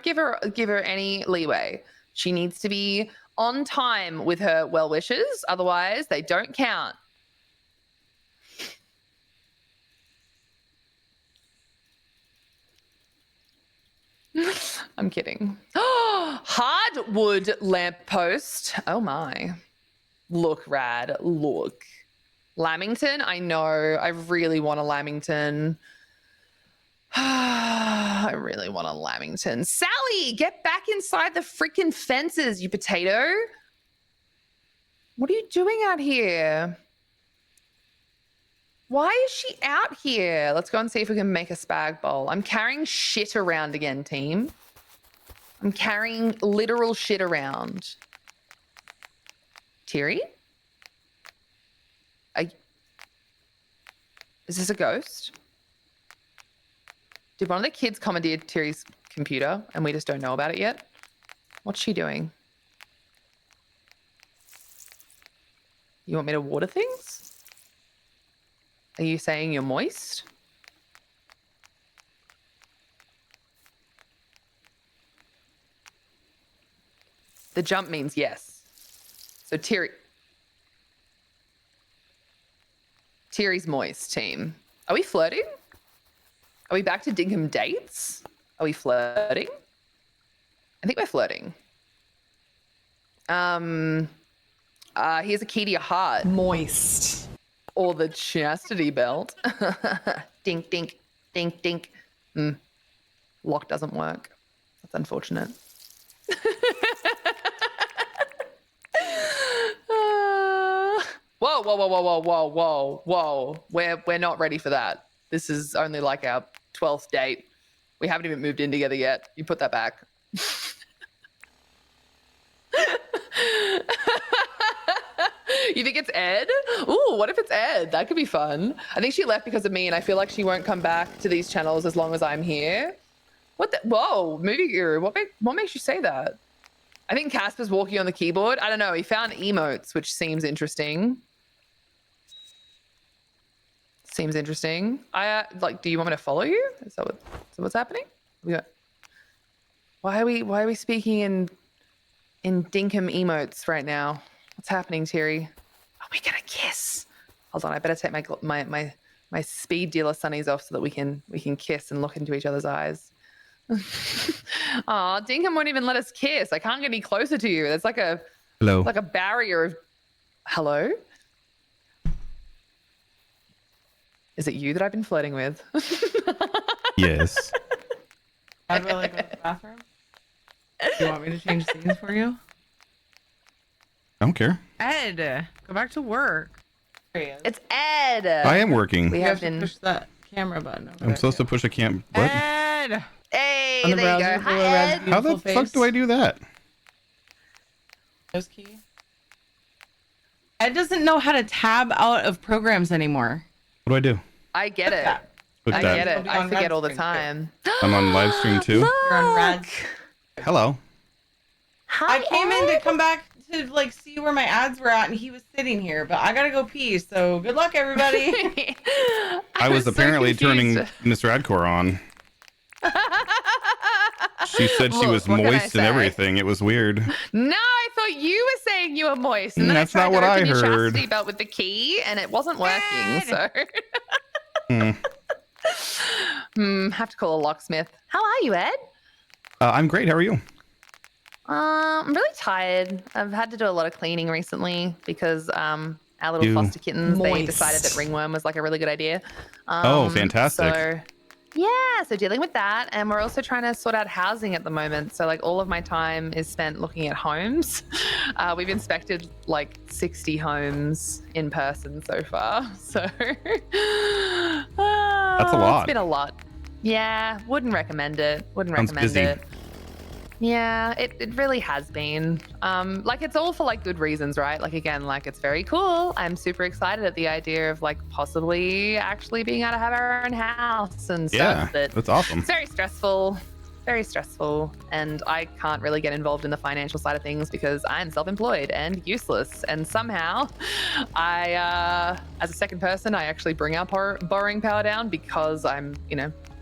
give her any leeway. She needs to be on time with her well wishes. Otherwise, they don't count. I'm kidding. Hardwood lamppost. Oh my. Look, rad. Look. Lamington, I know. I really want a Lamington. I really want a Lamington. Sally, get back inside the freaking fences, you potato. What are you doing out here? Why is she out here? Let's go and see if we can make a spag bowl. I'm carrying shit around again, team. I'm carrying literal shit around. Thierry? Is this a ghost? Did one of the kids commandeer Thierry's computer and we just don't know about it yet? What's she doing? You want me to water things? Are you saying you're moist? The jump means yes. So Thierry's moist, team. Are we flirting? Are we back to Dingham dates? Are we flirting? I think we're flirting. Here's a key to your heart. Moist. Or the chastity belt. Dink, dink, dink, dink. Lock doesn't work. That's unfortunate. Whoa. We're not ready for that. This is only like our 12th date. We haven't even moved in together yet. You put that back. You think it's Ed? Ooh, what if it's Ed? That could be fun. I think she left because of me and I feel like she won't come back to these channels as long as I'm here. What the? Whoa, movie guru. What makes you say that? I think Casper's walking on the keyboard. I don't know. He found emotes, which seems interesting. Seems interesting. Do you want me to follow you? Is that what's happening? Why are we speaking in Dinkum emotes right now? What's happening, Thierry? Are we gonna kiss? Hold on, I better take my speed dealer sunnies off so that we can kiss and look into each other's eyes. Aw, Dinkum won't even let us kiss. I can't get any closer to you. There's like a barrier of hello. Is it you that I've been flirting with? Yes. I'd really go to the bathroom. Do you want me to change scenes for you? I don't care. Ed, go back to work. It's Ed. I am working. We have to push that camera button. I'm supposed to push a button. Ed. Hey, On the there you browser go. below Hi, Red's Ed. How the beautiful fuck face. do I do that? Windows key. Ed doesn't know how to tab out of programs anymore. What do I do? I get it. Click I that. get You'll it. be I on forget Red's all the screen, too. time. I'm on live stream too. You're on Rad's. Hello. I came in to come back to like see where my ads were at, and he was sitting here. But I gotta go pee. So good luck, everybody. I was so apparently turning confused. Miss Radcore on. She said she Look, was what can I moist and say? everything. It was weird. No, I thought you were saying you were moist, and then That's I tried not what to I open your heard. chastity belt with the key, and it wasn't working. So, have to call a locksmith. How are you, Ed? I'm great. How are you? I'm really tired. I've had to do a lot of cleaning recently because our little foster kittens, they decided that ringworm was like a really good idea. Oh, fantastic. So, yeah, so dealing with that, and we're also trying to sort out housing at the moment. So like all of my time is spent looking at homes. We've inspected like 60 homes in person so far. So that's a lot. It's been a lot. Yeah, wouldn't recommend it. Wouldn't Sounds recommend busy. it. Yeah, it really has been. Like it's all for like good reasons, right? Like again, like it's very cool. I'm super excited at the idea of like possibly actually being able to have our own house and Yeah, stuff. But that's awesome. it's very stressful, and I can't really get involved in the financial side of things because I'm self-employed and useless. And somehow, I, as a second person, I actually bring our borrowing power down because I'm,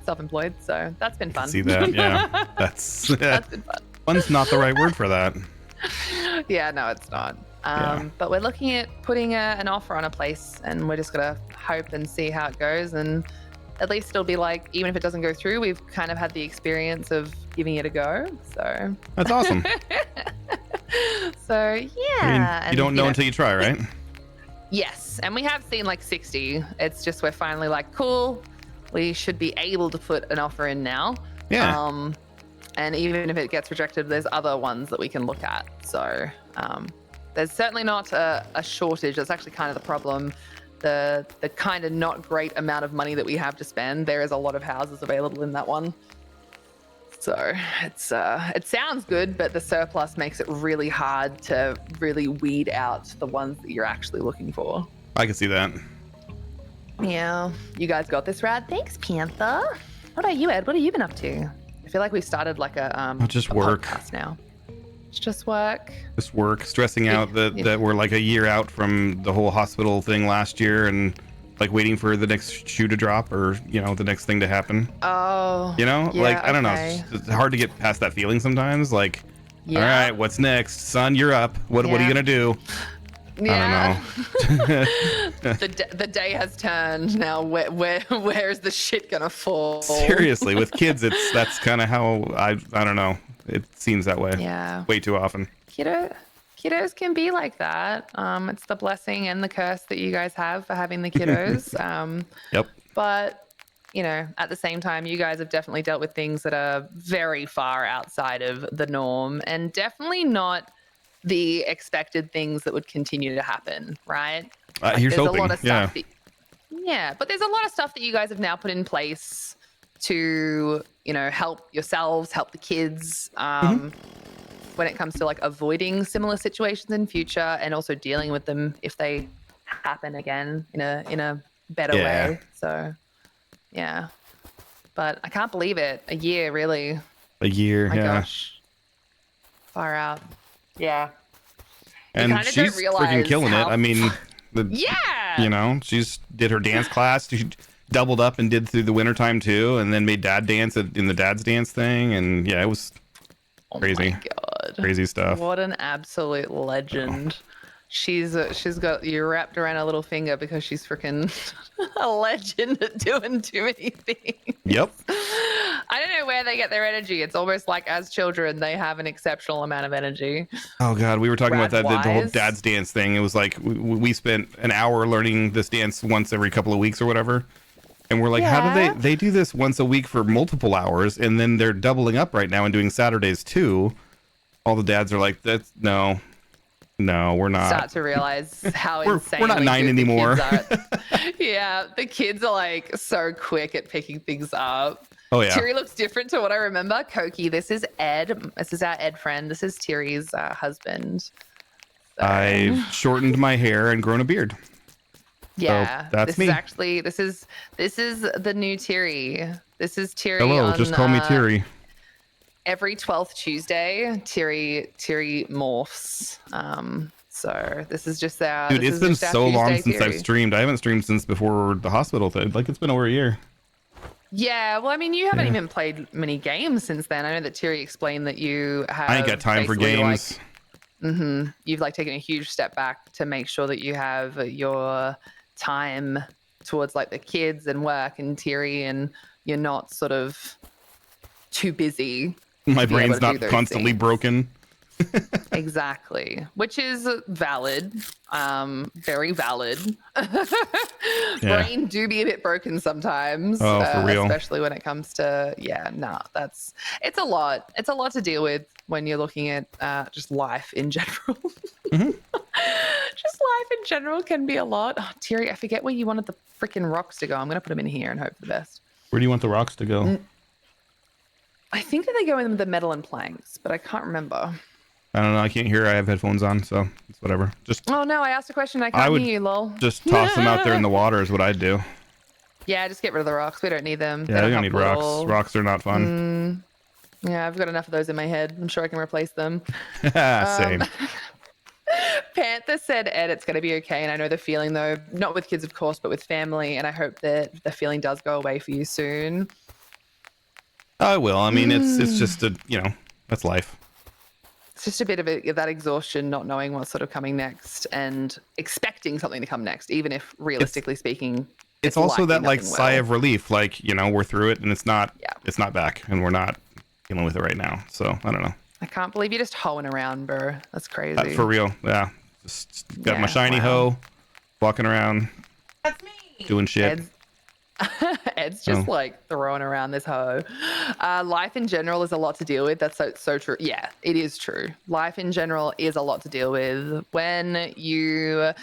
self-employed. So that's been fun. See that? Yeah, that's been fun. Fun's not the right word for that. Yeah, no, it's not. But we're looking at putting an offer on a place, and we're just gonna hope and see how it goes. And at least it'll be like, even if it doesn't go through, we've kind of had the experience of giving it a go. So That's awesome. So yeah, I mean, and, you don't know until you try, right? Yes, and we have seen like 60. It's just we're finally like, cool. We should be able to put an offer in now. Yeah. And even if it gets rejected, there's other ones that we can look at. So there's certainly not a shortage. That's actually kind of the problem. The kind of not great amount of money that we have to spend. There is a lot of houses available in that one. So it's it sounds good, but the surplus makes it really hard to really weed out the ones that you're actually looking for. I can see that. Yeah, you guys got this, Rad. Thanks, Panther. What about you, Ed? What have you been up to? I feel like we've started like a Just a work. podcast now. It's just work. Just work, stressing out that we're like a year out from the whole hospital thing last year, and like waiting for the next shoe to drop, or the next thing to happen. Oh. Yeah, I don't know. It's hard to get past that feeling sometimes. Like, all right, what's next, son? You're up. What are you gonna do? Yeah. I don't know. the day has turned. Now where's the shit gonna fall? Seriously, with kids, that's kind of how I don't know. It seems that way. Yeah. Way too often. Kiddos can be like that. It's the blessing and the curse that you guys have for having the kiddos. Yep. But at the same time, you guys have definitely dealt with things that are very far outside of the norm, and definitely not the expected things that would continue to happen, right? Here's there's hoping. A lot of stuff but there's a lot of stuff that you guys have now put in place to, help yourselves, help the kids, when it comes to like avoiding similar situations in future, and also dealing with them if they happen again in a better way. So, yeah. But I can't believe it. A year, really. A year, My yeah. gosh. Far out. Yeah. And she's freaking killing it. I mean, she's did her dance class. She doubled up and did through the wintertime too, and then made dad dance in the dad's dance thing. And yeah, it was crazy. Oh my God. Crazy stuff. What an absolute legend. She's got you wrapped around her little finger because she's freaking a legend at doing too many things. Yep. I don't know where they get their energy. It's almost like as children, they have an exceptional amount of energy. Oh God, we were talking about that the whole Rad-wise. dad's dance thing. It was like we spent an hour learning this dance once every couple of weeks or whatever. And we're like, how do they do this once a week for multiple hours, and then they're doubling up right now and doing Saturdays too. All the dads are like, that's no, we're not. Start to realize how insane we're not 9 anymore. Yeah, the kids are like so quick at picking things up. Oh yeah. Tiri looks different to what I remember. Koki, this is Ed. This is our Ed friend. This is Tiri's husband. So, I've shortened my hair and grown a beard. yeah, so that's this me. is actually this is the new Tiri. This is Tiri. Hello, on, just call me Tiri. Every 12th Tuesday, Tiri morphs. So this is just our Dude, this it's is been just our so long Tuesday since I've Tiri. streamed. I haven't streamed since before the hospital thing. Like it's been over a year. Yeah, well, I mean, you haven't Yeah. even played many games since then. I know that Tiri explained that you have. I ain't got time for basically, games. Like, you've like taken a huge step back to make sure that you have your time towards like the kids and work and Tiri, and you're not sort of too busy. My to be able brain's to do not those constantly things. broken. Exactly, which is valid, very valid. Yeah. Brain do be a bit broken sometimes. Oh, for real. Especially when it comes to it's a lot. It's a lot to deal with when you're looking at just life in general. Mm-hmm. Just life in general can be a lot. Oh, Tiri, I forget where you wanted the freaking rocks to go. I'm gonna put them in here and hope for the best. Where do you want the rocks to go? I think that they go in the metal and planks, but I can't remember. I don't know. I can't hear. I have headphones on, so it's whatever. Just Oh no, I asked a question. I I can't would hear you, lol. just toss them out there in the water is what I'd do. Yeah, just get rid of the rocks. We don't need them. Yeah, They you don't need help at rocks. all. Rocks are not fun. Yeah, I've got enough of those in my head. I'm sure I can replace them. Same. Panther said, Ed, it's going to be okay. And I know the feeling, though, not with kids, of course, but with family. And I hope that the feeling does go away for you soon. I will. I mean, it's just that's life. It's just a bit of that exhaustion, not knowing what's sort of coming next and expecting something to come next, even if realistically speaking, It's also likely that like nothing sigh will. of relief, like we're through it and it's not back, and we're not dealing with it right now. So I don't know. I can't believe you're just hoeing around, bro. That's crazy. For real, yeah. Just got my Yeah, shiny wow. hoe, walking around. That's me. Doing shit. Ed's just like throwing around this hoe. Life in general is a lot to deal with. That's so true. Yeah, it is true. Life in general is a lot to deal with. When you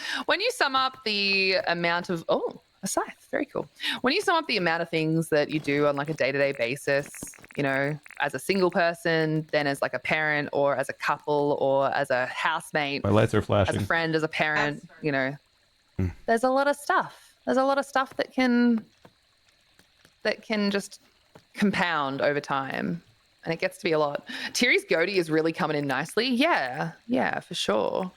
sum up the amount of a scythe, very cool. When you sum up the amount of things that you do on like a day-to-day basis, as a single person, then as like a parent or as a couple or as a housemate, My lights are as flashing. a friend, as a parent, there's a lot of stuff. There's a lot of stuff that can just compound over time, and it gets to be a lot. Tiri's goatee is really coming in nicely. Yeah, for sure.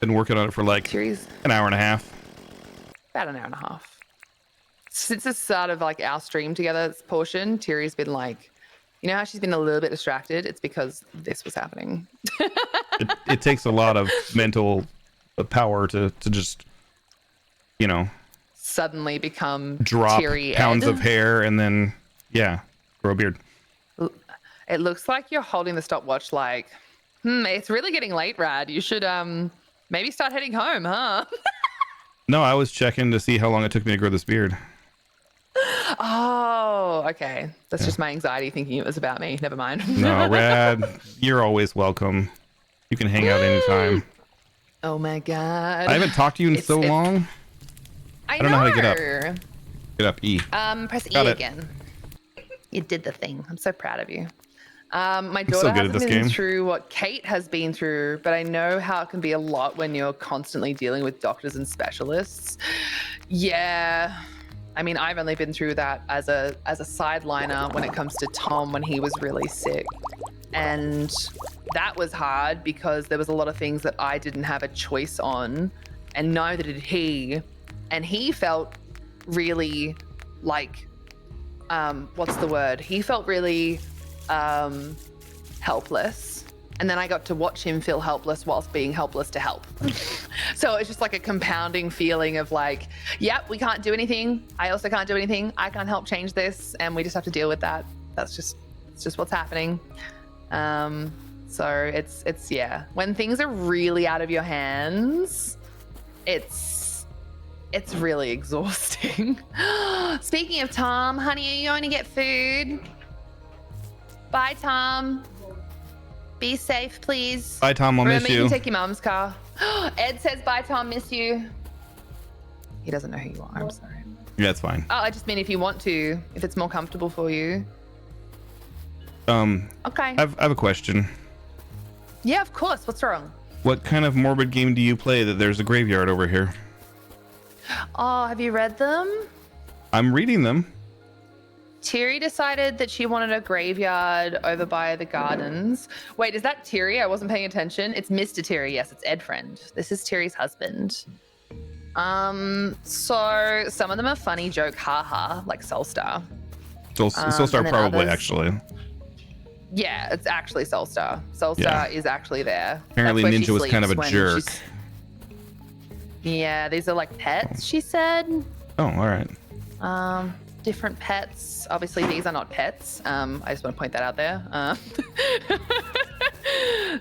Been working on it for like Tiri's an hour and a half. about an hour and a half. Since the start of like our stream together portion, Tiri's been like, how she's been a little bit distracted. It's because this was happening. It takes a lot of mental power to just Suddenly become drop Tiri pounds Ed. of hair and then grow a beard. It looks like you're holding the stopwatch like, it's really getting late, Rad. You should maybe start heading home, huh? No, I was checking to see how long it took me to grow this beard. Oh, okay. That's just my anxiety thinking it was about me. Never mind. No, Rad, you're always welcome. You can hang out anytime. Oh my god. I haven't talked to you in so long. I don't know how to get up. Get up, E. Press Got E it. again. You did the thing. I'm so proud of you. My so daughter good at hasn't this been game. through what Kate has been through, but I know how it can be a lot when you're constantly dealing with doctors and specialists. Yeah. I mean, I've only been through that as a sideliner when it comes to Tom when he was really sick. And that was hard because there was a lot of things that I didn't have a choice on, and neither did he. And he felt really like, what's the word? He felt really helpless. And then I got to watch him feel helpless whilst being helpless to help. So it's just like a compounding feeling of like, yep, we can't do anything. I also can't do anything. I can't help change this. And we just have to deal with that. It's just what's happening. So it's yeah. When things are really out of your hands, it's really exhausting. Speaking of Tom, honey, are you going to get food? Bye, Tom. Be safe, please. Bye, Tom. I'll Remember, miss you you. can take your mom's car. Ed says, bye, Tom. Miss you. He doesn't know who you are. I'm sorry. Yeah, that's fine. Oh, I just mean if you want to, if it's more comfortable for you. Okay. I have a question. Yeah, of course. What's wrong? What kind of morbid game do you play that there's a graveyard over here? Oh, have you read them? I'm reading them. Tiri decided that she wanted a graveyard over by the gardens. Wait, is that Tiri? I wasn't paying attention. It's Mr. Tiri. Yes, it's Ed Friend. This is Tiri's husband. So some of them are funny joke, haha, like Soulstar. Soulstar probably, others, actually. Yeah, it's actually Soulstar. Soulstar is actually there. Apparently That's where Ninja she was kind of a sleeps when jerk. Yeah, these are like pets, she said. Oh, all right. Different pets. Obviously, these are not pets. I just want to point that out there.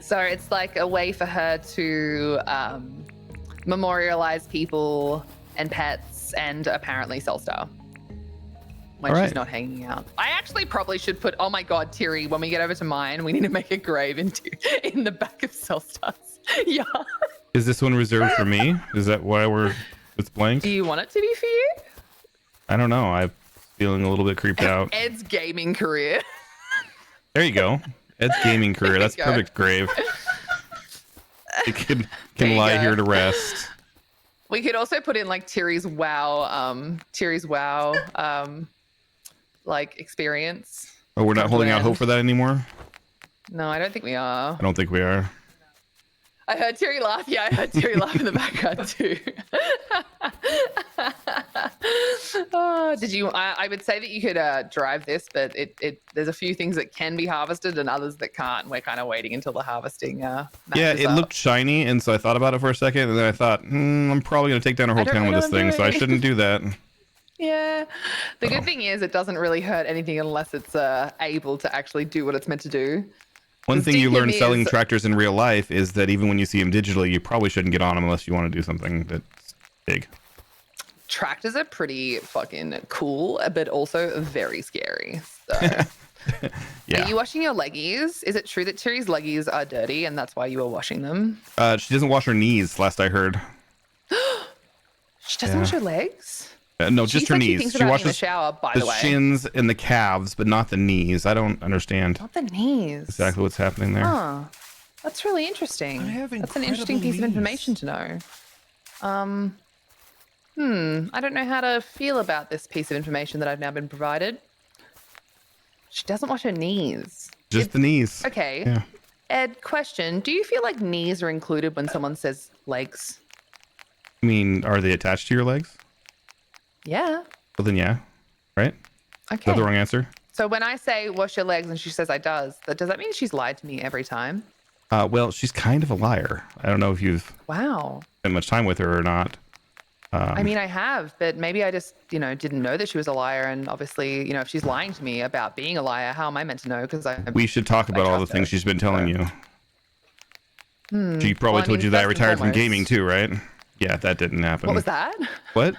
So it's like a way for her to memorialize people and pets and apparently Soulstar when she's not hanging out. I actually probably should put, oh my God, Tiri, when we get over to mine, we need to make a grave in the back of Soulstar's. Yeah. Is this one reserved for me? Is that why it's blank? Do you want it to be for you? I don't know. I'm feeling a little bit creeped out. Ed's gaming career. There you go. Ed's gaming career. That's go. perfect grave. It can lie here to rest. We could also put in like Tiri's wow, like experience. Oh, we're not holding out hope for that anymore? No, I don't think we are. I don't think we are. I heard Tiri laugh. Yeah, I heard Tiri laugh in the background too. Oh, did you? I would say that you could drive this, but there's a few things that can be harvested and others that can't. We're kind of waiting until the harvesting. Yeah, it looked shiny, and so I thought about it for a second, and then I thought, I'm probably gonna take down a whole town with this thing, so I shouldn't do that. Yeah. The good thing is it doesn't really hurt anything unless it's able to actually do what it's meant to do. One thing you learn selling tractors in real life is that even when you see them digitally, you probably shouldn't get on them unless you want to do something that's big. Tractors are pretty fucking cool, but also very scary. So. Yeah. Are you washing your leggies? Is it true that Tiri's leggies are dirty and that's why you are washing them? She doesn't wash her knees, last I heard. She doesn't wash her legs? No, just her knees. She washes the shower, by the way. shins and the calves, but not the knees. I don't understand. Not the knees. Exactly what's happening there. Huh. That's really interesting. That's an interesting piece of information to know. I don't know how to feel about this piece of information that I've now been provided. She doesn't wash her knees. Just the knees. Okay. Yeah. Ed, question. Do you feel like knees are included when someone says legs? I mean, are they attached to your legs? Yeah. Well, then yeah. Right? Okay. Is that the wrong answer? So when I say wash your legs and she says I does that mean she's lied to me every time? Well, she's kind of a liar. I don't know if you've spent much time with her or not. I mean, I have, but maybe I just, didn't know that she was a liar. And obviously, if she's lying to me about being a liar, how am I meant to know? Because we should talk about all the things she's been telling you. She probably told you that I retired from gaming too, right? Yeah, that didn't happen. What was that? What?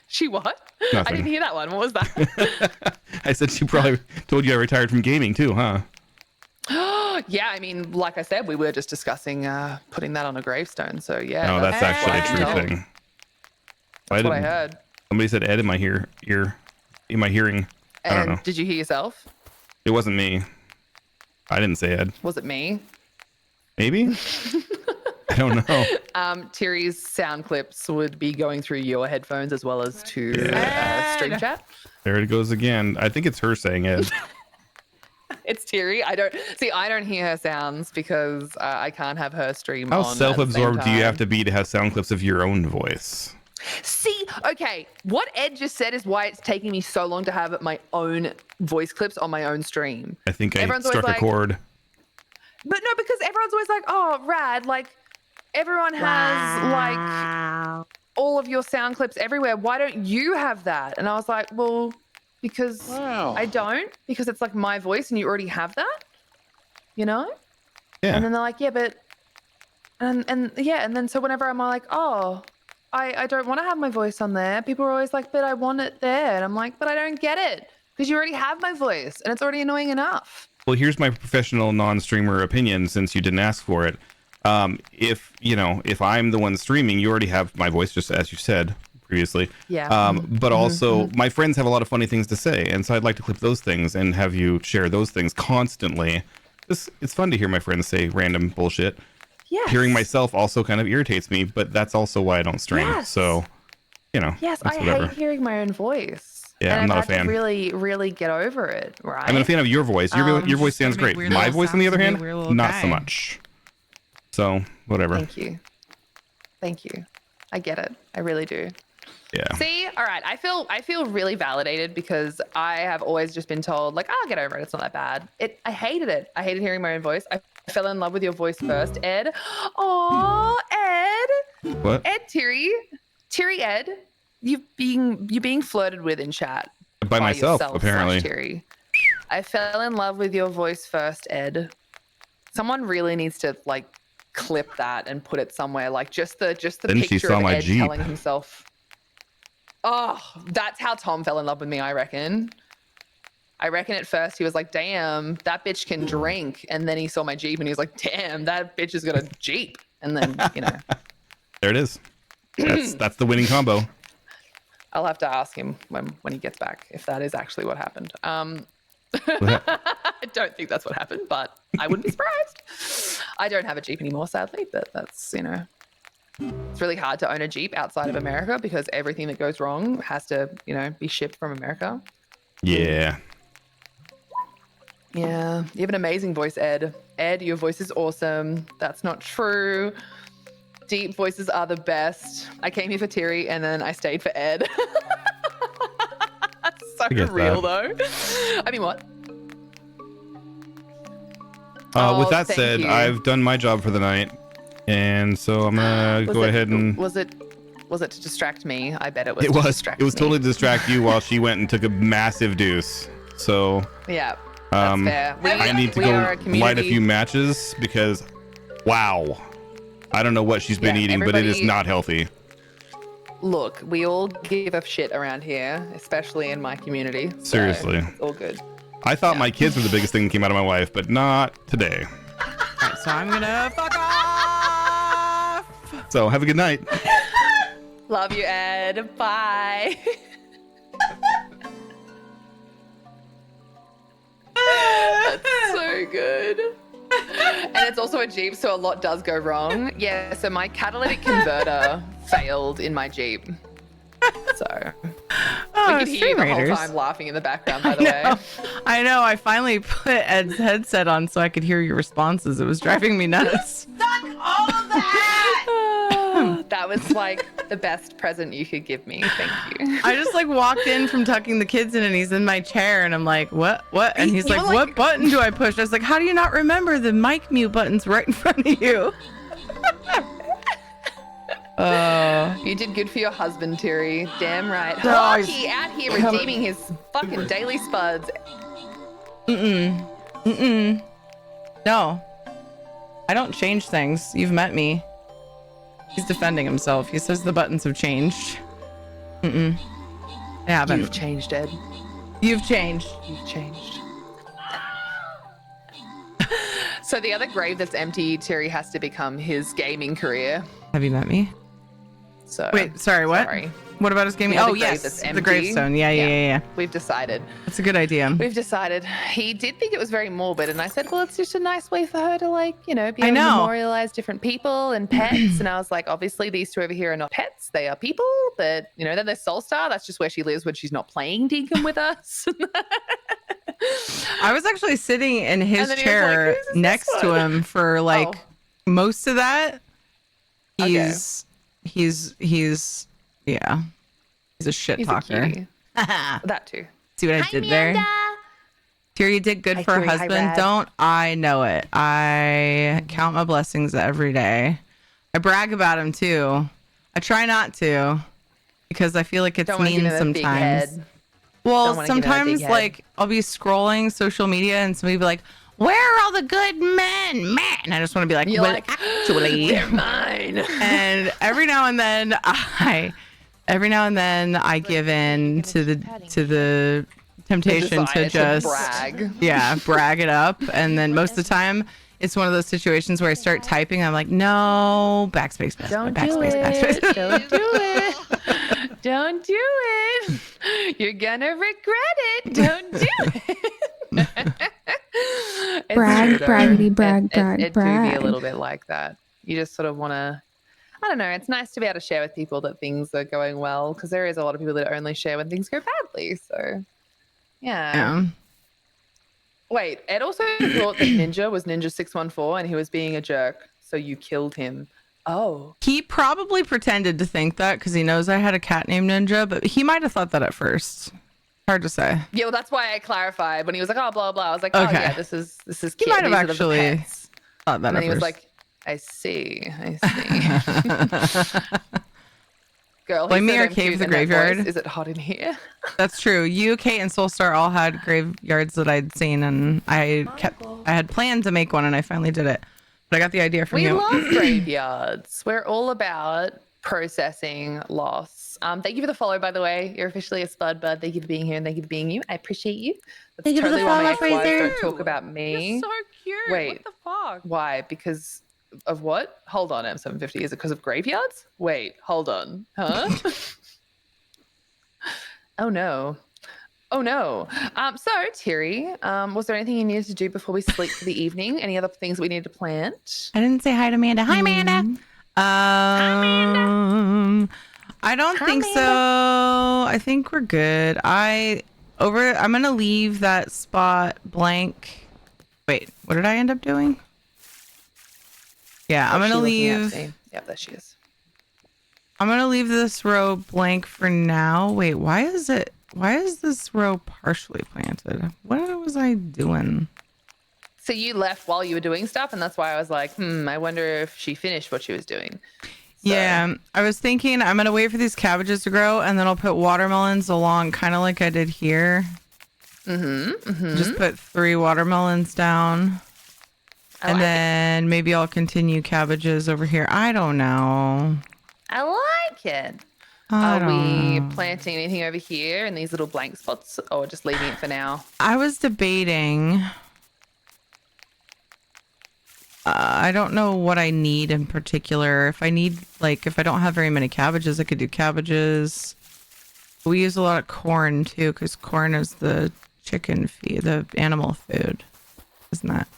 She what? Nothing. I didn't hear that one. What was that? I said she probably told you I retired from gaming too, huh? Yeah, I mean, like I said, we were just discussing putting that on a gravestone. So yeah. No, that's actually a true thing. That's what I heard. Somebody said Ed in my ear. In my hearing. I don't know. Did you hear yourself? It wasn't me. I didn't say Ed. Was it me? Maybe? I don't know. Tiri's sound clips would be going through your headphones as well as to stream chat. There it goes again. I think it's her saying Ed. It's Tiri. I don't hear her sounds because I can't have her stream How on. self-absorbed do you have to be to have sound clips of your own voice? See, okay, what Ed just said is why it's taking me so long to have my own voice clips on my own stream. I think I struck a chord. But no, because everyone's always like, oh, rad, like everyone has like all of your sound clips everywhere. Why don't you have that? And I was like, well, because I don't, because it's like my voice and you already have that, Yeah. And then they're like, yeah, but, and then so whenever I'm like, oh, I don't want to have my voice on there. People are always like, but I want it there. And I'm like, but I don't get it because you already have my voice and it's already annoying enough. Well, here's my professional non-streamer opinion since you didn't ask for it. If I'm the one streaming, you already have my voice, just as you said previously. Yeah. But also my friends have a lot of funny things to say, and so I'd like to clip those things and have you share those things constantly. It's fun to hear my friends say random bullshit. Yes. Hearing myself also kind of irritates me, but that's also why I don't stream. Yes. So, Yes, I whatever. hate hearing my own voice. Yeah, and I'm not a I've had fan. to really get over it, right? I'm a fan of your voice. Your voice sounds great. My voice, on the other hand, not so much. So, whatever. Thank you. Thank you. I get it. I really do. Yeah. See, all right. I feel really validated because I have always just been told like, I'll get over it. It's not that bad. I hated it. I hated hearing my own voice. I fell in love with your voice first, Ed. Aw, Ed. What? Ed, Terry, Ed. You're being flirted with in chat. By myself, yourself, apparently. Terry. I fell in love with your voice first, Ed. Someone really needs to like clip that and put it somewhere. Like just the Then she picture saw of my Ed Jeep. telling himself. Oh, that's how Tom fell in love with me, I reckon. I reckon at first he was like, damn, that bitch can drink. And then he saw my Jeep and he was like, damn, that bitch has got a Jeep. And then, There it is. That's the winning combo. I'll have to ask him when he gets back if that is actually what happened. I don't think that's what happened, but I wouldn't be surprised. I don't have a Jeep anymore, sadly, but that's, it's really hard to own a Jeep outside of America because everything that goes wrong has to, be shipped from America. Yeah. Yeah. You have an amazing voice, Ed. Ed, your voice is awesome. That's not true. Deep voices are the best. I came here for Terry and then I stayed for Ed. That's so real, though. I mean, what? With that thank said, you. I've done my job for the night, and so I'm gonna go ahead and. Was it to distract me? I bet it was. It to was. distract It was me. totally to distract you while she went and took a massive deuce. So. Yeah. That's fair. I need to we are a go light a community. few matches because, wow, I don't know what she's been eating, but it is everybody- not healthy. Look, we all give a shit around here, especially in my community. so Seriously. it's all good. I thought my kids were the biggest thing that came out of my wife, but not today. All right, so I'm gonna fuck off. So have a good night. Love you, Ed. Bye. That's so good. And it's also a Jeep, so a lot does go wrong. Yeah, so my catalytic converter failed in my Jeep. So we could hear you the whole time laughing in the background, by the way. I know. I finally put Ed's headset on so I could hear your responses. It was driving me nuts. That was like the best present you could give me. Thank you. I just like walked in from tucking the kids in and he's in my chair and I'm like, what? And he's like, what button do I push? I was like, how do you not remember the mic mute button's right in front of you? You did good for your husband, Terry. Damn right. No, Hockey out here redeeming his fucking daily spuds. No. I don't change things. You've met me. He's defending himself. He says the buttons have changed. They haven't. You've changed, Ed. You've changed. You've changed. So the other grave that's empty, Terry has to become his gaming career. Have you met me? So wait, sorry, what? Sorry. What about his gaming? The Oh, grave yes, that's the empty. gravestone. Yeah. We've decided. That's a good idea. We've decided. He did think it was very morbid, and I said, well, it's just a nice way for her to, like, be able to memorialize different people and pets. And I was like, obviously, these two over here are not pets. They are people. But, then there's Soulstar. That's just where she lives when she's not playing Deacon with us. I was actually sitting in his And then he was chair like, "Whose is next this to one?" him for like most of that. He's a shit He's a talker. cutie. That too. See what I did there? Tyria did good for her Tyria. Hi, husband. Rad. Don't I know it? I count my blessings every day. I brag about him too. I try not to because I feel like it's Don't wanna give mean him a big sometimes. head. Well, Don't wanna give him a big sometimes head. like I'll be scrolling social media and somebody be like, "Where are all the good men?" Man, I just want to be like, You're "Well, like, actually, they're mine." And every now and then I give in to the temptation to desire to just brag. brag it up, and then most of the time it's one of those situations where I start typing. I'm like, no, backspace, Don't backspace, do it. backspace. Don't do it. Don't do it. You're gonna regret it. Don't do it. It's Brag, true, though. braggity, brag, brag, It do be a brag. little bit like that. You just sort of want to, I don't know, it's nice to be able to share with people that things are going well, because there is a lot of people that only share when things go badly. So, yeah. Wait, Ed also thought that Ninja was Ninja 614 and he was being a jerk, so you killed him. Oh. He probably pretended to think that because he knows I had a cat named Ninja, but he might have thought that at first. Hard to say. Yeah, well, that's why I clarified when he was like, "Oh, blah blah." I was like, "Oh, Okay. yeah, this is He cute. might have These are the actually pets." thought that And at then he was first. like, "I see, Girl, Blame he's me so or damn Cave cute the in that Graveyard. voice. Is it hot in here? That's true. You, Kate, and Soulstar all had graveyards that I'd seen, and I had planned to make one, and I finally did it. But I got the idea from We you. love graveyards. We're all about processing loss. Thank you for the follow, by the way. You're officially a spud bud. Thank you for being here and thank you for being you. I appreciate you. That's Thank you for the totally why my follow, ex-wives Fraser. don't talk about me. You're so cute. Wait, What the fuck? Why? Because of what? Hold on, M750. Is it because of graveyards? Wait, hold on. Huh? Oh no. Oh no. So Terry, was there anything you needed to do before we sleep for the evening? Any other things we needed to plan? I didn't say hi to Amanda. Hi, Amanda. I don't think so. I think we're good. I'm gonna leave that spot blank. Wait, what did I end up doing? Yeah, I'm What's gonna she looking at leave. me? Yep, there she is. I'm gonna leave this row blank for now. Wait, why is this row partially planted? What was I doing? So you left while you were doing stuff, and that's why I was like, I wonder if she finished what she was doing. Yeah, I was thinking I'm gonna wait for these cabbages to grow, and then I'll put watermelons along, kind of like I did here. Just put 3 watermelons down, and then maybe I'll continue cabbages over here. I don't know. I like it. I Are we don't know. planting anything over here in these little blank spots, or just leaving it for now? I was debating. I don't know what I need in particular. If I need, if I don't have very many cabbages, I could do cabbages. We use a lot of corn too, because corn is the chicken feed, the animal food, isn't that?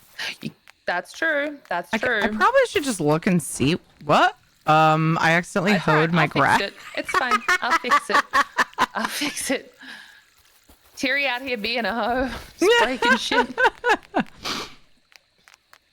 That's true. That's true. I probably should just look and see. What? I accidentally hoed my grass. It's fine. I'll fix it. I'll fix it. Terry out here being a hoe, just breaking shit.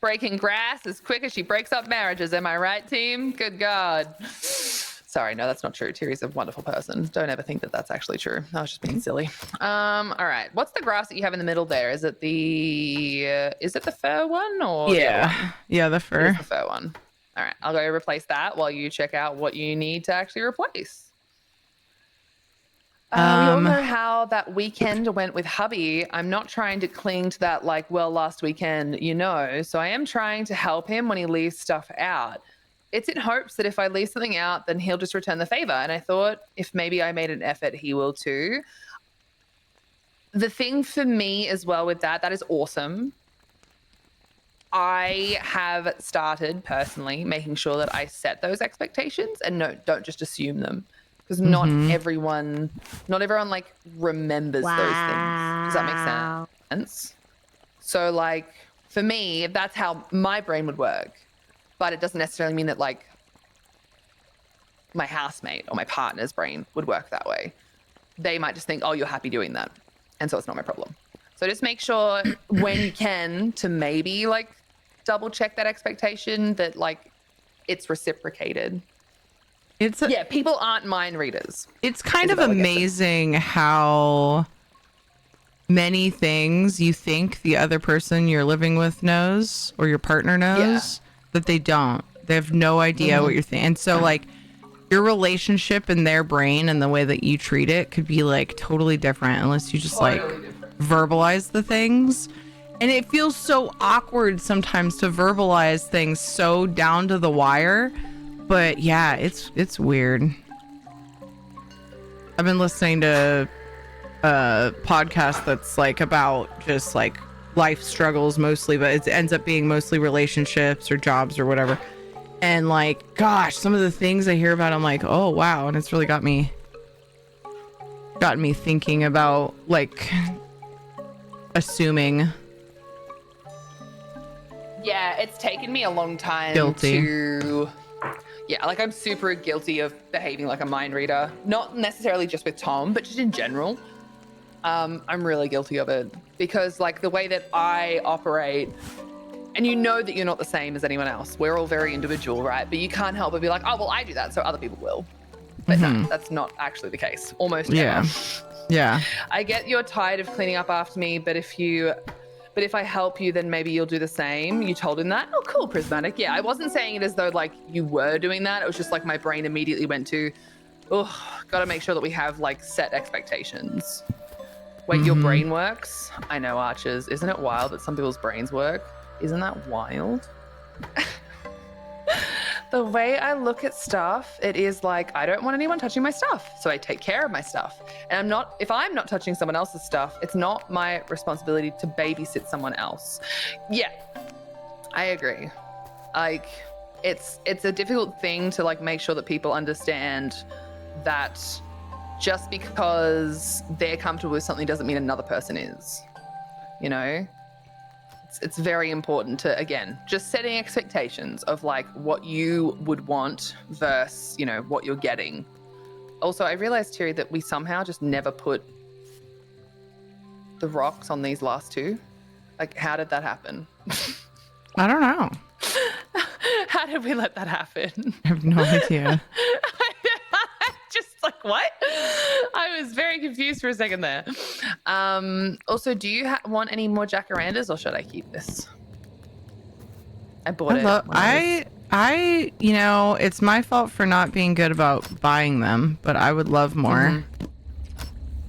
Breaking grass as quick as she breaks up marriages. Am I right, team? Good God. Sorry, no, that's not true. Terry's a wonderful person. Don't ever think that that's actually true. I was just being silly. All right. What's the grass that you have in the middle there? Is it the fir one or the other one? Yeah, the It fur. is the fir one. All right, I'll go replace that while you check out what you need to actually replace. We all know how that weekend went with hubby. I'm not trying to cling to that last weekend, so I am trying to help him when he leaves stuff out. It's in hopes that if I leave something out, then he'll just return the favor. And I thought if maybe I made an effort, he will too. The thing for me as well with that is awesome. I have started personally making sure that I set those expectations and don't just assume them. Because not everyone remembers those things. Does that make sense? So for me, that's how my brain would work. But it doesn't necessarily mean that my housemate or my partner's brain would work that way. They might just think, oh, you're happy doing that. And so it's not my problem. So just make sure when you can to maybe double check that expectation that it's reciprocated. People aren't mind readers. It's kind of amazing how many things you think the other person you're living with knows or your partner knows that they don't. They have no idea what you're thinking. And so your relationship in their brain and the way that you treat it could be totally different unless you just verbalize the things. And it feels so awkward sometimes to verbalize things so down to the wire. But yeah, it's weird. I've been listening to a podcast that's about just life struggles mostly, but it ends up being mostly relationships or jobs or whatever. And gosh, some of the things I hear about, I'm like, oh wow, and it's really got me gotten me thinking about like assuming. Yeah, it's taken me a long time Guilty. to. Yeah, like I'm super guilty of behaving like a mind reader. Not necessarily just with Tom, but just in general. I'm really guilty of it because like the way that I operate, and you know that you're not the same as anyone else. We're all very individual, right? But you can't help but be like, oh, well, I do that, so other people will. But no, that's not actually the case. Almost Yeah. ever. Yeah. I get you're tired of cleaning up after me, but if I help you, then maybe you'll do the same. You told him that? Oh, cool, Prismatic. Yeah, I wasn't saying it as though like you were doing that. It was just like my brain immediately went to, oh, gotta make sure that we have like set expectations. Wait, your brain works? I know, Archers. Isn't it wild that some people's brains work? Isn't that wild? The way I look at stuff, it is like, I don't want anyone touching my stuff. So I take care of my stuff. And if I'm not touching someone else's stuff, it's not my responsibility to babysit someone else. Yeah, I agree. Like, it's a difficult thing to like make sure that people understand that just because they're comfortable with something doesn't mean another person is, you know? It's very important to, again, just setting expectations of like what you would want versus, you know, what you're getting. Also, I realized, Terry, that we somehow just never put the rocks on these last two. Like, how did that happen? I don't know. How did we let that happen? I have no idea. Just like, what? I was very confused for a second there. Also, do you want any more jacarandas or should I keep this? I bought it. You know, it's my fault for not being good about buying them, but I would love more.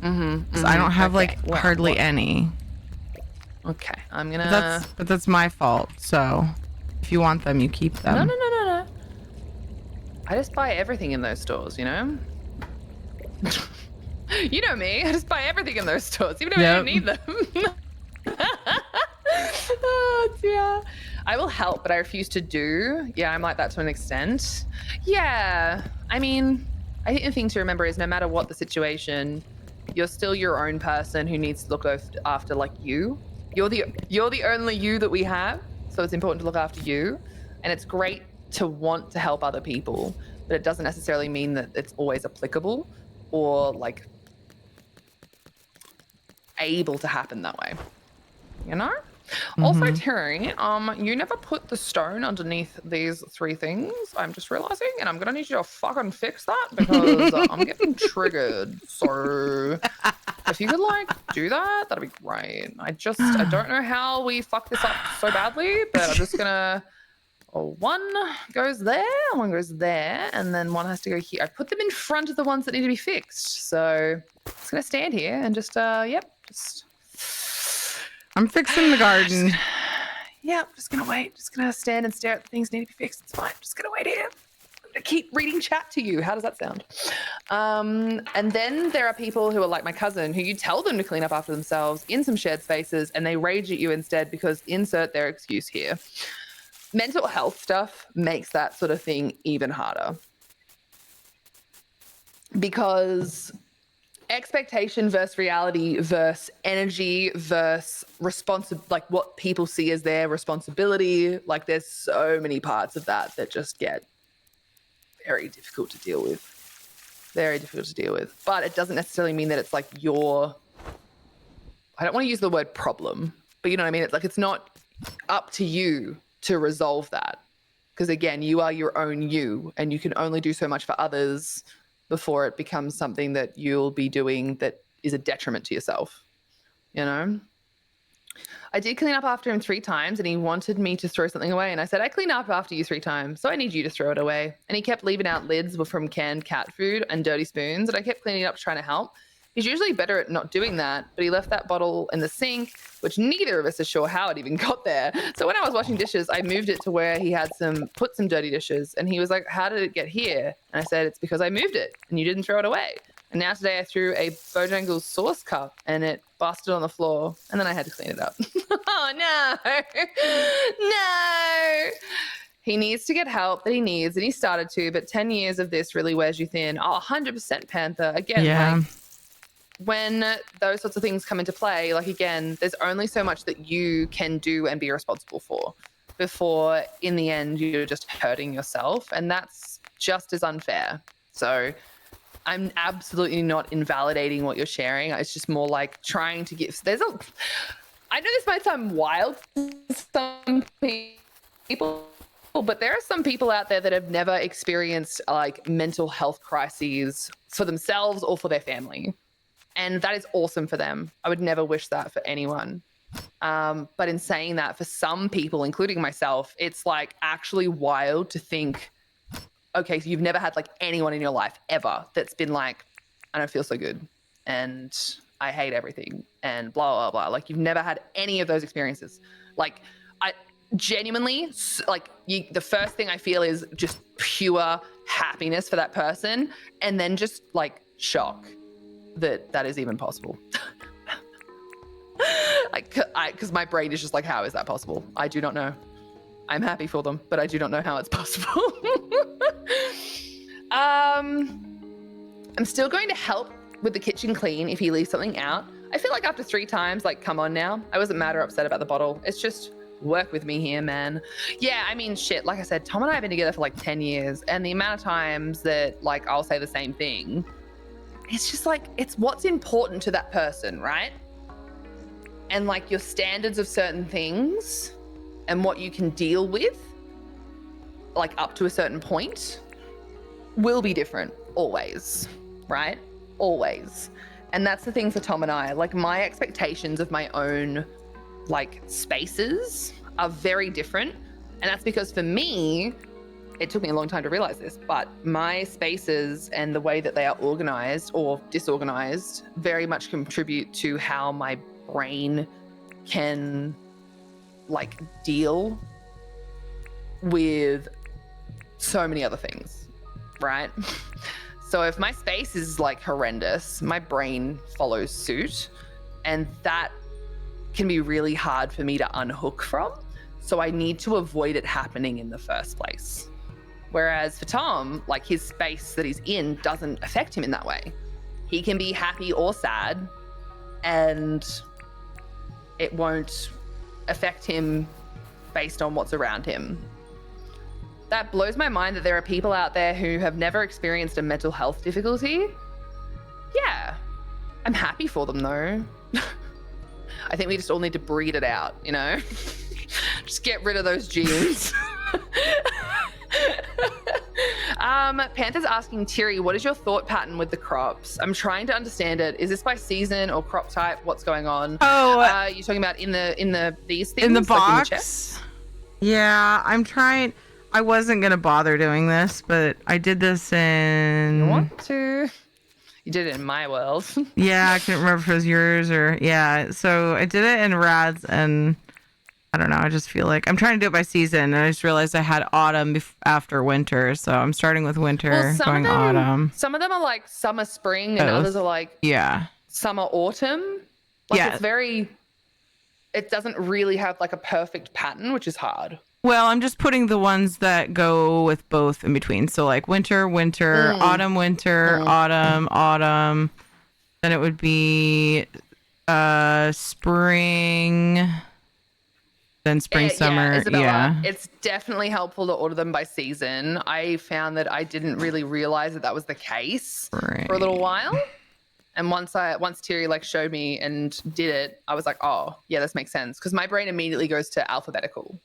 I don't have hardly any. Okay, I'm gonna. But that's my fault. So if you want them, you keep them. No. I just buy everything in those stores, you know? You know me. I just buy everything in those stores, even if I don't need them. Oh, dear. I will help, but I refuse to do. Yeah, I'm like that to an extent. Yeah. I mean, I think the thing to remember is no matter what the situation, you're still your own person who needs to look after like you. You're the only you that we have. So it's important to look after you. And it's great to want to help other people, but it doesn't necessarily mean that it's always applicable or like able to happen that way, you know? Also, Terry, you never put the stone underneath these three things, I'm just realizing, and I'm gonna need you to fucking fix that because I'm getting triggered. So if you could like do that, that'd be great. I don't know how we fucked this up so badly, but I'm just gonna one goes there, one goes there, and then one has to go here. I put them in front of the ones that need to be fixed. So I'm just gonna stand here and just I'm fixing the garden. I'm just gonna wait. Just gonna stand and stare at the things that need to be fixed. It's fine. Just gonna wait here. I'm gonna keep reading chat to you. How does that sound? And then there are people who are like my cousin, who you tell them to clean up after themselves in some shared spaces, and they rage at you instead because insert their excuse here. Mental health stuff makes that sort of thing even harder because expectation versus reality versus energy versus like what people see as their responsibility. Like there's so many parts of that just get very difficult to deal with. Very difficult to deal with. But it doesn't necessarily mean that it's like I don't want to use the word problem, but you know what I mean? It's like, it's not up to you to resolve that. Because again, you are your own you, and you can only do so much for others before it becomes something that you'll be doing that is a detriment to yourself, you know? I did clean up after him 3 times and he wanted me to throw something away. And I said, I clean up after you 3 times, so I need you to throw it away. And he kept leaving out lids from canned cat food and dirty spoons. And I kept cleaning up, trying to help. He's usually better at not doing that, but he left that bottle in the sink, which neither of us is sure how it even got there. So when I was washing dishes, I moved it to where he had put some dirty dishes. And he was like, how did it get here? And I said, it's because I moved it and you didn't throw it away. And now today I threw a Bojangles sauce cup and it busted on the floor and then I had to clean it up. Oh, no. No. He needs to get help that he needs, and he started to, but 10 years of this really wears you thin. Oh, 100% Panther. Again, yeah. when those sorts of things come into play, like again, there's only so much that you can do and be responsible for before in the end you're just hurting yourself, and that's just as unfair. So I'm absolutely not invalidating what you're sharing. It's just more like trying to give. I know this might sound wild to some people, but there are some people out there that have never experienced like mental health crises for themselves or for their family. And that is awesome for them. I would never wish that for anyone. But in saying that, for some people, including myself, it's like actually wild to think, okay, so you've never had like anyone in your life ever that's been like, I don't feel so good and I hate everything and blah, blah, blah. Like you've never had any of those experiences. Like I genuinely, like the first thing I feel is just pure happiness for that person. And then just like shock that is even possible. Because my brain is just like, how is that possible? I do not know. I'm happy for them, but I do not know how it's possible. I'm still going to help with the kitchen clean if he leaves something out. I feel like after 3 times, like, come on now. I wasn't mad or upset about the bottle. It's just work with me here, man. Yeah, I mean, shit, like I said, Tom and I have been together for like 10 years, and the amount of times that like I'll say the same thing, it's just like, it's what's important to that person, right? And like your standards of certain things and what you can deal with, like up to a certain point, will be different always, right? Always. And that's the thing for Tom and I. Like my expectations of my own like spaces are very different. And that's because for me, it took me a long time to realize this, but my spaces and the way that they are organized or disorganized very much contribute to how my brain can like deal with so many other things, right? So if my space is like horrendous, my brain follows suit, and that can be really hard for me to unhook from. So I need to avoid it happening in the first place. Whereas for Tom, like his space that he's in doesn't affect him in that way. He can be happy or sad, and it won't affect him based on what's around him. That blows my mind that there are people out there who have never experienced a mental health difficulty. Yeah, I'm happy for them though. I think we just all need to breed it out, you know? Just get rid of those genes. Panther's asking Tiri, what is your thought pattern with the crops? I'm trying to understand it. Is this by season or crop type? What's going on? Oh, you're talking about in these things, in the like box. in the chest? Yeah, I'm trying. I wasn't gonna bother doing this, but I did this in. You want to? You did it in my world. Yeah, I can't remember if it was yours or yeah. So I did it in Rad's, and I don't know. I just feel like I'm trying to do it by season, and I just realized I had autumn after winter, so I'm starting with winter, going autumn. Some of them are like summer, spring, and others are like summer, autumn. Like it's very. It doesn't really have like a perfect pattern, which is hard. Well, I'm just putting the ones that go with both in between. So like winter, autumn, winter, autumn, autumn. Then it would be spring, then spring, summer. Isabella, it's definitely helpful to order them by season. I found that I didn't really realize that was the case for a little while. And once Tiri like showed me and did it, I was like, oh yeah, this makes sense. Because my brain immediately goes to alphabetical.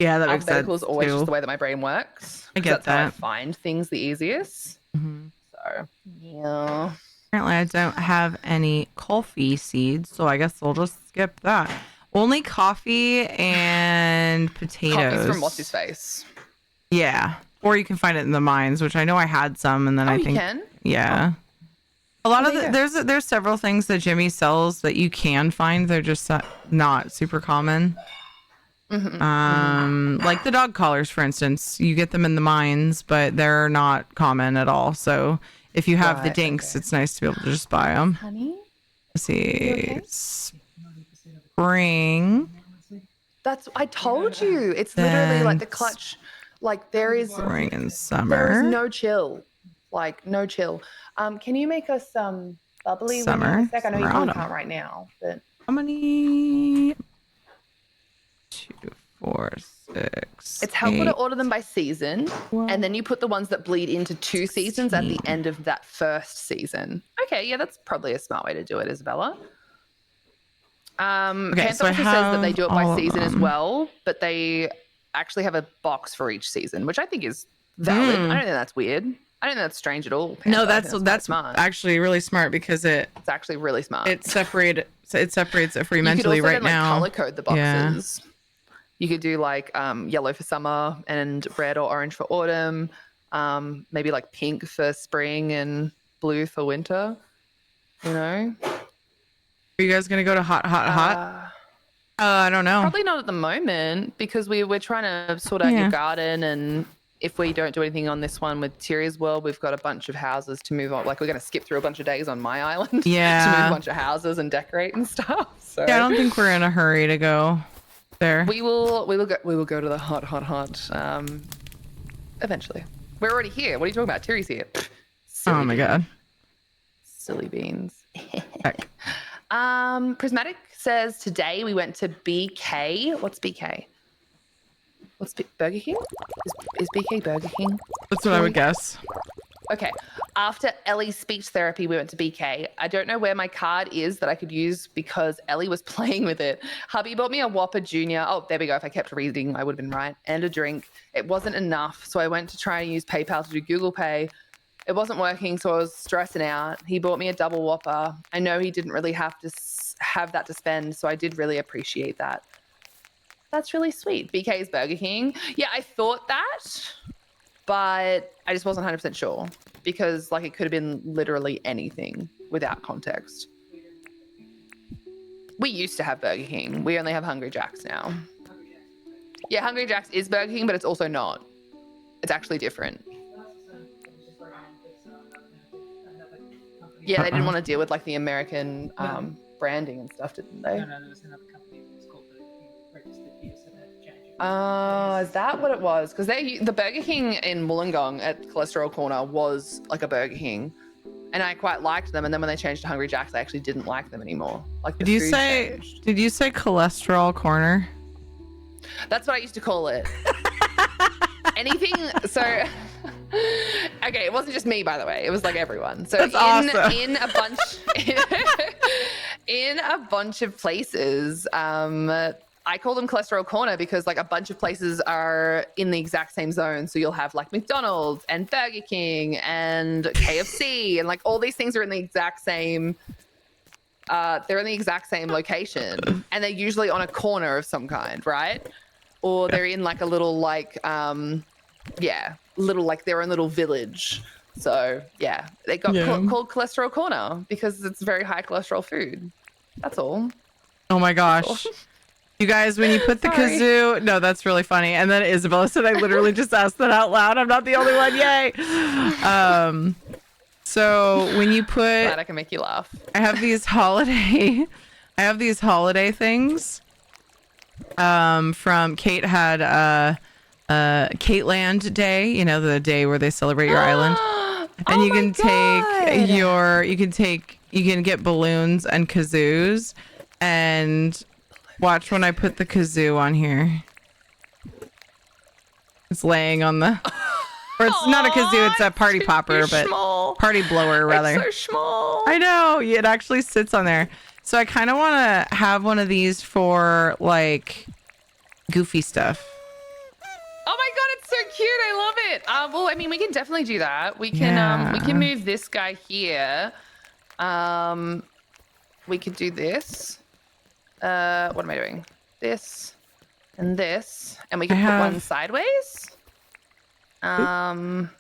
Yeah, that makes sense. Alphabetical is always just the way that my brain works. I get that's how I find things the easiest. Mm-hmm. So yeah. Apparently, I don't have any coffee seeds, so I guess we'll just skip that. Only coffee and potatoes. Coffee's from what's his face? Yeah, or you can find it in the mines, which I know I had some, and then I think you can? Yeah. A lot of there's several things that Jimmy sells that you can find. They're just not super common. Like the dog collars, for instance, you get them in the mines, but they're not common at all. So if you have the dinks, it's nice to be able to just buy them. Honey, let's see, spring. I told you. It's literally like the clutch. Like there is spring and summer. There is no chill. Like no chill. Can you make us bubbly when Summer. you're in a sec. I know you Summer, probably autumn. can't right now, but How many? 2, 4, 6. It's helpful 8, to order them by season, and then you put the ones that bleed into 2 seasons at the 16. end of that first season. Okay, yeah, that's probably a smart way to do it, Isabella. Okay, Panther so I also says that they have do it all by of season as them. well, but they actually have a box for each season, which I think is valid. I don't think that's weird. I don't think that's strange at all. Panther. No, I think that's quite smart. actually really smart because It's actually really smart. it separates it for you You mentally could also right then, now. color code the boxes. You could do like yellow for summer and red or orange for autumn. Maybe like pink for spring and blue for winter. You know. Are you guys gonna go to hot? I don't know. Probably not at the moment because we're trying to sort out your garden, and if we don't do anything on this one with Tyria's World, we've got a bunch of houses to move on. Like we're going to skip through a bunch of days on my island to move a bunch of houses and decorate and stuff. So Yeah, I don't think we're in a hurry to go there. we will go to the hot eventually. We're already here. What are you talking about? Tyria's here. Oh my god. Silly beans. Prismatic says today we went to BK. What's BK? Burger King? Is BK Burger King? That's what I would guess. Okay. After Ellie's speech therapy, we went to BK. I don't know where my card is that I could use because Ellie was playing with it. Hubby bought me a Whopper Junior. Oh, there we go. If I kept reading, I would have been right. And a drink. It wasn't enough, so I went to try and use PayPal to do Google Pay. It wasn't working, so I was stressing out. He bought me a double Whopper. I know he didn't really have to have that to spend, so I did really appreciate that. That's really sweet. BK's Burger King. Yeah, I thought that, but I just wasn't 100% sure because like it could have been literally anything without context. We used to have Burger King. We only have Hungry Jack's now. Yeah, Hungry Jack's is Burger King, but it's also not. It's actually different. Yeah, they didn't want to deal with like the American branding and stuff, didn't they? No, there was another company that was called Burger King, registered here, so they had to change it. Is that what it was? Because the Burger King in Wollongong at Cholesterol Corner was like a Burger King, and I quite liked them. And then when they changed to Hungry Jack's, I actually didn't like them anymore. Like, Did you say cholesterol corner? That's what I used to call it. Anything. So, okay, it wasn't just me, by the way. It was like everyone. So That's awesome. in a bunch, in a bunch of places, I call them Cholesterol Corner because like a bunch of places are in the exact same zone. So you'll have like McDonald's and Burger King and KFC and like all these things are in the exact same. They're in the exact same location, and they're usually on a corner of some kind, right? Or they're in like a little like little like their own little village. So yeah, they got called Cholesterol Corner because it's very high cholesterol food. That's all. Oh my gosh. You guys, when you put the kazoo, no, that's really funny. And then Isabella said, I literally just asked that out loud. I'm not the only one. Yay. So when you put, Glad I can make you laugh. I have these holiday things. From Kate had Kateland Day, you know, the day where they celebrate your island. And you can get balloons and kazoos, and watch when I put the kazoo on here. It's laying on the, or it's not a kazoo, it's a party popper, but party blower rather. It's so small. I know, it actually sits on there. So I kind of want to have one of these for like goofy stuff. Oh my god, it's so cute! I love it. Well, I mean, we can definitely do that. We can move this guy here. We could do this. What am I doing? This and this, and we can put one sideways. Can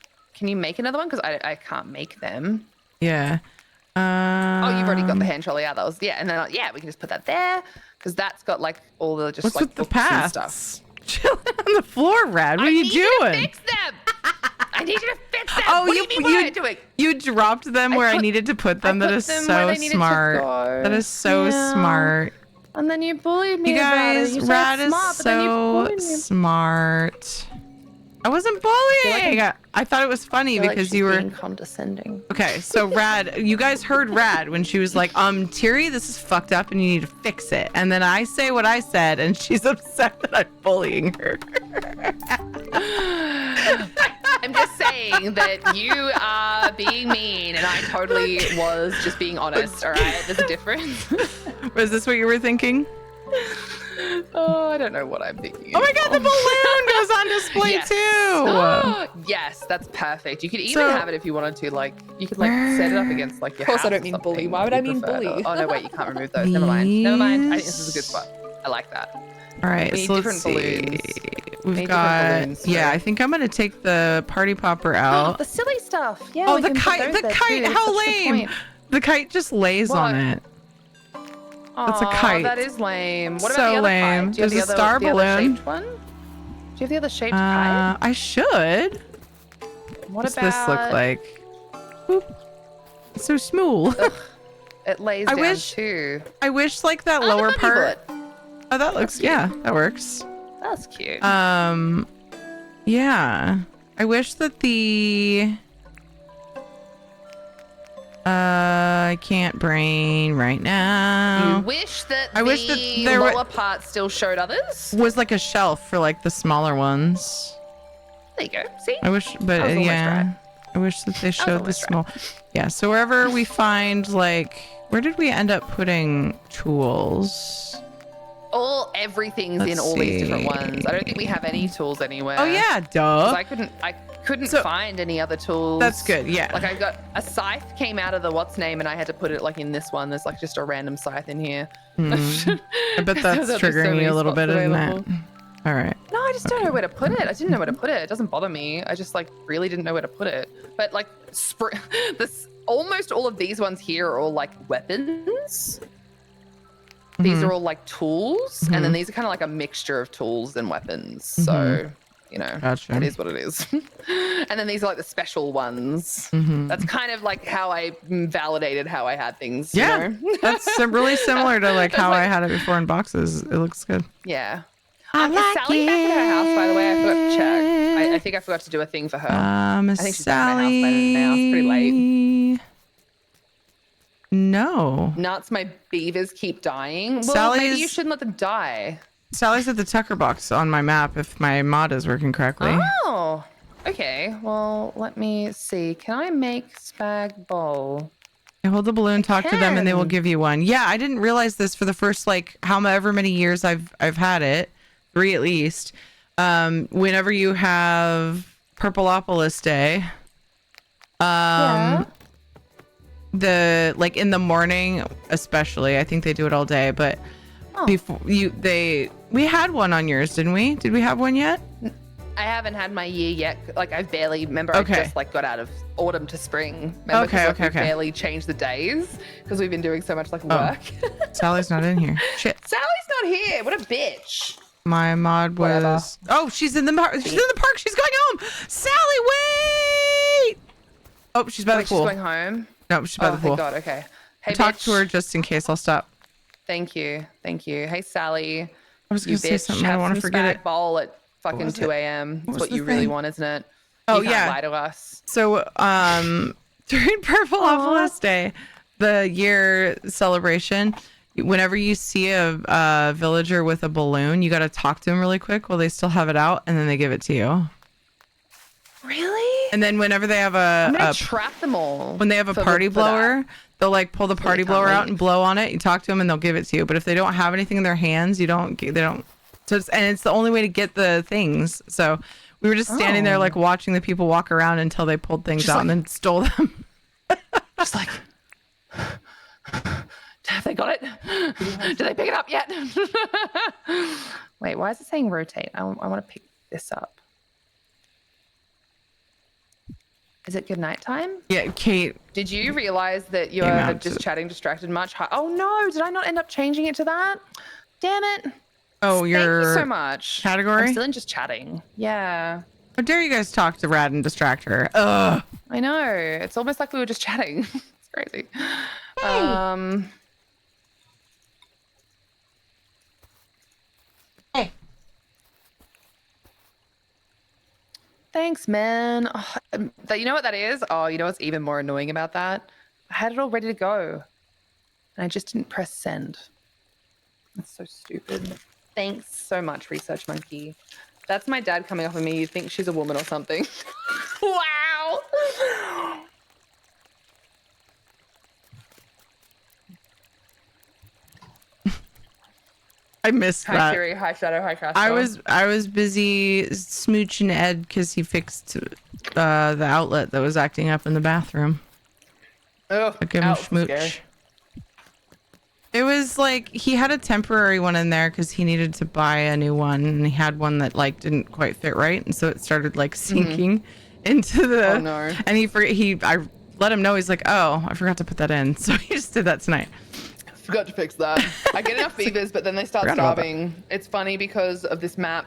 you make another one? Because I can't make them. Yeah. Oh, you've already got the hand trolley out. That was and then we can just put that there because that's got like all the just what's like with the books and paths? Stuff. Chilling on the floor, Rad. What are you doing? Fix them. I need you to fix them. Oh, what do you mean? What am I doing? You dropped them where I needed to put them. That is so smart. That is so smart. And then you bullied me. You guys, about it. Rad is so smart. I wasn't bullying. I thought it was funny because you were being condescending. Okay, so Rad, you guys heard Rad when she was like, Tiri, this is fucked up and you need to fix it. And then I say what I said and she's upset that I'm bullying her. I'm just saying that you are being mean and I totally was just being honest, all right? There's a difference. Was this what you were thinking? Oh, I don't know what I'm thinking. Oh my god, the balloon goes on display Yes. too. Yes, that's perfect. You could even have it if you wanted to. Like, you could like set it up against like your. Of course, I house don't or mean something bully. Why would if I you mean prefer to. bully? Oh no, wait, you can't remove those. Never mind. Never mind. I think this is a good spot. I like that. All right, We need so let's different see. balloons. We've Need got different balloons, yeah. right? I think I'm gonna take the party popper out. The silly stuff. Yeah. Oh, we the can put kite! those The there kite! too. That's How such a good lame! point. The kite just lays on What? it. That's a Aw, kite. That is lame. What So about the other lame. kite? Do you have There's the a other, star the other balloon. shaped one? Do you have the other shaped kite? I should. What What's about this look like? Boop. It's so smooth. It lays I down wish- too. I wish like that Oh, the lower bunny part. bullet. Oh, that looks yeah, that works. That's cute. Yeah. I wish that the I can't brain right now. You wish that I the wish that there lower part still showed others? was like a shelf for like the smaller ones. There you go. See? I wish, but I was almost yeah, right. I wish that they showed the almost small. Yeah, so wherever we find like, where did we end up putting tools? Everything's Let's in all these different see. ones. I don't think we have any tools anywhere. Oh yeah, 'Cause duh. I couldn't So- find any other tools. That's good. Yeah. Like I got a scythe came out of the what's name and I had to put it like in this one. There's like just a random scythe in here. I bet that's There's so triggering many you a little spots bit, isn't available. it? All right. No, I just don't know where to put it. I didn't know where to put it. It doesn't bother me. I just like really didn't know where to put it. But like this almost all of these ones here are all like weapons. These are all like tools, and then these are kind of like a mixture of tools and weapons. So, you know, Gotcha. it is what it is. And then these are like the special ones. Mhm. That's kind of like how I validated how I had things. Yeah, You know? that's really similar to like It's how I like- had it before in boxes. It looks good. Yeah. I Is like Sally back at her house, by the way? I forgot to check. I think I forgot to do a thing for her. I think she's back at my house by now. It's pretty late. No. Nuts, my beavers keep dying. Well, Sally's- maybe you shouldn't let them die. Sally's at the Tucker box on my map if my mod is working correctly. Oh, okay. Well, let me see. Can I make spag bowl? You hold the balloon, talk to them, and they will can. give you one. Yeah, I didn't realize this for the first like however many years I've had it, 3 at least. Whenever you have Purpleopolis Day, the like in the morning especially, I think they do it all day, but before we had one on yours, didn't we? Did we have one yet? I haven't had my year yet. Like I barely remember. Okay. I just like got out of autumn to spring. Remember, 'cause, Okay, like, okay, we okay. barely changed the days because we've been doing so much like Oh. work. Sally's not in here. Shit. Sally's not here. What a bitch. My mod was. Whatever. Oh, she's in the park. She's in the park. She's going home. Sally, wait. Oh, she's by Wait, the pool. she's going home. No, she's by the pool. Thank God. Okay. Hey, Talk bitch. to her just in case. I'll stop. Thank you. Thank you. Hey, Sally. I was You gonna say bitch. something. I Have don't want to some forget spag it. bowl at fucking was 2 it? a.m. What That's was what the you really thing? want, isn't it? Oh, You can't yeah. lie to us. So, during Purpleopolis Day, the year celebration, whenever you see a villager with a balloon, you got to talk to them really quick while they still have it out, and then they give it to you. Really? And then whenever they have I'm gonna a trap them all. when they have a for the- party for that. blower, they'll like pull the party can't blower out leave. and blow on it. You talk to them and they'll give it to you. But if they don't have anything in their hands, they don't. So it's the only way to get the things. So we were just standing there Oh. like watching the people walk around until they pulled things Just out like- and then stole them. Just like, have they got it? Did they pick it up yet? Wait, why is it saying rotate? I want to pick this up. Is it good night time? Yeah, Kate. Did you realize that you're Came out just to- chatting distracted much? Oh no, did I not end up changing it to that? Damn it. Oh, Thank your you so much. category? I'm still in just chatting. Yeah. How dare you guys talk to Rad and distract her? Ugh. I know. It's almost like we were just chatting. It's crazy. Hey. Thanks, man. Oh, you know what that is? Oh, you know what's even more annoying about that? I had it all ready to go. And I just didn't press send. That's so stupid. Thanks so much, Research Monkey. That's my dad coming up on me. You'd think she's a woman or something. Wow. I missed Hi, that. Siri. Hi, Shadow. Hi, Crash. I was busy smooching Ed because he fixed the outlet that was acting up in the bathroom. Oh, I give him smooch. It was like he had a temporary one in there because he needed to buy a new one, and he had one that like didn't quite fit right, and so it started like sinking into the. Oh no! And I let him know. He's like, "Oh, I forgot to put that in," so he just did that tonight. Forgot to fix that. I get enough beavers, but then they start starving. It's funny because of this map.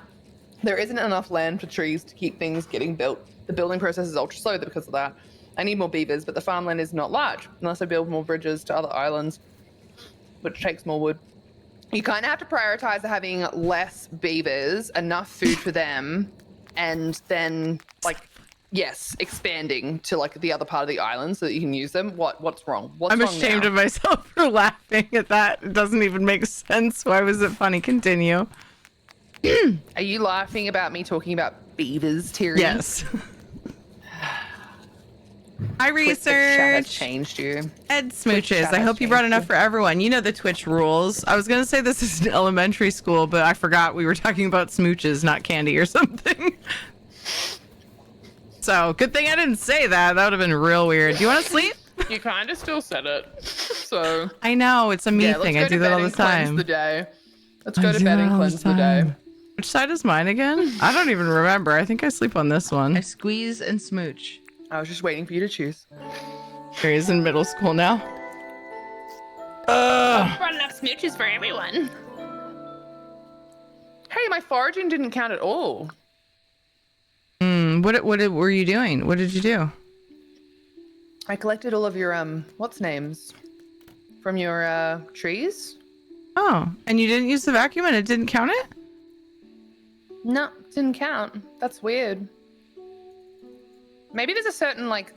There isn't enough land for trees to keep things getting built. The building process is ultra slow because of that. I need more beavers, but the farmland is not large unless I build more bridges to other islands, which takes more wood. You kind of have to prioritize having less beavers, enough food for them, and then expanding to like the other part of the island so that you can use them. What's wrong? I'm ashamed of myself for laughing at that. It doesn't even make sense. Why was it funny? Continue. Are you laughing about me talking about beavers, Tyrion? Yes. Hi, Twitch chat has Research. changed you. Ed Smooches. I hope you brought enough for everyone. You know the Twitch rules. I was going to say this is an elementary school, but I forgot we were talking about smooches, not candy or something. So good thing I didn't say that. That would have been real weird. Do you want to sleep? You kind of still said it. So I know. It's a me let's thing. go I to do that bed all the and cleanse time. the day. Let's go to bed and cleanse the day. Which side is mine again? I don't even remember. I think I sleep on this one. I squeeze and smooch. I was just waiting for you to choose. He's in middle school now. I've brought enough smooches for everyone. Hey, my foraging didn't count at all. What were you doing? What did you do? I collected all of your what's names from your trees. Oh, and you didn't use the vacuum and it didn't count it? No, didn't count. That's weird. Maybe there's a certain like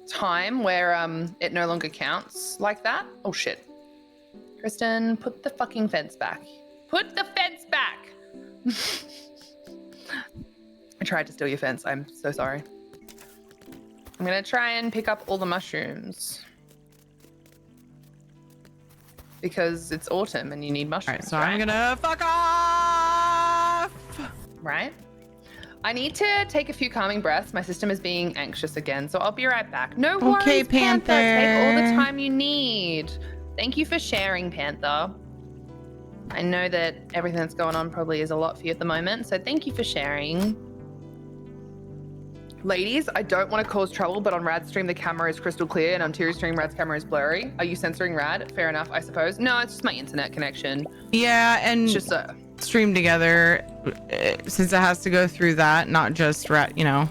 time where it no longer counts like that. Oh shit. Kristen, put the fucking fence back. Put the fence back. I tried to steal your fence. I'm so sorry. I'm gonna try and pick up all the mushrooms. Because it's autumn and you need mushrooms. All right, so I'm gonna fuck off. Right? I need to take a few calming breaths. My system is being anxious again, so I'll be right back. No worries, Okay, Panther. Take all the Panther. time you need. Thank you for sharing, Panther. I know that everything that's going on probably is a lot for you at the moment, so thank you for sharing. Ladies, I don't want to cause trouble, but on Rad's stream the camera is crystal clear, and on Tiri's stream Rad's camera is blurry. Are you censoring Rad? Fair enough, I suppose. No, it's just my internet connection. Yeah, and It's just stream together since it has to go through that, not just Rat. You know,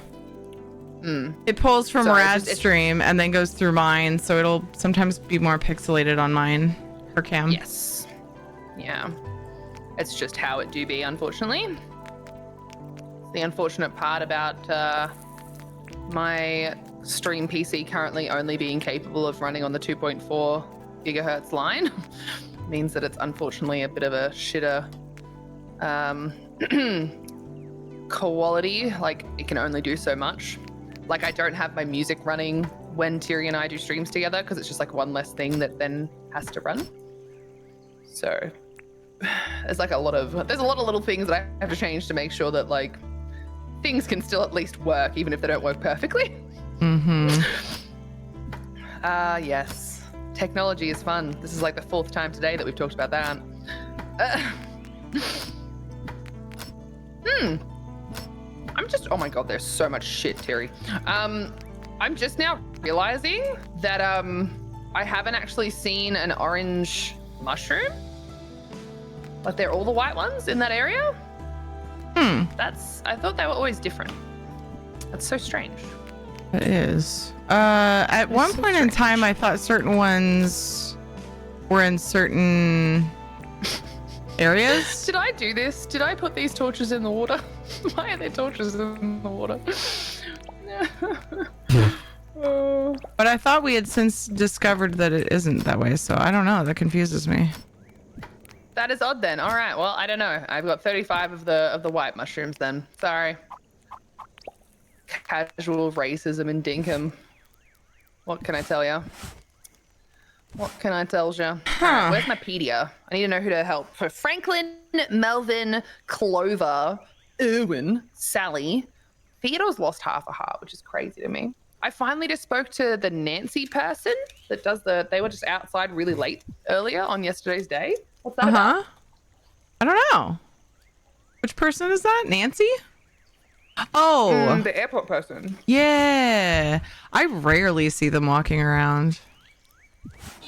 it pulls from Sorry, Rad's stream and then goes through mine, so it'll sometimes be more pixelated on mine. Her cam. Yes. Yeah. It's just how it do be, unfortunately. It's the unfortunate part about my stream PC currently only being capable of running on the 2.4 gigahertz line means that it's unfortunately a bit of a shitter quality. Like, it can only do so much. Like, I don't have my music running when Tiri and I do streams together because it's just like one less thing that then has to run. So there's a lot of little things that I have to change to make sure that like things can still at least work, even if they don't work perfectly. Yes. Technology is fun. This is like the 4th time today that we've talked about that. I'm just, oh my god, there's so much shit, Terry. I'm just now realizing that I haven't actually seen an orange mushroom. Like, they're all the white ones in that area? I thought they were always different. That's so strange. It is. At one point in time, I thought certain ones were in certain areas. Did I do this? Did I put these torches in the water? Why are there torches in the water? But I thought we had since discovered that it isn't that way, so I don't know. That confuses me. That is odd then. All right. Well, I don't know. I've got 35 of the white mushrooms then. Sorry. Casual racism in Dinkum. What can I tell you? What can I tell you? Right, where's my pedia? I need to know who to help. For Franklin, Melvin, Clover, Erwin, Sally. Theodore's lost half a heart, which is crazy to me. I finally just spoke to the Nancy person that does they were just outside really late earlier on yesterday's day. What's that about? I don't know. Which person is that? Nancy? Oh. The airport person. Yeah. I rarely see them walking around.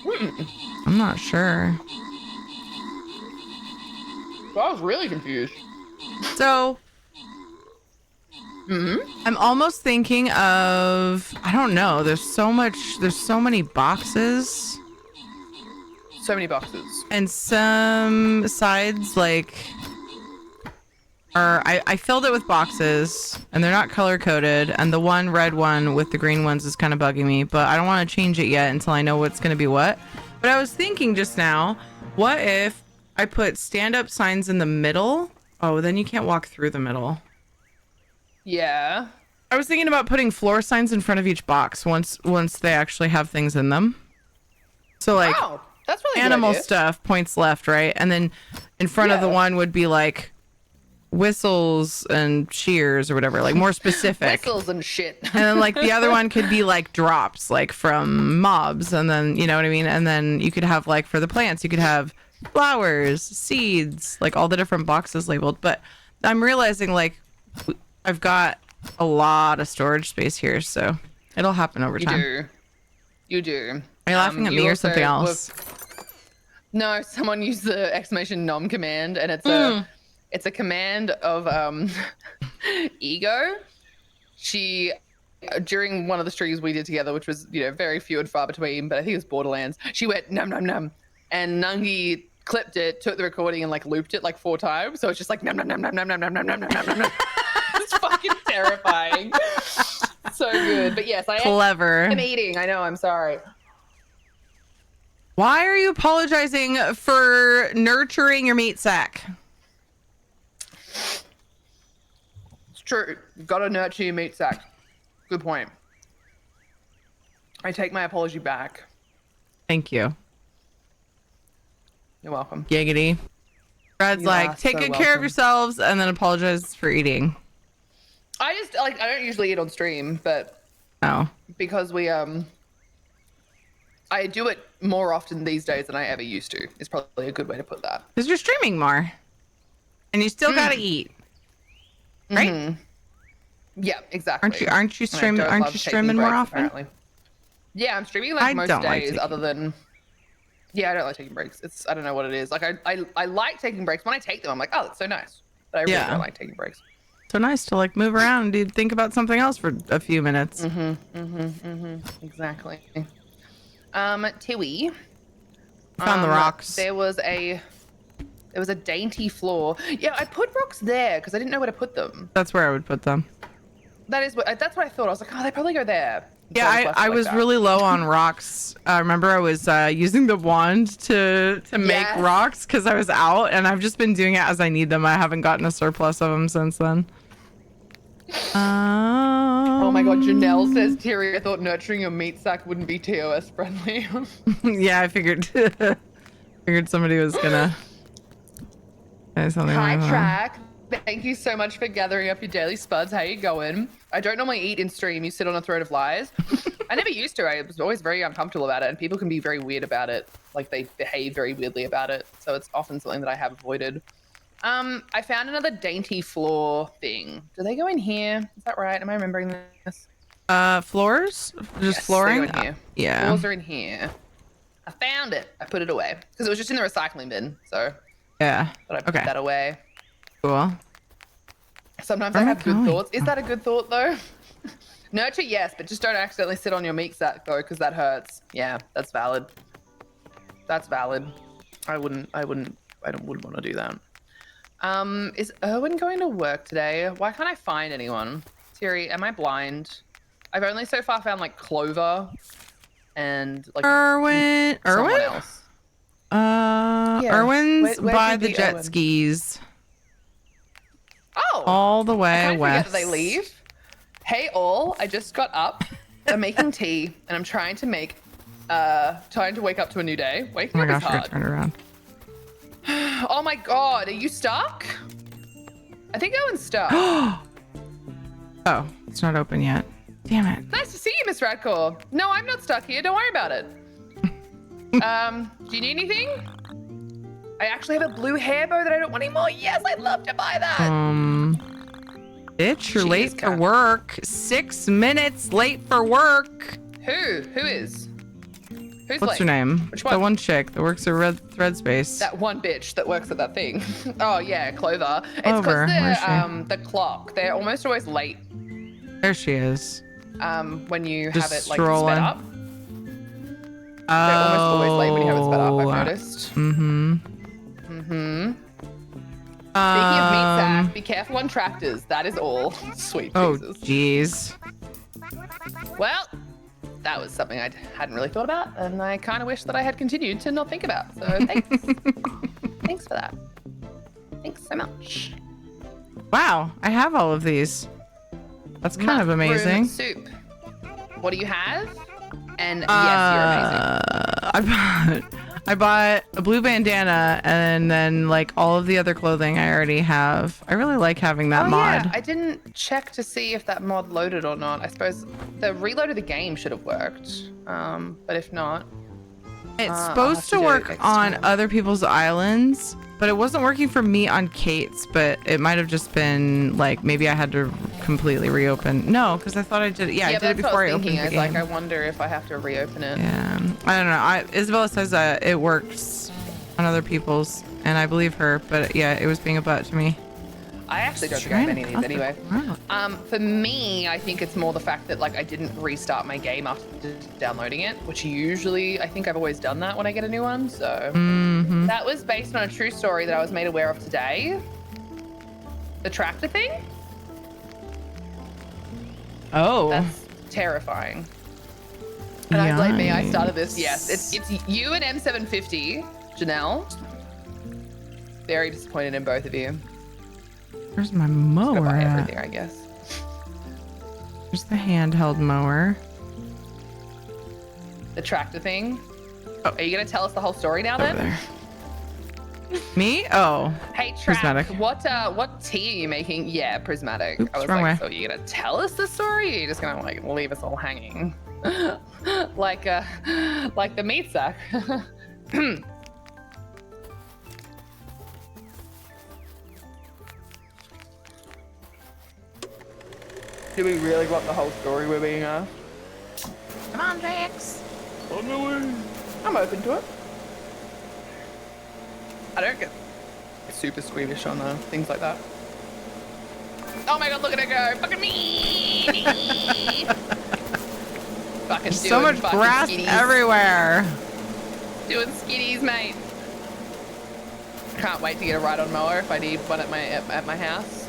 I'm not sure. I was really confused. So, I'm almost thinking of, I don't know, there's so many boxes. So many boxes. And some sides I filled it with boxes and they're not color coded, and the one red one with the green ones is kind of bugging me, but I don't want to change it yet until I know what's going to be what. But I was thinking just now, what if I put stand-up signs in the middle? Oh, then you can't walk through the middle. Yeah. I was thinking about putting floor signs in front of each box once they actually have things in them. So that's really animal good idea. stuff points left, right? And then in front of the one would be whistles and shears or whatever, more specific. Whistles and shit. And then the other one could be drops from mobs, and then you know what I mean, and then you could have for the plants you could have flowers, seeds, all the different boxes labeled. But I'm realizing I've got a lot of storage space here, so it'll happen over time. You do. Are you laughing at me or something else? No, someone used the exclamation nom command, and it's a command of Ego. She, during one of the streams we did together, which was very few and far between, but I think it was Borderlands, she went num num num, and Nungi clipped it, took the recording, and looped it 4 times. So it's just num num num num num num num num num num num. It's fucking terrifying. So good. But yes, I am eating. I know. I'm sorry. Why are you apologizing for nurturing your meat sack? It's true. You've got to nurture your meat sack. Good point. I take my apology back. Thank you. You're welcome. Giggity. Brad's take good care of yourselves and then apologize for eating. I just I don't usually eat on stream, but because we I do it more often these days than I ever used to. Is probably a good way to put that. Because you're streaming more, and you still gotta eat, right? Mm-hmm. Yeah, exactly. Aren't you streaming? Aren't you streaming more often? Apparently. Yeah, I'm streaming most days, other than. Yeah, I don't like taking breaks. I don't know what it is. I like taking breaks. When I take them, I'm like, oh, that's so nice. But I really don't like taking breaks. So nice to move around and think about something else for a few minutes. Exactly. Tiwi. Found the rocks. There was a dainty floor. Yeah, I put rocks there because I didn't know where to put them. That's where I would put them. That's what I thought. I was like, oh, they probably go there. Yeah, I was really low on rocks. I remember I was using the wand to make rocks because I was out, and I've just been doing it as I need them. I haven't gotten a surplus of them since then. Oh my god, Janelle says, Terry, I thought nurturing your meat sack wouldn't be TOS friendly. Yeah, I figured somebody was gonna say something. Hi, Track. Thank you so much for gathering up your daily spuds. How you going? I don't normally eat in stream. You sit on a throne of lies. I never used to. I was always very uncomfortable about it, and people can be very weird about it. They behave very weirdly about it. So it's often something that I have avoided. I found another dainty floor thing. Do they go in here? Is that right? Am I remembering this? Floors? Just flooring? They go in here. Yeah. Floors are in here. I found it. I put it away because it was just in the recycling bin. So yeah. But I put that away. Cool. Sometimes I have good thoughts. Is that a good thought though? Nurture, yes, but just don't accidentally sit on your meat sack though, because that hurts. Yeah, that's valid. That's valid. I wouldn't want to do that. Is Erwin going to work today? Why can't I find anyone? Siri, am I blind? I've only so far found like Clover and like Erwin. someone else. Erwin's where'd by you the be, jet Erwin? skis. Oh, all the way I kind of west. forget that they leave. Hey all, I just got up. I'm making tea and I'm trying to wake up to a new day. Waking Oh my up gosh, I is got turned around. hard. Oh my god, are you stuck? I think Owen's stuck. Oh, it's not open yet. Damn it. Nice to see you, Miss Radcore. No, I'm not stuck here. Don't worry about it. Do you need anything? I actually have a blue hair bow that I don't want anymore. Yes, I'd love to buy that. Bitch, you're late for work. 6 minutes late for work. Who is? Who's What's late? her name? Which one? The one chick that works at Red Thread Space. That one bitch that works at that thing. Oh yeah, Clover. It's Clover, because where's she? the clock. They're almost always late. There she is. When you Just have it like strolling. sped up. They're almost always late when you have it sped up. I've noticed. Mm-hmm. Speaking of meat sack, be careful on tractors. That is all. Sweet Jesus. Jeez. Well, that was something I hadn't really thought about, and I kind of wish that I had continued to not think about. So thanks. Thanks for that. Thanks so much. Wow, I have all of these. That's kind of amazing. Soup. What do you have? And yes, you're amazing. I bought a blue bandana and then like all of the other clothing I already have. I really like having that mod. Yeah, I didn't check to see if that mod loaded or not. I suppose the reload of the game should have worked. But if not, It's supposed to work on other people's islands, but it wasn't working for me on Kate's, but it might have just been like maybe I had to completely reopen. No, because I thought I did it. Yeah, I did it before I opened the game. Like, I wonder if I have to reopen it. Yeah, I don't know. Isabella says that it works on other people's, and I believe her, but yeah, it was being a butt to me. I actually don't think I have any of these anyway. For me, I think it's more the fact that like I didn't restart my game after downloading it, which usually I think I've always done that when I get a new one. So that was based on a true story that I was made aware of today. The tractor thing. Oh, that's terrifying. And I blame me. I started this. Yes, it's you and M750, Janelle. Very disappointed in both of you. Where's my mower buy at? everything, I guess. There's the handheld mower. The tractor thing. Oh. Are you gonna tell us the whole story now then? There. Me? Oh. Hey, Track, Prismatic. what tea are you making? Yeah, Prismatic. Oops, I was wrong like, way. so you're gonna tell us the story? Or you're just gonna like leave us all hanging, like the meat sack. Do we really want the whole story we're being asked? Come on, Jax. On the way. I'm open to it. I don't get super squeamish on things like that. Oh my god, look at her go. Fucking me. Fucking There's so much grass skitties. everywhere. Doing skitties, mate. Can't wait to get a ride-on mower if I need one at my house.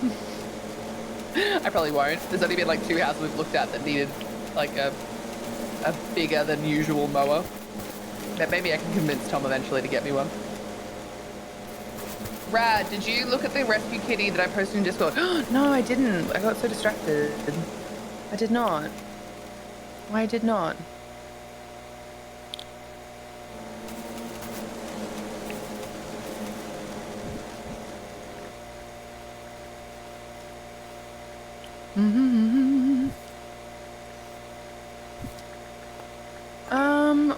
I probably won't. There's only been like 2 houses we've looked at that needed like a bigger than usual mower. But maybe I can convince Tom eventually to get me one. Rad, did you look at the rescue kitty that I posted in Discord? No, I didn't. I got so distracted. I did not. I did not.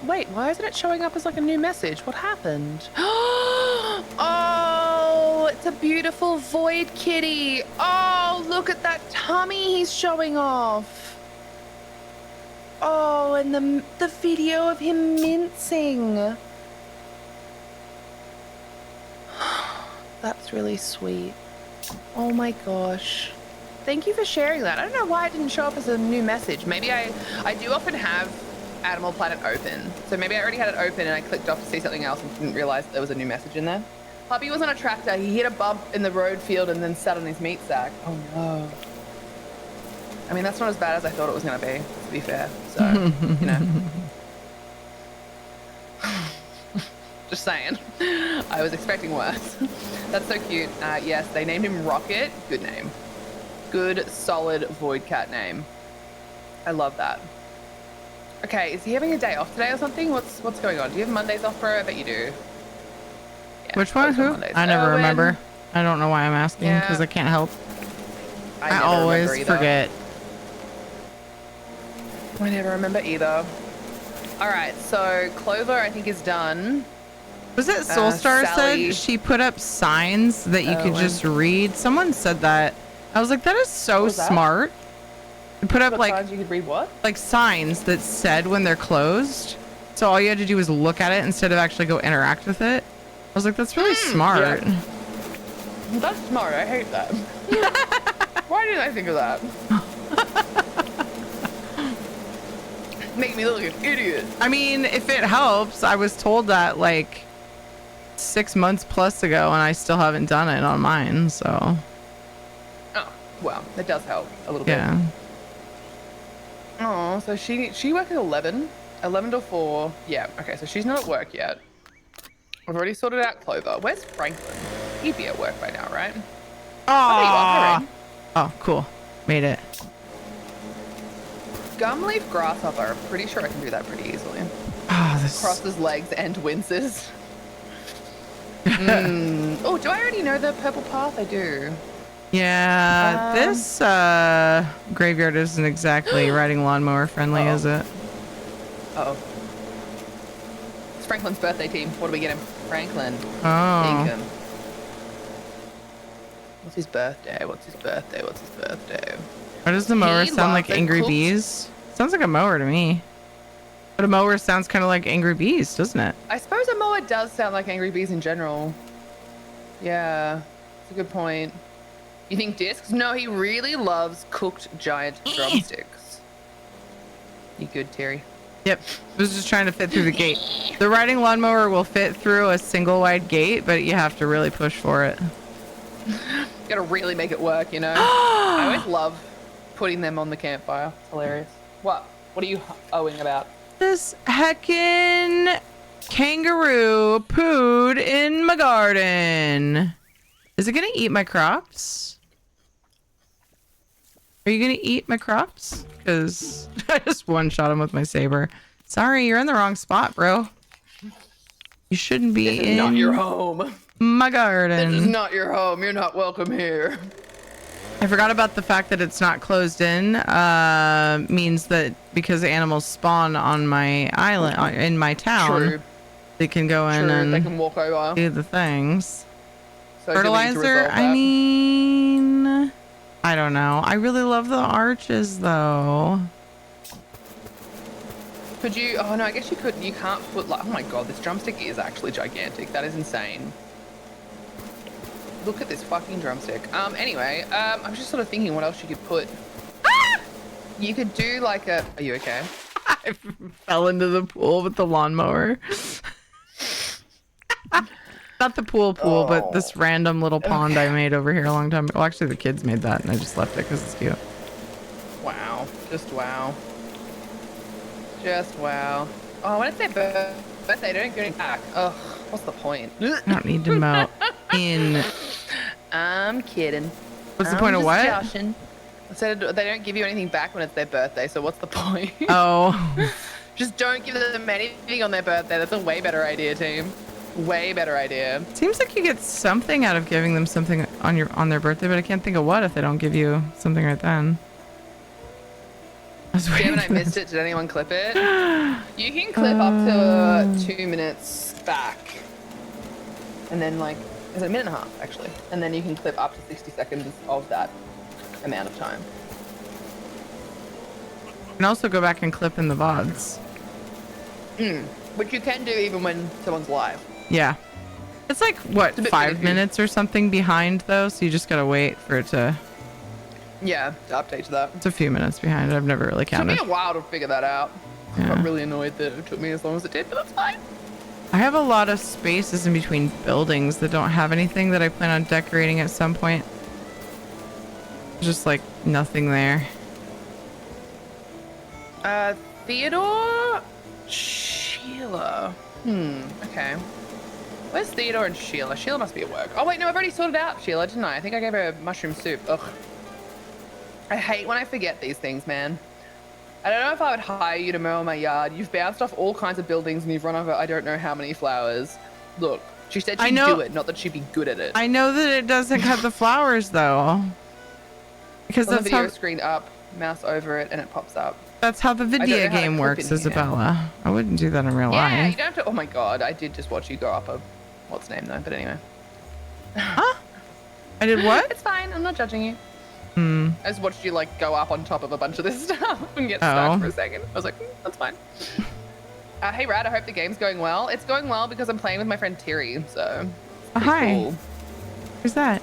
Wait, why isn't it showing up as like a new message? What happened? Oh, it's a beautiful void kitty. Oh, look at that tummy he's showing off. Oh, and the video of him mincing. That's really sweet. Oh my gosh. Thank you for sharing that. I don't know why it didn't show up as a new message. Maybe I do often have Animal Planet open. So maybe I already had it open and I clicked off to see something else and didn't realize there was a new message in there. Puppy was on a tractor. He hit a bump in the road field and then sat on his meat sack. Oh no. I mean, that's not as bad as I thought it was going to be fair. So, you know. Just saying. I was expecting worse. That's so cute. Yes, they named him Rocket. Good name. Good, solid void cat name. I love that. Okay, is he having a day off today or something? What's going on? Do you have Mondays off, bro? I bet you do. Yeah, Which one? Who? I never remember. I don't know why I'm asking because I can't help. I always forget. I never remember either. All right, so Clover, I think, is done. Was it Soulstar said she put up signs that you could just read? Someone said that. I was like, that is so smart. You put up like signs you could read what? Like signs that said when they're closed. So all you had to do was look at it instead of actually go interact with it. I was like, that's really smart. Yeah. That's smart. I hate that. Why didn't I think of that? Make me look like an idiot. I mean, if it helps, I was told that like 6 months plus ago and I still haven't done it on mine, so. Oh, well, that does help a little bit. Yeah. Oh, so she works at 11 till 4. Yeah, okay, so she's not at work yet. We've already sorted out Clover. Where's Franklin? He'd be at work by now, right? Oh, cool. Made it. Gumleaf Grasshopper. I'm pretty sure I can do that pretty easily. Crosses legs and winces. Oh, do I already know the purple path? I do. Yeah, this graveyard isn't exactly riding lawnmower friendly, is it? Uh-oh. It's Franklin's birthday team. What do we get him? Franklin. Oh. Take him. What's his birthday? Why does the mower sound like Angry Bees? Sounds like a mower to me. But a mower sounds kind of like Angry Bees, doesn't it? I suppose a mower does sound like Angry Bees in general. Yeah, that's a good point. You think discs? No, he really loves cooked giant drumsticks. You good, Terry? Yep. I was just trying to fit through the gate. The riding lawnmower will fit through a single wide gate, but you have to really push for it. Gotta really make it work, you know? I always love putting them on the campfire. It's hilarious. What? What are you owing about? This heckin' kangaroo pooed in my garden. Is it gonna eat my crops? Are you gonna eat my crops? Because I just one-shot him with my saber. Sorry, you're in the wrong spot, bro. You shouldn't be in not your home. My garden. This is not your home. You're not welcome here. I forgot about the fact that it's not closed in. Means that because animals spawn on my island, in my town, True. they can go in and they can walk over. do the things. So Fertilizer, I mean, I don't know. I really love the arches though. Could you? Oh no, I guess you could. You can't put like. Oh my god, this drumstick is actually gigantic. That is insane. Look at this fucking drumstick. Anyway, I'm just sort of thinking what else you could put. You could do like a. Are you okay? I fell into the pool with the lawnmower. Not the pool, but this random little pond I made over here a long time ago. Well, actually, the kids made that, and I just left it because it's cute. Wow. Just wow. Just wow. Oh, when it's their birthday, they don't get anything back. Ugh, what's the point? I don't need to mow in. I'm kidding. What's the point of what? Joshing. I said they don't give you anything back when it's their birthday, so what's the point? Oh. Just don't give them anything on their birthday. That's a way better idea, team. Way better idea. Seems like you get something out of giving them something on their birthday, but I can't think of what if they don't give you something right then. Damn it, I missed it. Did anyone clip it? You can clip up to 2 minutes back. And then like, is it a minute and a half actually? And then you can clip up to 60 seconds of that amount of time. You can also go back and clip in the VODs. Which you can do even when someone's live. Yeah. It's like, what, 5 minutes or something behind though? So you just gotta wait for it to... Yeah, to update to that. It's a few minutes behind. I've never really counted. It took me a while to figure that out. Yeah. I'm really annoyed that it took me as long as it did, but that's fine. I have a lot of spaces in between buildings that don't have anything that I plan on decorating at some point. Just like nothing there. Theodore? Sheila. Okay. Where's Theodore and Sheila? Sheila must be at work. Oh wait, no, I've already sorted out Sheila, didn't I? I think I gave her mushroom soup. Ugh. I hate when I forget these things, man. I don't know if I would hire you to mow my yard. You've bounced off all kinds of buildings and you've run over I don't know how many flowers. Look, she said she'd do it, not that she'd be good at it. I know that it doesn't cut the flowers though. Because On the that's video how screen up, mouse over it, and it pops up. that's how the video game works, Isabella. I wouldn't do that in real Yeah, life. you don't have to. Oh my god, I did just watch you go up a what's name though, but anyway. Huh? I did what? It's fine. I'm not judging you. I just watched you like go up on top of a bunch of this stuff and get stuck for a second. I was like, that's fine. Hey Rad, I hope the game's going well. It's going well because I'm playing with my friend Terry, so. Hi. Cool. Who's that?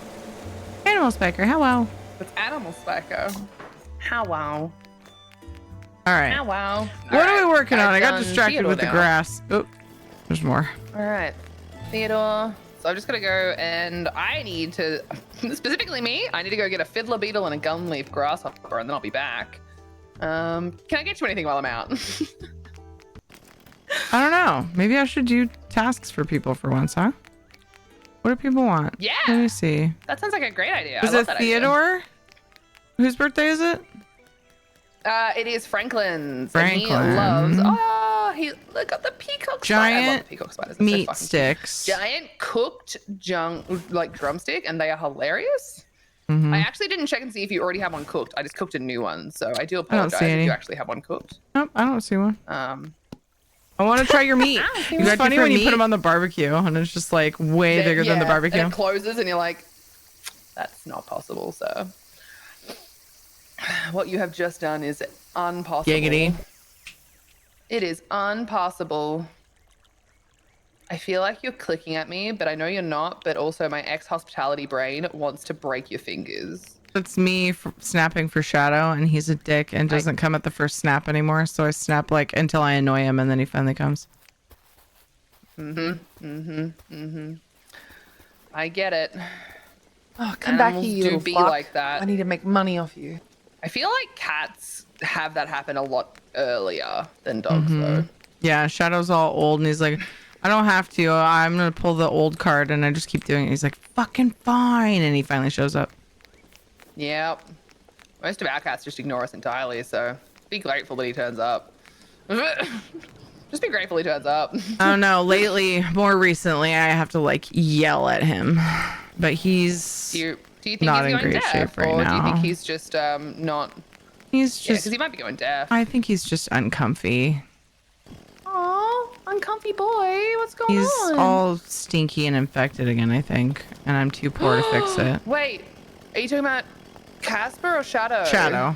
Animal Spiker. Hello. It's Animal Spiker. How wow. All right. How wow. What are we working on? I got done distracted Theodore with the now. grass. Oh, there's more. All right, Theodore. So I'm just gonna go and I need to, specifically me, I need to go get a fiddler beetle and a gunleaf grasshopper and then I'll be back. Can I get you anything while I'm out? I don't know. Maybe I should do tasks for people for once, huh? What do people want? Yeah. Let me see. That sounds like a great idea. Is I love it that idea. Theodore? Whose birthday is it? It is Franklin's. Franklin. And he loves, he look at the peacock spider. I love Giant peacock spiders. They're so meat fucking cute. sticks. Giant cooked like drumstick, and they are hilarious. Mhm. I actually didn't check and see if you already have one cooked. I just cooked a new one, so I do I don't apologize see if any. you actually have one cooked. Nope, I don't see one. I want to try your meat. It's got funny different when you put meat. them on the barbecue and it's just like way bigger than the barbecue. And it closes, and you're like, that's not possible. So, what you have just done is impossible. Giggity. It is impossible. I feel like you're clicking at me, but I know you're not. But also, my ex-hospitality brain wants to break your fingers. It's me snapping for Shadow, and he's a dick and doesn't come at the first snap anymore. So I snap like until I annoy him, and then he finally comes. I get it. Oh, come back Animals here, you do little be fuck. like that. I need to make money off you. I feel like cats have that happen a lot earlier than dogs, though. Yeah, Shadow's all old, and he's like, I don't have to. I'm gonna pull the old card, and I just keep doing it. He's like, fucking fine, and he finally shows up. Yep. Most of our cats just ignore us entirely, so be grateful that he turns up. Just be grateful he turns up. I don't know. Lately, more recently, I have to like yell at him, but he's Do you think not he's in going great deaf, shape right or now. do you think he's just not? He's Yeah, just. because he might be going deaf. I think he's just uncomfy. Oh, uncomfy boy, what's going He's on? all stinky and infected again, I think, and I'm too poor to fix it. Wait, are you talking about Casper or Shadow? Shadow.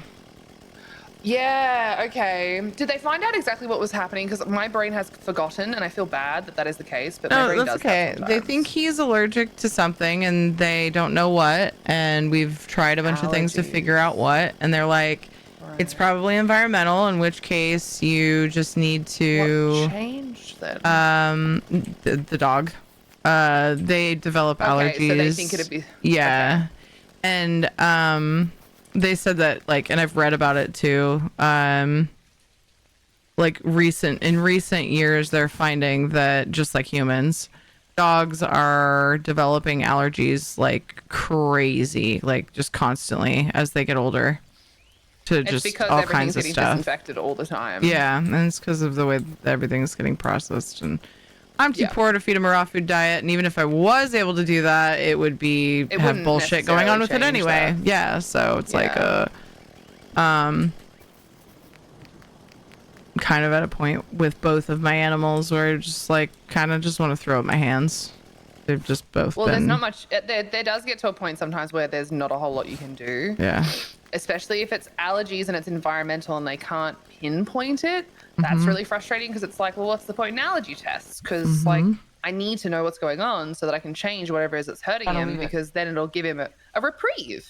Yeah, okay. Did they find out exactly what was happening? Because my brain has forgotten, and I feel bad that that is the case, but my No, brain that's does okay. that They sometimes. think he's allergic to something, and they don't know what. And we've tried a bunch of things to figure out what. And they're like, it's probably environmental. In which case, you just need to What changed then? the dog. They develop allergies. Okay, so they think it'd be yeah, and they said that like, and I've read about it too. Like in recent years, they're finding that just like humans, dogs are developing allergies like crazy, like just constantly as they get older. To It's just because all everything's kinds of getting stuff. disinfected all the time. Yeah, and it's because of the way everything's getting processed, and I'm too poor to feed him a raw food diet. And even if I was able to do that, it would be have wouldn't bullshit going on with it necessarily anyway. change Yeah, so it's like kind of at a point with both of my animals where I just like kind of just want to throw up my hands. They've just both Well, been. there's not much. There does get to a point sometimes where there's not a whole lot you can do. Yeah. Especially if it's allergies and it's environmental and they can't pinpoint it. That's Mhm. really frustrating because it's like, well, what's the point in allergy tests? Because like I need to know what's going on so that I can change whatever it is that's hurting I don't him, either. because then it'll give him a reprieve.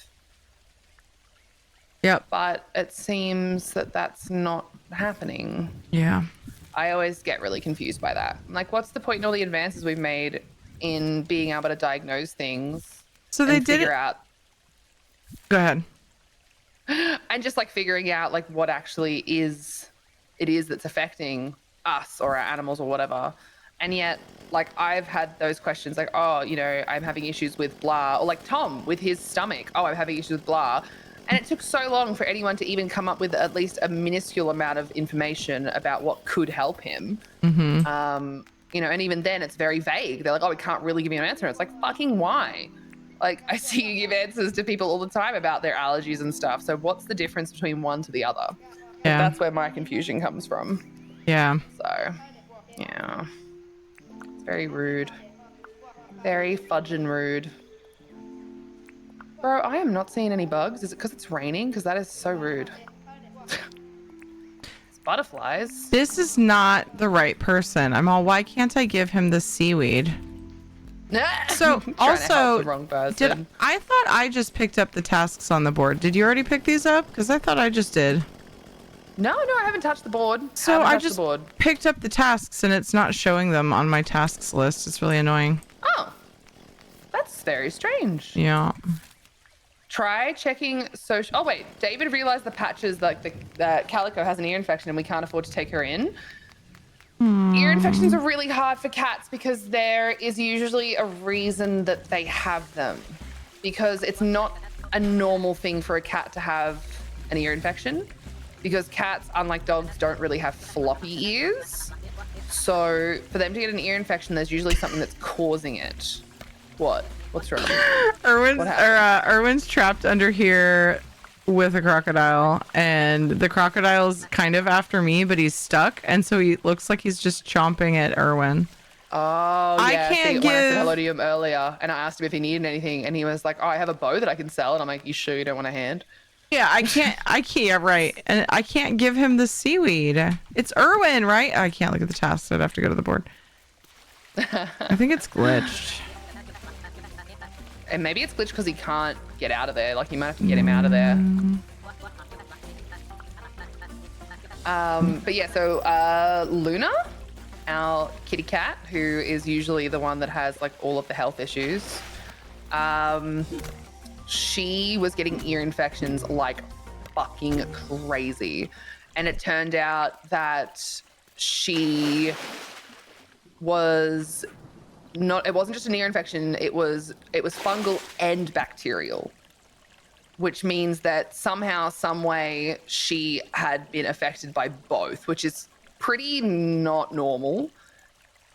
Yep. But it seems that that's not happening. Yeah. I always get really confused by that. I'm like, what's the point in all the advances we've made in being able to diagnose things? So they did figure it. out. Go ahead. And just like figuring out like what actually is that's affecting us or our animals or whatever. And yet, like, I've had those questions like, oh, you know, I'm having issues with blah, or like Tom with his stomach. Oh, I'm having issues with blah. And it took so long for anyone to even come up with at least a minuscule amount of information about what could help him. Mm-hmm. You know, and even then it's very vague. They're like, oh, we can't really give you an answer. It's like, fucking why? Like, I see you give answers to people all the time about their allergies and stuff. So what's the difference between one to the other? Yeah. That's where my confusion comes from. Yeah. So, yeah. It's very rude. Very fudging rude. Bro, I am not seeing any bugs. Is it because it's raining? Because that is so rude. It's butterflies. This is not the right person. I'm all, why can't I give him the seaweed? So also, I thought I just picked up the tasks on the board. Did you already pick these up? Because I thought I just did. No, I haven't touched the board. So I just picked up the tasks and it's not showing them on my tasks list. It's really annoying. Oh, that's very strange. Yeah. Try checking social. Oh wait, David realized the patches like the Calico has an ear infection and we can't afford to take her in. Ear infections are really hard for cats because there is usually a reason that they have them, because it's not a normal thing for a cat to have an ear infection, because cats, unlike dogs, don't really have floppy ears. So for them to get an ear infection, there's usually something that's causing it. What? What's wrong? Erwin's trapped under here with a crocodile, and the crocodile's kind of after me, but he's stuck, and so he looks like he's just chomping at Erwin. Oh, yeah. I can't When I said hello to him earlier, and I asked him if he needed anything, and he was like, "Oh, I have a bow that I can sell," and I'm like, "You sure you don't want a hand?" Yeah, I can't, right. And I can't give him the seaweed. It's Erwin, right? I can't look at the tasks, so I'd have to go to the board. I think it's glitched. And maybe it's glitched because he can't get out of there. Like, you might have to get him out of there. But yeah, so Luna, our kitty cat, who is usually the one that has like all of the health issues, she was getting ear infections like fucking crazy. And it turned out that she was it wasn't just an ear infection, it was fungal and bacterial, which means that somehow, some way, she had been affected by both, which is pretty not normal.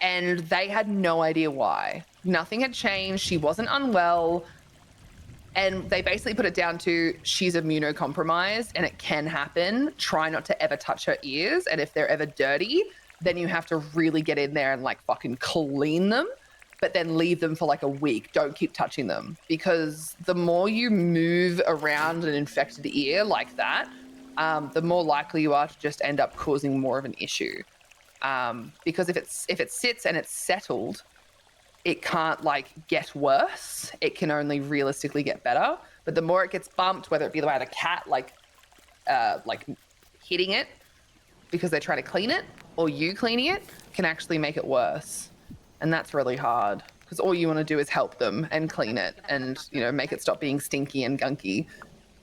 And they had no idea why. Nothing had changed. She wasn't unwell. And they basically put it down to, she's immunocompromised and it can happen. Try not to ever touch her ears. And if they're ever dirty, then you have to really get in there and like fucking clean them, but then leave them for like a week. Don't keep touching them, because the more you move around an infected ear like that, the more likely you are to just end up causing more of an issue. Because if it sits and it's settled, it can't like get worse. It can only realistically get better. But the more it gets bumped, whether it be by the cat like hitting it because they're trying to clean it, or you cleaning it, can actually make it worse. And that's really hard, because all you want to do is help them and clean it and, you know, make it stop being stinky and gunky.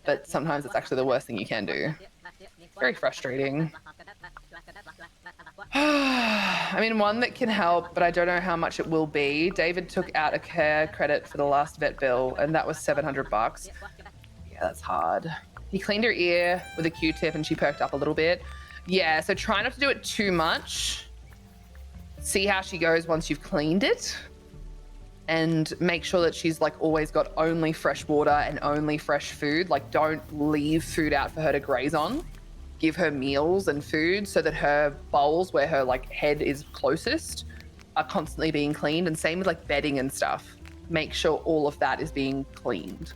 But sometimes it's actually the worst thing you can do. Very frustrating. I mean, one that can help, but I don't know how much it will be. David took out a care credit for the last vet bill, and that was $700. Yeah, that's hard. He cleaned her ear with a Q-tip and she perked up a little bit. Yeah, so try not to do it too much. See how she goes once you've cleaned it, and make sure that she's like always got only fresh water and only fresh food. Like, don't leave food out for her to graze on. Give her meals and food so that her bowls, where her like head is closest, are constantly being cleaned. And same with like bedding and stuff. Make sure all of that is being cleaned,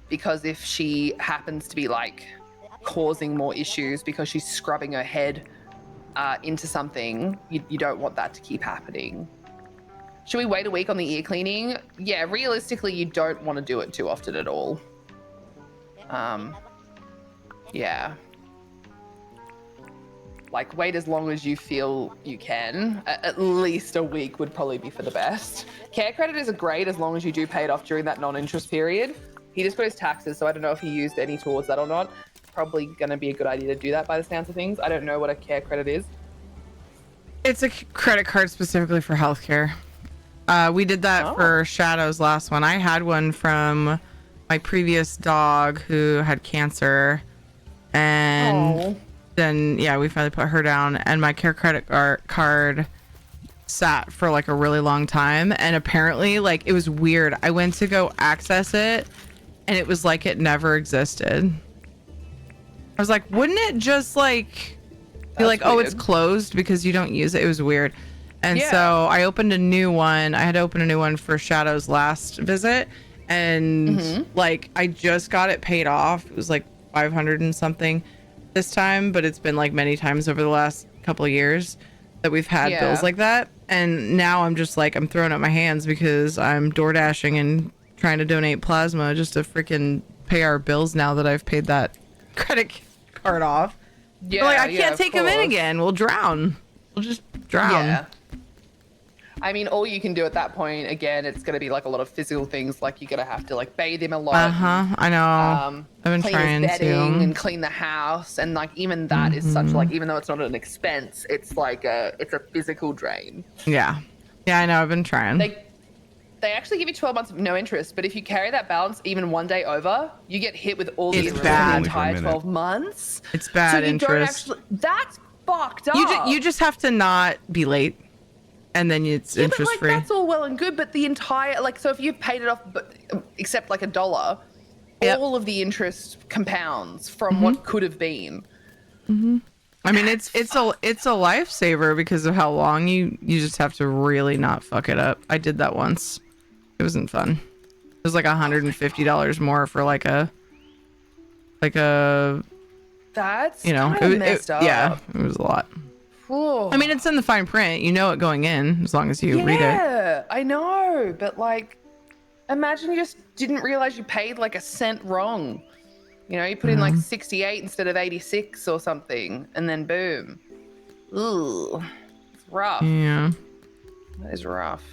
because if she happens to be like causing more issues because she's scrubbing her head into something, you don't want that to keep happening. Should we wait a week on the ear cleaning? Yeah, realistically, you don't want to do it too often at all. Yeah. Like, wait as long as you feel you can. At least a week would probably be for the best. Care credit is great as long as you do pay it off during that non-interest period. He just got his taxes, so I don't know if he used any towards that or not. Probably going to be a good idea to do that by the sounds of things. I don't know what a care credit is. It's a credit card specifically for healthcare. We did that for Shadow's last one. I had one from my previous dog who had cancer, and then yeah, we finally put her down, and my care credit card sat for like a really long time, and apparently like it was weird. I went to go access it and it was like it never existed. I was like, wouldn't it just like be like, oh, it's closed because you don't use it? It was weird. And so I opened a new one. I had to open a new one for Shadow's last visit, and like I just got it paid off. It was like 500 and something this time, but it's been like many times over the last couple of years that we've had bills like that. And now I'm just like, I'm throwing up my hands because I'm door dashing and trying to donate plasma just to freaking pay our bills now that I've paid that credit card off. Yeah, like I can't take them in again. We'll drown. We'll just drown. Yeah. I mean, all you can do at that point, again, it's going to be like a lot of physical things. Like you're going to have to like bathe him a lot. I know. I've been clean trying his bedding to. and clean the house, and like even that is such like, even though it's not an expense, it's like it's a physical drain. Yeah, I know. I've been trying. They actually give you 12 months of no interest, but if you carry that balance even one day over, you get hit with all the interest for the entire 12 months. It's bad interest. That's fucked up. You just have to not be late, and then it's interest free. That's all well and good, but the entire so if you've paid it off, but except like $1, all of the interest compounds from what could have been. I mean, it's a lifesaver because of how long you just have to really not fuck it up. I did that once. It wasn't fun. It was like $150 more for like a that's messed up. Yeah, it was a lot. Whew. I mean, it's in the fine print. You know it going in as long as you read it. Yeah, I know, but like, imagine you just didn't realize you paid like a cent wrong. You know, you put in like 68 instead of 86 or something, and then boom. Ooh, it's rough. Yeah, that is rough.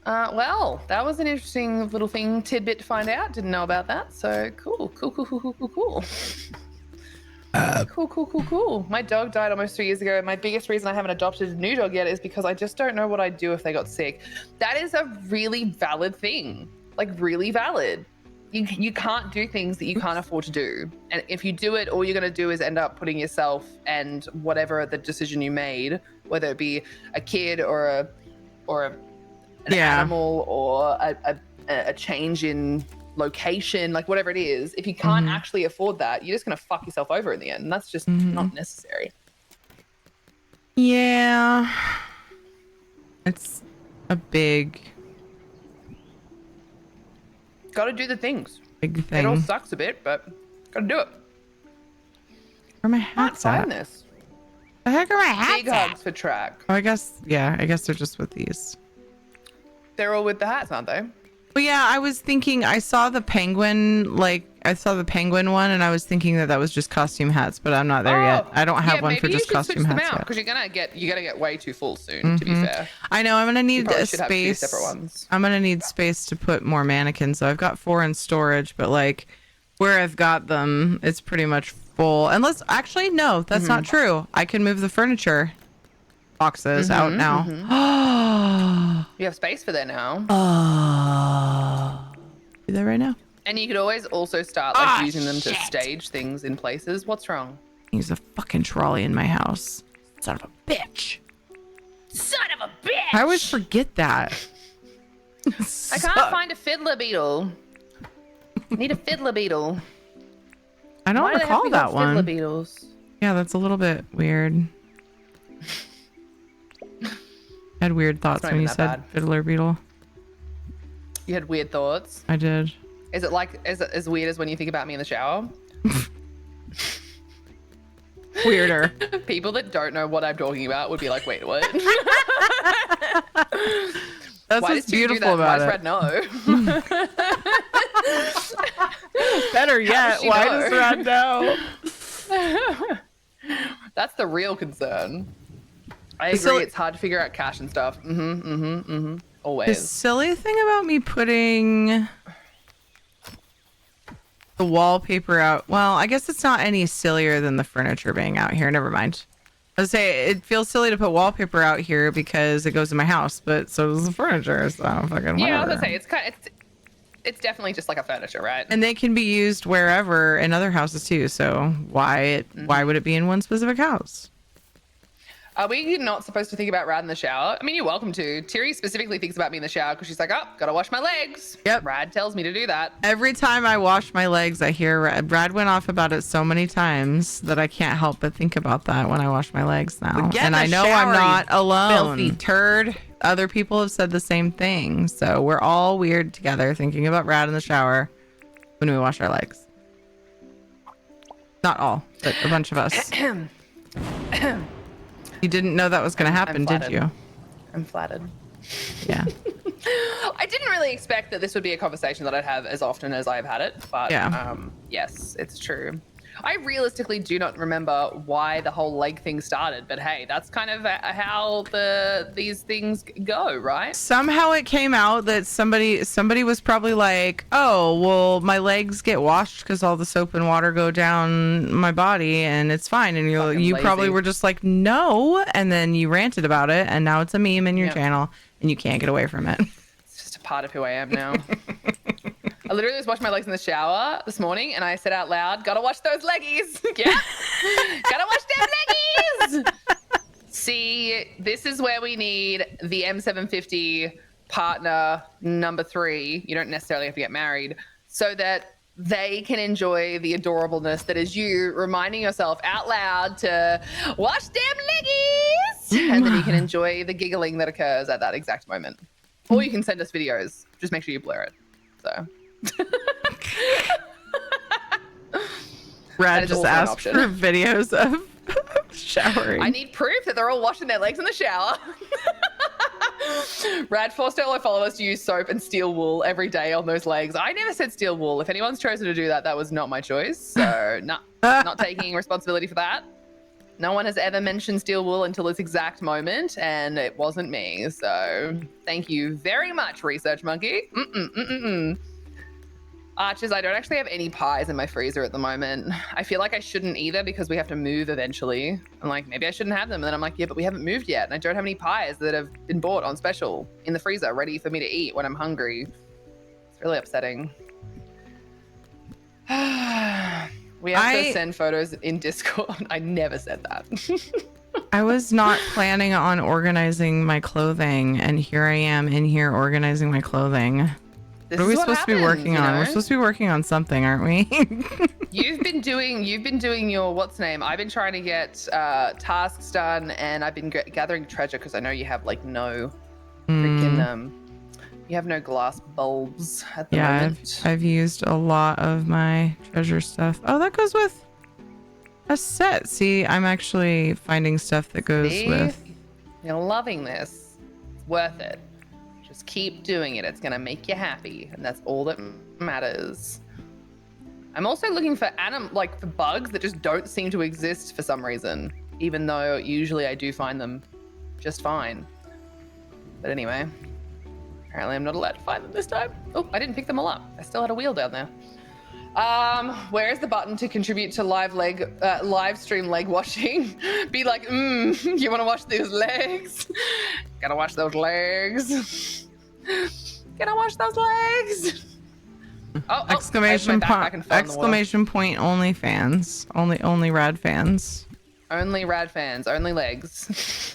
Well, that was an interesting little tidbit to find out. Didn't know about that. So cool. Cool. My dog died almost 3 years ago. My biggest reason I haven't adopted a new dog yet is because I just don't know what I'd do if they got sick. That is a really valid thing. Like really valid. You can't do things that you can't afford to do. And if you do it, all you're going to do is end up putting yourself and whatever the decision you made, whether it be a kid or an animal or a change in location, like whatever it is, if you can't actually afford that, you're just going to fuck yourself over in the end. And that's just not necessary. Yeah. It's a big... Got to do the things. Big thing. It all sucks a bit, but got to do it. Where are my hats at? Find this. The heck are my hats Big hugs for track. Oh, I guess they're just with these. They're all with the hats, aren't they? Well, yeah, I was thinking I saw the penguin one, and I was thinking that was just costume hats, but I'm not there yet. I don't have one for just costume hats yet. Because you're gonna get way too full soon. To be fair, I know I'm gonna need a space. Have 2 separate ones. I'm gonna need space to put more mannequins. So I've got 4 in storage, but like where I've got them, it's pretty much full. Unless actually no, that's not true. I can move the furniture boxes out now. You have space for that now. Do that right now. And you could always also start like using them to stage things in places. What's wrong? Use a fucking trolley in my house. Son of a bitch. Son of a bitch! I always forget that. I can't find a fiddler beetle. Need a fiddler beetle. I don't recall that one. Fiddler beetles? Yeah, that's a little bit weird. I had weird thoughts when you said fiddler beetle. You had weird thoughts? I did. Is it as weird as when you think about me in the shower? Weirder. People that don't know what I'm talking about would be like, wait, what? That's what's beautiful about it. Why does Red know? Better yet, why does Red know? That's the real concern. I agree. So- It's hard to figure out cash and stuff. The Always. silly thing about me putting the wallpaper out, well, I guess it's not any sillier than the furniture being out here. Never mind. I was say it feels silly to put wallpaper out here because it goes in my house, but so does the furniture. So fucking whatever. Yeah, I was gonna say it's definitely just like a furniture, right? And they can be used wherever in other houses too. So why would it be in one specific house? Are we not supposed to think about Rad in the shower? I mean, you're welcome to. Tiri specifically thinks about me in the shower because she's like, oh, gotta wash my legs. Yep. Rad tells me to do that. Every time I wash my legs, I hear Brad went off about it so many times that I can't help but think about that when I wash my legs now. And I know I'm not alone. Filthy turd. Other people have said the same thing. So we're all weird together thinking about Rad in the shower when we wash our legs. Not all, but a bunch of us. You didn't know that was going to happen, did you? I'm flattered. Yeah. I didn't really expect that this would be a conversation that I'd have as often as I've had it, but yeah. Yes, it's true. I realistically do not remember why the whole leg thing started, but hey, that's kind of how these things go, right? Somehow it came out that somebody was probably like, oh, well, my legs get washed because all the soap and water go down my body and it's fine. And you probably were just like, no. And then you ranted about it and now it's a meme in your channel and you can't get away from it. It's just a part of who I am now. I literally was washing my legs in the shower this morning and I said out loud, gotta wash those leggies. Yeah. Gotta wash them leggies. See, this is where we need the M750 partner number 3. You don't necessarily have to get married so that they can enjoy the adorableness that is you reminding yourself out loud to wash them leggies. And then you can enjoy the giggling that occurs at that exact moment. Or you can send us videos. Just make sure you blur it. So. Rad just asked for videos of showering. I need proof that they're all washing their legs in the shower. Rad forced all our followers to use soap and steel wool every day on those legs. I never said steel wool. If anyone's chosen to do that, that was not my choice. So not taking responsibility for that. No one has ever mentioned steel wool until this exact moment, and it wasn't me. So thank you very much, Research Monkey. Archers, I don't actually have any pies in my freezer at the moment. I feel like I shouldn't either because we have to move eventually. I'm like, maybe I shouldn't have them. And then I'm like, yeah, but we haven't moved yet. And I don't have any pies that have been bought on special in the freezer ready for me to eat when I'm hungry. It's really upsetting. We have to send photos in Discord. I never said that. I was not planning on organizing my clothing. And here I am in here organizing my clothing. What are we supposed to be working on? We're supposed to be working on something, aren't we? You've been doing your what's name? I've been trying to get tasks done, and I've been gathering treasure because I know you have like no freaking you have no glass bulbs at the moment. I've used a lot of my treasure stuff. Oh, that goes with a set. See, I'm actually finding stuff that goes with. You're loving this. It's worth it. Just keep doing it. It's going to make you happy. And that's all that matters. I'm also looking for for bugs that just don't seem to exist for some reason, even though usually I do find them just fine. But anyway, apparently I'm not allowed to find them this time. Oh, I didn't pick them all up. I still had a wheel down there. Where is the button to contribute to live stream leg washing? Be like, you want to wash those legs? Gotta wash those legs. Gotta wash those legs. Exclamation point only fans. Only Rad fans. Only Rad fans, only legs.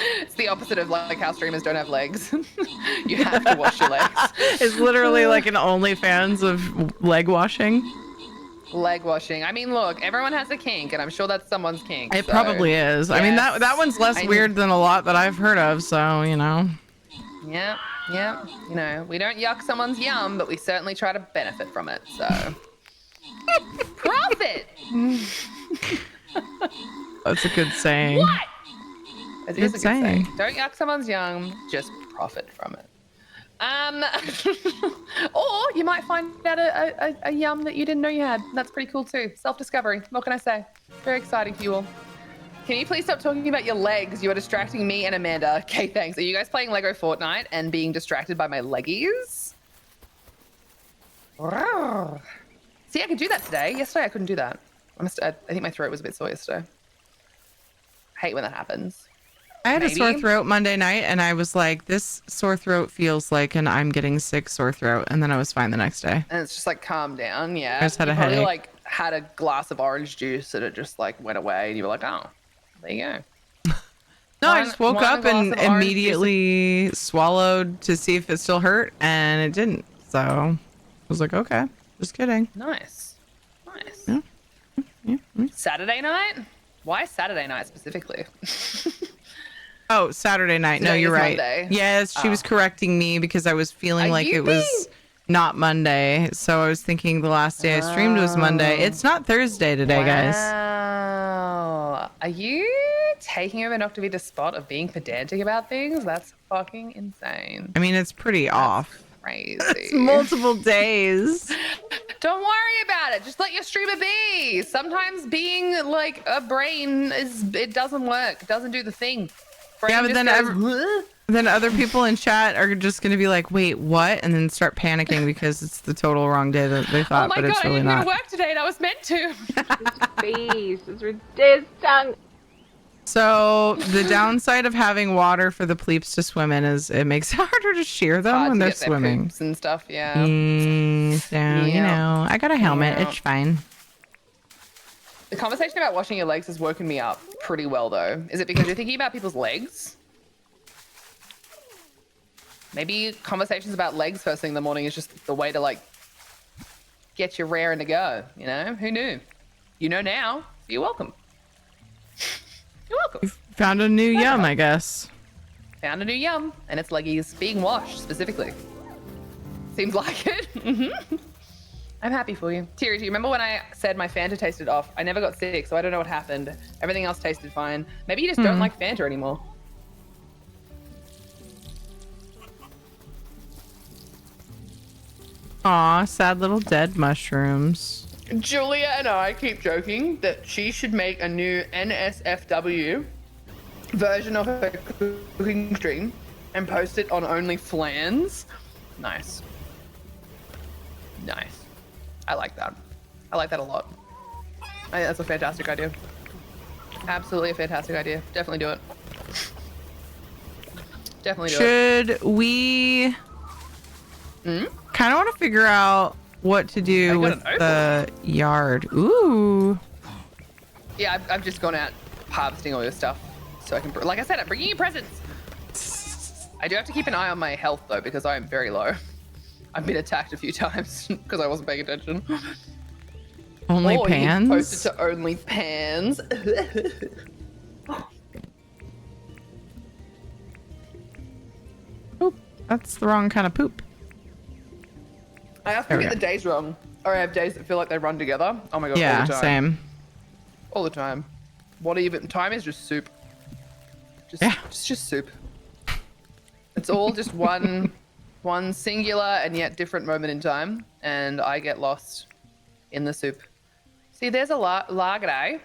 It's the opposite of like how streamers don't have legs. You have to wash your legs. It's literally like an OnlyFans of leg washing. Leg washing. I mean, look, everyone has a kink, and I'm sure that's someone's kink. It probably is. Yes. I mean, that one's less weird than a lot that I've heard of, so, you know. Yeah. You know, we don't yuck someone's yum, but we certainly try to benefit from it, so. Profit! That's a good saying. What? It is a good saying. Don't yuck someone's yum, just profit from it. Or you might find out a yum that you didn't know you had. That's pretty cool too. Self-discovery. What can I say? Very exciting for you all. Can you please stop talking about your legs? You are distracting me and Amanda. Okay, thanks. Are you guys playing Lego Fortnite and being distracted by my leggies? See, I could do that today. Yesterday, I couldn't do that. I think my throat was a bit sore yesterday. I hate when that happens. I had a sore throat Monday night, and I was like, this sore throat feels like an I'm getting sick sore throat. And then I was fine the next day. And it's just like, calm down. Yeah. I just had a probably headache. like had a glass of orange juice and it just like went away. And you were like, oh, there you go. No, I just woke up and immediately swallowed to see if it still hurt, and it didn't. So I was like, okay, just kidding. Nice. Nice. Yeah. Saturday night? Why Saturday night specifically? Oh, Saturday night. No, Today you're is right. Monday. Yes, she was correcting me because I was feeling like it was not Monday. So I was thinking the last day I streamed was Monday. It's not Thursday today, guys. Wow. Are you taking over Noctavita's spot of being pedantic about things? That's fucking insane. I mean, it's pretty off. Crazy. It's multiple days. Don't worry about it. Just let your streamer be. Sometimes being like a brain it doesn't work. It doesn't do the thing. Brain Yeah, but just then other people in chat are just going to be like, wait, what? And then start panicking because it's the total wrong day that they thought, oh my but god, it's really I didn't go not. to work today and I was meant to. Face is ridiculous. So the downside of having water for the pleeps to swim in is it makes it harder to shear them Hard when to they're get their swimming. poops and stuff, yeah. So, you know, I got a helmet. Yeah. It's fine. The conversation about washing your legs has woken me up pretty well, though. Is it because you're thinking about people's legs? Maybe conversations about legs first thing in the morning is just the way to, like, get you raring to go, you know? Who knew? You know now, so you're welcome. You're welcome. Found a new yum, I guess. Found a new yum, and it's leggies being washed, specifically. Seems like it. I'm happy for you. Terry, do you remember when I said my Fanta tasted off? I never got sick, so I don't know what happened. Everything else tasted fine. Maybe you just don't like Fanta anymore. Aw, sad little dead mushrooms. Julia and I keep joking that she should make a new NSFW version of her cooking stream and post it on OnlyFlans. Nice. Nice. I like that. I like that a lot. I think that's a fantastic idea. Absolutely a fantastic idea. Definitely do it. Definitely do it. Should we kind of want to figure out what to do with the yard? Ooh. Yeah, I've just gone out harvesting all your stuff so I can, like I said, I'm bringing you presents. I do have to keep an eye on my health though because I am very low. I've been attacked a few times because I wasn't paying attention. Only or pans? You posted to only pans. Poop. That's the wrong kind of poop. I often get the days wrong. Or I have days that feel like they run together. Oh my god, Yeah, all the time. same. All the time. What even time is just soup. Just soup. It's all just one singular and yet different moment in time, and I get lost in the soup. See, there's a largade,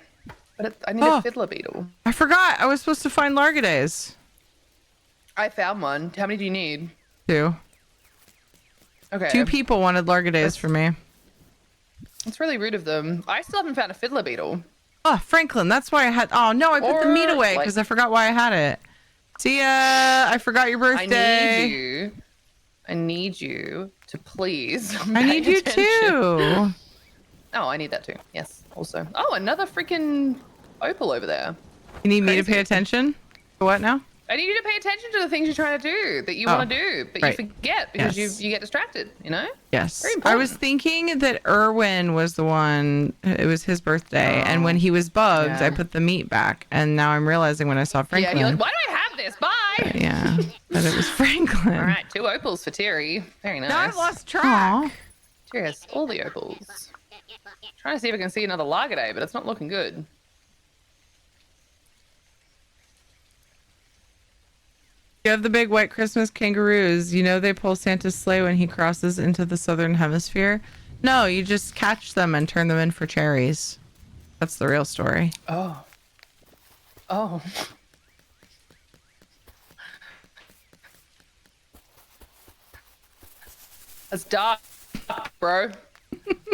but I need a fiddler beetle. I forgot. I was supposed to find largades. I found one. How many do you need? 2. Okay. 2 people wanted largades for me. It's really rude of them. I still haven't found a fiddler beetle. Oh, Franklin, that's why I had. Oh no, I put the meat away because I forgot why I had it. See ya. I forgot your birthday. I need you to please. I need you too. Oh, I need that too. Yes. Also. Oh, another freaking opal over there. You need me to pay attention? For what now? I need you to pay attention to the things you're trying to do that you want to do, but you forget because you get distracted. You know. Yes. Very important. I was thinking that Erwin was the one. It was his birthday, and when he was bugged, I put the meat back, and now I'm realizing when I saw Franklin. Yeah, you're like, why do I have this? Bye. Yeah, that it was Franklin. All right, 2 opals for Terry. Very nice. Now I've lost track. Terry has all the opals. Trying to see if I can see another largade, but it's not looking good. You have the big white Christmas kangaroos. You know they pull Santa's sleigh when he crosses into the southern hemisphere? No, you just catch them and turn them in for cherries. That's the real story. Oh. Oh. That's dark, bro.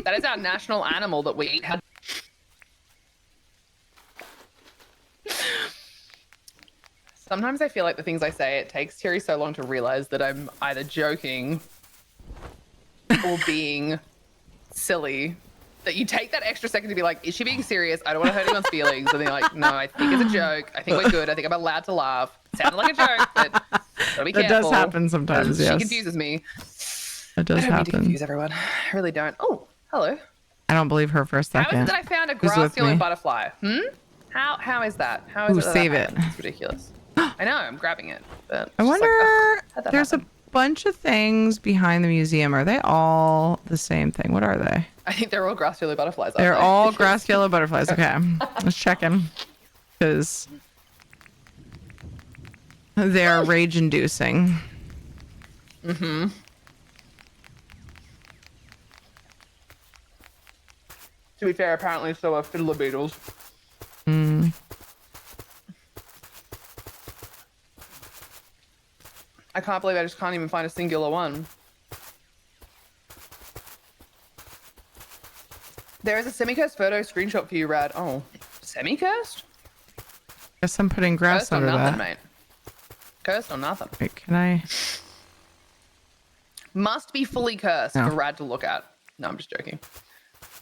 That is our national animal that we eat. Sometimes I feel like the things I say, it takes Terry so long to realize that I'm either joking or being silly, that you take that extra second to be like, is she being serious? I don't want to hurt anyone's feelings. And they're like, no, I think it's a joke. I think we're good. I think I'm allowed to laugh. Sounded like a joke, but gotta be That careful. does happen sometimes, She yes. confuses me. It does I don't mean to happen. confuse everyone. I really don't. Oh, hello. I don't believe her for a second. How is it that I found a Who's grass with yellow me? butterfly? How is that? How is Ooh, it that save that it. happened? It's ridiculous. I know, I'm grabbing it. But I it's just wonder, like, how'd that there's happen? a bunch of things behind the museum. Are they all the same thing? What are they? I think they're all grass yellow butterflies. They're aren't they? all grass yellow butterflies. Okay. Let's check them. Because they're rage inducing. Mm-hmm. To be fair, apparently so are fiddler beetles. Mm. I can't believe I just can't even find a singular one. There is a semi-cursed photo screenshot for you, Rad. Oh, semi-cursed? Guess I'm putting grass Cursed or under nothing, that. mate. Cursed or nothing. Wait, can I? Must be fully cursed No. for Rad to look at. No, I'm just joking.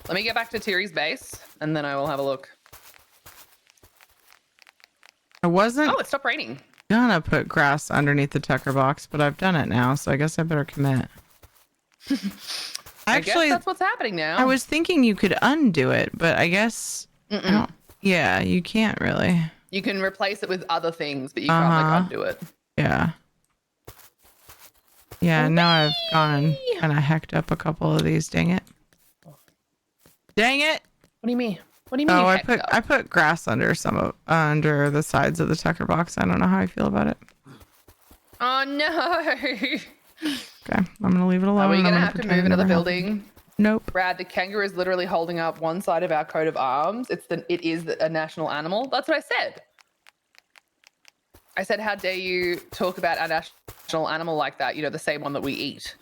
Let me get back to Tiri's base, and then I will have a look. I wasn't Oh, it stopped raining. gonna put grass underneath the Tucker box, but I've done it now, so I guess I better commit. I guess Actually, that's what's happening now. I was thinking you could undo it, but I guess I don't, yeah, you can't really. You can replace it with other things, but you can't like undo it. Yeah. Yeah, now I've gone and kind of hecked up a couple of these. Dang it. Dang it. What do you mean? What do you mean? Oh, you I hecked put up? I put grass under under the sides of the Tucker box. I don't know how I feel about it. Oh no! Okay, I'm gonna leave it alone. Are we and I'm gonna have to pretend move it another never happened. building? Nope. Brad, the kangaroo is literally holding up one side of our coat of arms. It is a national animal. That's what I said. I said, how dare you talk about our national animal like that? You know, the same one that we eat.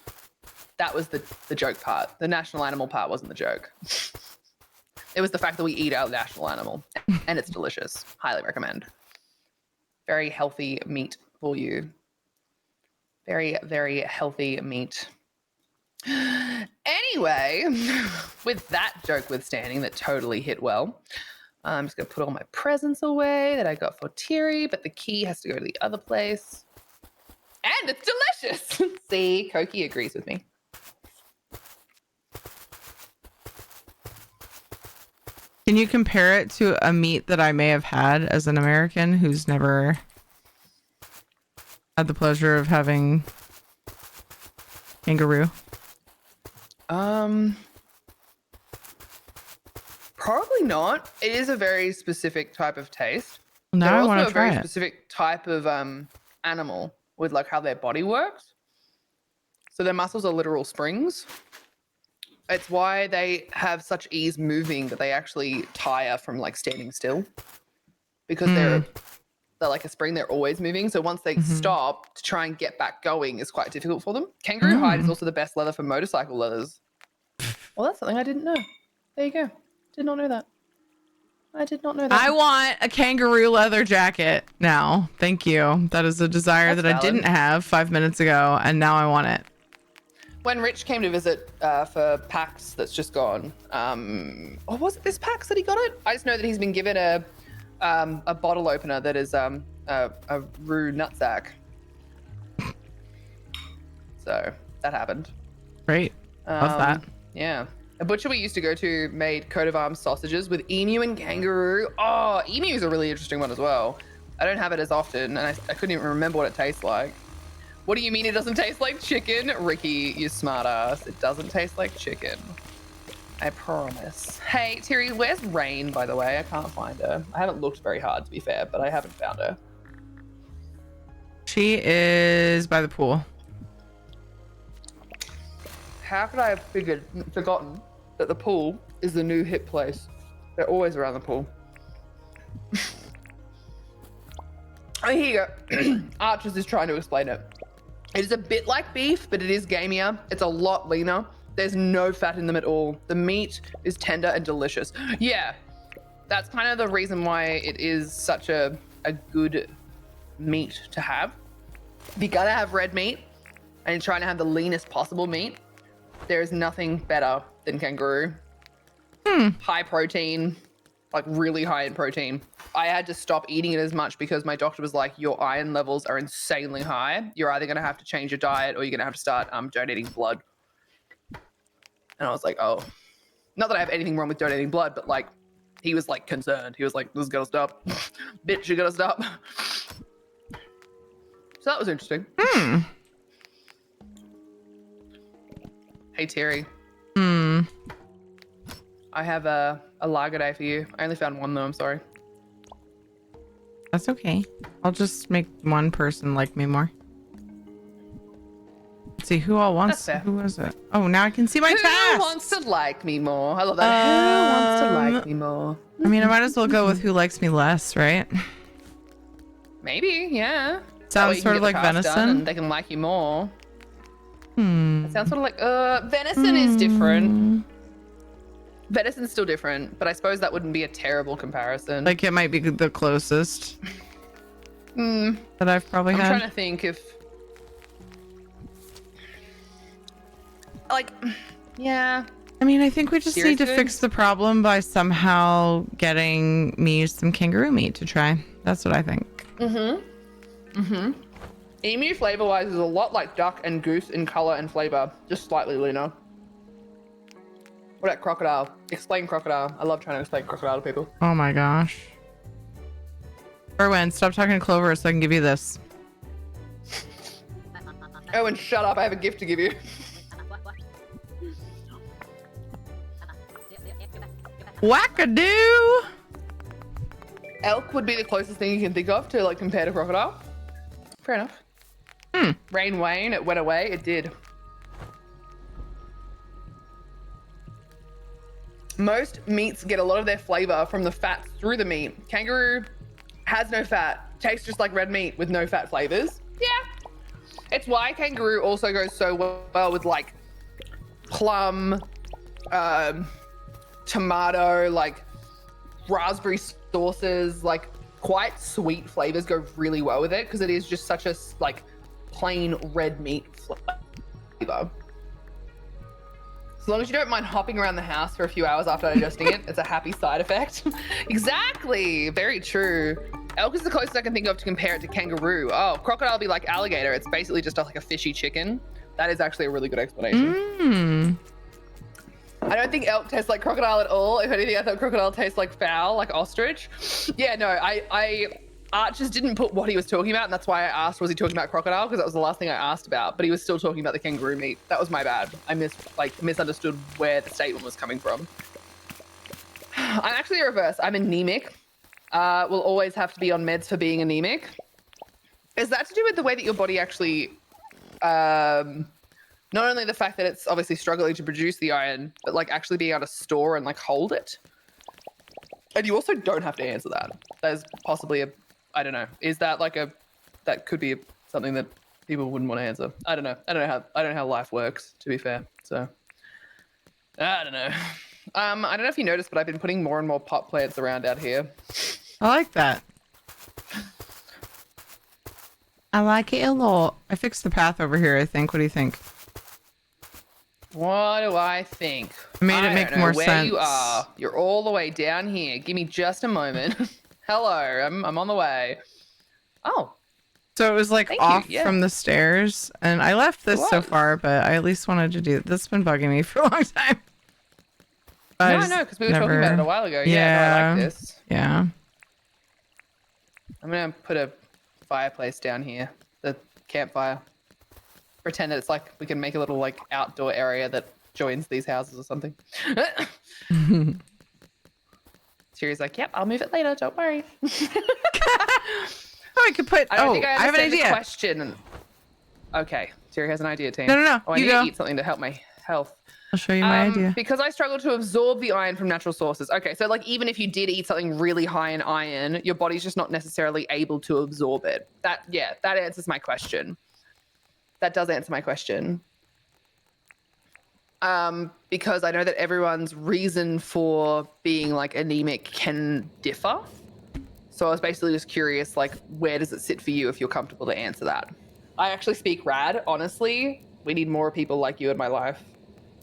That was the joke part. The national animal part wasn't the joke. It was the fact that we eat our national animal, and it's delicious. Highly recommend. Very healthy meat for you. Very, very healthy meat. Anyway, with that joke withstanding, that totally hit well. I'm just going to put all my presents away that I got for Tiri, but the key has to go to the other place. And it's delicious. See, Koki agrees with me. Can you compare it to a meat that I may have had as an American who's never had the pleasure of having kangaroo? Probably not. It is a very specific type of taste. Now They're I also want a to try very it. specific type of animal with like how their body works. So their muscles are literal springs. It's why they have such ease moving that they actually tire from like standing still. Because they're like a spring, they're always moving. So once they stop, to try and get back going is quite difficult for them. Kangaroo hide is also the best leather for motorcycle leathers. Well, that's something I didn't know. There you go. Did not know that. I did not know that. I want a kangaroo leather jacket now. Thank you. That is a desire That's that I valid. didn't have 5 minutes ago, and now I want it. When Rich came to visit for PAX that's just gone, or was it this PAX that he got it? I just know that he's been given a bottle opener that is a Rue nutsack. So that happened. Great. Love that. Yeah. A butcher we used to go to made coat of arms sausages with emu and kangaroo. Oh, emu is a really interesting one as well. I don't have it as often, and I couldn't even remember what it tastes like. What do you mean it doesn't taste like chicken? Ricky, you smart ass. It doesn't taste like chicken. I promise. Hey, Tiri, where's Rain, by the way? I can't find her. I haven't looked very hard, to be fair, but I haven't found her. She is by the pool. How could I have forgotten that the pool is the new hip place? They're always around the pool. Oh, here you go. Archers is trying to explain it. It is a bit like beef, but it is gamier. It's a lot leaner. There's no fat in them at all. The meat is tender and delicious. Yeah, that's kind of the reason why it is such a good meat to have. If you gotta have red meat and you're trying to have the leanest possible meat, there is nothing better than kangaroo. High protein, like really high in protein. I had to stop eating it as much because my doctor was like, your iron levels are insanely high. You're either going to have to change your diet or you're going to have to start donating blood. And I was like, oh, not that I have anything wrong with donating blood, but like, he was like concerned. He was like, this is going to stop. Bitch, you got to stop. So that was interesting. Hey, Terry. I have a lager day for you. I only found one though, I'm sorry. That's okay. I'll just make one person like me more. Let's see who all wants. Who was it? Oh, now I can see my Who task. wants to like me more? I love that. Who wants to like me more? I mean, I might as well go with who likes me less, right? Maybe, yeah. Sounds sort of like venison. And they can like you more. It sounds sort of like venison is different. Venison's still different, but I suppose that wouldn't be a terrible comparison. Like it might be the closest that I've probably had. I'm trying to think if, like, yeah. I mean, I think we just need to fix the problem by somehow getting me some kangaroo meat to try. That's what I think. Emu flavor-wise is a lot like duck and goose in color and flavor, just slightly leaner. What about crocodile? Explain crocodile. I love trying to explain crocodile to people. Oh my gosh. Erwin, stop talking to Clover so I can give you this. Erwin, shut up. I have a gift to give you. Wackadoo! Elk would be the closest thing you can think of to like compare to crocodile. Fair enough. Rain Wayne, it went away. It did. Most meats get a lot of their flavor from the fats through the meat. Kangaroo has no fat. Tastes just like red meat with no fat flavors. Yeah. It's why kangaroo also goes so well with like plum, tomato, like raspberry sauces, like quite sweet flavors go really well with it because it is just such a like plain red meat flavor. As long as you don't mind hopping around the house for a few hours after digesting it, it's a happy side effect. Exactly. Very true. Elk is the closest I can think of to compare it to kangaroo. Oh, crocodile would be like alligator. It's basically just like a fishy chicken. That is actually a really good explanation. I don't think elk tastes like crocodile at all. If anything, I thought crocodile tastes like fowl, like ostrich. Yeah, no, Archers didn't put what he was talking about, and that's why I asked, was he talking about crocodile? Because that was the last thing I asked about, but he was still talking about the kangaroo meat. That was my bad. I misunderstood where the statement was coming from. I'm actually a reverse. I'm anemic. Will always have to be on meds for being anemic. Is that to do with the way that your body actually, not only the fact that it's obviously struggling to produce the iron, but like actually being able to store and like hold it? And you also don't have to answer that. That is possibly a, I don't know. Is that like that could be something that people wouldn't want to answer. I don't know. I don't know how life works, to be fair. So I don't know. I don't know if you noticed, but I've been putting more and more pot plants around out here. I like that. I like it a lot. I fixed the path over here, I think. What do you think? What do I think? I made it make more sense. Where you are. You're all the way down here. Give me just a moment. Hello, I'm on the way. Oh. So it was like off from the stairs, and I left this so far, but I at least wanted to do it. This has been bugging me for a long time. No, I know, because we were talking about it a while ago. Yeah, no, I like this. Yeah. I'm going to put a fireplace down here, the campfire. Pretend that it's like we can make a little like outdoor area that joins these houses or something. Siri's like, yep, I'll move it later. Don't worry. I could put. I have an idea. Question. Okay, Siri has an idea, team. No. Oh, I need to eat something to help my health. I'll show you my idea. Because I struggle to absorb the iron from natural sources. Okay, so like even if you did eat something really high in iron, your body's just not necessarily able to absorb it. That answers my question. That does answer my question. Because I know that everyone's reason for being like anemic can differ. So I was basically just curious, like, where does it sit for you if you're comfortable to answer that? I actually speak rad, honestly. We need more people like you in my life.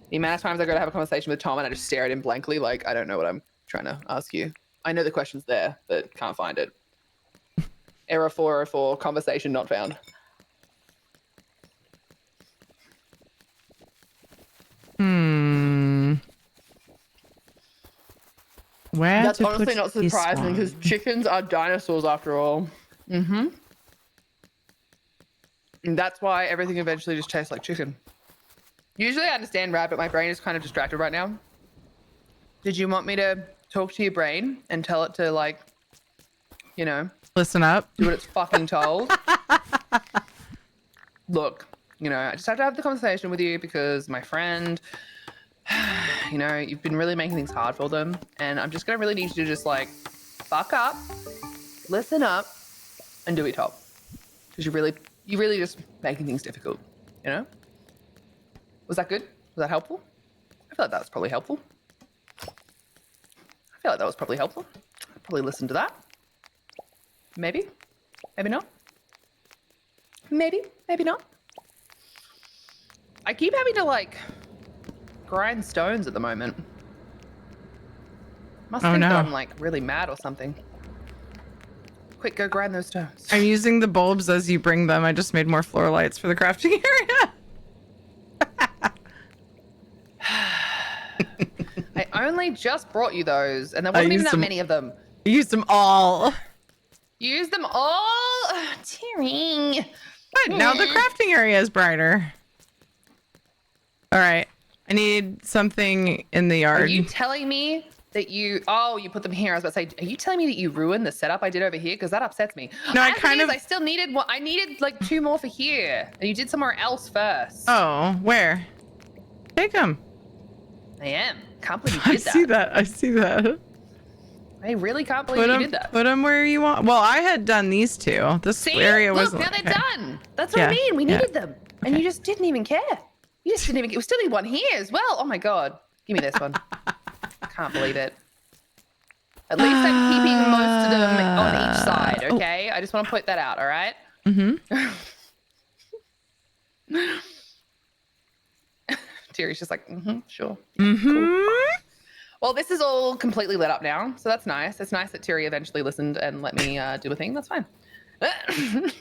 The amount of times I go to have a conversation with Tom and I just stare at him blankly, like, I don't know what I'm trying to ask you. I know the question's there, but can't find it. Error 404, conversation not found. Where That's to honestly put not this surprising one? because chickens are dinosaurs after all. Mm-hmm. And that's why everything eventually just tastes like chicken. Usually I understand Rad, but my brain is kind of distracted right now. Did you want me to talk to your brain and tell it to, like, you know, listen up, do what it's fucking told? Look, you know, I just have to have the conversation with you because my friend, you know, you've been really making things hard for them, and I'm just gonna really need you to just like fuck up, listen up, and do it top. Because you're really just making things difficult, you know? Was that good? Was that helpful? I feel like that was probably helpful. I'd probably listen to that. Maybe. Maybe not. Maybe not. I keep having to like grind stones at the moment. Must think that I'm like really mad or something. Quick, go grind those stones. I'm using the bulbs as you bring them. I just made more floor lights for the crafting area. I only just brought you those, and there wasn't even that many of them. I used them all. Use them all? Tearing. But now the crafting area is brighter. All right. I need something in the yard. Are you telling me that you put them here? I was about to say, are you telling me that you ruined the setup I did over here? Because that upsets me. No, I still needed one. I needed like 2 more for here, and you did somewhere else first. Oh, where? Take them. I am. Can't believe you did that. I see that. I really can't believe you did that. Put them where you want. Well, I had done these two. This area was. Look, now they're done. That's what I mean. We needed them, and you just didn't even care. You just didn't even. We still need one here as well. Oh my god, give me this one. I can't believe it. At least I'm keeping most of them on each side. Okay, I just want to put that out. All right. Mm-hmm. Terry's just like, sure. Mm-hmm. Cool. Well, this is all completely lit up now, so that's nice. It's nice that Terry eventually listened and let me do a thing. That's fine. I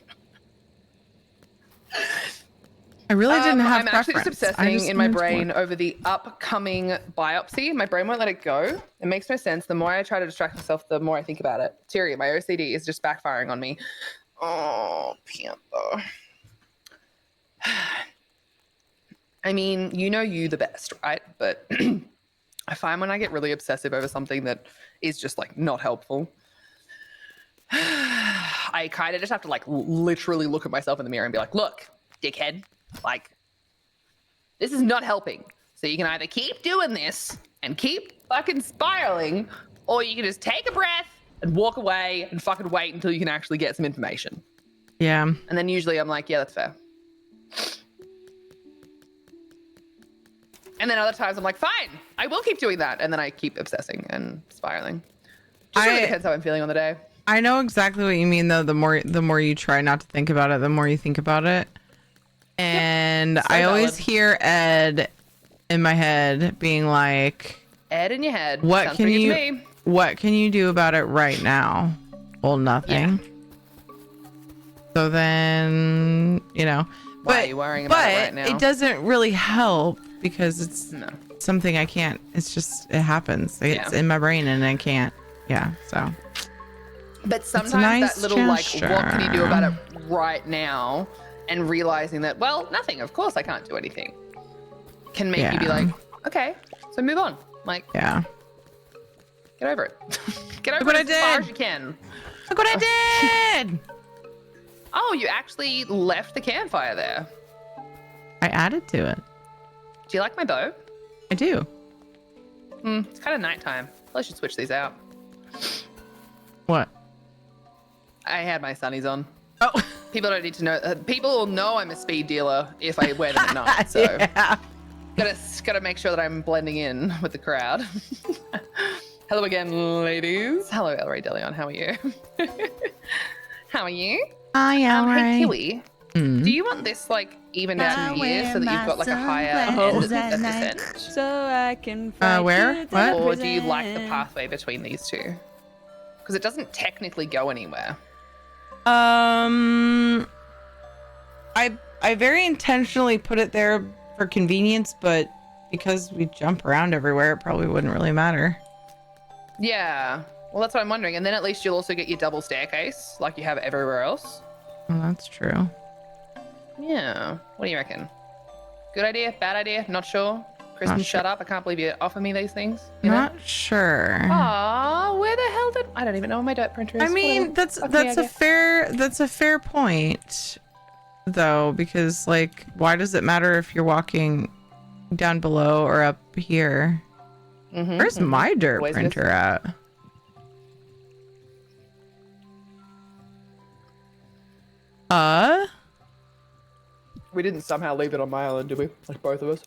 really didn't have I'm actually just preference. obsessing in my brain over the upcoming biopsy. My brain won't let it go. It makes no sense. The more I try to distract myself, the more I think about it. Terry, my OCD is just backfiring on me. Oh, Panther. I mean, you know you the best, right? But I find when I get really obsessive over something that is just like not helpful, I kind of just have to like literally look at myself in the mirror and be like, look, dickhead, like this is not helping. So you can either keep doing this and keep fucking spiraling, or you can just take a breath and walk away and fucking wait until you can actually get some information. Yeah. And then usually I'm like, yeah, that's fair. And then other times I'm like, fine, I will keep doing that. And then I keep obsessing and spiraling. Just really depends how I'm feeling on the day. I know exactly what you mean, though. The more you try not to think about it, the more you think about it. And Yep. So I always valid. hear Ed in my head being like, Ed in your head. What Sounds can pretty you good to me. What can you do about it right now? Well, nothing. So then, you know. Why are you worrying about it right now? It doesn't really help because it's something I can't. It's just it happens. It's in my brain and I can't. Yeah. So. But sometimes nice that little like, what can you do about it gesture. right now? And realizing that, well, nothing. Of course I can't do anything. Can make you be like, okay, so move on. Like, yeah. Get over it. Get over Look it what as I far did. as you can. Look what I did. Oh, you actually left the campfire there. I added to it. Do you like my bow? I do. It's kind of nighttime. I should switch these out. What? I had my sunnies on. Oh. People don't need to know. People will know I'm a speed dealer if I wear them at night. So Yeah. gotta make sure that I'm blending in with the crowd. Hello again, ladies. Hello, El Rey Delion. How are you? How are you? Hi, El Rey. Hey, Kiwi. Do you want this like evened out here so that you've got like a higher descent? So I can where? What? Or do you like the pathway between these two? Because it doesn't technically go anywhere. I very intentionally put it there for convenience, but because we jump around everywhere, it probably wouldn't really matter. Yeah. Well, that's what I'm wondering. And then at least you'll also get your double staircase like you have everywhere else. Well, that's true. Yeah. What do you reckon? Good idea? Bad idea? Not sure? Kristen, Not sure. shut up. I can't believe you offer me these things. You Not sure. Aw, where the hell did... I don't even know where my dirt printer is. I mean, Whatever. that's a fair point, though, because like, why does it matter if you're walking down below or up here? Where's my dirt printer at? We didn't somehow leave it on my island, did we? Like both of us?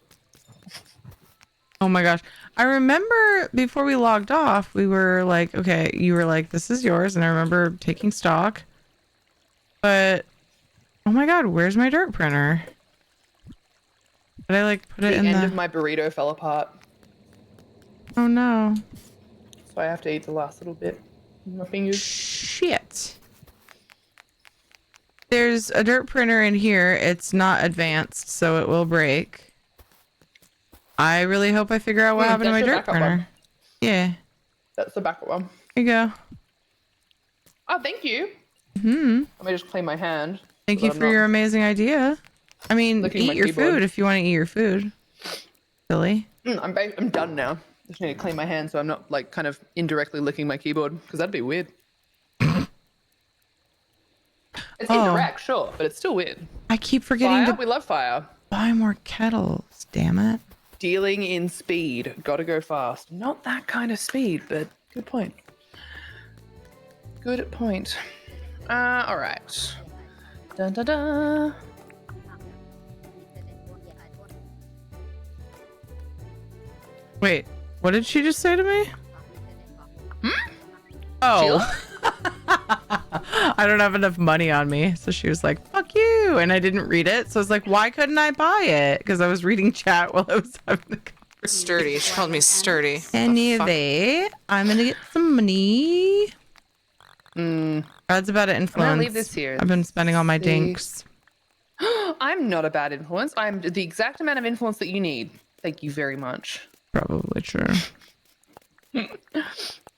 Oh my gosh. I remember before we logged off, we were like, okay, you were like, this is yours. And I remember taking stock. But, oh my God, where's my dirt printer? Did I like put it in the end of my burrito fell apart. Oh no. So I have to eat the last little bit. My fingers. Shit. There's a dirt printer in here. It's not advanced, so it will break. I really hope I figure out what happened to my dirt printer. One. Yeah. That's the backup one. Here you go. Oh, thank you. Let me just clean my hand. Thank you for your amazing idea. I mean, eat your food if you want to eat your food. Silly. I'm done now. Just need to clean my hand so I'm not like kind of indirectly licking my keyboard because that'd be weird. It's indirect, sure, but it's still weird. I keep forgetting fire? We love fire. Buy more kettles. Damn it. Dealing in speed. Gotta go fast. Not that kind of speed, but good point. Good point. All right. Dun dun dun. Wait, what did she just say to me? Oh. I don't have enough money on me. So she was like, fuck you. And I didn't read it. So I was like, why couldn't I buy it? Because I was reading chat while I was having the conversation. Sturdy. She called me sturdy. Anyway, I'm going to get some money. That's about it. Influence. I'm gonna leave this here. I've been spending all my dinks. I'm not a bad influence. I'm the exact amount of influence that you need. Thank you very much. Probably true.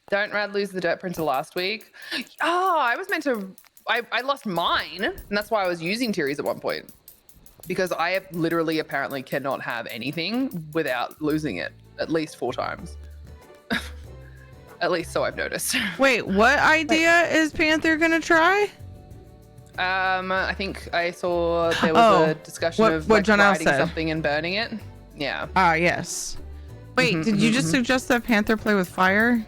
Don't Rad lose the dirt printer last week? Oh, I was meant to... I lost mine, and that's why I was using Tiri's at one point. Because I literally apparently cannot have anything without losing it at least 4 times. At least so I've noticed. Wait, what idea is Panther gonna try? I think I saw there was a discussion of like writing something and burning it. Yeah. Ah, yes. Wait, did you just suggest that Panther play with fire?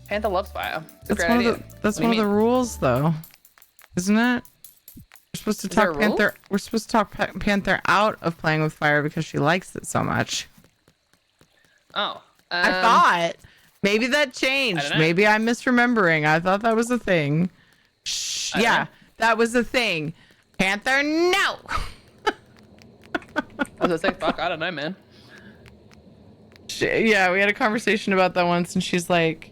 Panther loves fire. It's a That's great one idea. of the, that's one of the rules, though, isn't it? We're supposed to Is there talk a rule? Panther. We're supposed to talk Panther out of playing with fire because she likes it so much. Oh. I thought maybe that changed. Maybe I'm misremembering. I thought that was a thing. Yeah, that was a thing. Panther, no. I was gonna say, fuck, I don't know, man. Yeah, we had a conversation about that once, and she's like,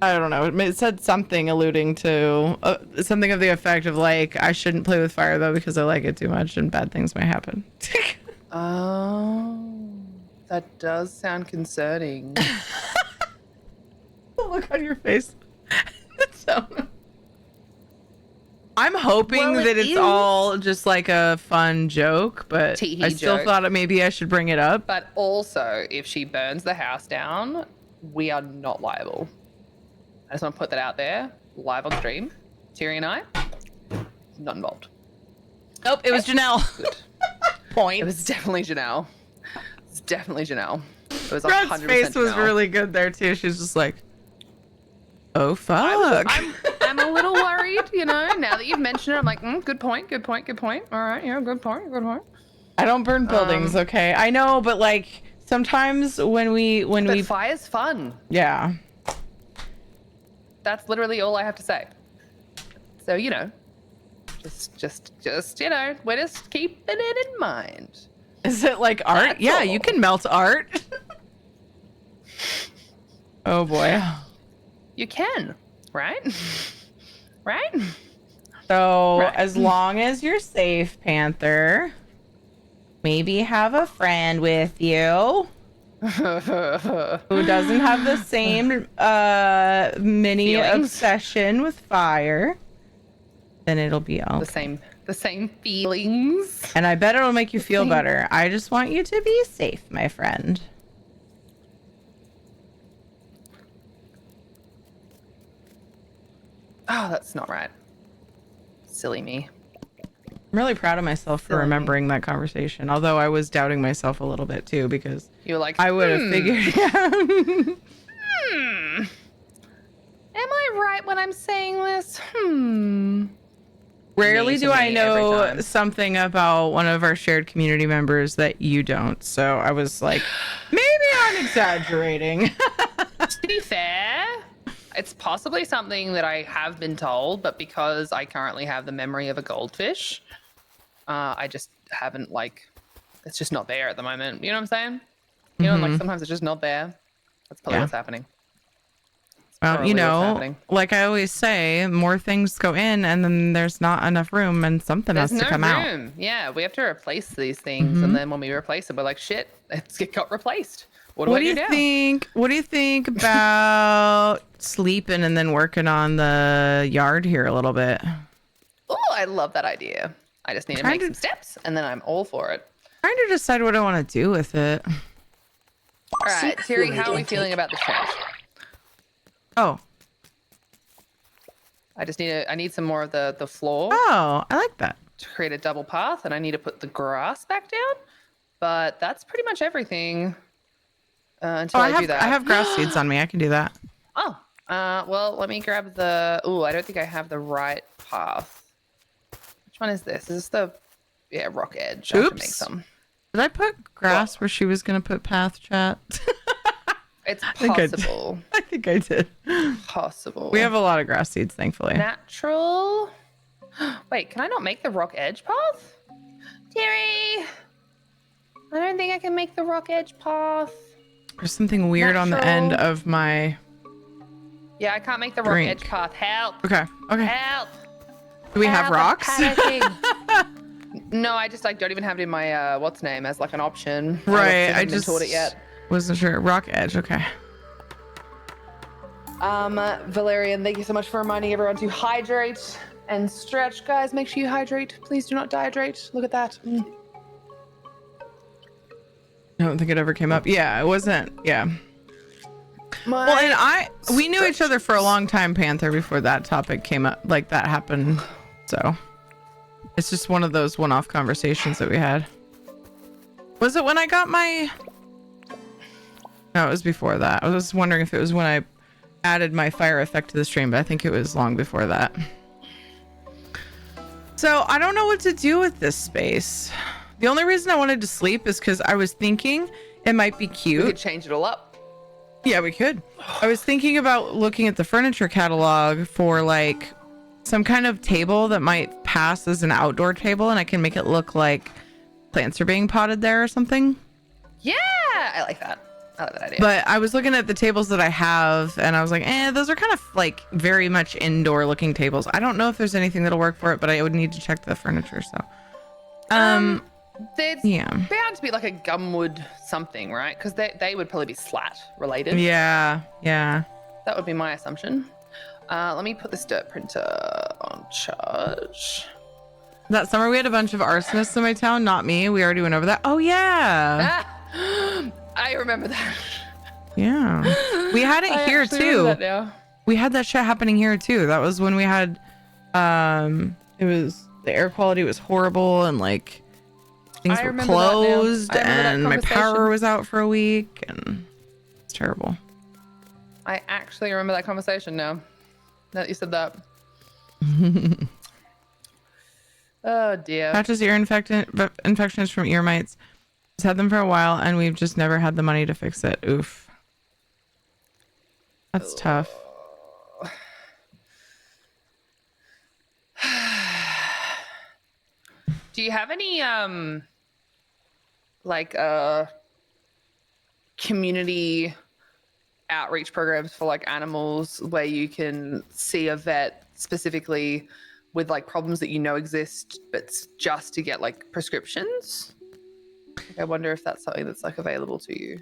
I don't know. It said something alluding to something of the effect of like, I shouldn't play with fire though because I like it too much and bad things might happen. Oh, that does sound concerning. Look on your face. I'm hoping that it's all just like a fun joke, but Tee-hee I still joke. thought maybe I should bring it up. But also, if she burns the house down, we are not liable. I just want to put that out there, live on stream. Tiri and I, not involved. Nope, it was Janelle. Good. Point. It was definitely Janelle. definitely Janelle. It was Red's 100% face was Janelle. really good there too. She's just like, oh fuck. I'm a little worried, you know. Now that you've mentioned it, I'm like, good point. All right, yeah, good point. I don't burn buildings, okay? I know, but like sometimes when we fire's fun. Yeah. That's literally all I have to say. So, you know, just you know, we're just keeping it in mind. Is it like art? That's yeah, all. you can melt art. Oh boy. You can, right? Right? So Right. as long as you're safe, Panther, maybe have a friend with you who doesn't have the same mini Feelings? obsession with fire. Then it'll be all the same feelings. And I bet it'll make you feel better. I just want you to be safe, my friend. Oh, that's not right. Silly me. I'm really proud of myself for remembering that conversation. Although I was doubting myself a little bit too, because You were like, I would have figured. Am I right when I'm saying this? Rarely Me to do I me every know time. something about one of our shared community members that you don't. So I was like, maybe I'm exaggerating. To be fair, it's possibly something that I have been told, but because I currently have the memory of a goldfish, I just haven't it's just not there at the moment. You know what I'm saying? You know, like sometimes it's just not there. That's probably what's happening. Well, probably you what's know, happening. like I always say, more things go in and then there's not enough room and something There's has to no come out. room. Yeah, we have to replace these things, and then when we replace it, we're like, shit, it got replaced. What do I do now? What do you think about sleeping and then working on the yard here a little bit? Oh, I love that idea. I just need to make some steps, and then I'm all for it. Trying to decide what I want to do with it. All right, Terry, how are we feeling about the trash? Oh. I need some more of the floor. Oh, I like that. To create a double path, and I need to put the grass back down. But that's pretty much everything until I do that. I have grass seeds on me. I can do that. Oh, well, let me grab the. Oh, I don't think I have the right path. Which one is this? Is this the rock edge? I have to make Oops. some. Did I put grass where she was gonna put path, chat? It's possible. I think I did. Possible. We have a lot of grass seeds, thankfully. Natural. Wait, can I not make the rock edge path? Terry! I don't think I can make the rock edge path. There's something weird on the end of my. Yeah, I can't make the rock Drink. edge path. Help! Okay. Okay. Help! Do we have Help, I'm rocks? panicking. No, I just don't even have it in my what's name as like an option. Right. I haven't been just taught it yet. wasn't sure. Rock edge. Okay. Valerian, thank you so much for reminding everyone to hydrate and stretch. Guys, make sure you hydrate. Please do not dehydrate. Look at that. I don't think it ever came up. Yeah, it wasn't. Yeah. Well, and we knew each other for a long time, Panther, before that topic came up, like that happened. So it's just one of those one-off conversations that we had. Was it when I got my? No, it was before that. I was wondering if it was when I added my fire effect to the stream, but I think it was long before that. So I don't know what to do with this space. The only reason I wanted to sleep is because I was thinking it might be cute. We could change it all up. Yeah, we could. I was thinking about looking at the furniture catalog for like some kind of table that might pass as an outdoor table, and I can make it look like plants are being potted there or something. Yeah, I like that. I like that idea. But I was looking at the tables that I have, and I was like, those are kind of like very much indoor looking tables. I don't know if there's anything that'll work for it, but I would need to check the furniture. So, there's bound to be like a gumwood something, right? Because they would probably be slat related. Yeah. That would be my assumption. Let me put this dirt printer on charge. That summer we had a bunch of arsonists in my town. Not me. We already went over that. Oh yeah. I remember that. Yeah. We had it here too. We had that shit happening here too. That was when we had it was the air quality was horrible and like Things I were remember that now. closed I remember that and my power conversation. was out for a week and it's terrible. I actually remember that conversation now. Now that you said that. Oh dear. Patch's ear infection is from ear mites. He's had them for a while and we've just never had the money to fix it. Oof. That's tough. Do you have any like community outreach programs for like animals where you can see a vet specifically with like problems that you know exist, but just to get like prescriptions? Like, I wonder if that's something that's like available to you.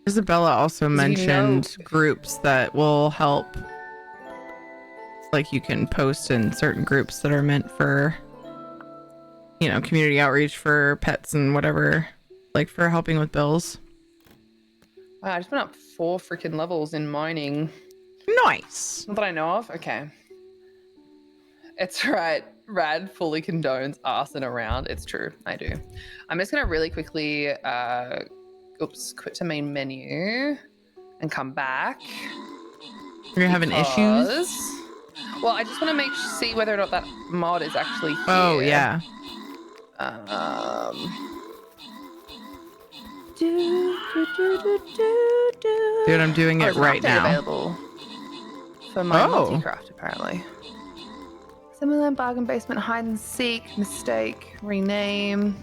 Isabella also 'Cause mentioned groups that will help. Like you can post in certain groups that are meant for, you know, community outreach for pets and whatever, like for helping with bills. Wow, I just went up 4 freaking levels in mining. Nice. Not that I know of. Okay. It's right. Rad fully condones arsing around. It's true. I do. I'm just going to really quickly, quit to main menu and come back. You're having issues? Well, I just want to see whether or not that mod is actually here. Oh, yeah. Dude, I'm doing it right now. Available for my multi-craft, apparently. Similar bargain basement, hide and seek, mistake, rename,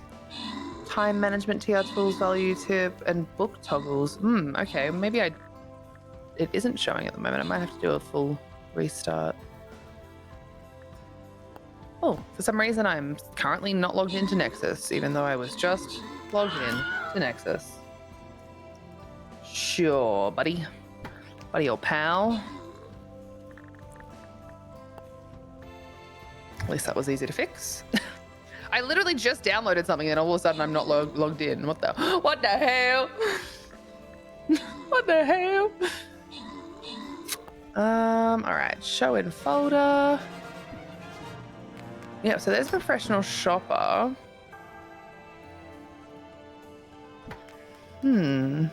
time management, TR tools, value tip, and book toggles. Okay, maybe it isn't showing at the moment. I might have to do a full restart. Oh, for some reason I'm currently not logged into Nexus, even though I was just logged in to Nexus. Sure, buddy. Buddy old pal. At least that was easy to fix. I literally just downloaded something and all of a sudden I'm not logged in. What the hell? What the hell? Alright, show in folder. Yeah, so there's professional shopper. Yay,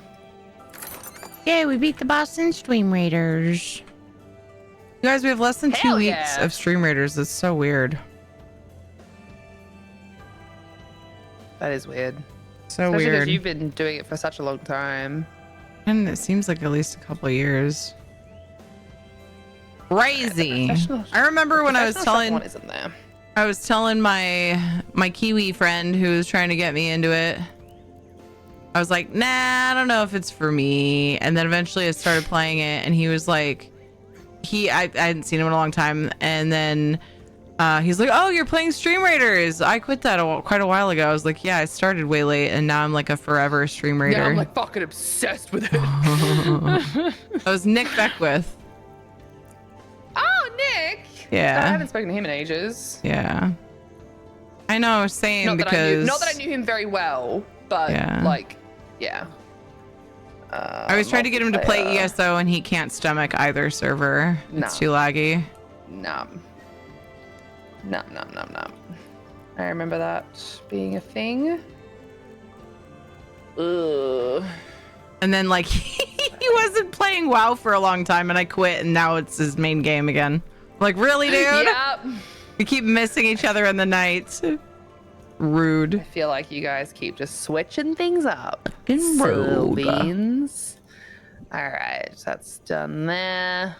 we beat the Boston Stream Raiders. You guys, we have less than 2 weeks of Stream Raiders. That's so weird. That is weird. So especially weird. because you've been doing it for such a long time. And it seems like at least a couple of years. Crazy. I remember when I was telling my Kiwi friend who was trying to get me into it. I was like, nah, I don't know if it's for me. And then eventually I started playing it and he was like, I hadn't seen him in a long time. And then he's like, oh, you're playing Stream Raiders. I quit that quite a while ago. I was like, yeah, I started way late and now I'm like a forever Stream Raider. Yeah, I'm like fucking obsessed with it. That was Nick Beckwith. Oh, Nick. Yeah. I haven't spoken to him in ages. Yeah. I know, same, Not because... that I knew him very well, but like, yeah. I always tried to get him to play ESO and he can't stomach either server. It's too laggy. No. I remember that being a thing. Ugh. And then like he wasn't playing WoW for a long time and I quit and now it's his main game again. I'm like, really, dude? Yep. We keep missing each other in the night. Rude. I feel like you guys keep just switching things up. Rude. Beans. All right, that's done there.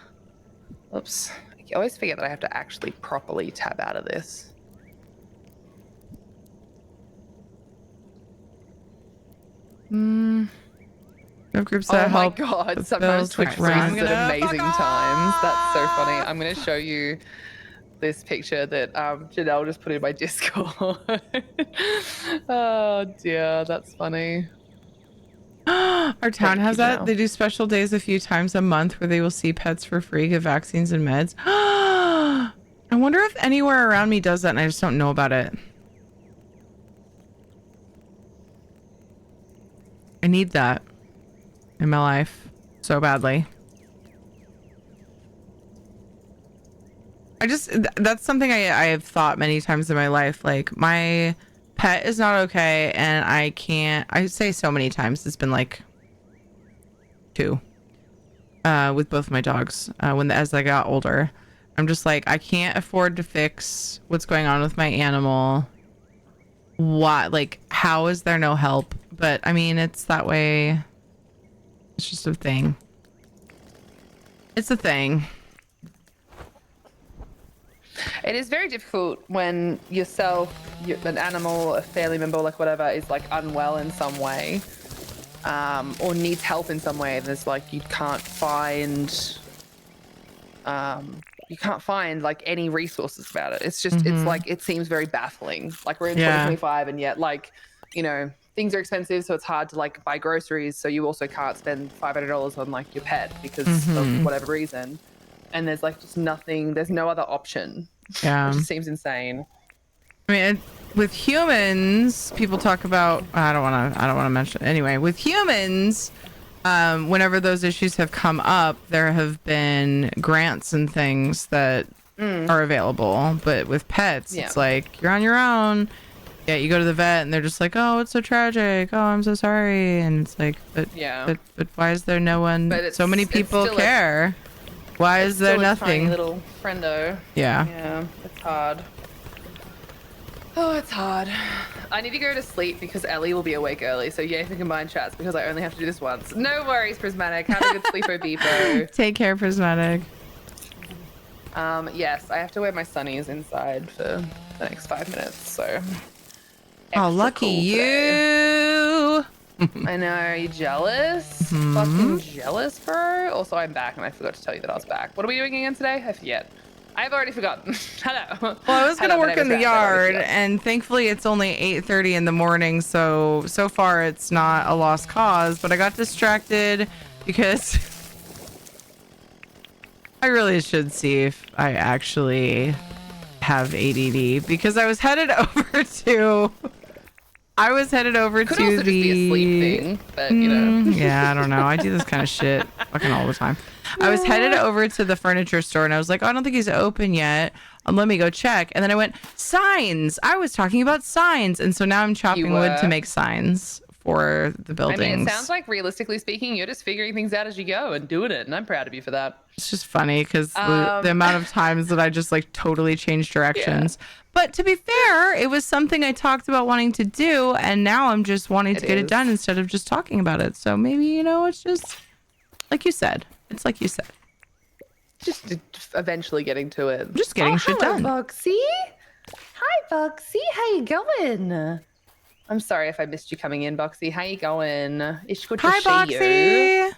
Oops. I always forget that I have to actually properly tab out of this. No groups that help. Oh my god, sometimes Twitch freezes at amazing times. That's so funny. I'm going to show you this picture that Janelle just put in my Discord. Oh dear, that's funny. Our town has that. They do special days a few times a month where they will see pets for free, give vaccines and meds. I wonder if anywhere around me does that and I just don't know about it. I need that in my life so badly. That's something I have thought many times in my life. Like my pet is not okay, and I say so many times, it's been like 2 with both my dogs as I got older. I'm just like, I can't afford to fix what's going on with my animal. Why? Like, how is there no help? But I mean, it's that way. It's just a thing. It's a thing. It is very difficult when yourself, an animal, a family member, like whatever, is like unwell in some way, or needs help in some way. There's like you can't find like any resources about it. It's just it's like it seems very baffling. Like we're in 2025, and yet like things are expensive, so it's hard to like buy groceries. So you also can't spend $500 on like your pet because of whatever reason. And there's like just nothing. There's no other option. Yeah, it just seems insane. I mean, with humans, people talk about. I don't want to mention it. Anyway, with humans, whenever those issues have come up, there have been grants and things that are available. But with pets, it's like you're on your own. Yeah, you go to the vet and they're just like, "Oh, it's so tragic. Oh, I'm so sorry." And it's like, but why is there no one? But so many people care. Why is there nothing? Tiny little friendo. Yeah. Yeah, it's hard. Oh, it's hard. I need to go to sleep because Ellie will be awake early. So yay for combined chats because I only have to do this once. No worries, Prismatic. Have a good sleepo beepo. Take care, Prismatic. Yes, I have to wear my sunnies inside for the next 5 minutes. So. Oh, lucky you. I know. Are you jealous? Fucking jealous, bro. Also, I'm back, and I forgot to tell you that I was back. What are we doing again today? I forget. I've already forgotten. Hello. Well, I was gonna work in the yard, and thankfully it's only 8:30 in the morning, so far it's not a lost cause. But I got distracted because I really should see if I actually have ADD because I was headed over to. Could also just be a sleep thing, but yeah, I don't know. I do this kind of shit fucking all the time. I was headed over to the furniture store and I was like, oh, I don't think he's open yet. Let me go check. And then I went, signs. I was talking about signs. And so now I'm chopping wood to make signs for the buildings. I mean, it sounds like realistically speaking, you're just figuring things out as you go and doing it. And I'm proud of you for that. It's just funny because the amount of times that I just like totally changed directions. Yeah. But to be fair, it was something I talked about wanting to do. And now I'm just wanting to get it done instead of just talking about it. So maybe, it's just like you said. It's like you said. Just eventually getting to it. Just getting shit done. Boxy. Hi, Boxy. How you going? I'm sorry if I missed you coming in, Boxy. How you going? It's good to see Boxy. You.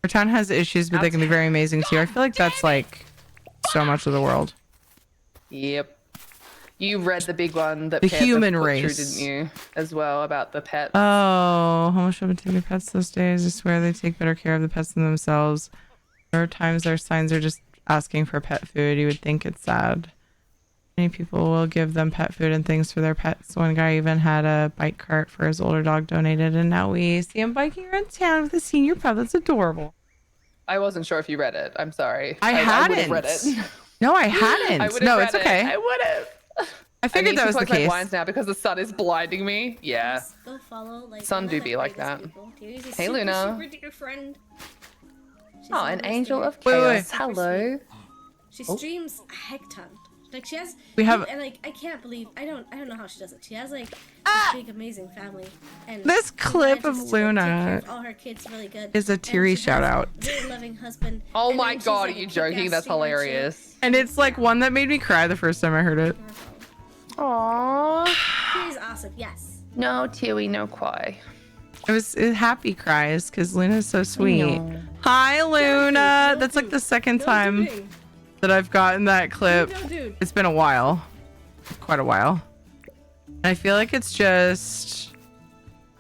Our town has issues, but they can be very amazing too. I feel like that's like so much of the world. Yep. You read the big one that the human race, through, didn't you? As well about the pets. Oh, how much should take their pets those days? I swear they take better care of the pets than themselves. There are times their signs are just asking for pet food. You would think it's sad. Many people will give them pet food and things for their pets. One guy even had a bike cart for his older dog donated, and now we see him biking around town with a senior pup. That's adorable. I wasn't sure if you read it. I'm sorry. I hadn't. I would have read it. No, I hadn't. No, it's okay. I would have. I figured that was the case. Blinds now because the sun is blinding me. Yeah. Go follow, like, sun do be like that. Hey, Luna. Super dear friend. Oh, an angel of chaos. Hello. She streams a heck ton. Like she has. And like I can't believe I don't know how she does it. She has like a big amazing family. And this clip of Luna all her kids really good. Is a teary shout out. Very loving husband. Oh my god, are you joking? That's hilarious. And it's like one that made me cry the first time I heard it. Aww. She's awesome. Yes. No teary, no cry. It was happy cries because Luna's so sweet. Hi, Luna. That's like the second time that I've gotten that clip. It's been a while. Quite a while. And I feel like it's just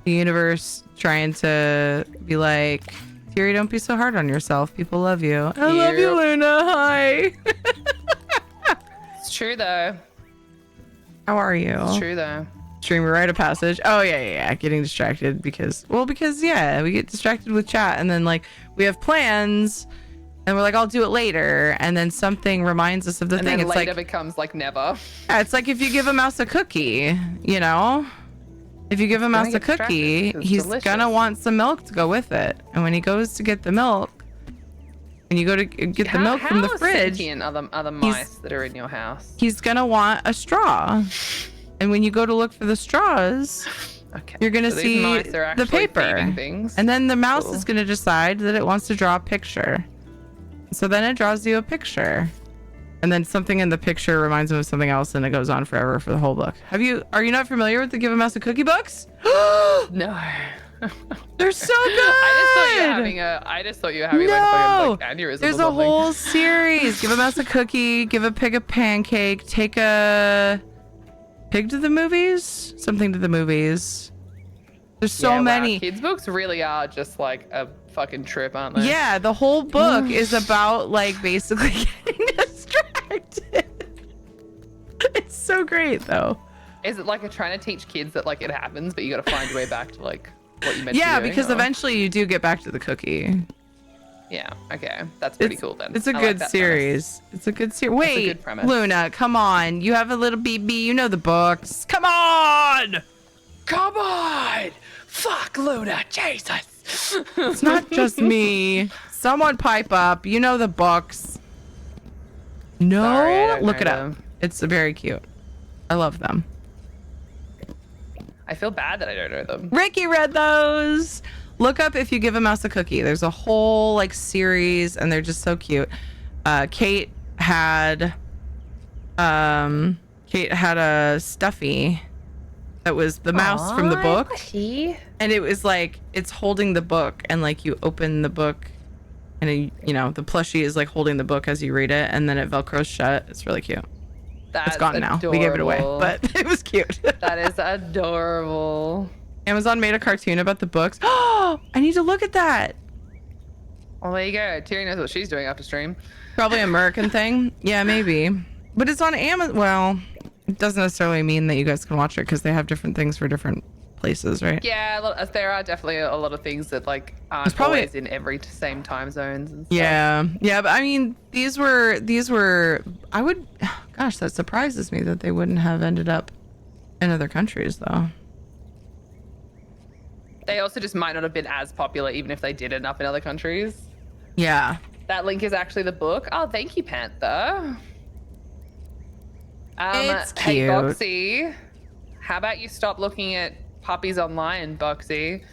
the universe trying to be like, Tiri, don't be so hard on yourself. People love you. I love you, Luna. Hi. It's true, though. How are you? It's true, though. Streamer rite of passage. Oh yeah. Getting distracted because we get distracted with chat and then like we have plans And we're like, I'll do it later. And then something reminds us of the And thing. then It's later like, becomes like never. yeah, it's like if you give a mouse a cookie, you know? If you give a mouse a cookie, he's gonna want some milk to go with it. And when he goes to get the milk, when you go to get the milk from the fridge, Other mice that are in your house. he's gonna want a straw. And when you go to look for the straws, you're gonna So these see mice are the actually paper. feeding things. And then the mouse Cool. is gonna decide that it wants to draw a picture. So then it draws you a picture. And then something in the picture reminds him of something else, and it goes on forever for the whole book. Are you not familiar with the Give a Mouse a Cookie books? No. They're so good. I just thought you were having like a fucking like aneurysm. There's or a something. whole series. Give a mouse a cookie, give a pig a pancake, take a pig to the movies, something to the movies. There's so Yeah, many. Wow. Kids books really are just like a fucking trip, aren't they? Yeah, the whole book is about like basically getting distracted. It's so great though. Is it like a trying to teach kids that like it happens, but you got to find your way back to like what you meant to Yeah, be doing, because or- eventually you do get back to the cookie. Yeah. Okay. That's pretty cool then. It's a I like good that series. It's a good series. That's a Wait, good premise. Luna, come on. You have a little BB. You know the books. Come on. Come on. Fuck Luna. Jesus. It's not just me. Someone pipe up. You know the books. No, Sorry, I don't look know it up. them. It's very cute. I love them. I feel bad that I don't know them. Ricky read those. Look up If You Give a Mouse a Cookie. There's a whole like series, and they're just so cute. Kate had a stuffy that was the mouse from the book, and it was like it's holding the book, and like you open the book, and the plushie is like holding the book as you read it, and then it velcros shut. It's really cute. It's gone now. We gave it away, adorable. but it was cute. That is adorable. Amazon made a cartoon about the books. Oh, I need to look at that. Well, there you go. Terry knows what she's doing after stream. Probably an American thing. Yeah, maybe. But it's on Amazon. Well, it doesn't necessarily mean that you guys can watch it because they have different things for different places, right? Yeah, there are definitely a lot of things that like aren't probably- always in every same time zones and stuff. Yeah, but I mean, these were. I would. Gosh, that surprises me that they wouldn't have ended up in other countries, though. They also just might not have been as popular even if they did end up in other countries. Yeah. That link is actually the book. Oh, thank you, Panther. It's Hey, cute. Boxy. How about you stop looking at puppies online, Boxy?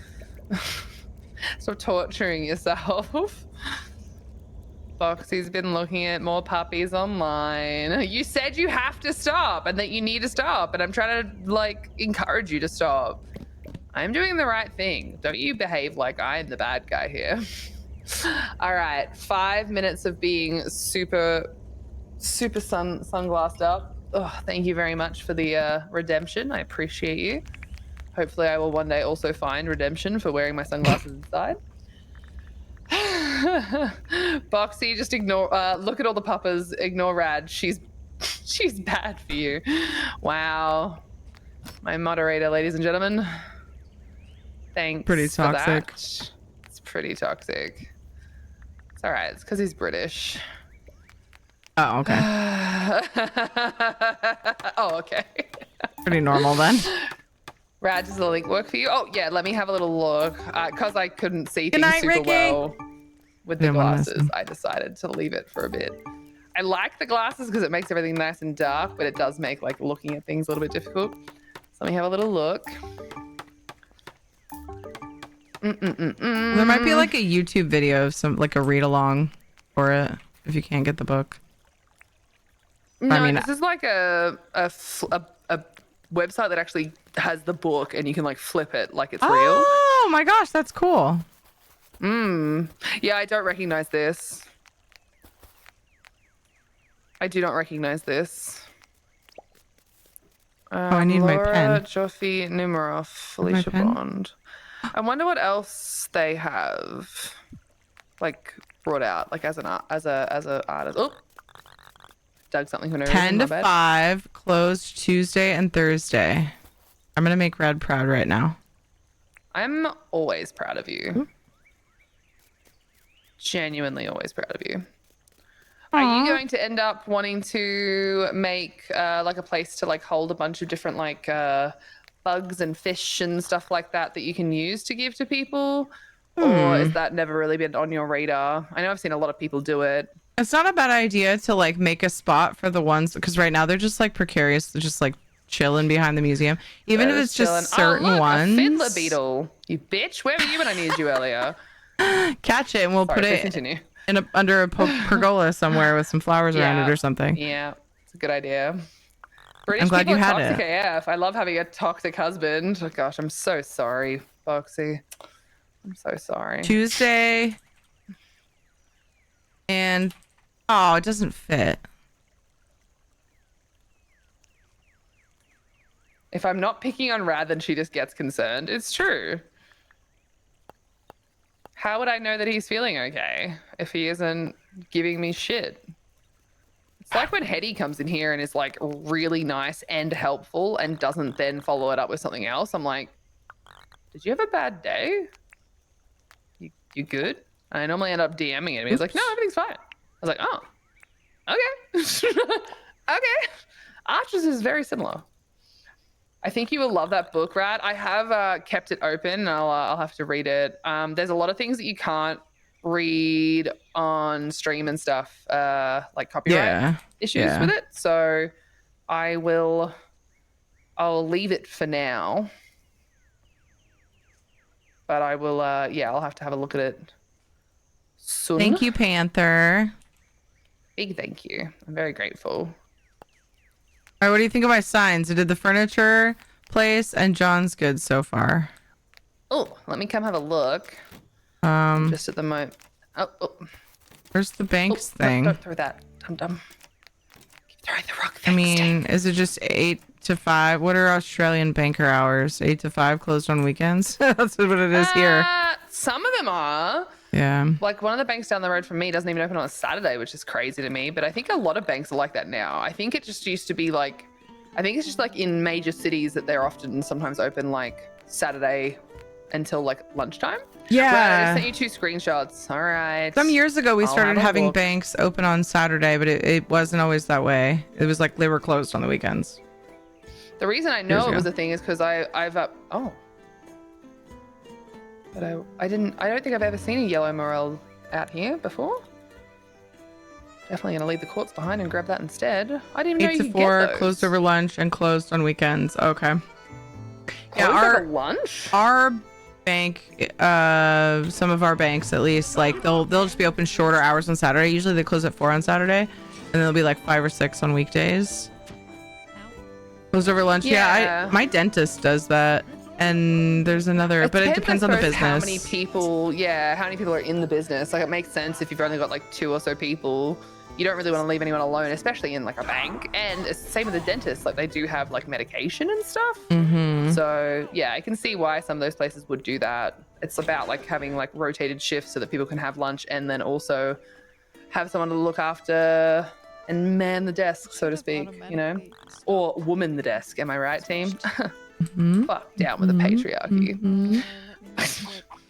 Stop torturing yourself. Boxy's been looking at more puppies online. You said you have to stop and that you need to stop, and I'm trying to like encourage you to stop. I'm doing the right thing. Don't you behave like I'm the bad guy here. All right, 5 minutes of being super sunglassed up. Oh, thank you very much for the redemption. I appreciate you. Hopefully I will one day also find redemption for wearing my sunglasses inside. Boxy, just ignore, look at all the puppas, ignore Rad. She's bad for you. Wow. My moderator, ladies and gentlemen. Thanks. Pretty for that. toxic. It's pretty toxic. It's all right. It's because he's British. Oh, okay. Oh, okay. Pretty normal then. Rad, does the link work for you? Oh, yeah, let me have a little look. Because I couldn't see Good things night, super Ricky. well with the Didn't wanna miss glasses, them. I decided to leave it for a bit. I like the glasses because it makes everything nice and dark, but it does make like looking at things a little bit difficult. So let me have a little look. There might be like a YouTube video of some like a read along for it if you can't get the book. No, I mean, this is like a website that actually has the book and you can like flip it like it's real. Oh my gosh, that's cool. Yeah, I don't recognize this. I do not recognize this. I need my Laura pen. Joffe Numeroff, Felicia pen? Bond. I wonder what else they have, like brought out, like as an artist. Oh, dug something for no reason. 10 my to bad. 5, closed Tuesday and Thursday. I'm gonna make Red proud right now. I'm always proud of you. genuinely always proud of you. Are you going to end up wanting to make like a place to like hold a bunch of different like bugs and fish and stuff like that that you can use to give to people? Or is that never really been on your radar? I know I've seen a lot of people do it. It's not a bad idea to like make a spot for the ones, because right now they're just like precarious. They're just like chilling behind the museum. Even if it's just certain ones. A fiddler beetle. You bitch. Where were you when I needed you earlier? Catch it and we'll put it in under a pergola somewhere with some flowers around it or something. Yeah, it's a good idea. British I'm glad people you are had toxic it. AF. I love having a toxic husband. Oh gosh, I'm so sorry, Boxy. I'm so sorry. Tuesday. And oh, it doesn't fit. If I'm not picking on Rad, then she just gets concerned. It's true. How would I know that he's feeling okay if he isn't giving me shit? It's like when Hetty comes in here and is like really nice and helpful and doesn't then follow it up with something else. I'm like, did you have a bad day? You good? And I normally end up DMing him. He's like, no, everything's fine. I was like, oh, okay. Okay. Archers is very similar. I think you will love that book, Rat. I have kept it open. I'll have to read it. There's a lot of things that you can't read on stream and stuff, like copyright issues with it. So I'll leave it for now. But I will, I'll have to have a look at it soon. Thank you, Panther. Big thank you. I'm very grateful. All right, what do you think of my signs? I did the furniture place and John's good so far. Oh, let me come have a look. Just at the moment. Oh. Where's the banks thing? Don't throw that. Dum-dum. Keep throwing the rock I mean, is it just 8 to 5? What are Australian banker hours? 8 to 5, closed on weekends? That's what it is here. Some of them are. Yeah. Like one of the banks down the road from me doesn't even open on a Saturday, which is crazy to me. But I think a lot of banks are like that now. I think it just used to be like, I think it's just like in major cities that they're often sometimes open like Saturday until like lunchtime. Yeah. Right, I just sent you 2 screenshots. All right. Some years ago, we started having look. banks open on Saturday, but it wasn't always that way. It was like they were closed on the weekends. The reason I know it was a thing is because I've but I don't think I've ever seen a yellow morel out here before. Definitely gonna leave the quartz behind and grab that instead. I didn't even know 8 you to could 4, get those. closed over lunch and closed on weekends. Okay. Closed over lunch? Our bank, some of our banks at least, like they'll just be open shorter hours on Saturday. Usually they close at 4 on Saturday, and they'll be like 5 or 6 on weekdays. Closed over lunch. Yeah, my dentist does that. And there's another, but it depends on the business. How many people are in the business? Like it makes sense if you've only got like 2 or so people. You don't really want to leave anyone alone, especially in like a bank. And it's the same with the dentist. Like they do have like medication and stuff. Mm-hmm. So yeah, I can see why some of those places would do that. It's about like having like rotated shifts so that people can have lunch and then also have someone to look after and man the desk, so to speak, you know, or woman the desk. Am I right, team? Fuck down with the patriarchy.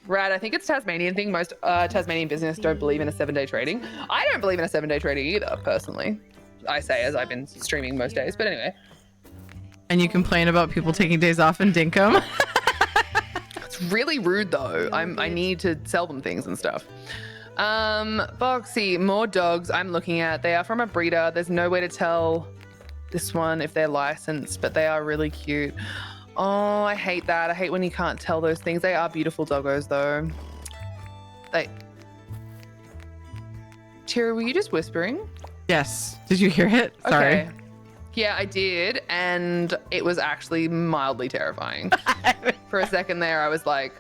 Rad, I think it's a Tasmanian thing. Most Tasmanian business don't believe in a 7-day trading. I don't believe in a 7-day trading either, personally. I say as I've been streaming most days, but anyway. And you complain about people taking days off in Dinkum? It's really rude though. I need to sell them things and stuff. Boxy, more dogs I'm looking at. They are from a breeder. There's no way to tell this one if they're licensed, but they are really cute. Oh, I hate that. I hate when you can't tell those things. They are beautiful doggos though. Tira, were you just whispering? Yes. Did you hear it? Sorry. Okay. Yeah, I did. And it was actually mildly terrifying. For a second there, I was like,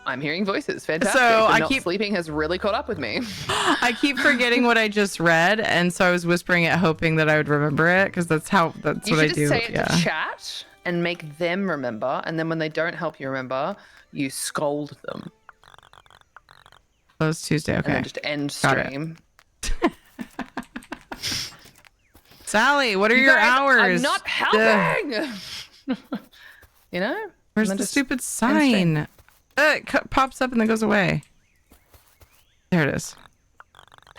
I'm hearing voices. Fantastic. So Not sleeping has really caught up with me. I keep forgetting what I just read, and so I was whispering it, hoping that I would remember it, because that's what I do. You should just say it to chat and make them remember, and then when they don't help you remember, you scold them. Close Tuesday. Okay. And then just end stream. Sally, what are your hours? I'm not helping. You know? Where's the stupid sign? It pops up and then goes away. There it is.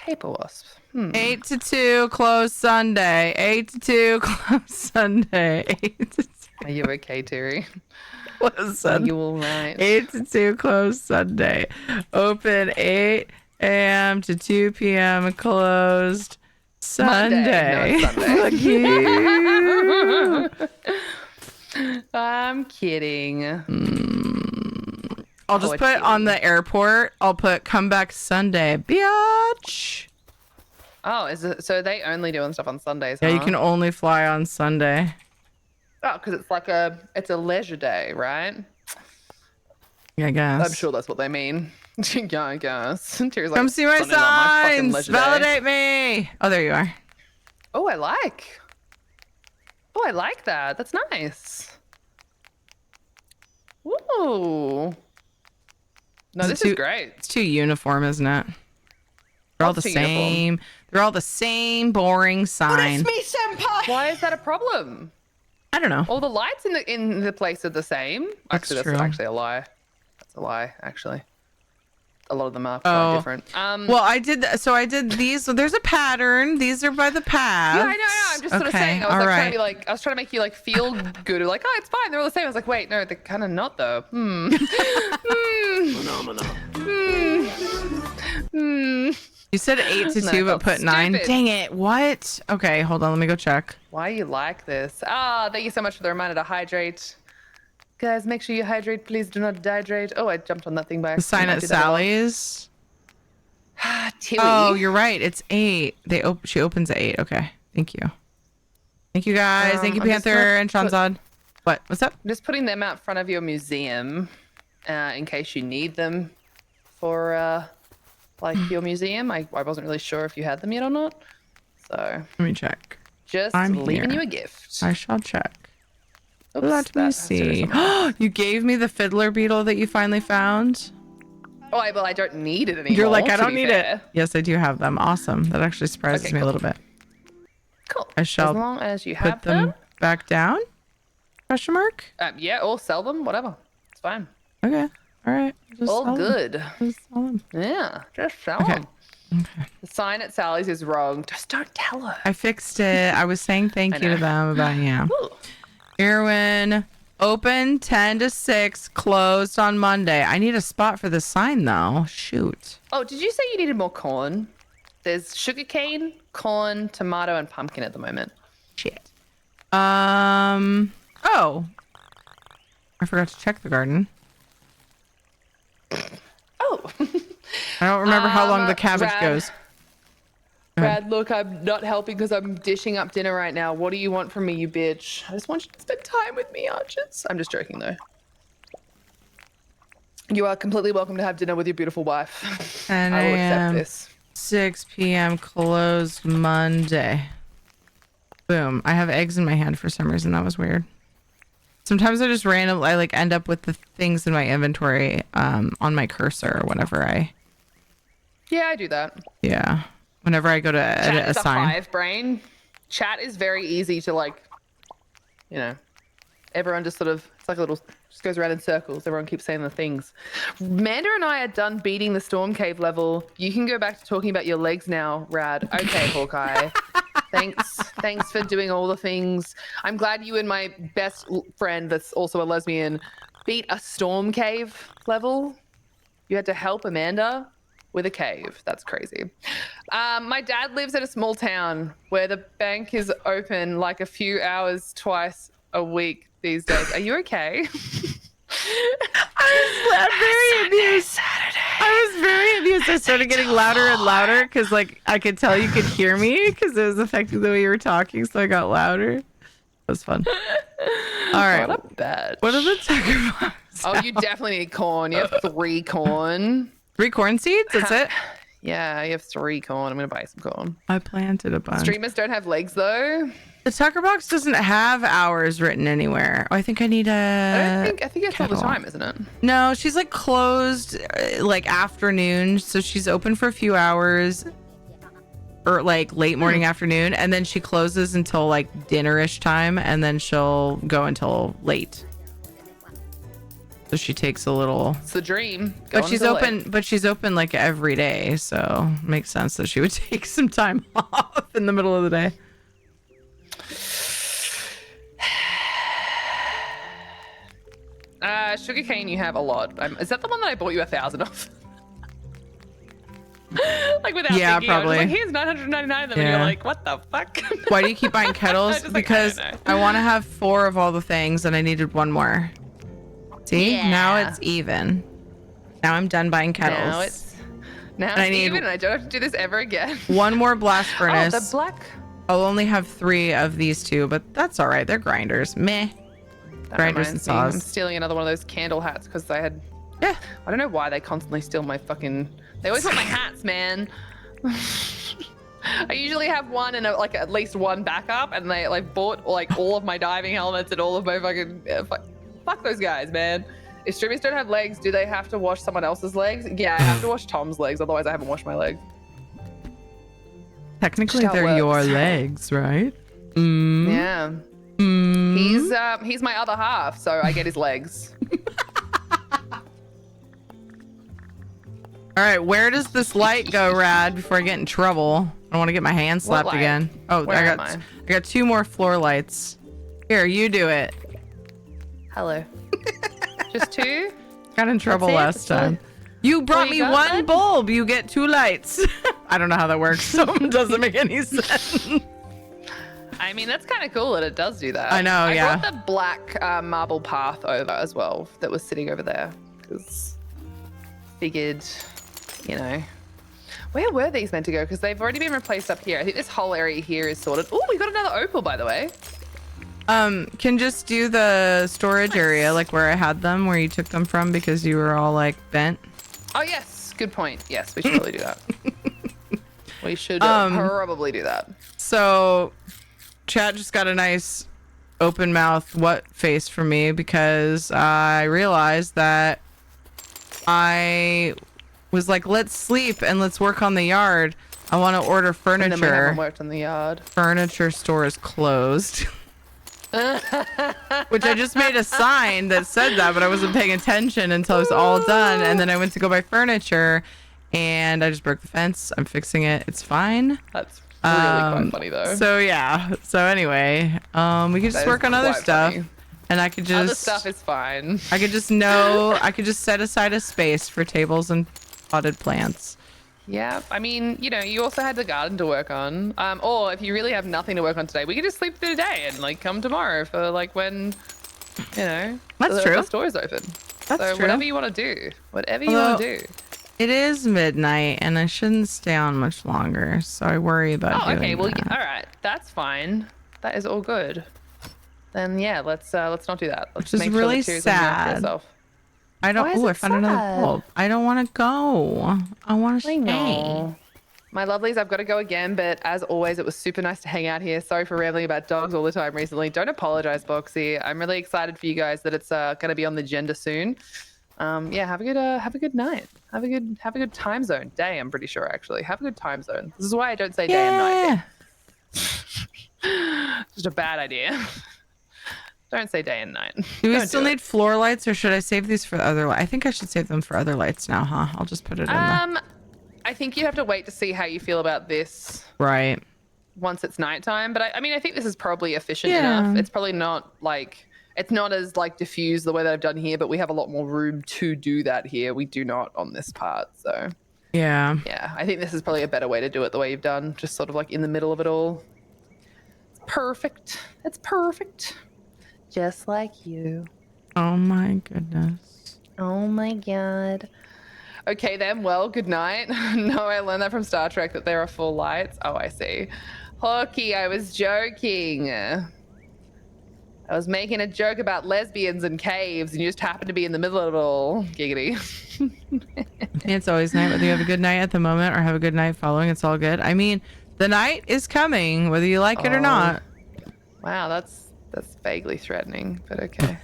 Paper wasp. 8 to 2, closed Sunday. 8 to 2, closed Sunday. 8 to 2. Are you okay, Terry? Closed Are Sunday. you all right? 8 to 2, closed Sunday. Open 8 a.m. to 2 p.m. Closed Sunday. Monday. No, Fuck you. I'm kidding. I'll just put on the airport. I'll put come back Sunday, biatch. Oh, is it? So they only doing stuff on Sundays? Yeah, you huh? can only fly on Sunday. Oh, because it's a leisure day, right? I guess. I'm sure that's what they mean. Yeah, I guess. Terry's like, Come see my "Sunday not my fucking signs. leisure day." Validate me. Oh, there you are. Oh, I like that. That's nice. Ooh. No, this is great. It's too uniform, isn't it? They're all the What's too uniform? same. They're all the same boring sign. senpai. Why is that a problem? I don't know. All the lights in the place are the same. That's Actually, true. that's actually a lie. That's a lie, actually. A lot of them are quite different. Well, I did these. So there's a pattern. These are by the path. Yeah, I know. I'm just sort of saying. I was like trying to be like, I was trying to make you like feel good. Like, oh, it's fine. They're all the same. I was like, wait, no, they're kind of not though. You said 8 to No, 2, but that's put 9. stupid. Dang it! What? Okay, hold on. Let me go check. Why you like this? Thank you so much for the reminder to hydrate. Guys, make sure you hydrate. Please do not dehydrate. Oh, I jumped on that thing by The sign accident. at Sally's. Tilly. Oh, you're right. It's 8. She opens at 8. Okay. Thank you. Thank you guys. Thank you, I'm just Panther and gonna Shanzad. What? What's up? I'm just putting them out front of your museum, in case you need them for like your museum. I wasn't really sure if you had them yet or not, so Let me check. just I'm leaving here. you a gift. I shall check. Oops, Let me that has to do see. something. You gave me the fiddler beetle that you finally found. Oh, well, I don't need it anymore. You're like, I to don't be need fair. it. Yes, I do have them. Awesome. That actually surprises Okay, me a cool. little bit. Cool. I shall as long as you put have them back down. Question mark? Yeah, or sell them, whatever. It's fine. Okay. All right. Just All sell them. good. Just sell them. Yeah, just sell Okay. them. The sign at Sally's is wrong. Just don't tell her. I fixed it. I was saying thank you to them about Irwin, open 10 to 6, closed on Monday. I need a spot for the sign though. Shoot. Oh, did you say you needed more corn? There's sugarcane, corn, tomato, and pumpkin at the moment. Shit. Oh. I forgot to check the garden. Oh. I don't remember how long the cabbage Rad. goes. Go ahead. Brad, look, I'm not helping because I'm dishing up dinner right now. What do you want from me, you bitch? I just want you to spend time with me, Archers. I'm just joking, though. You are completely welcome to have dinner with your beautiful wife. 10 I will accept a.m., this. 6 p.m. closed Monday. Boom. I have eggs in my hand for some reason. That was weird. Sometimes I just randomly like end up with the things in my inventory on my cursor or whenever I Yeah, I do that. whenever I go to Chat edit a is a sign. hive brain. Chat is very easy to like, you know, everyone just sort of, it's like a little, just goes around in circles. Everyone keeps saying the things. Manda and I are done beating the storm cave level. You can go back to talking about your legs now, Rad. Okay, Hawkeye. Thanks for doing all the things. I'm glad you and my best friend that's also a lesbian beat a storm cave level. You had to help Amanda with a cave. That's crazy. My dad lives in a small town where the bank is open like a few hours twice a week these days. Are you okay? I'm very amused. I was very amused. I started getting louder and louder because, like, I could tell you could hear me because it was affecting the way you were talking, so I got louder. It was fun. All right. What a bad. What are the Tucker bombs? Oh, you definitely need corn. You have 3 corn. 3 corn seeds? That's it? Yeah, you have 3 corn. I'm gonna buy some corn. I planted a bunch. Streamers don't have legs though. The Tucker box doesn't have hours written anywhere. Oh, I think I need I think it's all the time, isn't it? No, she's like closed like afternoon, so she's open for a few hours or like late morning afternoon, and then she closes until like dinner-ish time, and then she'll go until late. So she takes a little. It's the dream. But she's open. But she's open like every day, so makes sense that she would take some time off in the middle of the day. Sugarcane, you have a lot. Is that the one that I bought you 1,000 of? Like without thinking, probably. I was like, here's 999 of them, and you're like, what the fuck? Why do you keep buying kettles? Because I want to have 4 of all the things, and I needed 1 more. See, now it's even. Now I'm done buying kettles. Now it's even, and I don't have to do this ever again. 1 more blast furnace. Oh, the black. I'll only have 3 of these 2, but that's all right. They're grinders. Meh. Grinders and saws. I'm stealing another one of those candle hats because I had. Yeah. I don't know why they constantly steal my fucking. They always want my hats, man. I usually have one and like at least 1 backup, and they like bought like all of my diving helmets and all of my fucking. Fuck those guys, man. If streamers don't have legs, do they have to wash someone else's legs? Yeah, I have to wash Tom's legs, otherwise I haven't washed my legs. Technically, they're your legs, right? Yeah. He's my other half, so I get his legs. All right, where does this light go, Rad? Before I get in trouble, I don't want to get my hand slapped again. Oh, Where I got 2 more floor lights. Here, you do it. Hello. Just 2? Got in trouble last time. You brought me 1 bulb. You get 2 lights. I don't know how that works, so it doesn't make any sense. I mean, that's kind of cool that it does do that. I know, yeah. I brought the black marble path over as well that was sitting over there because figured, you know, where were these meant to go? Because they've already been replaced up here. I think this whole area here is sorted. Oh, we got another opal, by the way. Can just do the storage area, like where I had them, where you took them from because you were all like bent. Oh, yes. Good point. Yes, we should probably do that. We should probably do that. So chat just got a nice open mouth what face from me because I realized that I was like, let's sleep and let's work on the yard. I want to order furniture. And then we haven't worked on the yard. Furniture store is closed. Which I just made a sign that said that, but I wasn't paying attention until it was all done. And then I went to go buy furniture and I just broke the fence. I'm fixing it. It's fine. That's really quite funny though. So yeah. So anyway, we could just work on other stuff. Funny. And I could just other stuff is fine. I could just set aside a space for tables and potted plants. Yeah, I mean, you know, you also had the garden to work on. Or if you really have nothing to work on today, we could just sleep through the day and like come tomorrow for like when, you know, the store is open. That's so true. Whatever you want to do, whatever you want to do. It is midnight and I shouldn't stay on much longer, so I worry about doing okay. Well, that. all right, that's fine. That is all good. Then yeah, let's not do that. Let's Which is really sad. I don't. Oh, I found another bulb. I don't want to go. I want to stay. My lovelies, I've got to go again, but as always, it was super nice to hang out here. Sorry for rambling about dogs all the time recently. Don't apologize, Boxy. I'm really excited for you guys that it's going to be on the agenda soon. Yeah, have a good night. Have a good time zone. Day, I'm pretty sure actually. Have a good time zone. This is why I don't say day and night. Just a bad idea. Don't say day and night. Do we still need floor lights, or should I save these for other lights? I think I should save them for other lights now, huh? I'll just put it in there. I think you have to wait to see how you feel about this. Right. Once it's nighttime, but I mean, I think this is probably efficient enough. It's probably not like it's not as like diffused the way that I've done here, but we have a lot more room to do that here. We do not on this part, so yeah. Yeah, I think this is probably a better way to do it the way you've done, just sort of like in the middle of it all. It's perfect. It's perfect. Just like you. Oh my goodness. Oh my god. Okay then, well, good night. No, I learned that from Star Trek that there are 4 lights. Oh, I see. Hawkey, I was joking. I was making a joke about lesbians and caves, and you just happened to be in the middle of it all. Giggity. It's always night, whether you have a good night at the moment or have a good night following. It's all good. I mean, the night is coming, whether you like it or not. Wow, that's vaguely threatening, but okay.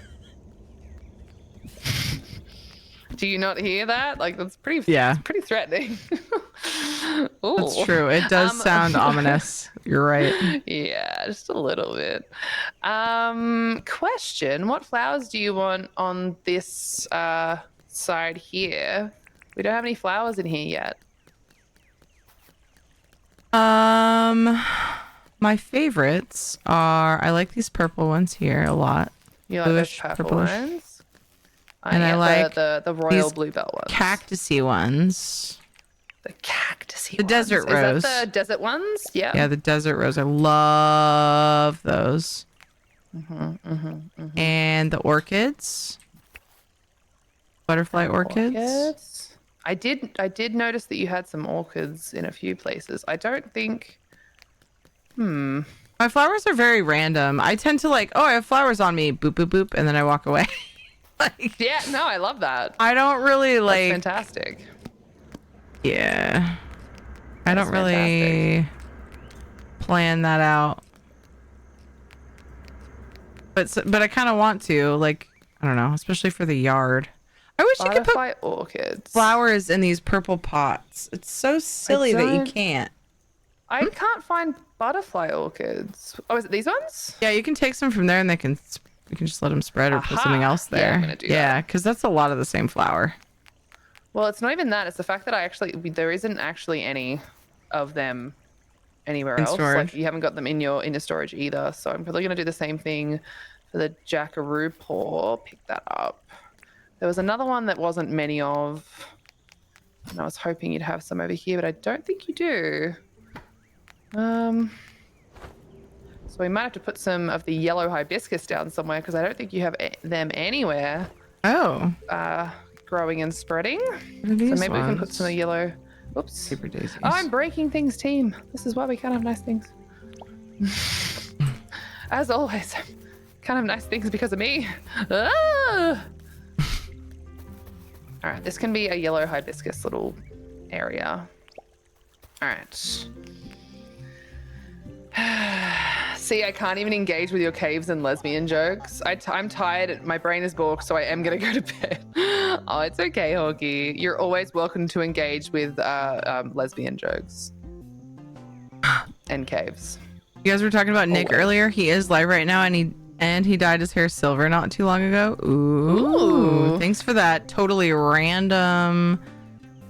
Do you not hear that? Like that's pretty. Yeah. It's pretty threatening. Ooh. That's true. It does sound ominous. You're right. Yeah, just a little bit. Question: what flowers do you want on this side here? We don't have any flowers in here yet. My favorites are, I like these purple ones here a lot. You like Bluish, those purple purplish. ones? And I yeah, like the royal these bluebell ones. cactusy ones. The cactusy The ones. desert Is rose. that the desert ones? Yeah. Yeah, the desert rose. I love those. And the orchids. Butterfly orchids. I did notice that you had some orchids in a few places. I don't think. My flowers are very random. I tend to like, oh, I have flowers on me, boop, boop, boop, and then I walk away. Yeah, no, I love that. I don't really like. That's fantastic. Yeah. I don't really plan that out. But I kind of want to, like, I don't know, especially for the yard. I wish you could put orchids. flowers in these purple pots. It's so silly that you can't. I can't find butterfly orchids. Oh, is it these ones? Yeah, you can take some from there and you can just let them spread or put Aha. something else Yeah, there. I'm gonna do Yeah, because that's a lot of the same flower. Well, it's not even that. It's the fact that there isn't actually any of them anywhere In else. storage. Like you haven't got them in your storage either. So I'm probably gonna do the same thing for the jackaroo paw. Pick that up. There was another one that wasn't many of, and I was hoping you'd have some over here, but I don't think you do. So we might have to put some of the yellow hibiscus down somewhere because I don't think you have them anywhere. Oh. Growing and spreading. So maybe These we can put ones? some of the yellow. Oops. Paper daisies. Oh, I'm breaking things, team. This is why we can't have nice things. As always, can't have nice things because of me. Ah! All right, this can be a yellow hibiscus little area. All right. See, I can't even engage with your caves and lesbian jokes. I'm tired. My brain is balked, so I am going to go to bed. Oh, it's okay, Hawkie. You're always welcome to engage with lesbian jokes and caves. You guys were talking about Nick earlier. He is live right now, and he dyed his hair silver not too long ago. Ooh. Thanks for that totally random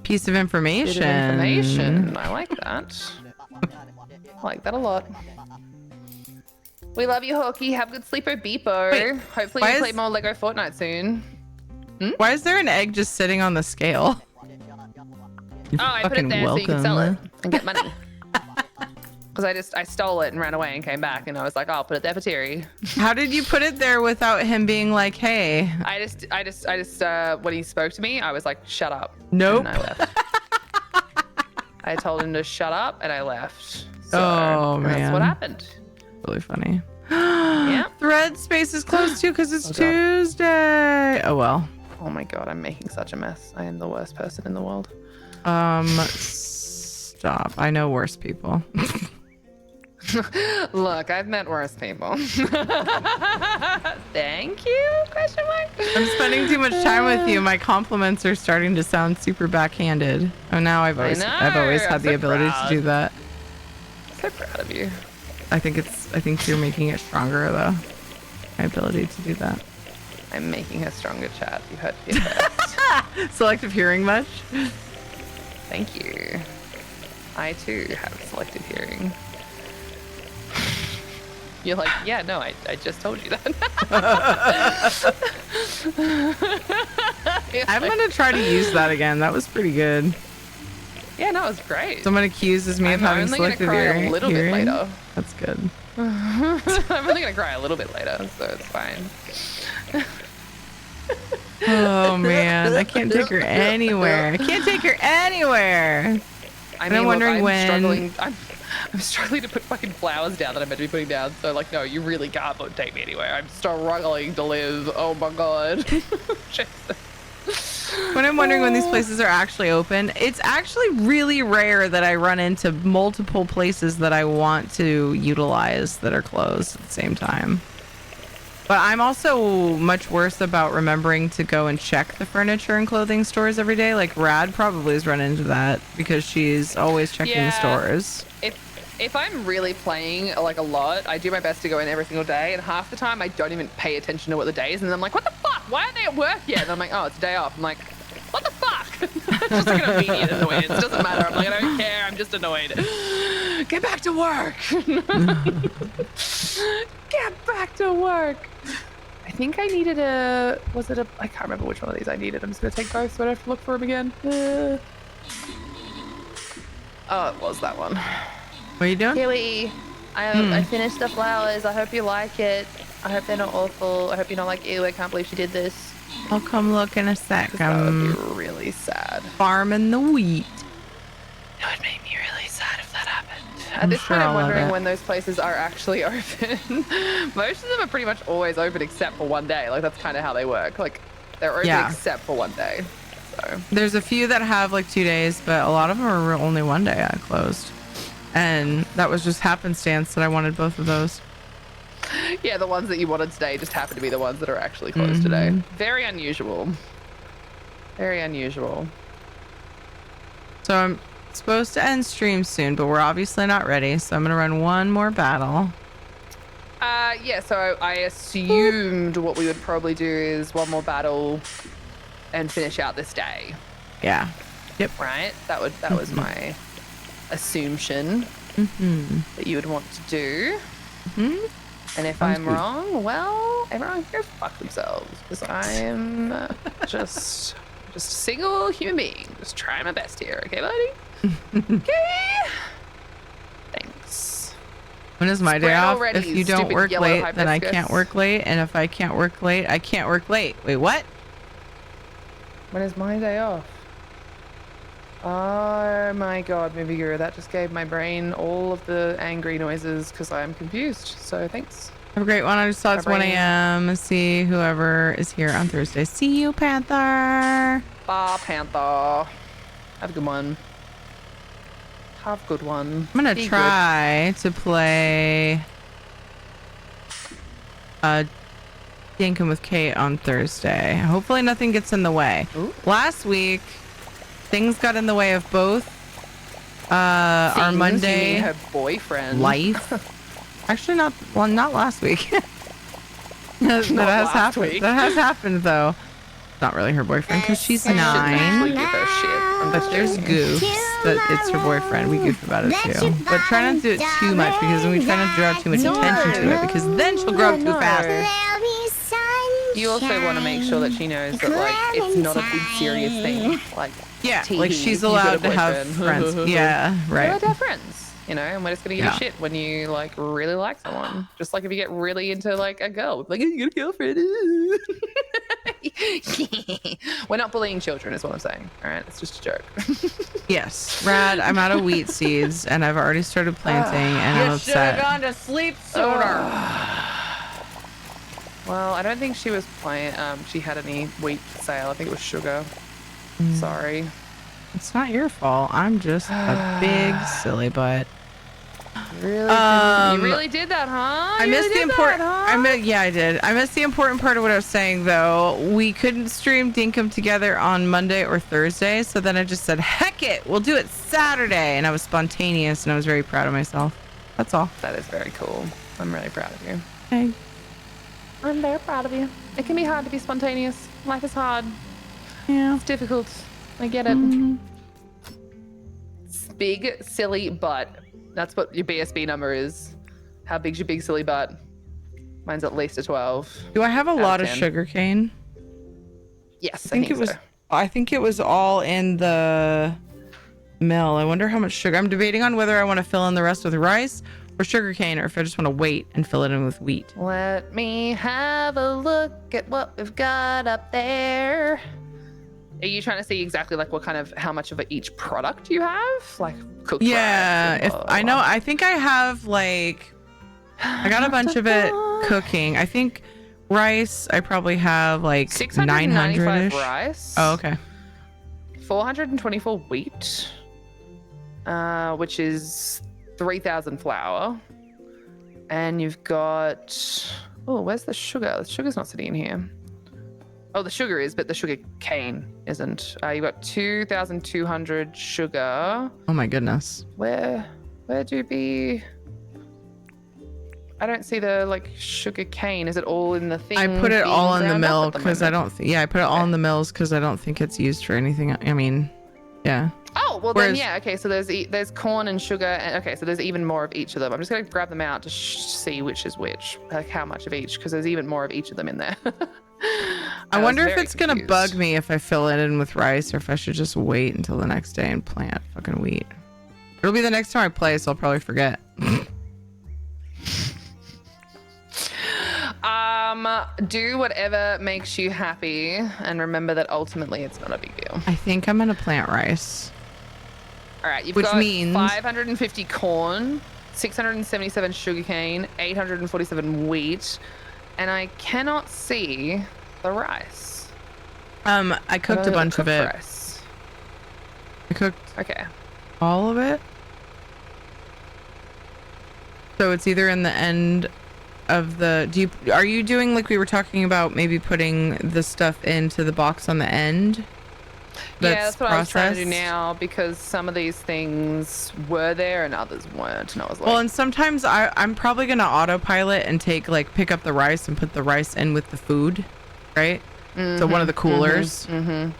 piece of information. Bit of information. I like that. I like that a lot. We love you, Hawkie. Have good sleeper, Beepo. Wait, Hopefully we play more Lego Fortnite soon. Why is there an egg just sitting on the scale? Oh, I put it there so you can sell it and get money. Because I stole it and ran away and came back, and I was like, oh, I'll put it there for Terry. How did you put it there without him being like, hey? I just when he spoke to me, I was like, shut up. Nope. And I left. I told him to shut up, and I left. So Oh, man. that's what happened. Really funny. Yeah. Thread space is closed too because it's God. Tuesday. Oh well. Oh my god, I'm making such a mess. I am the worst person in the world. Stop. I know worse people. Look, I've met worse people. Thank you? Question mark. I'm spending too much time with you. My compliments are starting to sound super backhanded. Oh, now I've always had the ability to do that. I'm so proud of you. I think you're making it stronger though. My ability to do that. I'm making her stronger, chat. You heard it first. Selective hearing much? Thank you. I too have selective hearing. You're like, yeah, no, I just told you that. I'm gonna try to use that again. That was pretty good. Yeah, no, it was great. Someone accuses me of having selective cry hearing. a little bit later. That's good. I'm only gonna cry a little bit later, so it's fine. Oh man, I can't take her anywhere. I can't take her anywhere. I mean, I'm wondering when. I'm struggling to put fucking flowers down that I'm meant to be putting down. So like, no, you really can't take me anywhere. I'm struggling to live. Oh my god. When I'm wondering when these places are actually open, it's actually really rare that I run into multiple places that I want to utilize that are closed at the same time. But I'm also much worse about remembering to go and check the furniture and clothing stores every day. Like Rad probably has run into that because she's always checking the stores. If I'm really playing like a lot, I do my best to go in every single day, and half the time I don't even pay attention to what the day is, and then I'm like, what the fuck? Why aren't they at work yet? And I'm like, oh, it's a day off. I'm like, what the fuck? It's just like an immediate annoyance. It doesn't matter. I'm like, I don't care. I'm just annoyed. Get back to work. Get back to work. I think I needed I can't remember which one of these I needed. I'm just gonna take both so I don't have to look for them again. Oh, it was that one. What are you doing? Kiwi, I finished the flowers. I hope you like it. I hope they're not awful. I hope you're not like, ew, I can't believe she did this. I'll come look in a sec. That would be really sad. Farming the wheat. It would make me really sad if that happened. At this point, I'm wondering when those places are actually open. Most of them are pretty much always open except for one day. Like, that's kind of how they work. Like, they're open except for one day. So there's a few that have like 2 days, but a lot of them are only 1 day closed. And that was just happenstance that I wanted both of those. Yeah, the ones that you wanted today just happen to be the ones that are actually closed today. Very unusual. Very unusual. So I'm supposed to end stream soon, but we're obviously not ready. So I'm going to run one more battle. Yeah, so I assumed what we would probably do is one more battle and finish out this day. Yeah. Yep. Right? That was my assumption that you would want to do. And if I'm wrong, well, everyone here fuck themselves because I'm just a single human being, just trying my best here. Okay, buddy? Okay. Thanks. When is my day off? If you don't work late, then I can't work late. And if I can't work late, I can't work late. Wait, what? When is my day off? Oh my god, Movie Guru, that just gave my brain all of the angry noises because I'm confused. So thanks. Have a great one. I just saw it's 1 a.m. See whoever is here on Thursday. See you, Panther. Bye, Panther. Have a good one. Have a good one. I'm gonna try to play Dinkum with Kate on Thursday. Hopefully nothing gets in the way. Ooh. Last week, things got in the way of both our Monday her boyfriend life. Actually, not last week. that has happened. That has happened though. Not really her boyfriend because she's 9. But there's goofs that it's her boyfriend. We goof about it too. But try not to do it too much because then we try not to draw too much attention to it because then she'll grow up too fast. You also want to make sure that she knows that like it's not a big serious thing. Like like she's allowed to have friends. Yeah, right. We're allowed to have friends. You know, and we're just gonna give a shit when you like really like someone. Just like if you get really into like a girl, like you got a girlfriend. We're not bullying children, is what I'm saying. All right, it's just a joke. Yes, Rad. I'm out of wheat seeds, and I've already started planting, and I'm upset. You should have gone to sleep sooner. Well, I don't think she was playing. She had any wheat sale. I think it was sugar. Sorry. It's not your fault. I'm just a big silly butt. You really did that, huh? I missed the important. Yeah, I did. I missed the important part of what I was saying, though. We couldn't stream Dinkum together on Monday or Thursday, so then I just said, "Heck it, we'll do it Saturday," and I was spontaneous, and I was very proud of myself. That's all. That is very cool. I'm really proud of you. Hey. I'm very proud of you. It can be hard to be spontaneous. Life is hard. Yeah. It's difficult. I get it. Big silly butt. That's what your BSB number is. How big's your big silly butt? Mine's at least a 12. Do I have a lot of sugar cane? Yes, I think it was. So. I think it was all in the mill. I wonder how much sugar. I'm debating on whether I want to fill in the rest with rice or sugar cane, or if I just want to wait and fill it in with wheat. Let me have a look at what we've got up there. Are you trying to see exactly like what kind of how much of each product you have, like cooked? Yeah, if I know, I think I have like I got a bunch of it cooking. I think rice. I probably have like 900-ish. Rice. Oh, okay. 424 wheat, which is 3,000 flour, and you've got Oh, where's the sugar? The sugar's not sitting in here. Oh, the sugar is, but the sugar cane isn't. You've got 2,200 sugar. Oh my goodness. Where do be? I don't see the like sugar cane. Is it all in the thing? I put it all in the mill because I moment? don't. I put it all in the mills because I don't think it's used for anything. I mean, yeah. Oh well, Whereas- then yeah. Okay, so there's corn and sugar. And, okay, so there's even more of each of them. I'm just gonna grab them out to see which is which, like how much of each, because there's even more of each of them in there. I was wonder if very it's gonna confused. bug me if I fill it in with rice or if I should just wait until the next day and plant fucking wheat. It'll be the next time I play, so I'll probably forget. Do whatever makes you happy, and remember that ultimately it's not a big deal. I think I'm gonna plant rice. All right, you've Which got means 550 corn, 677 sugarcane, 847 wheat, and I cannot see the rice. I cooked a bunch of it. Rice. I cooked Okay. all of it. So it's either in the end of the. Are you doing like we were talking about? Maybe putting the stuff into the box on the end. That's what I was trying to do now, because some of these things were there and others weren't, and I was like, Well, and sometimes I'm probably gonna autopilot and pick up the rice and put the rice in with the food, right? So one of the coolers. Yeah.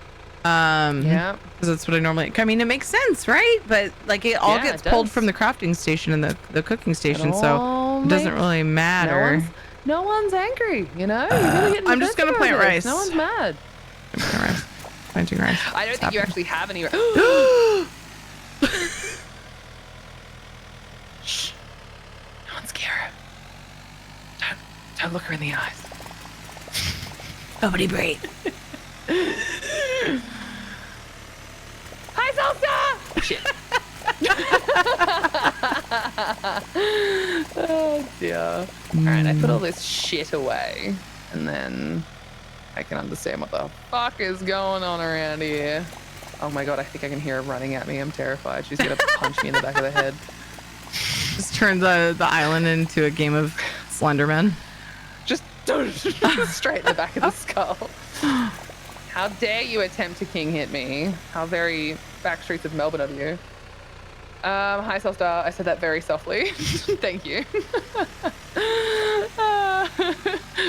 Because that's what I normally. I mean, it makes sense, right? But like it all Yeah, gets it pulled does. from the crafting station and the cooking station, so all it doesn't makes- really matter. No one's angry, you know? You're really getting I'm just gonna defensive plant over rice. this. No one's mad. Planting rice. I don't think you actually have any. Shh. No one scare her. Don't look her in the eyes. Nobody breathe. Hi, Salsa! Shit. Oh dear. Alright, I put all this shit away, and then I can understand what the fuck is going on around here. Oh my god, I think I can hear her running at me. I'm terrified. She's gonna punch me in the back of the head. Just turn the island into a game of Slenderman. Just straight in the back of the skull. How dare you attempt to king hit me? How very back streets of Melbourne of you. Hi, Selstar. I said that very softly. Thank you.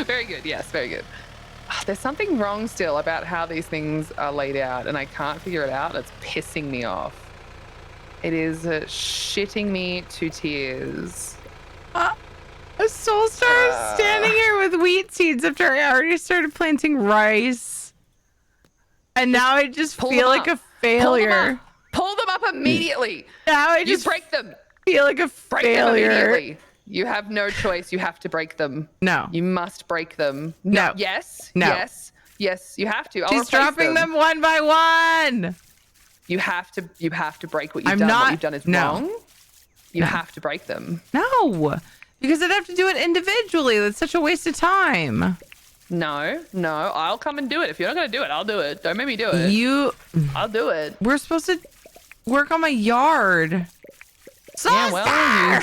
Very good. Yes, very good. There's something wrong still about how these things are laid out, and I can't figure it out. It's pissing me off. It is shitting me to tears. Soulstar is standing here with wheat seeds after I already started planting rice. And now I just feel like a failure. Pull them up immediately. Now I just break them. Feel like a Break them failure. immediately. You have no choice. You have to break them. No. You must break them. No. Yes. No. Yes. Yes. You have to. I'll She's replace dropping them one by one. You have to. You have to break what you've I'm done. not- What you've done is no. wrong. You No. have to break them. No. Because I'd have to do it individually. That's such a waste of time. No. I'll come and do it. If you're not gonna do it, I'll do it. Don't make me do it. I'll do it. We're supposed to work on my yard. Yeah. Well,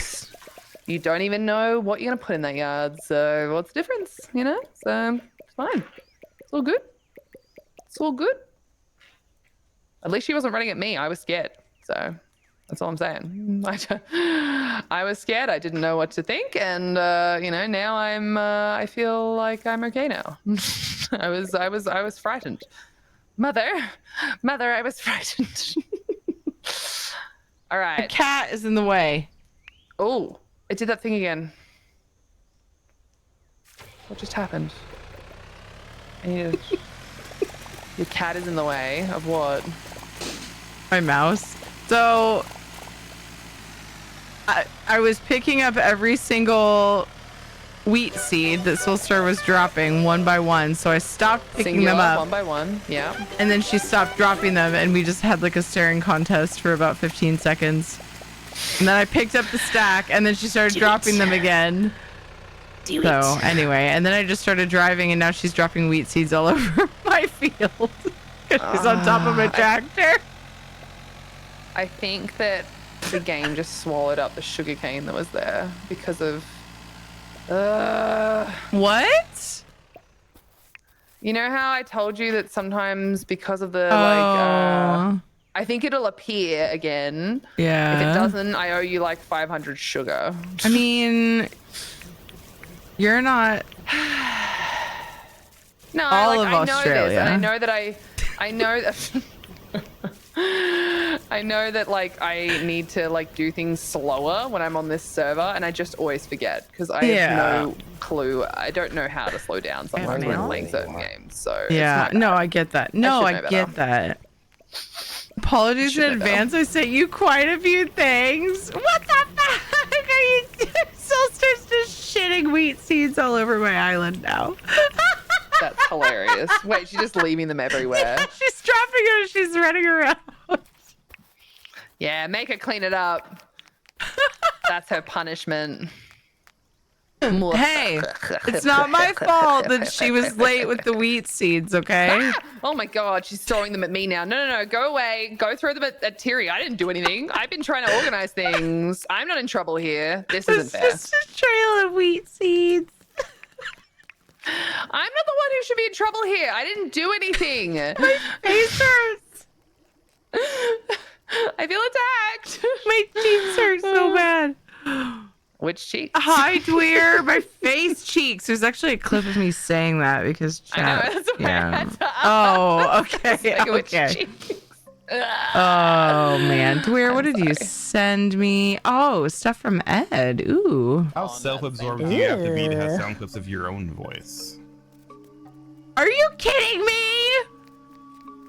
you don't even know what you're gonna put in that yard. So what's the difference? You know. So it's fine. It's all good. It's all good. At least she wasn't running at me. I was scared. So that's all I'm saying. I was scared. I didn't know what to think, and now I feel like I'm okay now. I was frightened. Mother, I was frightened. All right. The cat is in the way. Oh, it did that thing again. What just happened? Your cat is in the way of what? My mouse. So I was picking up every single wheat seed that Soulstar was dropping one by one. So I stopped picking Singular, them up. one by one. Yeah. And then she stopped dropping them, and we just had like a staring contest for about 15 seconds. And then I picked up the stack, and then she started dropping them again. So anyway, and then I just started driving, and now she's dropping wheat seeds all over my field. She's on top of a tractor. I think that the game just swallowed up the sugarcane that was there because of What? You know how I told you that sometimes because of the I think it'll appear again. Yeah. If it doesn't, I owe you like 500 sugar. I mean, you're not No, all like, of I know Australia. this, and I know that I know that I know that like I need to like do things slower when I'm on this server, and I just always forget because I have no clue. I don't know how to slow down sometimes when I'm playing certain games. So yeah, it's my no, bad. I get that. No, I get that. Apologies in advance. I sent you quite a few things. What the fuck are you doing? Solstice just shitting wheat seeds all over my island now. That's hilarious. Wait, she's just leaving them everywhere. Yeah, she's dropping them. She's running around. Yeah, make her clean it up. That's her punishment. Hey, it's not my fault that she was late with the wheat seeds, okay? Oh my god, she's throwing them at me now. No, go away. Go throw them at Tiri. I didn't do anything. I've been trying to organize things. I'm not in trouble here. This isn't fair. It's just a trail of wheat seeds. I'm not the one who should be in trouble here. I didn't do anything. My face hurts. I feel attacked. My cheeks hurt so bad. Which cheeks? Hi, Dweer. My face cheeks. There's actually a clip of me saying that because chat. I know, that's why I had to Oh, okay. Okay. Oh man, Dweer, what did you send me? Oh, stuff from Ed. Ooh. How self-absorbed do you have to be to have sound clips of your own voice? Are you kidding me?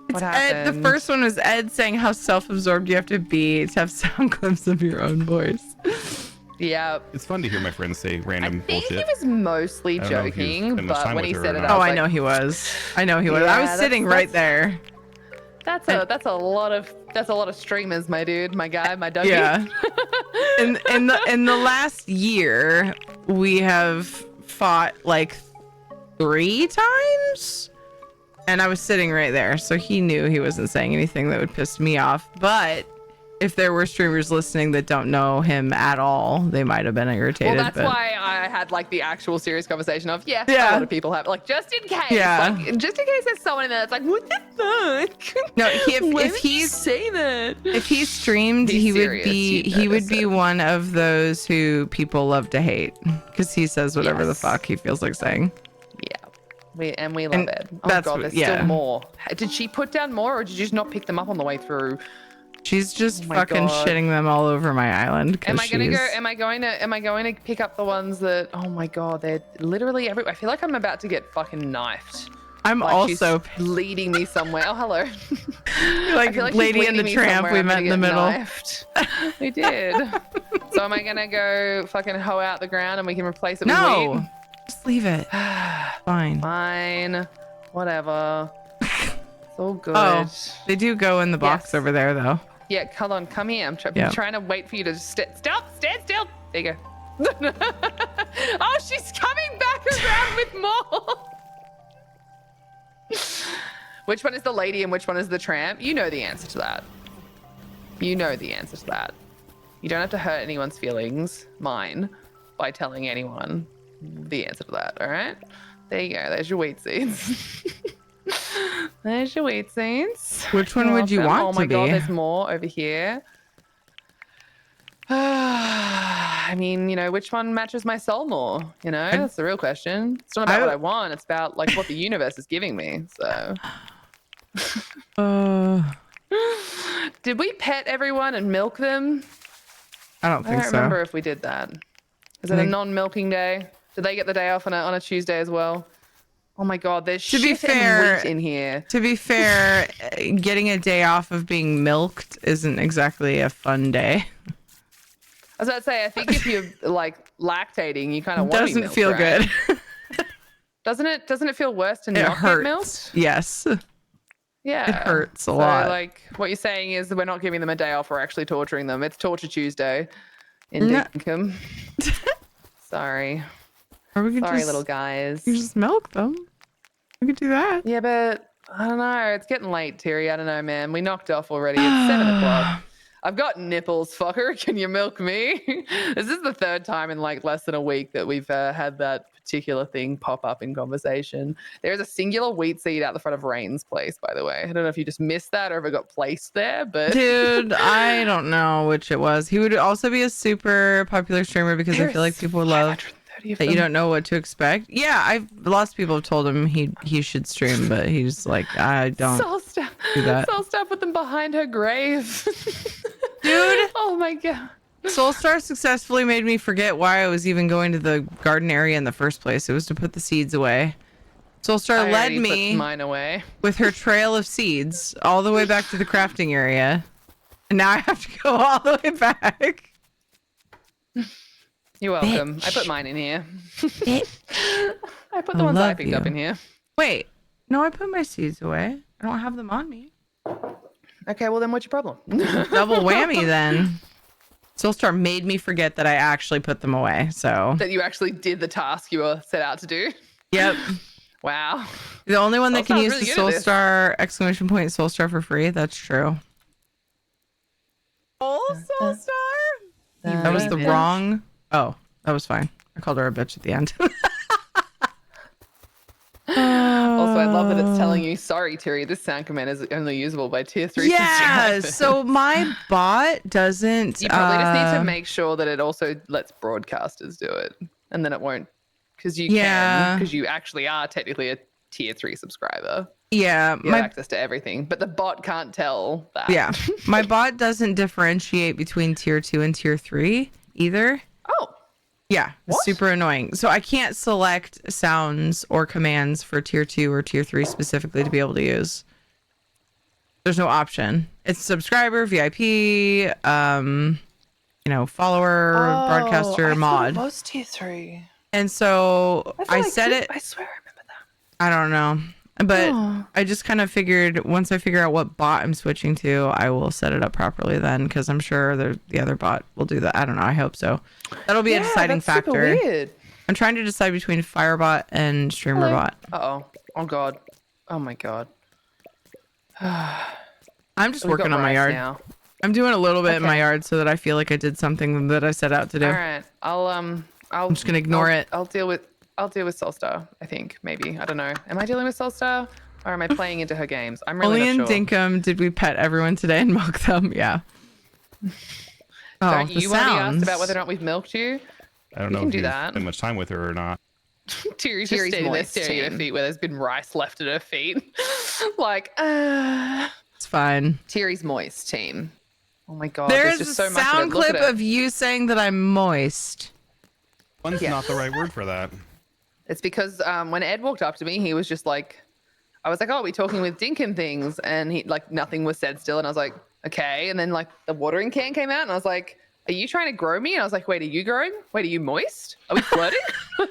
It's Ed. The first one was Ed saying how self-absorbed you have to be to have sound clips of your own voice. Yeah. It's fun to hear my friends say random I think bullshit. he was mostly joking, but when he said it, I was I know he was. I know he was. Yeah, I was sitting right there. That's a lot of streamers, my dude, my guy, my Dougie. Yeah. in the last year, we have fought like 3 times, and I was sitting right there, so he knew he wasn't saying anything that would piss me off. But if there were streamers listening that don't know him at all, they might have been irritated. Well, that's why I had like the actual serious conversation of a lot of people have, like, just in case, like, just in case there's someone in there that's like, what the fuck? No, if he's say that, if he streamed, he would be one of those who people love to hate because he says whatever the fuck he feels like saying. We love it. Oh that's god, there's still more. Did she put down more, or did you just not pick them up on the way through? She's just fucking shitting them all over my island. Am I going to pick up the ones that? Oh my god, they're literally everywhere. I feel like I'm about to get fucking knifed. I'm like also she's leading me somewhere. Oh hello. Like Lady and the Tramp, we met in the middle. Knifed. We did. So am I gonna go fucking hoe out the ground and we can replace it with wheat? Just leave it. Fine. Fine. Whatever. It's all good. Oh, they do go in the box over there though. Yeah, hold on, come here. I'm trying to wait for you to stand still. There you go. Oh, she's coming back around with more. Which one is the lady and which one is the tramp? You know the answer to that. You know the answer to that. You don't have to hurt anyone's feelings, mine, by telling anyone the answer to that, all right? There you go. There's your wheat seeds. There's your wheat seeds. Which one would you want to be? Oh my god, there's more over here. I mean, you know, which one matches my soul more? You know, that's the real question. It's not about what I want. It's about like what the universe is giving me. So. Did we pet everyone and milk them? I don't think so. I don't remember if we did that. Is it a non-milking day? Did they get the day off on a Tuesday as well? Oh my god, there's shit and wheat in here. To be fair, getting a day off of being milked isn't exactly a fun day. I was about to say, I think if you're like lactating, you kind of want to be milked, feel right? good. Doesn't it feel worse to not get milked? Yes. Yeah. It hurts a lot. Like what you're saying is that we're not giving them a day off, we're actually torturing them. It's Torture Tuesday in Dinkum. Sorry. Or we could Sorry, little guys. You just milk them. We could do that. Yeah, but I don't know. It's getting late, Terry. I don't know, man. We knocked off already. It's 7 o'clock. I've got nipples, fucker. Can you milk me? This is the third time in like less than a week that we've had that particular thing pop up in conversation. There's a singular wheat seed out the front of Rain's place, by the way. I don't know if you just missed that or if it got placed there, but Dude, I don't know which it was. He would also be a super popular streamer because I feel like people would love that you don't know what to expect. Yeah, lots of people have told him he should stream, but he's like, I don't do that. Soulstar put them behind her grave. Dude. Oh my god. Soulstar successfully made me forget why I was even going to the garden area in the first place. It was to put the seeds away. Soulstar led already me put mine away with her trail of seeds all the way back to the crafting area. And now I have to go all the way back. You're welcome. I put mine in here. I put the ones I picked up in here. Wait. No, I put my seeds away. I don't have them on me. Okay, well then what's your problem? Double whammy then. Soulstar made me forget that I actually put them away, so. That you actually did the task you were set out to do? Yep. Wow. The only one that can use really the good at this. Soulstar exclamation point Soulstar for free. That's true. Oh, Soulstar? That was the wrong. Oh, that was fine. I called her a bitch at the end. Also, I love that it's telling you, sorry, Terry, this sound command is only usable by tier 3 Yeah, subscribers. so my bot doesn't. You probably just need to make sure that it also lets broadcasters do it, and then it won't, because you can, because you actually are technically a tier 3 subscriber. Yeah, You have access to everything, but the bot can't tell that. Yeah, my bot doesn't differentiate between tier 2 and tier 3 either. Oh. Yeah, it's super annoying. So I can't select sounds or commands for tier 2 or tier 3 specifically to be able to use. There's no option. It's subscriber, VIP, follower, broadcaster, mod. It was tier 3. And so I set it. I swear I remember that. I don't know. But I just kind of figured once I figure out what bot I'm switching to, I will set it up properly then, because I'm sure the other bot will do that. I don't know. I hope so. That'll be a deciding factor. Super weird. I'm trying to decide between Firebot and StreamerBot. Uh-oh. Oh, God. Oh, my God. I'm just working on my yard. Now. I'm doing a little bit in my yard so that I feel like I did something that I set out to do. All right. I'm just going to ignore it. I'll deal with Soulstar, I think. Maybe. I don't know. Am I dealing with Soulstar? Or am I playing into her games? I'm really Only in not sure. Dinkum did we pet everyone today and milk them. Yeah. Don't you want to be asked about whether or not we've milked you? I don't We know can if do you've that. spent much time with her or not. Terry's just standing there staring at her feet where there's been rice left at her feet. Like, It's fine. Terry's moist team. Oh my God. There's just a so much sound of it. Look clip at it. of you saying that I'm moist. One's not the right word for that. It's because when Ed walked up to me, he was just like, I was like, oh, are we talking with Dinkum things? And he like nothing was said still. And I was like, okay. And then like the watering can came out and I was like, are you trying to grow me? And I was like, wait, are you growing? Wait, are you moist? Are we flirting? Are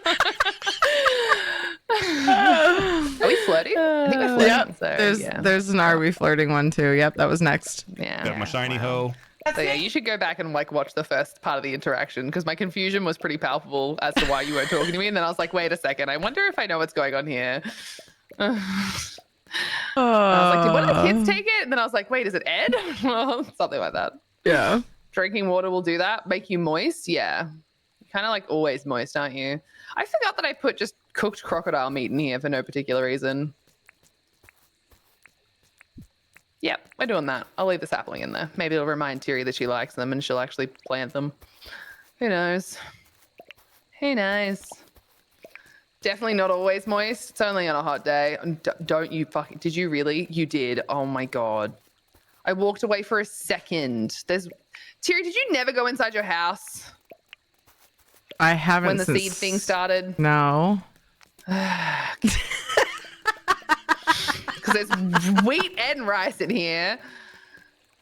we flirting? I think we're flirting. Yep. So, there's an Are We Flirting one too. Yep, that was next. Yeah. Got my shiny hoe. So yeah, you should go back and like watch the first part of the interaction because my confusion was pretty palpable as to why you weren't talking to me. And then I was like, wait a second, I wonder if I know what's going on here. I was like, did one of the kids take it? And then I was like, wait, is it Ed? Well, something like that. Yeah. Drinking water will do that. Make you moist. Yeah. You're kind of like always moist, aren't you? I forgot that I put just cooked crocodile meat in here for no particular reason. Yep, we're doing that. I'll leave the sapling in there. Maybe it'll remind Terry that she likes them and she'll actually plant them. Who knows? Who knows? Definitely not always moist. It's only on a hot day. Don't you fucking... Did you really? You did. Oh my God. I walked away for a second. Terry, did you never go inside your house? I haven't When the since... seed thing started? No. Because there's wheat and rice in here.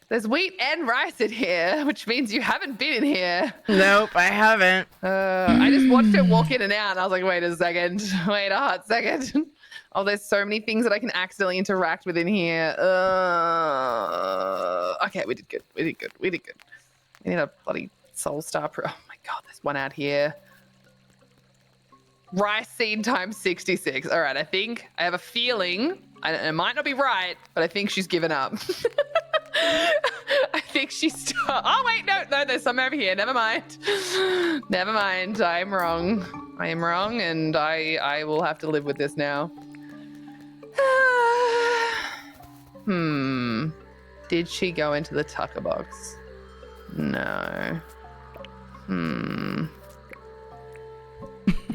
There's wheat and rice in here, which means you haven't been in here. Nope, I haven't. I just watched it walk in and out, and I was like, wait a second. Wait a hot second. Oh, there's so many things that I can accidentally interact with in here. Okay, we did good. We did good. We did good. We need a bloody Soulstar Pro. Oh my God, there's one out here. Rice seed times 66. All right, I have a feeling, and it might not be right, but I think she's given up. I think she's. Oh wait, no, there's some over here. Never mind. Never mind. I'm wrong. I am wrong, and I will have to live with this now. Did she go into the tucker box? No.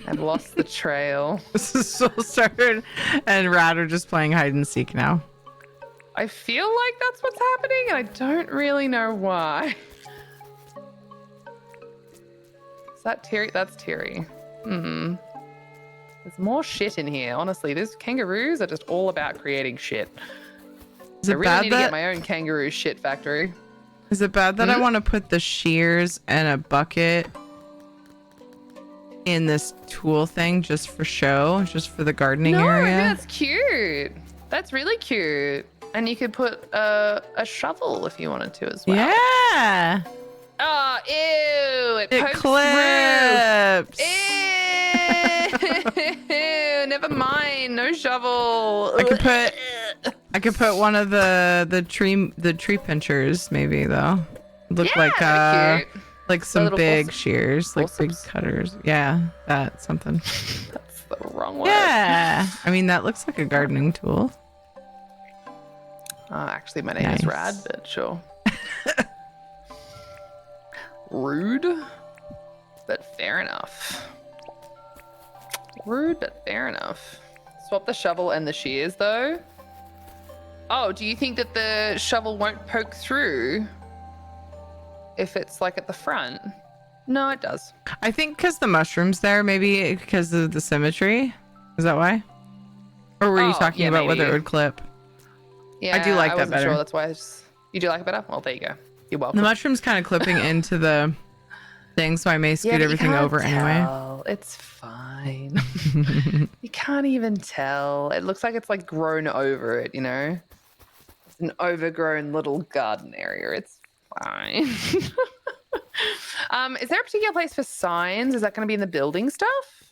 I've lost the trail. This is so started, and Rad are just playing hide and seek now. I feel like that's what's happening, and I don't really know why. Is that Terry? That's Terry. There's more shit in here. Honestly, these kangaroos are just all about creating shit. Is it I really bad need to that get my own kangaroo shit factory. Is it bad that I want to put the shears and a bucket in this tool thing just for show, just for the gardening area? I think that's cute. That's really cute. And you could put a shovel if you wanted to as well. Yeah. Oh, ew! It pokes clips. Through. Ew! Never mind. No shovel. I could put one of the tree pinchers maybe though. Look cute. like some big shears, like big forceps. cutters. Yeah, that something. That's the wrong word. Yeah. I mean that looks like a gardening tool. Actually, my name is Rad, but sure. Rude, but fair enough. Rude, but fair enough. Swap the shovel and the shears, though. Oh, do you think that the shovel won't poke through if it's like at the front? No, it does. I think because the mushrooms there, maybe because of the symmetry. Is that why? Or were you talking about whether it would clip? Yeah, I do like I that wasn't better. Sure. That's why you do like it better? Well, there you go. You're welcome. The mushroom's kind of clipping into the thing, so I may scoot but you everything can't over anyway. tell. It's fine. You can't even tell. It looks like it's like grown over it, you know? It's an overgrown little garden area. It's fine. Is there a particular place for signs? Is that going to be in the building stuff?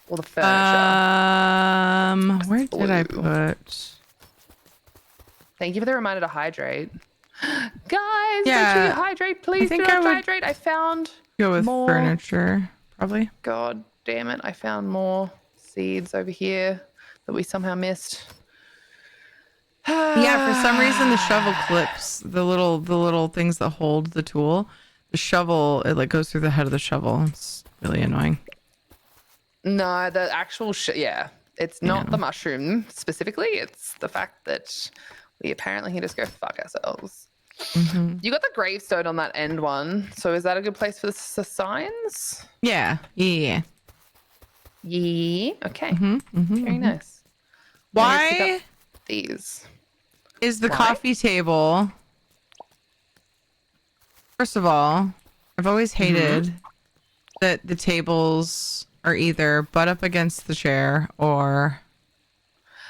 Or the furniture? Where did I put? Thank you for the reminder to hydrate. Guys, make sure Yeah, you hydrate. Please I think do I not would hydrate. I found Go with more. furniture, probably. God damn it. I found more seeds over here that we somehow missed. Yeah, for some reason the shovel clips the little things that hold the tool. The shovel, it like goes through the head of the shovel. It's really annoying. No, the actual yeah. It's not the mushroom specifically. It's the fact that we apparently can just go fuck ourselves. You got the gravestone on that end one. So is that a good place for the signs? Yeah. Yeah. Okay. Very nice. Why these? Is the coffee table? First of all, I've always hated that the tables are either butt up against the chair or,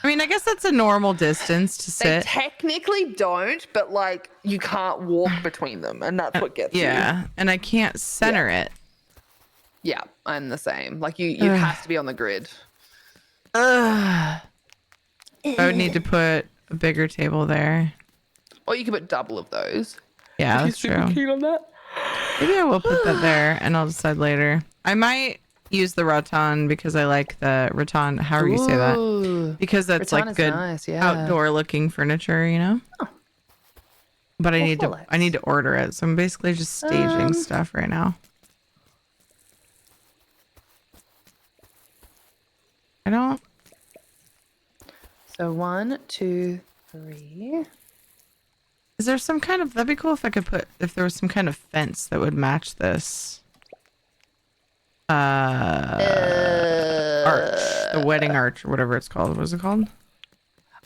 I mean, I guess that's a normal distance to They sit. technically don't, but like you can't walk between them, and that's what gets you. Yeah, and I can't center it. Yeah, I'm the same. Like you have to be on the grid. I would need to put a bigger table there. Or you could put double of those. Yeah, If that's you're super true. keen on that. Maybe I will put that there, and I'll decide later. I might use the rattan because I like the rattan. However you say that, because that's Rattan like is good nice, yeah. outdoor looking furniture, you know. But I need to order it, so I'm basically just staging stuff right now. I don't. So 1, 2, 3. Is there some kind of? That'd be cool if I could put. If there was some kind of fence that would match this. Arch, the wedding arch, or whatever it's called. What is it called?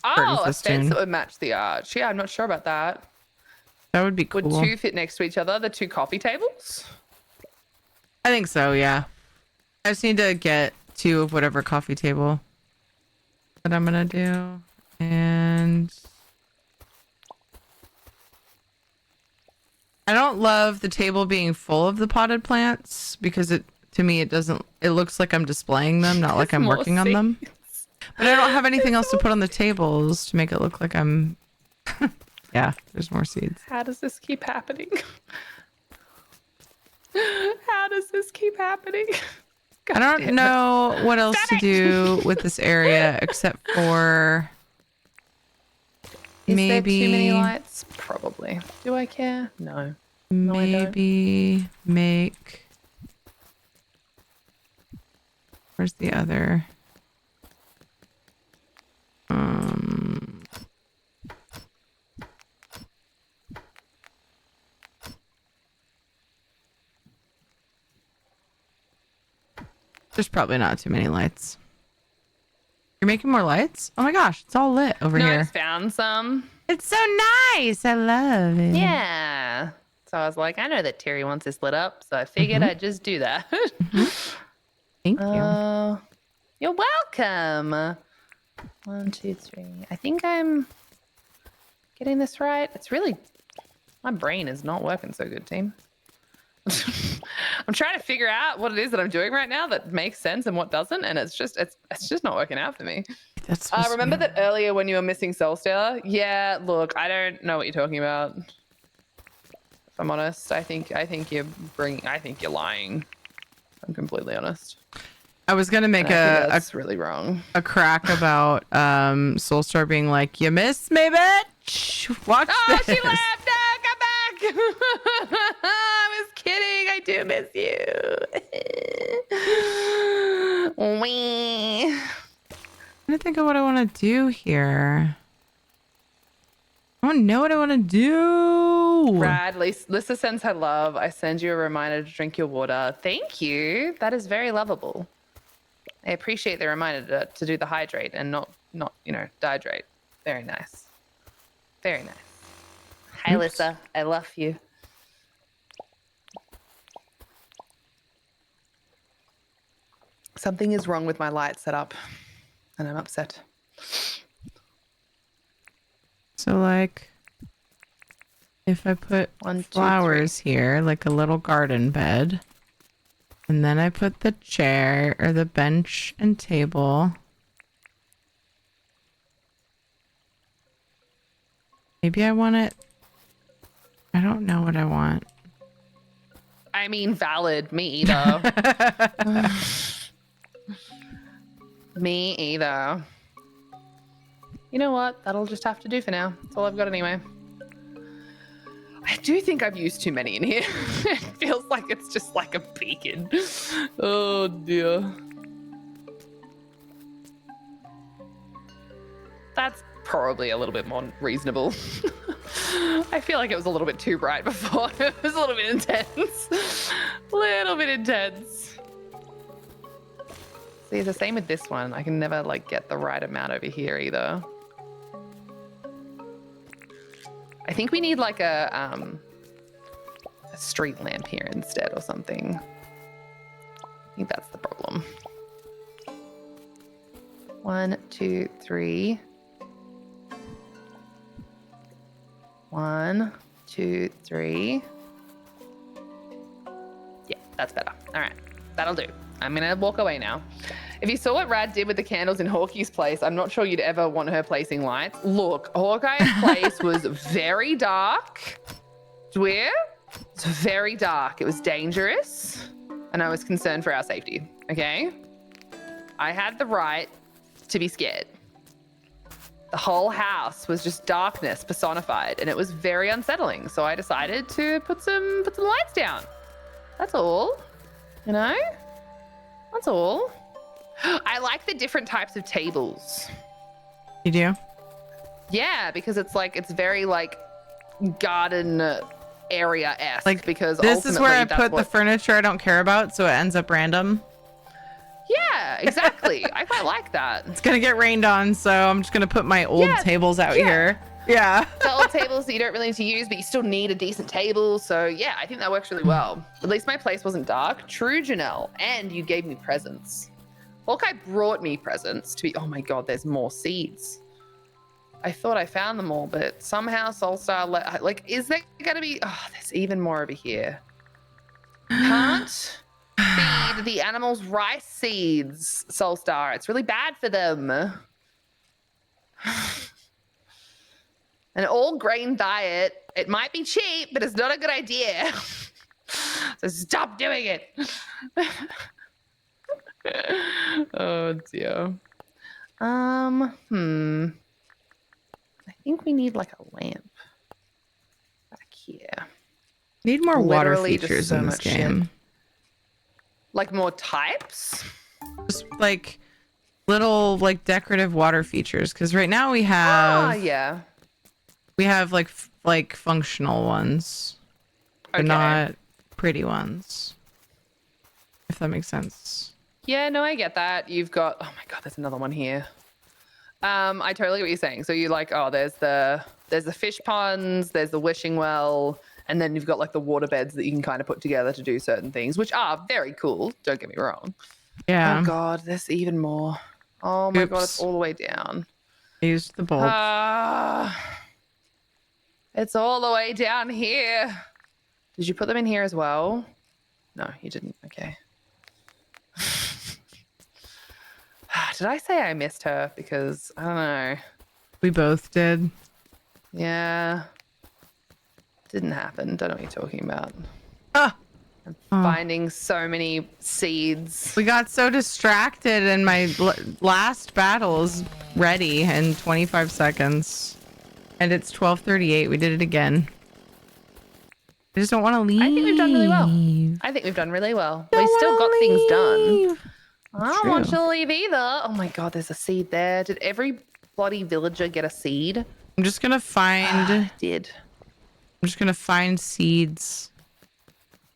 Oh, a festoon. fence that would match the arch. Yeah, I'm not sure about that. That would be cool. Would 2 fit next to each other? The 2 coffee tables? I think so. Yeah. I just need to get 2 of whatever coffee table that I'm gonna do, and I don't love the table being full of the potted plants because to me it doesn't. It looks like I'm displaying them, not like I'm working on them. But I don't have anything else to put on the tables to make it look like I'm Yeah, there's more seeds. How does this keep happening? How does this keep happening? I don't know what else to do with this area except for Is maybe there too many lights? Probably. Do I care? No. No, I don't. maybe make. Where's the other? There's probably not too many lights. You're making more lights? Oh my gosh, it's all lit over No, I here. just found some. It's so nice. I love it. Yeah. So I was like, I know that Terry wants this lit up, so I figured I'd just do that. Thank you. You're welcome. 1, 2, 3. I think I'm getting this right. It's really, my brain is not working so good, team. I'm trying to figure out what it is that I'm doing right now that makes sense and what doesn't, and it's just not working out for me. That's remember that earlier when you were missing Soulstar? Yeah, look, I don't know what you're talking about. If I'm honest, I think you're lying. I'm completely honest. I was gonna make that's really wrong. a crack about Soulstar being like, "You missed me, bitch. Watch this." She left. No, come back. I was kidding. I do miss you. Wee. I'm trying to think of what I want to do here. I don't know what I want to do. Brad, Lisa sends her love. I send you a reminder to drink your water. Thank you. That is very lovable. I appreciate the reminder to do the hydrate and not dehydrate. Very nice. Very nice. Hi, Lisa. I love you. Something is wrong with my light setup, and I'm upset. So, like, if I put 1, 2, flowers here, like a little garden bed, and then I put the chair or the bench and table. Maybe I want it. I don't know what I want. I mean, valid. Me either. Me either. You know what? That'll just have to do for now. That's all I've got anyway. I do think I've used too many in here. It feels like it's just like a beacon. Oh dear. That's probably a little bit more reasonable. I feel like it was a little bit too bright before. It was a little bit intense. Little bit intense. See, it's the same with this one. I can never like get the right amount over here either. I think we need like a street lamp here instead or something. I think that's the problem. 1, 2, 3. 1, 2, 3. Yeah, that's better. All right, that'll do. I'm gonna walk away now. If you saw what Rad did with the candles in Hawkeye's place, I'm not sure you'd ever want her placing lights. Look, Hawkeye's place was very dark. Swear? It's very dark. It was dangerous, and I was concerned for our safety, okay? I had the right to be scared. The whole house was just darkness personified, and it was very unsettling. So I decided to put some lights down. That's all, you know? That's all. I like the different types of tables. You do? Yeah, because it's like, it's very like garden area-esque. Like, because this is where I ultimately put the furniture I don't care about, so it ends up random. Yeah, exactly. I quite like that. It's gonna get rained on, so I'm just gonna put my old tables out here. Yeah. The old tables that you don't really need to use, but you still need a decent table. So yeah, I think that works really well. At least my place wasn't dark. True, Janelle. And you gave me presents. Hawkeye brought me presents to be, oh my God, there's more seeds. I thought I found them all, but somehow Soulstar, like, is there gonna be, oh, there's even more over here. Can't feed the animals rice seeds, Soulstar. It's really bad for them. An all grain diet. It might be cheap, but it's not a good idea. So stop doing it. Oh dear. I think we need like a lamp back here. Need more water Literally just features so in this much shit. game. Like more types? Just like little like decorative water features, because right now we have yeah. we have like functional ones, but not pretty ones. If that makes sense. Yeah, no, I get that. You've got, oh my god, there's another one here. I totally get what you're saying. So you like, oh, there's the fish ponds, there's the wishing well, and then you've got like the water beds that you can kind of put together to do certain things, which are very cool. Don't get me wrong. Yeah. Oh god, there's even more. Oh my god, it's all the way down. Use the bulb. It's all the way down here. Did you put them in here as well? No, you didn't. Okay. Did I say I missed her? Because I don't know. We both did. Yeah. Didn't happen. Don't know what you're talking about. I'm Oh. finding so many seeds. We got so distracted, and my last battle is ready in 25 seconds. And it's 12:38. We did it again. I just don't want to leave. I think we've done really well. We still got things done. I don't want you to leave either. Oh my god, there's a seed there. Did every bloody villager get a seed? I'm just gonna find. I'm just gonna find seeds.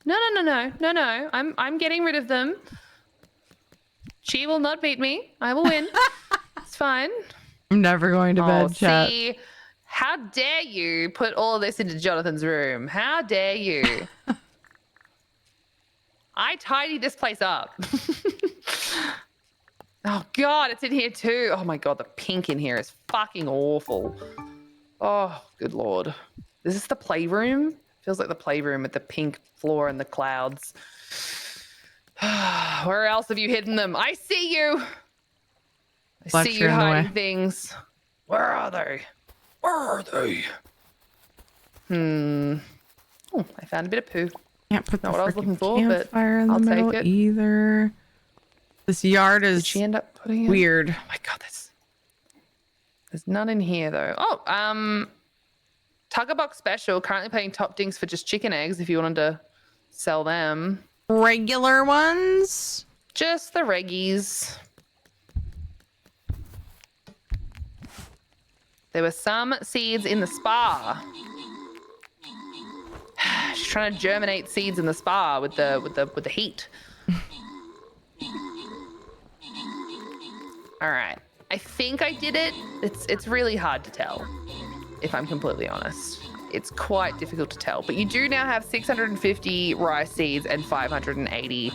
No. I'm getting rid of them. She will not beat me. I will win. It's fine. I'm never going to bed, chat. See, how dare you put all this into Jonathan's room? How dare you? I tidied this place up. Oh god, it's in here too. Oh my god, the pink in here is fucking awful. Oh, good lord. Is this the playroom? Feels like the playroom with the pink floor and the clouds. Where else have you hidden them? I see you. I see you hiding things. Where are they? Where are they? Oh, I found a bit of poo. Can't put Not the what I was looking for, but campfire in the I'll middle take it. either. This yard is Did she end up putting it? weird. Oh my god, there's none in here though. Oh, Tuggerbox special. Currently paying top dinks for just chicken eggs if you wanted to sell them. Regular ones? Just the reggies. There were some seeds in the spa. She's trying to germinate seeds in the spa with the heat. All right. I think I did it. It's really hard to tell, if I'm completely honest. It's quite difficult to tell. But you do now have 650 rice seeds and 580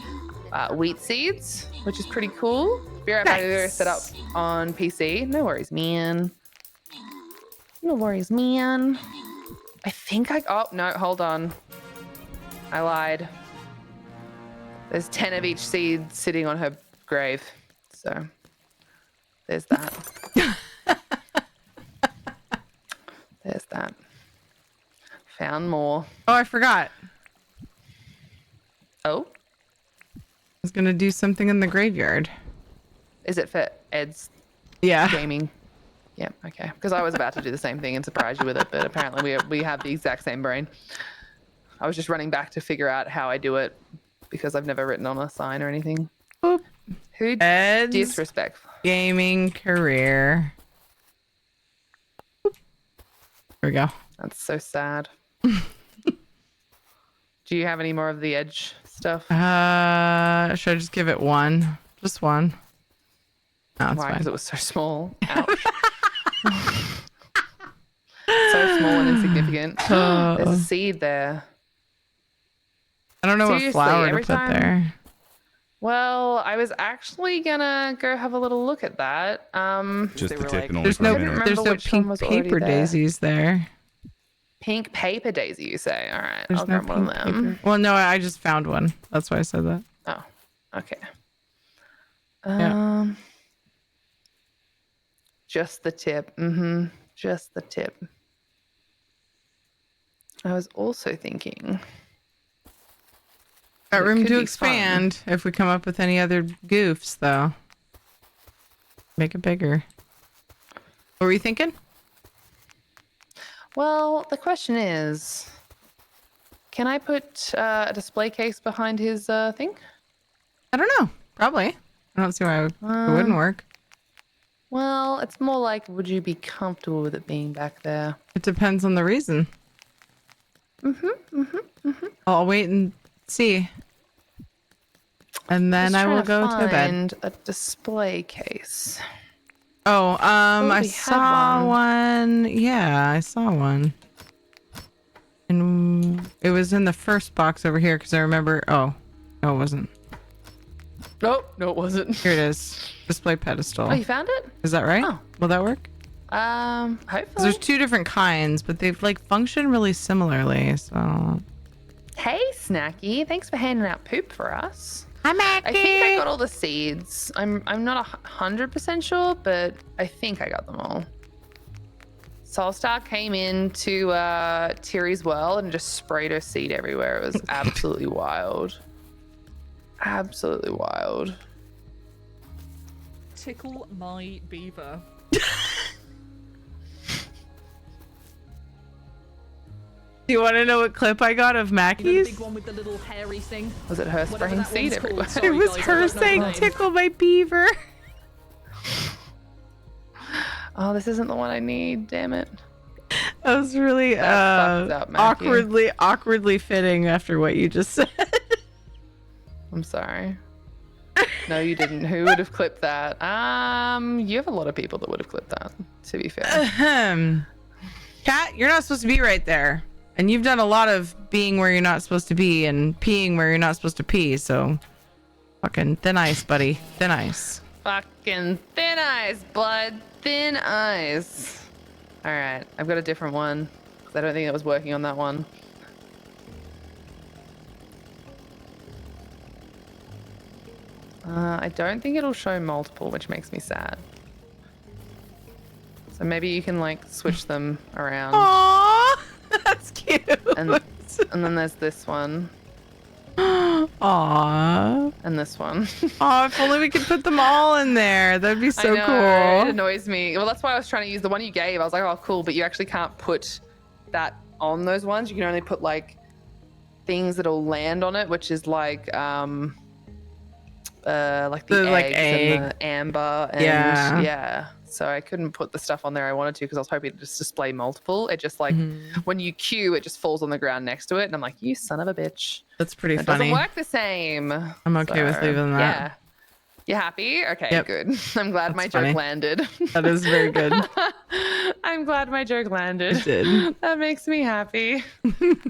wheat seeds, which is pretty cool. Be right back. Nice. Set up on PC. No worries, man. No worries, man. I think oh, no, hold on. I lied. There's 10 of each seed sitting on her grave. So there's that. There's that. Found more. Oh, I forgot. Oh? I was going to do something in the graveyard. Is it for Ed's gaming? Yeah, okay. Because I was about to do the same thing and surprise you with it, but apparently we have the exact same brain. I was just running back to figure out how I do it because I've never written on a sign or anything. Boop. Who Ed's disrespectful? Gaming career. Boop. There we go. That's so sad. Do you have any more of the Edge stuff? Should I just give it one? Just one. No, it's Why? fine. Because it was so small. Ouch. So small and insignificant. There's a seed there. I don't know Seriously, what flower to every put time- there. Well, I was actually gonna go have a little look at that. Just they the were tip like, and only There's for no a minute. there's no which one pink was already paper there. daisies there. Pink paper daisy, you say? All right, There's I'll no grab one of pink them. paper. Well, no, I just found one. That's why I said that. Oh, okay. Yeah. Just the tip. Just the tip. I was also thinking. Got it room could to be expand if we come up with any other goofs, though. Make it bigger. What were you thinking? Well, the question is, can I put a display case behind his thing? I don't know. Probably. I don't see why it wouldn't work. Well, it's more like, would you be comfortable with it being back there? It depends on the reason. I'll wait and see. And then Just I will trying go to bed. find a display case. Oh, I we had saw one. Yeah, I saw one. And it was in the first box over here because I remember. Oh, no, it wasn't. Nope, no, it wasn't. Here it is. Display pedestal. Oh, you found it? Is that right? Oh. Will that work? Hopefully. There's two different kinds, but they've like function really similarly. So. Hey, Snacky, thanks for handing out poop for us. Hi, Mackie. I think I got all the seeds. I'm not 100% sure, but I think I got them all. Soulstar came into Tiri's world and just sprayed her seed everywhere. It was absolutely wild. Absolutely wild. Tickle my beaver. Do you want to know what clip I got of Mackie's? You know the big one with the little hairy thing? Was it her spraying seed everywhere? Sorry, It was guys, I her don't know saying the name. tickle my beaver. Oh, this isn't the one I need. Damn it. That was really That fucked up, Mackie. awkwardly fitting after what you just said. I'm sorry. No, you didn't. Who would have clipped that? You have a lot of people that would have clipped that, to be fair. Kat, you're not supposed to be right there. And you've done a lot of being where you're not supposed to be and peeing where you're not supposed to pee, so fucking thin ice, buddy. Thin ice. Fucking thin ice, blood. Thin ice. All right, I've got a different one because I don't think it was working on that one. I don't think it'll show multiple, which makes me sad. So maybe you can like switch them around. Aww, that's cute. And then there's this one. Aww. And this one. Oh, if only we could put them all in there. That'd be so I know, cool. It annoys me. Well, that's why I was trying to use the one you gave. I was like, oh, cool, but you actually can't put that on those ones. You can only put like things that'll land on it, which is like the eggs and the amber and yeah. So I couldn't put the stuff on there I wanted to because I was hoping to just display multiple. It just like when you queue, it just falls on the ground next to it, and I'm like, you son of a bitch. That's pretty It funny. doesn't work the same. I'm okay with leaving that. Yeah. You happy? Okay, Yep. good. I'm glad my funny. joke landed. That is very good. I'm glad my joke landed. It did. That makes me happy.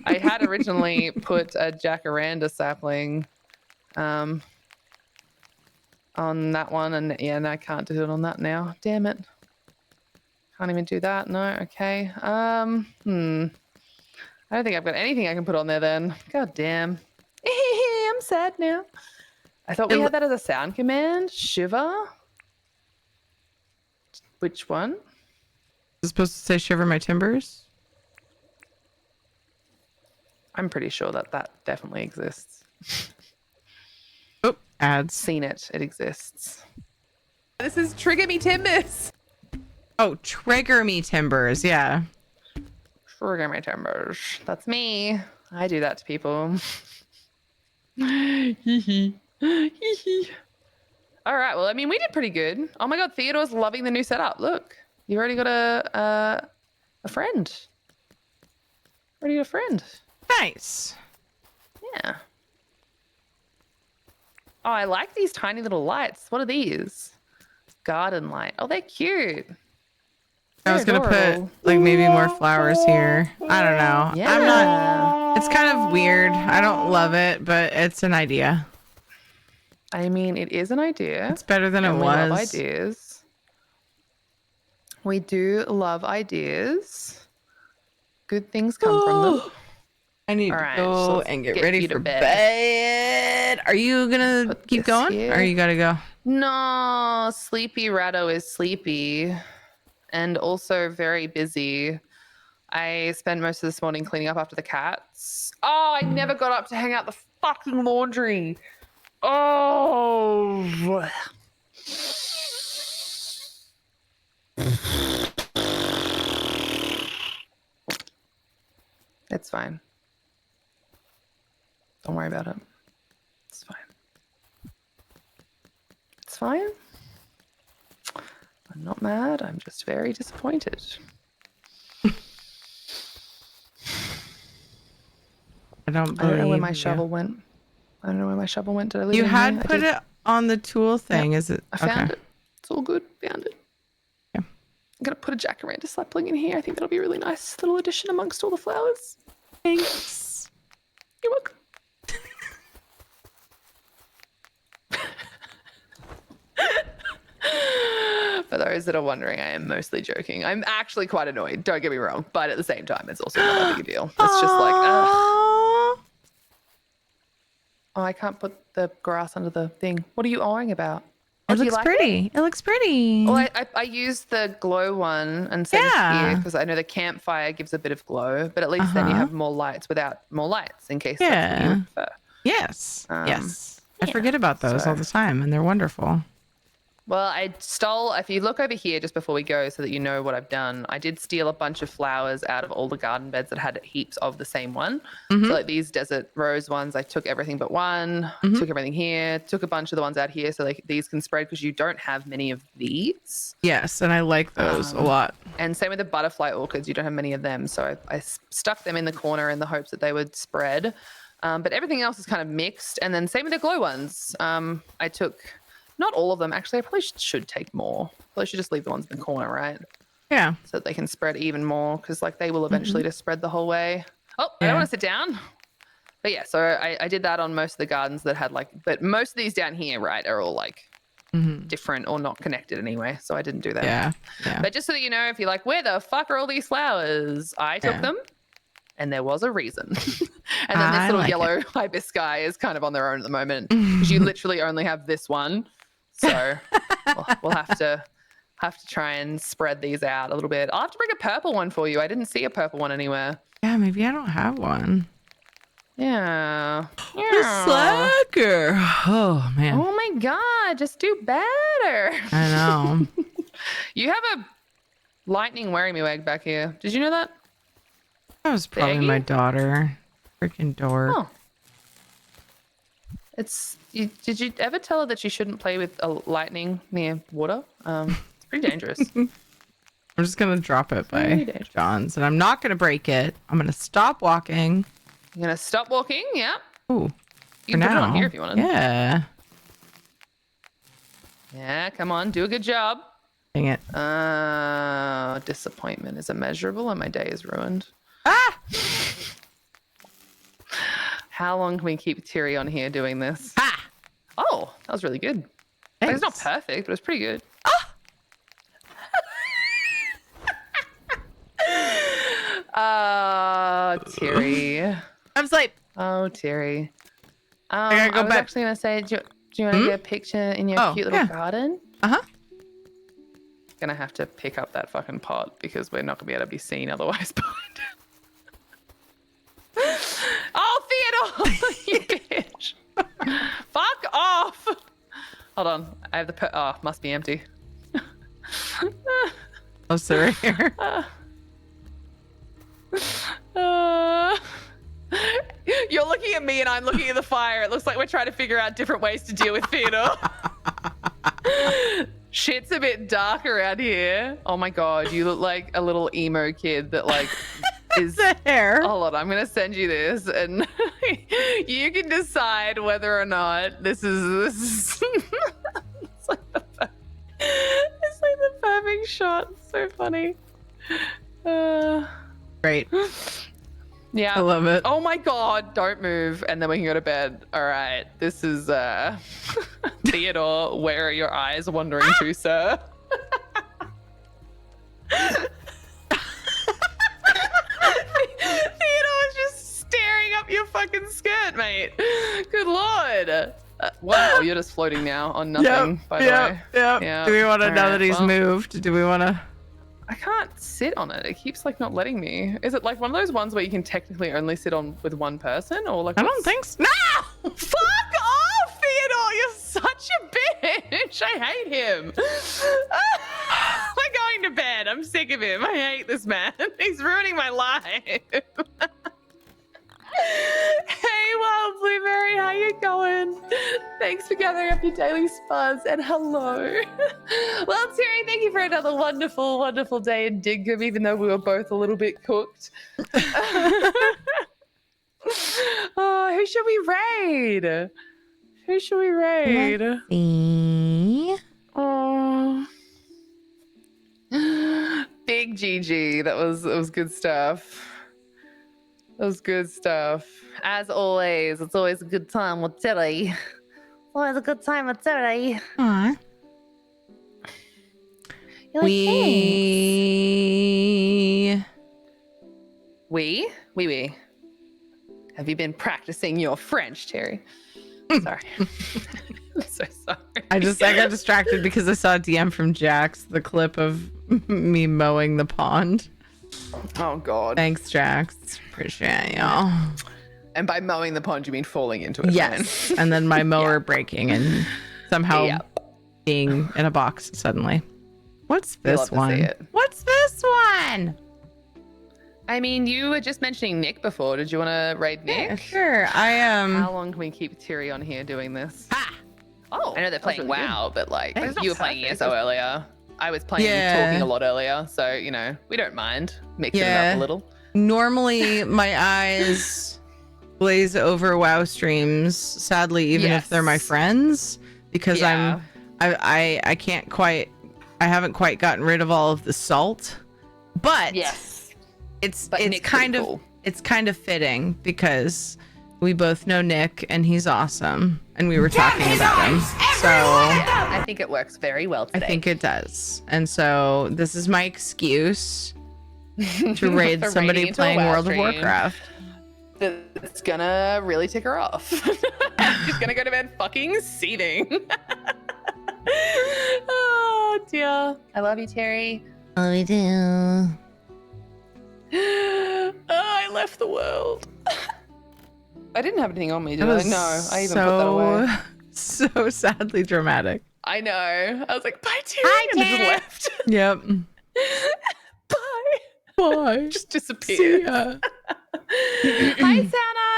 I had originally put a jacaranda sapling on that one, and yeah, no, I can't do it on that now. Damn it. Can't even do that. No, okay. I don't think I've got anything I can put on there then. God damn. I'm sad now. I thought we had that as a sound command. Shiver? Which one? Is it supposed to say shiver my timbers? I'm pretty sure that definitely exists. Oh, ads. Seen it. It exists. This is Trigger Me Timbers. Oh, Trigger Me Timbers. Yeah. Trigger Me Timbers. That's me. I do that to people. All right. Well, I mean, we did pretty good. Oh my God, Theodore's loving the new setup. Look, you've already got a friend. Already got a friend. Nice. Yeah. Oh, I like these tiny little lights. What are these? Garden light. Oh, they're cute. I was gonna put like maybe more flowers here. I don't know. Yeah. I'm not. It's kind of weird. I don't love it, but it's an idea. I mean, it is an idea. It's better than it And we love was. ideas. We do love ideas. Good things come from them. I need All to right, go so let's and get get ready you to for bed. bed. Are you gonna keep this going, here. or you gotta go? No, Sleepy Ratto is sleepy and also very busy. I spent most of this morning cleaning up after the cats. Oh, I never got up to hang out the fucking laundry. Oh. It's fine. Don't worry about it. It's fine. It's fine. I'm not mad. I'm just very disappointed. I don't know where my shovel went. I don't know where my shovel went. Did I leave You it in had here? put it on the tool thing. Yep. Is it? I found it. It's all good. Found it. Yeah. I'm going to put a jacaranda sapling in here. I think that'll be a really nice little addition amongst all the flowers. Thanks. You're welcome. For those that are wondering, I am mostly joking. I'm actually quite annoyed. Don't get me wrong. But at the same time, it's also not that big a deal. It's just like, oh, I can't put the grass under the thing. What are you awing about? It looks pretty. It looks pretty. Well, I used the glow one and sent it here because I know the campfire gives a bit of glow, but at least then you have more lights without more lights in case that's what you prefer. Yes. Yes. I forget about those all the time, and they're wonderful. Well, I stole, if you look over here just before we go so that you know what I've done, I did steal a bunch of flowers out of all the garden beds that had heaps of the same one. So like these desert rose ones, I took everything but one, took everything here, took a bunch of the ones out here so like these can spread because you don't have many of these. Yes, and I like those a lot. And same with the butterfly orchids, you don't have many of them. So I stuck them in the corner in the hopes that they would spread. But everything else is kind of mixed. And then same with the glow ones. I took... Not all of them. Actually, I probably should take more. Probably should just leave the ones in the corner, right? Yeah. So that they can spread even more because like they will eventually just spread the whole way. Oh, I don't want to sit down. But yeah, so I did that on most of the gardens that had like, but most of these down here, right, are all like different or not connected anyway. So I didn't do that. Yeah. But just so that you know, if you're like, where the fuck are all these flowers? I took them. And there was a reason. And then this little yellow hibiscus is kind of on their own at the moment because you literally only have this one. So we'll have to try and spread these out a little bit. I'll have to bring a purple one for you. I didn't see a purple one anywhere. Yeah, maybe I don't have one. Yeah. The slacker. Oh, man. Oh, my God. Just do better. I know. You have a lightning wearing me wag back here. Did you know that? That was probably my daughter. Freaking dork. Oh. Did you ever tell her that she shouldn't play with a lightning near water? It's pretty dangerous. I'm just going to drop it by John's, and I'm not going to break it. I'm going to stop walking. You're going to stop walking? Yeah. Ooh. You can put it on here if you wanted. Yeah. Yeah, come on. Do a good job. Dang it. Disappointment is immeasurable and my day is ruined. Ah! How long can we keep Tiri on here doing this? Ah! Oh, that was really good. Like, it's not perfect, but it's pretty good. Tiri. I'm asleep. Oh, Tiri. I gotta go I was back. actually going to say, do you want to get a picture in your cute little garden? Uh-huh. Gonna have to pick up that fucking pot because we're not gonna be able to be seen otherwise behind it. Oh, Theodore! You bitch! Fuck off! Hold on, I have the oh, must be empty. Oh, sorry. Here. You're looking at me and I'm looking at the fire. It looks like we're trying to figure out different ways to deal with Theodore. Shit's a bit dark around here. Oh my God, you look like a little emo kid that like is the hair. Hold on, I'm gonna send you this and you can decide whether or not this is it's like the perfect shot. It's so funny. Great. Yeah. I love it. Oh my God, don't move. And then we can go to bed. All right. This is Theodore. Where are your eyes wandering to, sir? Theodore was just staring up your fucking skirt, mate. Good Lord. Wow, you're just floating now on nothing, by the way. Yeah. Do we want to, now that he's moved, do we want to? I can't sit on it. It keeps like not letting me. Is it like one of those ones where you can technically only sit on with one person, or like? I don't think so. No! Fuck off, Theodore! You're such a bitch. I hate him. We're going to bed. I'm sick of him. I hate this man. He's ruining my life. Hey, Wild Blueberry, how you going? Thanks for gathering up your daily spuds, and hello. Well, Terry, thank you for another wonderful, wonderful day in Dingham, even though we were both a little bit cooked. Oh, who should we raid? Who should we raid? Let's see. Oh, Big GG. That was good stuff. That was good stuff. As always, it's always a good time with Terry. Always a good time with Terry. Aw. You're like, We. Have you been practicing your French, Terry? Sorry. I'm so sorry. I got distracted because I saw a DM from Jax, the clip of me mowing the pond. Oh God. Thanks, Jax. Appreciate y'all. And by mowing the pond, you mean falling into it? Yes. And then my mower breaking and somehow being in a box suddenly. What's this one? What's this one? I mean, you were just mentioning Nick before. Did you want to raid Nick? Yeah, sure. How long can we keep Tyrion on here doing this? Oh, I know they're playing really WoW, but like Hey, you were playing ESO earlier. I was playing talking a lot earlier, so you know we don't mind mixing it up a little. Normally, my eyes glaze over WoW streams. Sadly, even if they're my friends, because I can't quite. I haven't quite gotten rid of all of the salt, but it's kind of it's kind of fitting because we both know Nick and he's awesome, and we were talking about him. So I think it works very well today. I think it does, and so this is my excuse to raid somebody playing World of Warcraft. It's gonna really tick her off. She's gonna go to bed fucking seething. Oh dear. I love you, Terry. Oh, we do. Oh, I left the world. I didn't have anything on me, did I? No, I even put that away. So sadly dramatic. I know. I was like, bye, Terry, and just left. Yep. Bye. Just disappeared. See ya. Hi, Santa.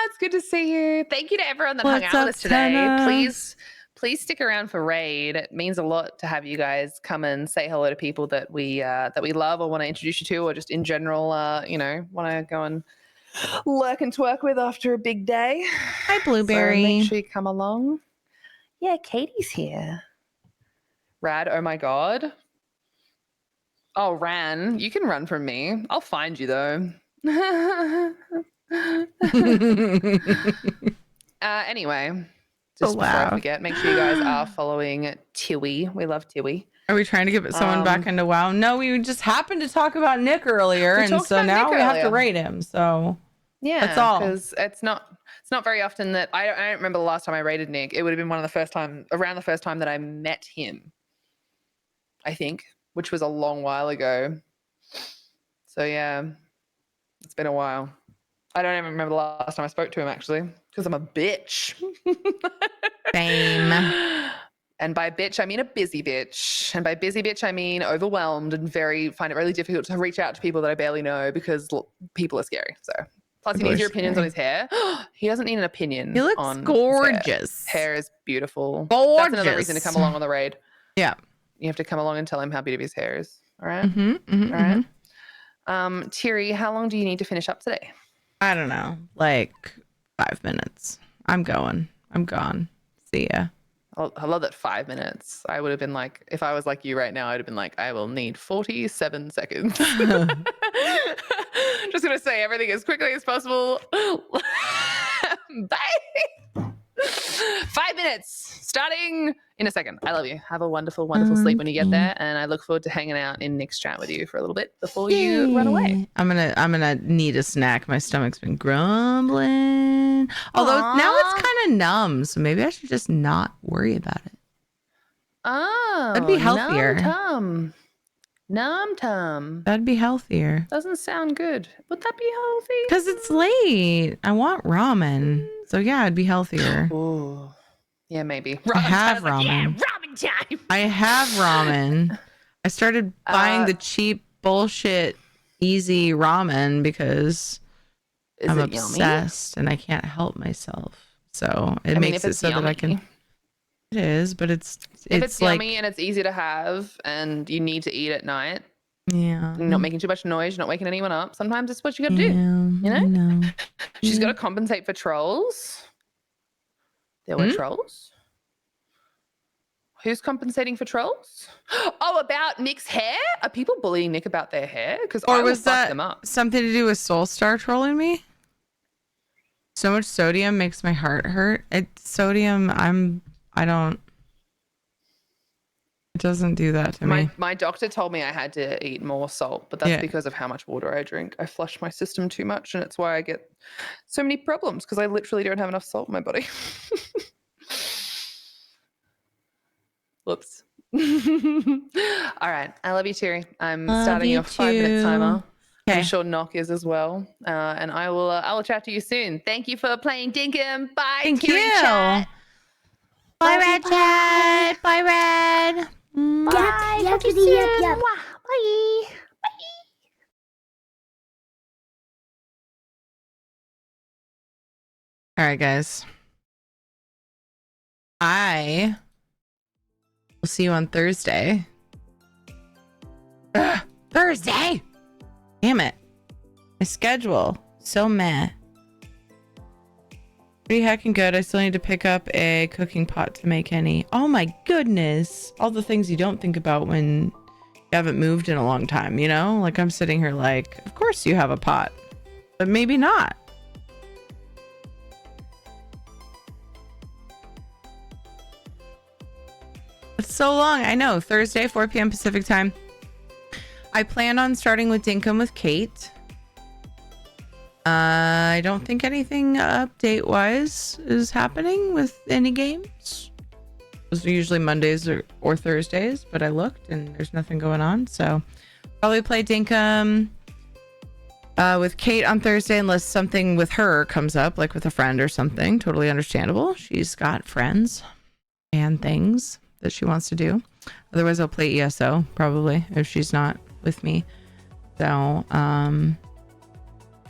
It's good to see you. Thank you to everyone that hung out with us today. Santa? Please stick around for raid. It means a lot to have you guys come and say hello to people that we love or want to introduce you to, or just in general, want to go and lurk and twerk with after a big day. Hi, Blueberry. So make sure you come along. Yeah, Katie's here. Rad. Oh my God. Oh, Ran, you can run from me. I'll find you though. Anyway, just before I forget, make sure you guys are following Tiwi. We love Tiwi. Are we trying to get someone back into WoW? No, we just happened to talk about Nick earlier, and so now we have to rate him. So yeah, that's all. Because it's not very often that I don't remember the last time I rated Nick. It would have been around the first time that I met him, I think, which was a long while ago. So yeah, it's been a while. I don't even remember the last time I spoke to him, actually, because I'm a bitch. Same. And by bitch, I mean a busy bitch. And by busy bitch, I mean overwhelmed and find it really difficult to reach out to people that I barely know because people are scary. So plus he needs your opinions on his hair. He doesn't need an opinion. He looks on gorgeous. His hair is beautiful. Gorgeous. That's another reason to come along on the raid. Yeah. You have to come along and tell him how beautiful his hair is. All right? Mm-hmm, All right. Thierry, how long do you need to finish up today? I don't know, like 5 minutes. I'm going. I'm gone. See ya. I love that 5 minutes. I would have been like, if I was like you right now, I'd have been like, I will need 47 seconds. Just going to say everything as quickly as possible. Bye. 5 minutes starting in a second. I love you. Have a wonderful, wonderful sleep when you get there. And I look forward to hanging out in Nick's chat with you for a little bit before you run away. I'm gonna need a snack. My stomach's been grumbling. Although now it's kind of numb, so maybe I should just not worry about it. Oh, that'd be healthier. Num tum. That'd be healthier. Doesn't sound good. Would that be healthy? Because it's late. I want ramen. So yeah, it'd be healthier. Ooh. Yeah, maybe. I have ramen. Like, yeah, ramen time. I have ramen. I started buying the cheap bullshit easy ramen because I'm obsessed and I can't help myself. So it makes it so that I can. It is, but it's if it's like, yummy and it's easy to have and you need to eat at night. Yeah. You're not making too much noise. You're not waking anyone up. Sometimes it's what you got to do. You know? I know. She's got to compensate for trolls. There were trolls. Who's compensating for trolls? Oh, about Nick's hair? Are people bullying Nick about their hair? Because I will fuck them up. Something to do with Soulstar trolling me? So much sodium makes my heart hurt. Sodium, I don't. It doesn't do that to me. My doctor told me I had to eat more salt, but that's because of how much water I drink. I flush my system too much, and it's why I get so many problems because I literally don't have enough salt in my body. Whoops. All right. I love you, Terry. I'm starting your 5-minute timer. Okay. I'm sure Nock is as well. And I will chat to you soon. Thank you for playing Dinkum. Bye, Thank Terry you. Chat. Bye, Red Chat. Bye, Red. Bye. Yep, Talk to you yep, soon. yep. Bye. All right, guys. I will see you on Thursday. Ugh, Thursday! Damn it. My schedule. So meh. Pretty heckin' good. I still need to pick up a cooking pot to make any. Oh my goodness. All the things you don't think about when you haven't moved in a long time, you know? Like I'm sitting here like, of course you have a pot. But maybe not. It's so long. I know. Thursday, 4 p.m. Pacific time. I plan on starting with Dinkum with Kate. I don't think anything update-wise is happening with any games. Those are usually Mondays or Thursdays, but I looked and there's nothing going on. So probably play Dinkum with Kate on Thursday unless something with her comes up, like with a friend or something. Totally understandable. She's got friends and things that she wants to do. Otherwise I'll play ESO probably if she's not with me. So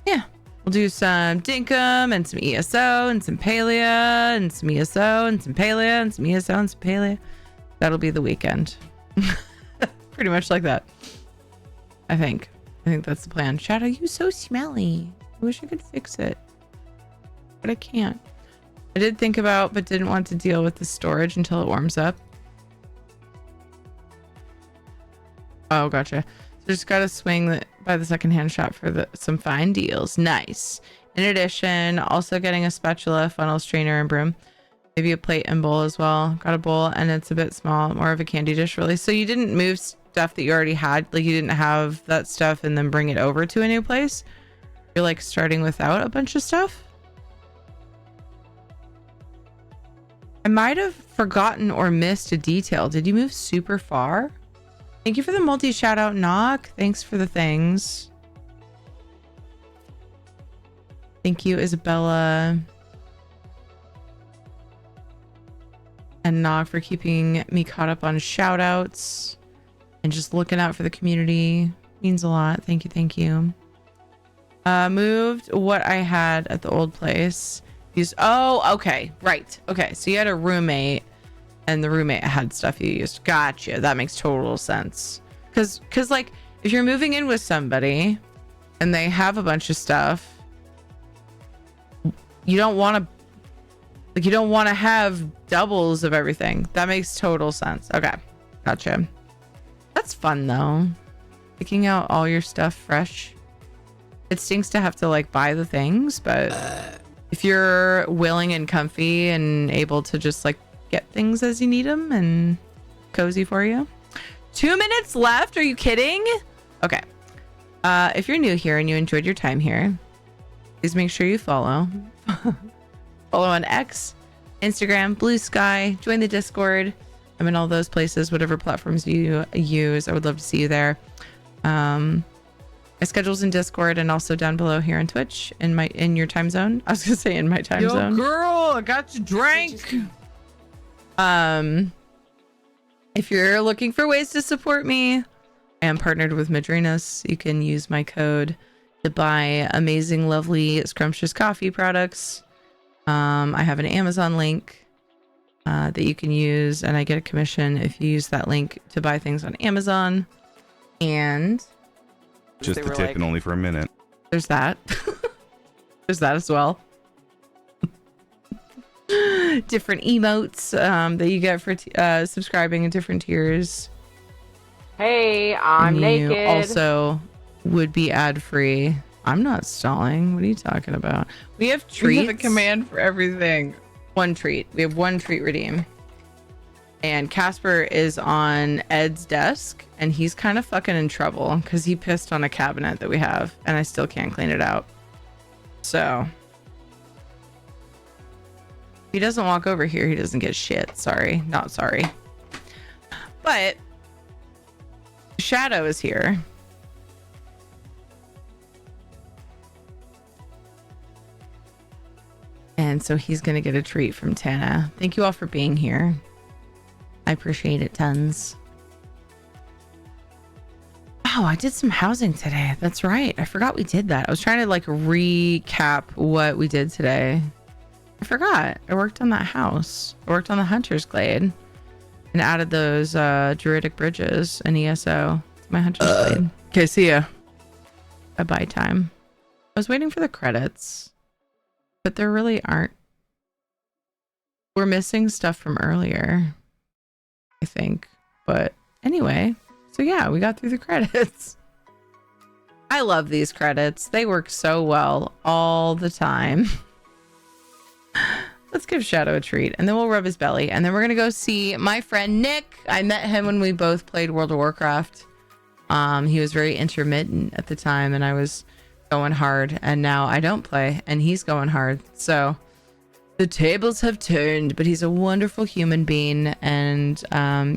yeah, we'll do some Dinkum and some ESO and some Palea and some ESO and some Palea and some ESO and some Palea. That'll be the weekend. Pretty much like that. I think that's the plan. Shadow, you so smelly. I wish I could fix it, but I can't. I did think about but didn't want to deal with the storage until it warms up. Oh, gotcha. So just gotta swing by the secondhand shop for some fine deals. Nice. In addition, also getting a spatula, funnel, strainer, and broom. Maybe a plate and bowl as well. Got a bowl and it's a bit small, more of a candy dish really. So you didn't move stuff that you already had, like you didn't have that stuff and then bring it over to a new place. You're like starting without a bunch of stuff. I might have forgotten or missed a detail. Did you move super far? Thank you for the multi shout out, Knock. Thanks for the things. Thank you, Isabella and Knock, for keeping me caught up on shout outs and just looking out for the community. Means a lot. Thank you. Thank you. Moved what I had at the old place. Oh, okay. Right. Okay. So you had a roommate and the roommate had stuff you used. Gotcha. That makes total sense. Cause like if you're moving in with somebody and they have a bunch of stuff, you don't want to have doubles of everything. That makes total sense. Okay. Gotcha. That's fun though. Picking out all your stuff fresh. It stinks to have to like buy the things, but if you're willing and comfy and able to just like get things as you need them and cozy for you. 2 minutes left. Are you kidding? Okay. If you're new here and you enjoyed your time here, please make sure you follow. Follow on X, Instagram, Blue Sky, join the Discord. I'm in all those places, whatever platforms you use. I would love to see you there. My schedule's in Discord and also down below here on Twitch in your time zone. I was gonna say in my time zone. Girl, I got you drink. If you're looking for ways to support me, I am partnered with Madrinas. You can use my code to buy amazing, lovely, scrumptious coffee products. I have an Amazon link that you can use, and I get a commission if you use that link to buy things on Amazon. And just the tip, and only for a minute. There's that. There's that as well. Different emotes that you get for subscribing in different tiers. Hey, I'm and naked. You also would be ad free. I'm not stalling. What are you talking about? We have treats. We have a command for everything. One treat. We have one treat redeem. And Casper is on Ed's desk, and he's kind of fucking in trouble because he pissed on a cabinet that we have, and I still can't clean it out. So if he doesn't walk over here, he doesn't get shit. Sorry. Not sorry. But Shadow is here. And so he's going to get a treat from Tana. Thank you all for being here. I appreciate it tons. Oh, I did some housing today. That's right. I forgot we did that. I was trying to like recap what we did today. I forgot. I worked on that house. I worked on the Hunter's Glade and added those Druidic bridges and ESO to my Hunter's Glade. Okay, see ya. Bye-bye time. I was waiting for the credits, but there really aren't. We're missing stuff from earlier, I think. But anyway, so yeah, we got through the credits. I love these credits. They work so well all the time. Let's give Shadow a treat, and then we'll rub his belly, and then we're gonna go see my friend Nick. I met him when we both played World of Warcraft. He was very intermittent at the time, and I was going hard, and now I don't play, and he's going hard. So the tables have turned, but he's a wonderful human being, and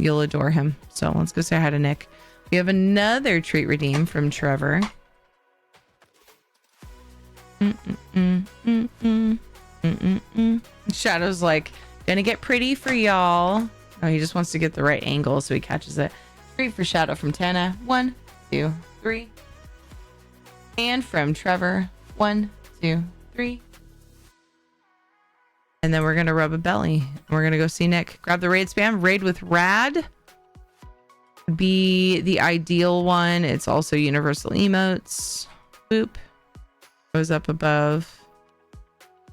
you'll adore him. So let's go say hi to Nick. We have another treat redeem from Trevor. Shadow's like, gonna get pretty for y'all. Oh, he just wants to get the right angle so he catches it. Treat for Shadow from Tana. 1, 2, 3. And from Trevor. 1, 2, 3. And then we're gonna rub a belly. We're gonna go see Nick. Grab the raid spam. Raid with Rad. Be the ideal one. It's also universal emotes. Boop. Goes up above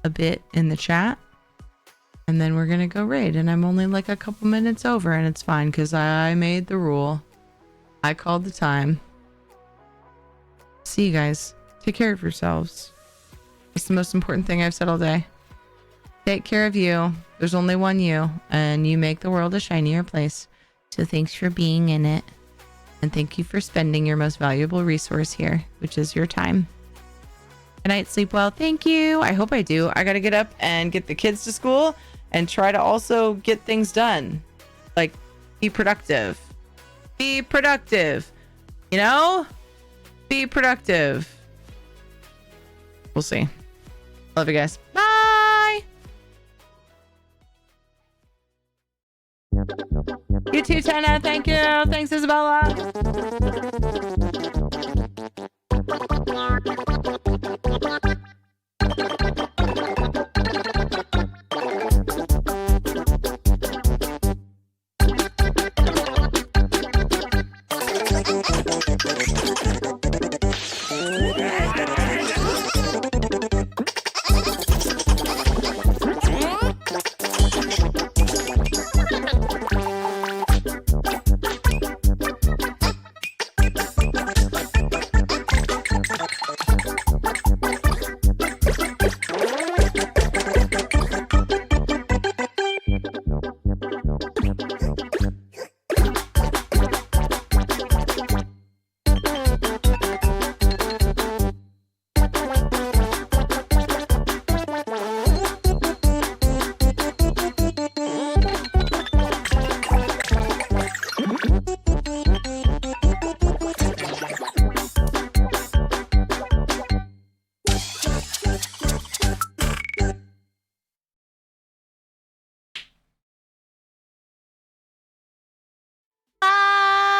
a bit in the chat. And then we're gonna go raid. And I'm only like a couple minutes over, and it's fine because I made the rule. I called the time. See you guys. Take care of yourselves. It's the most important thing I've said all day. Take care of you. There's only one you, and you make the world a shinier place. So thanks for being in it. And thank you for spending your most valuable resource here, which is your time. Good night, sleep well. Thank you. I hope I do. I gotta get up and get the kids to school and try to also get things done. Like, be productive. Be productive. You know? Be productive. We'll see. Love you guys. Bye. You too, Tana. Thank you. Thanks, Isabella.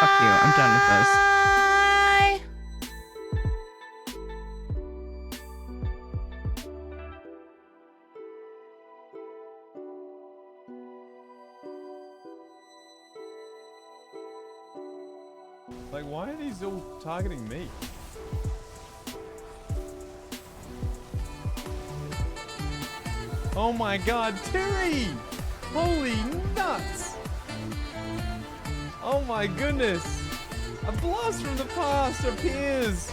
Fuck you. I'm done with this. Like, why are these all targeting me? Oh my god, Terry! Holy nuts! Oh my goodness! A blast from the past appears!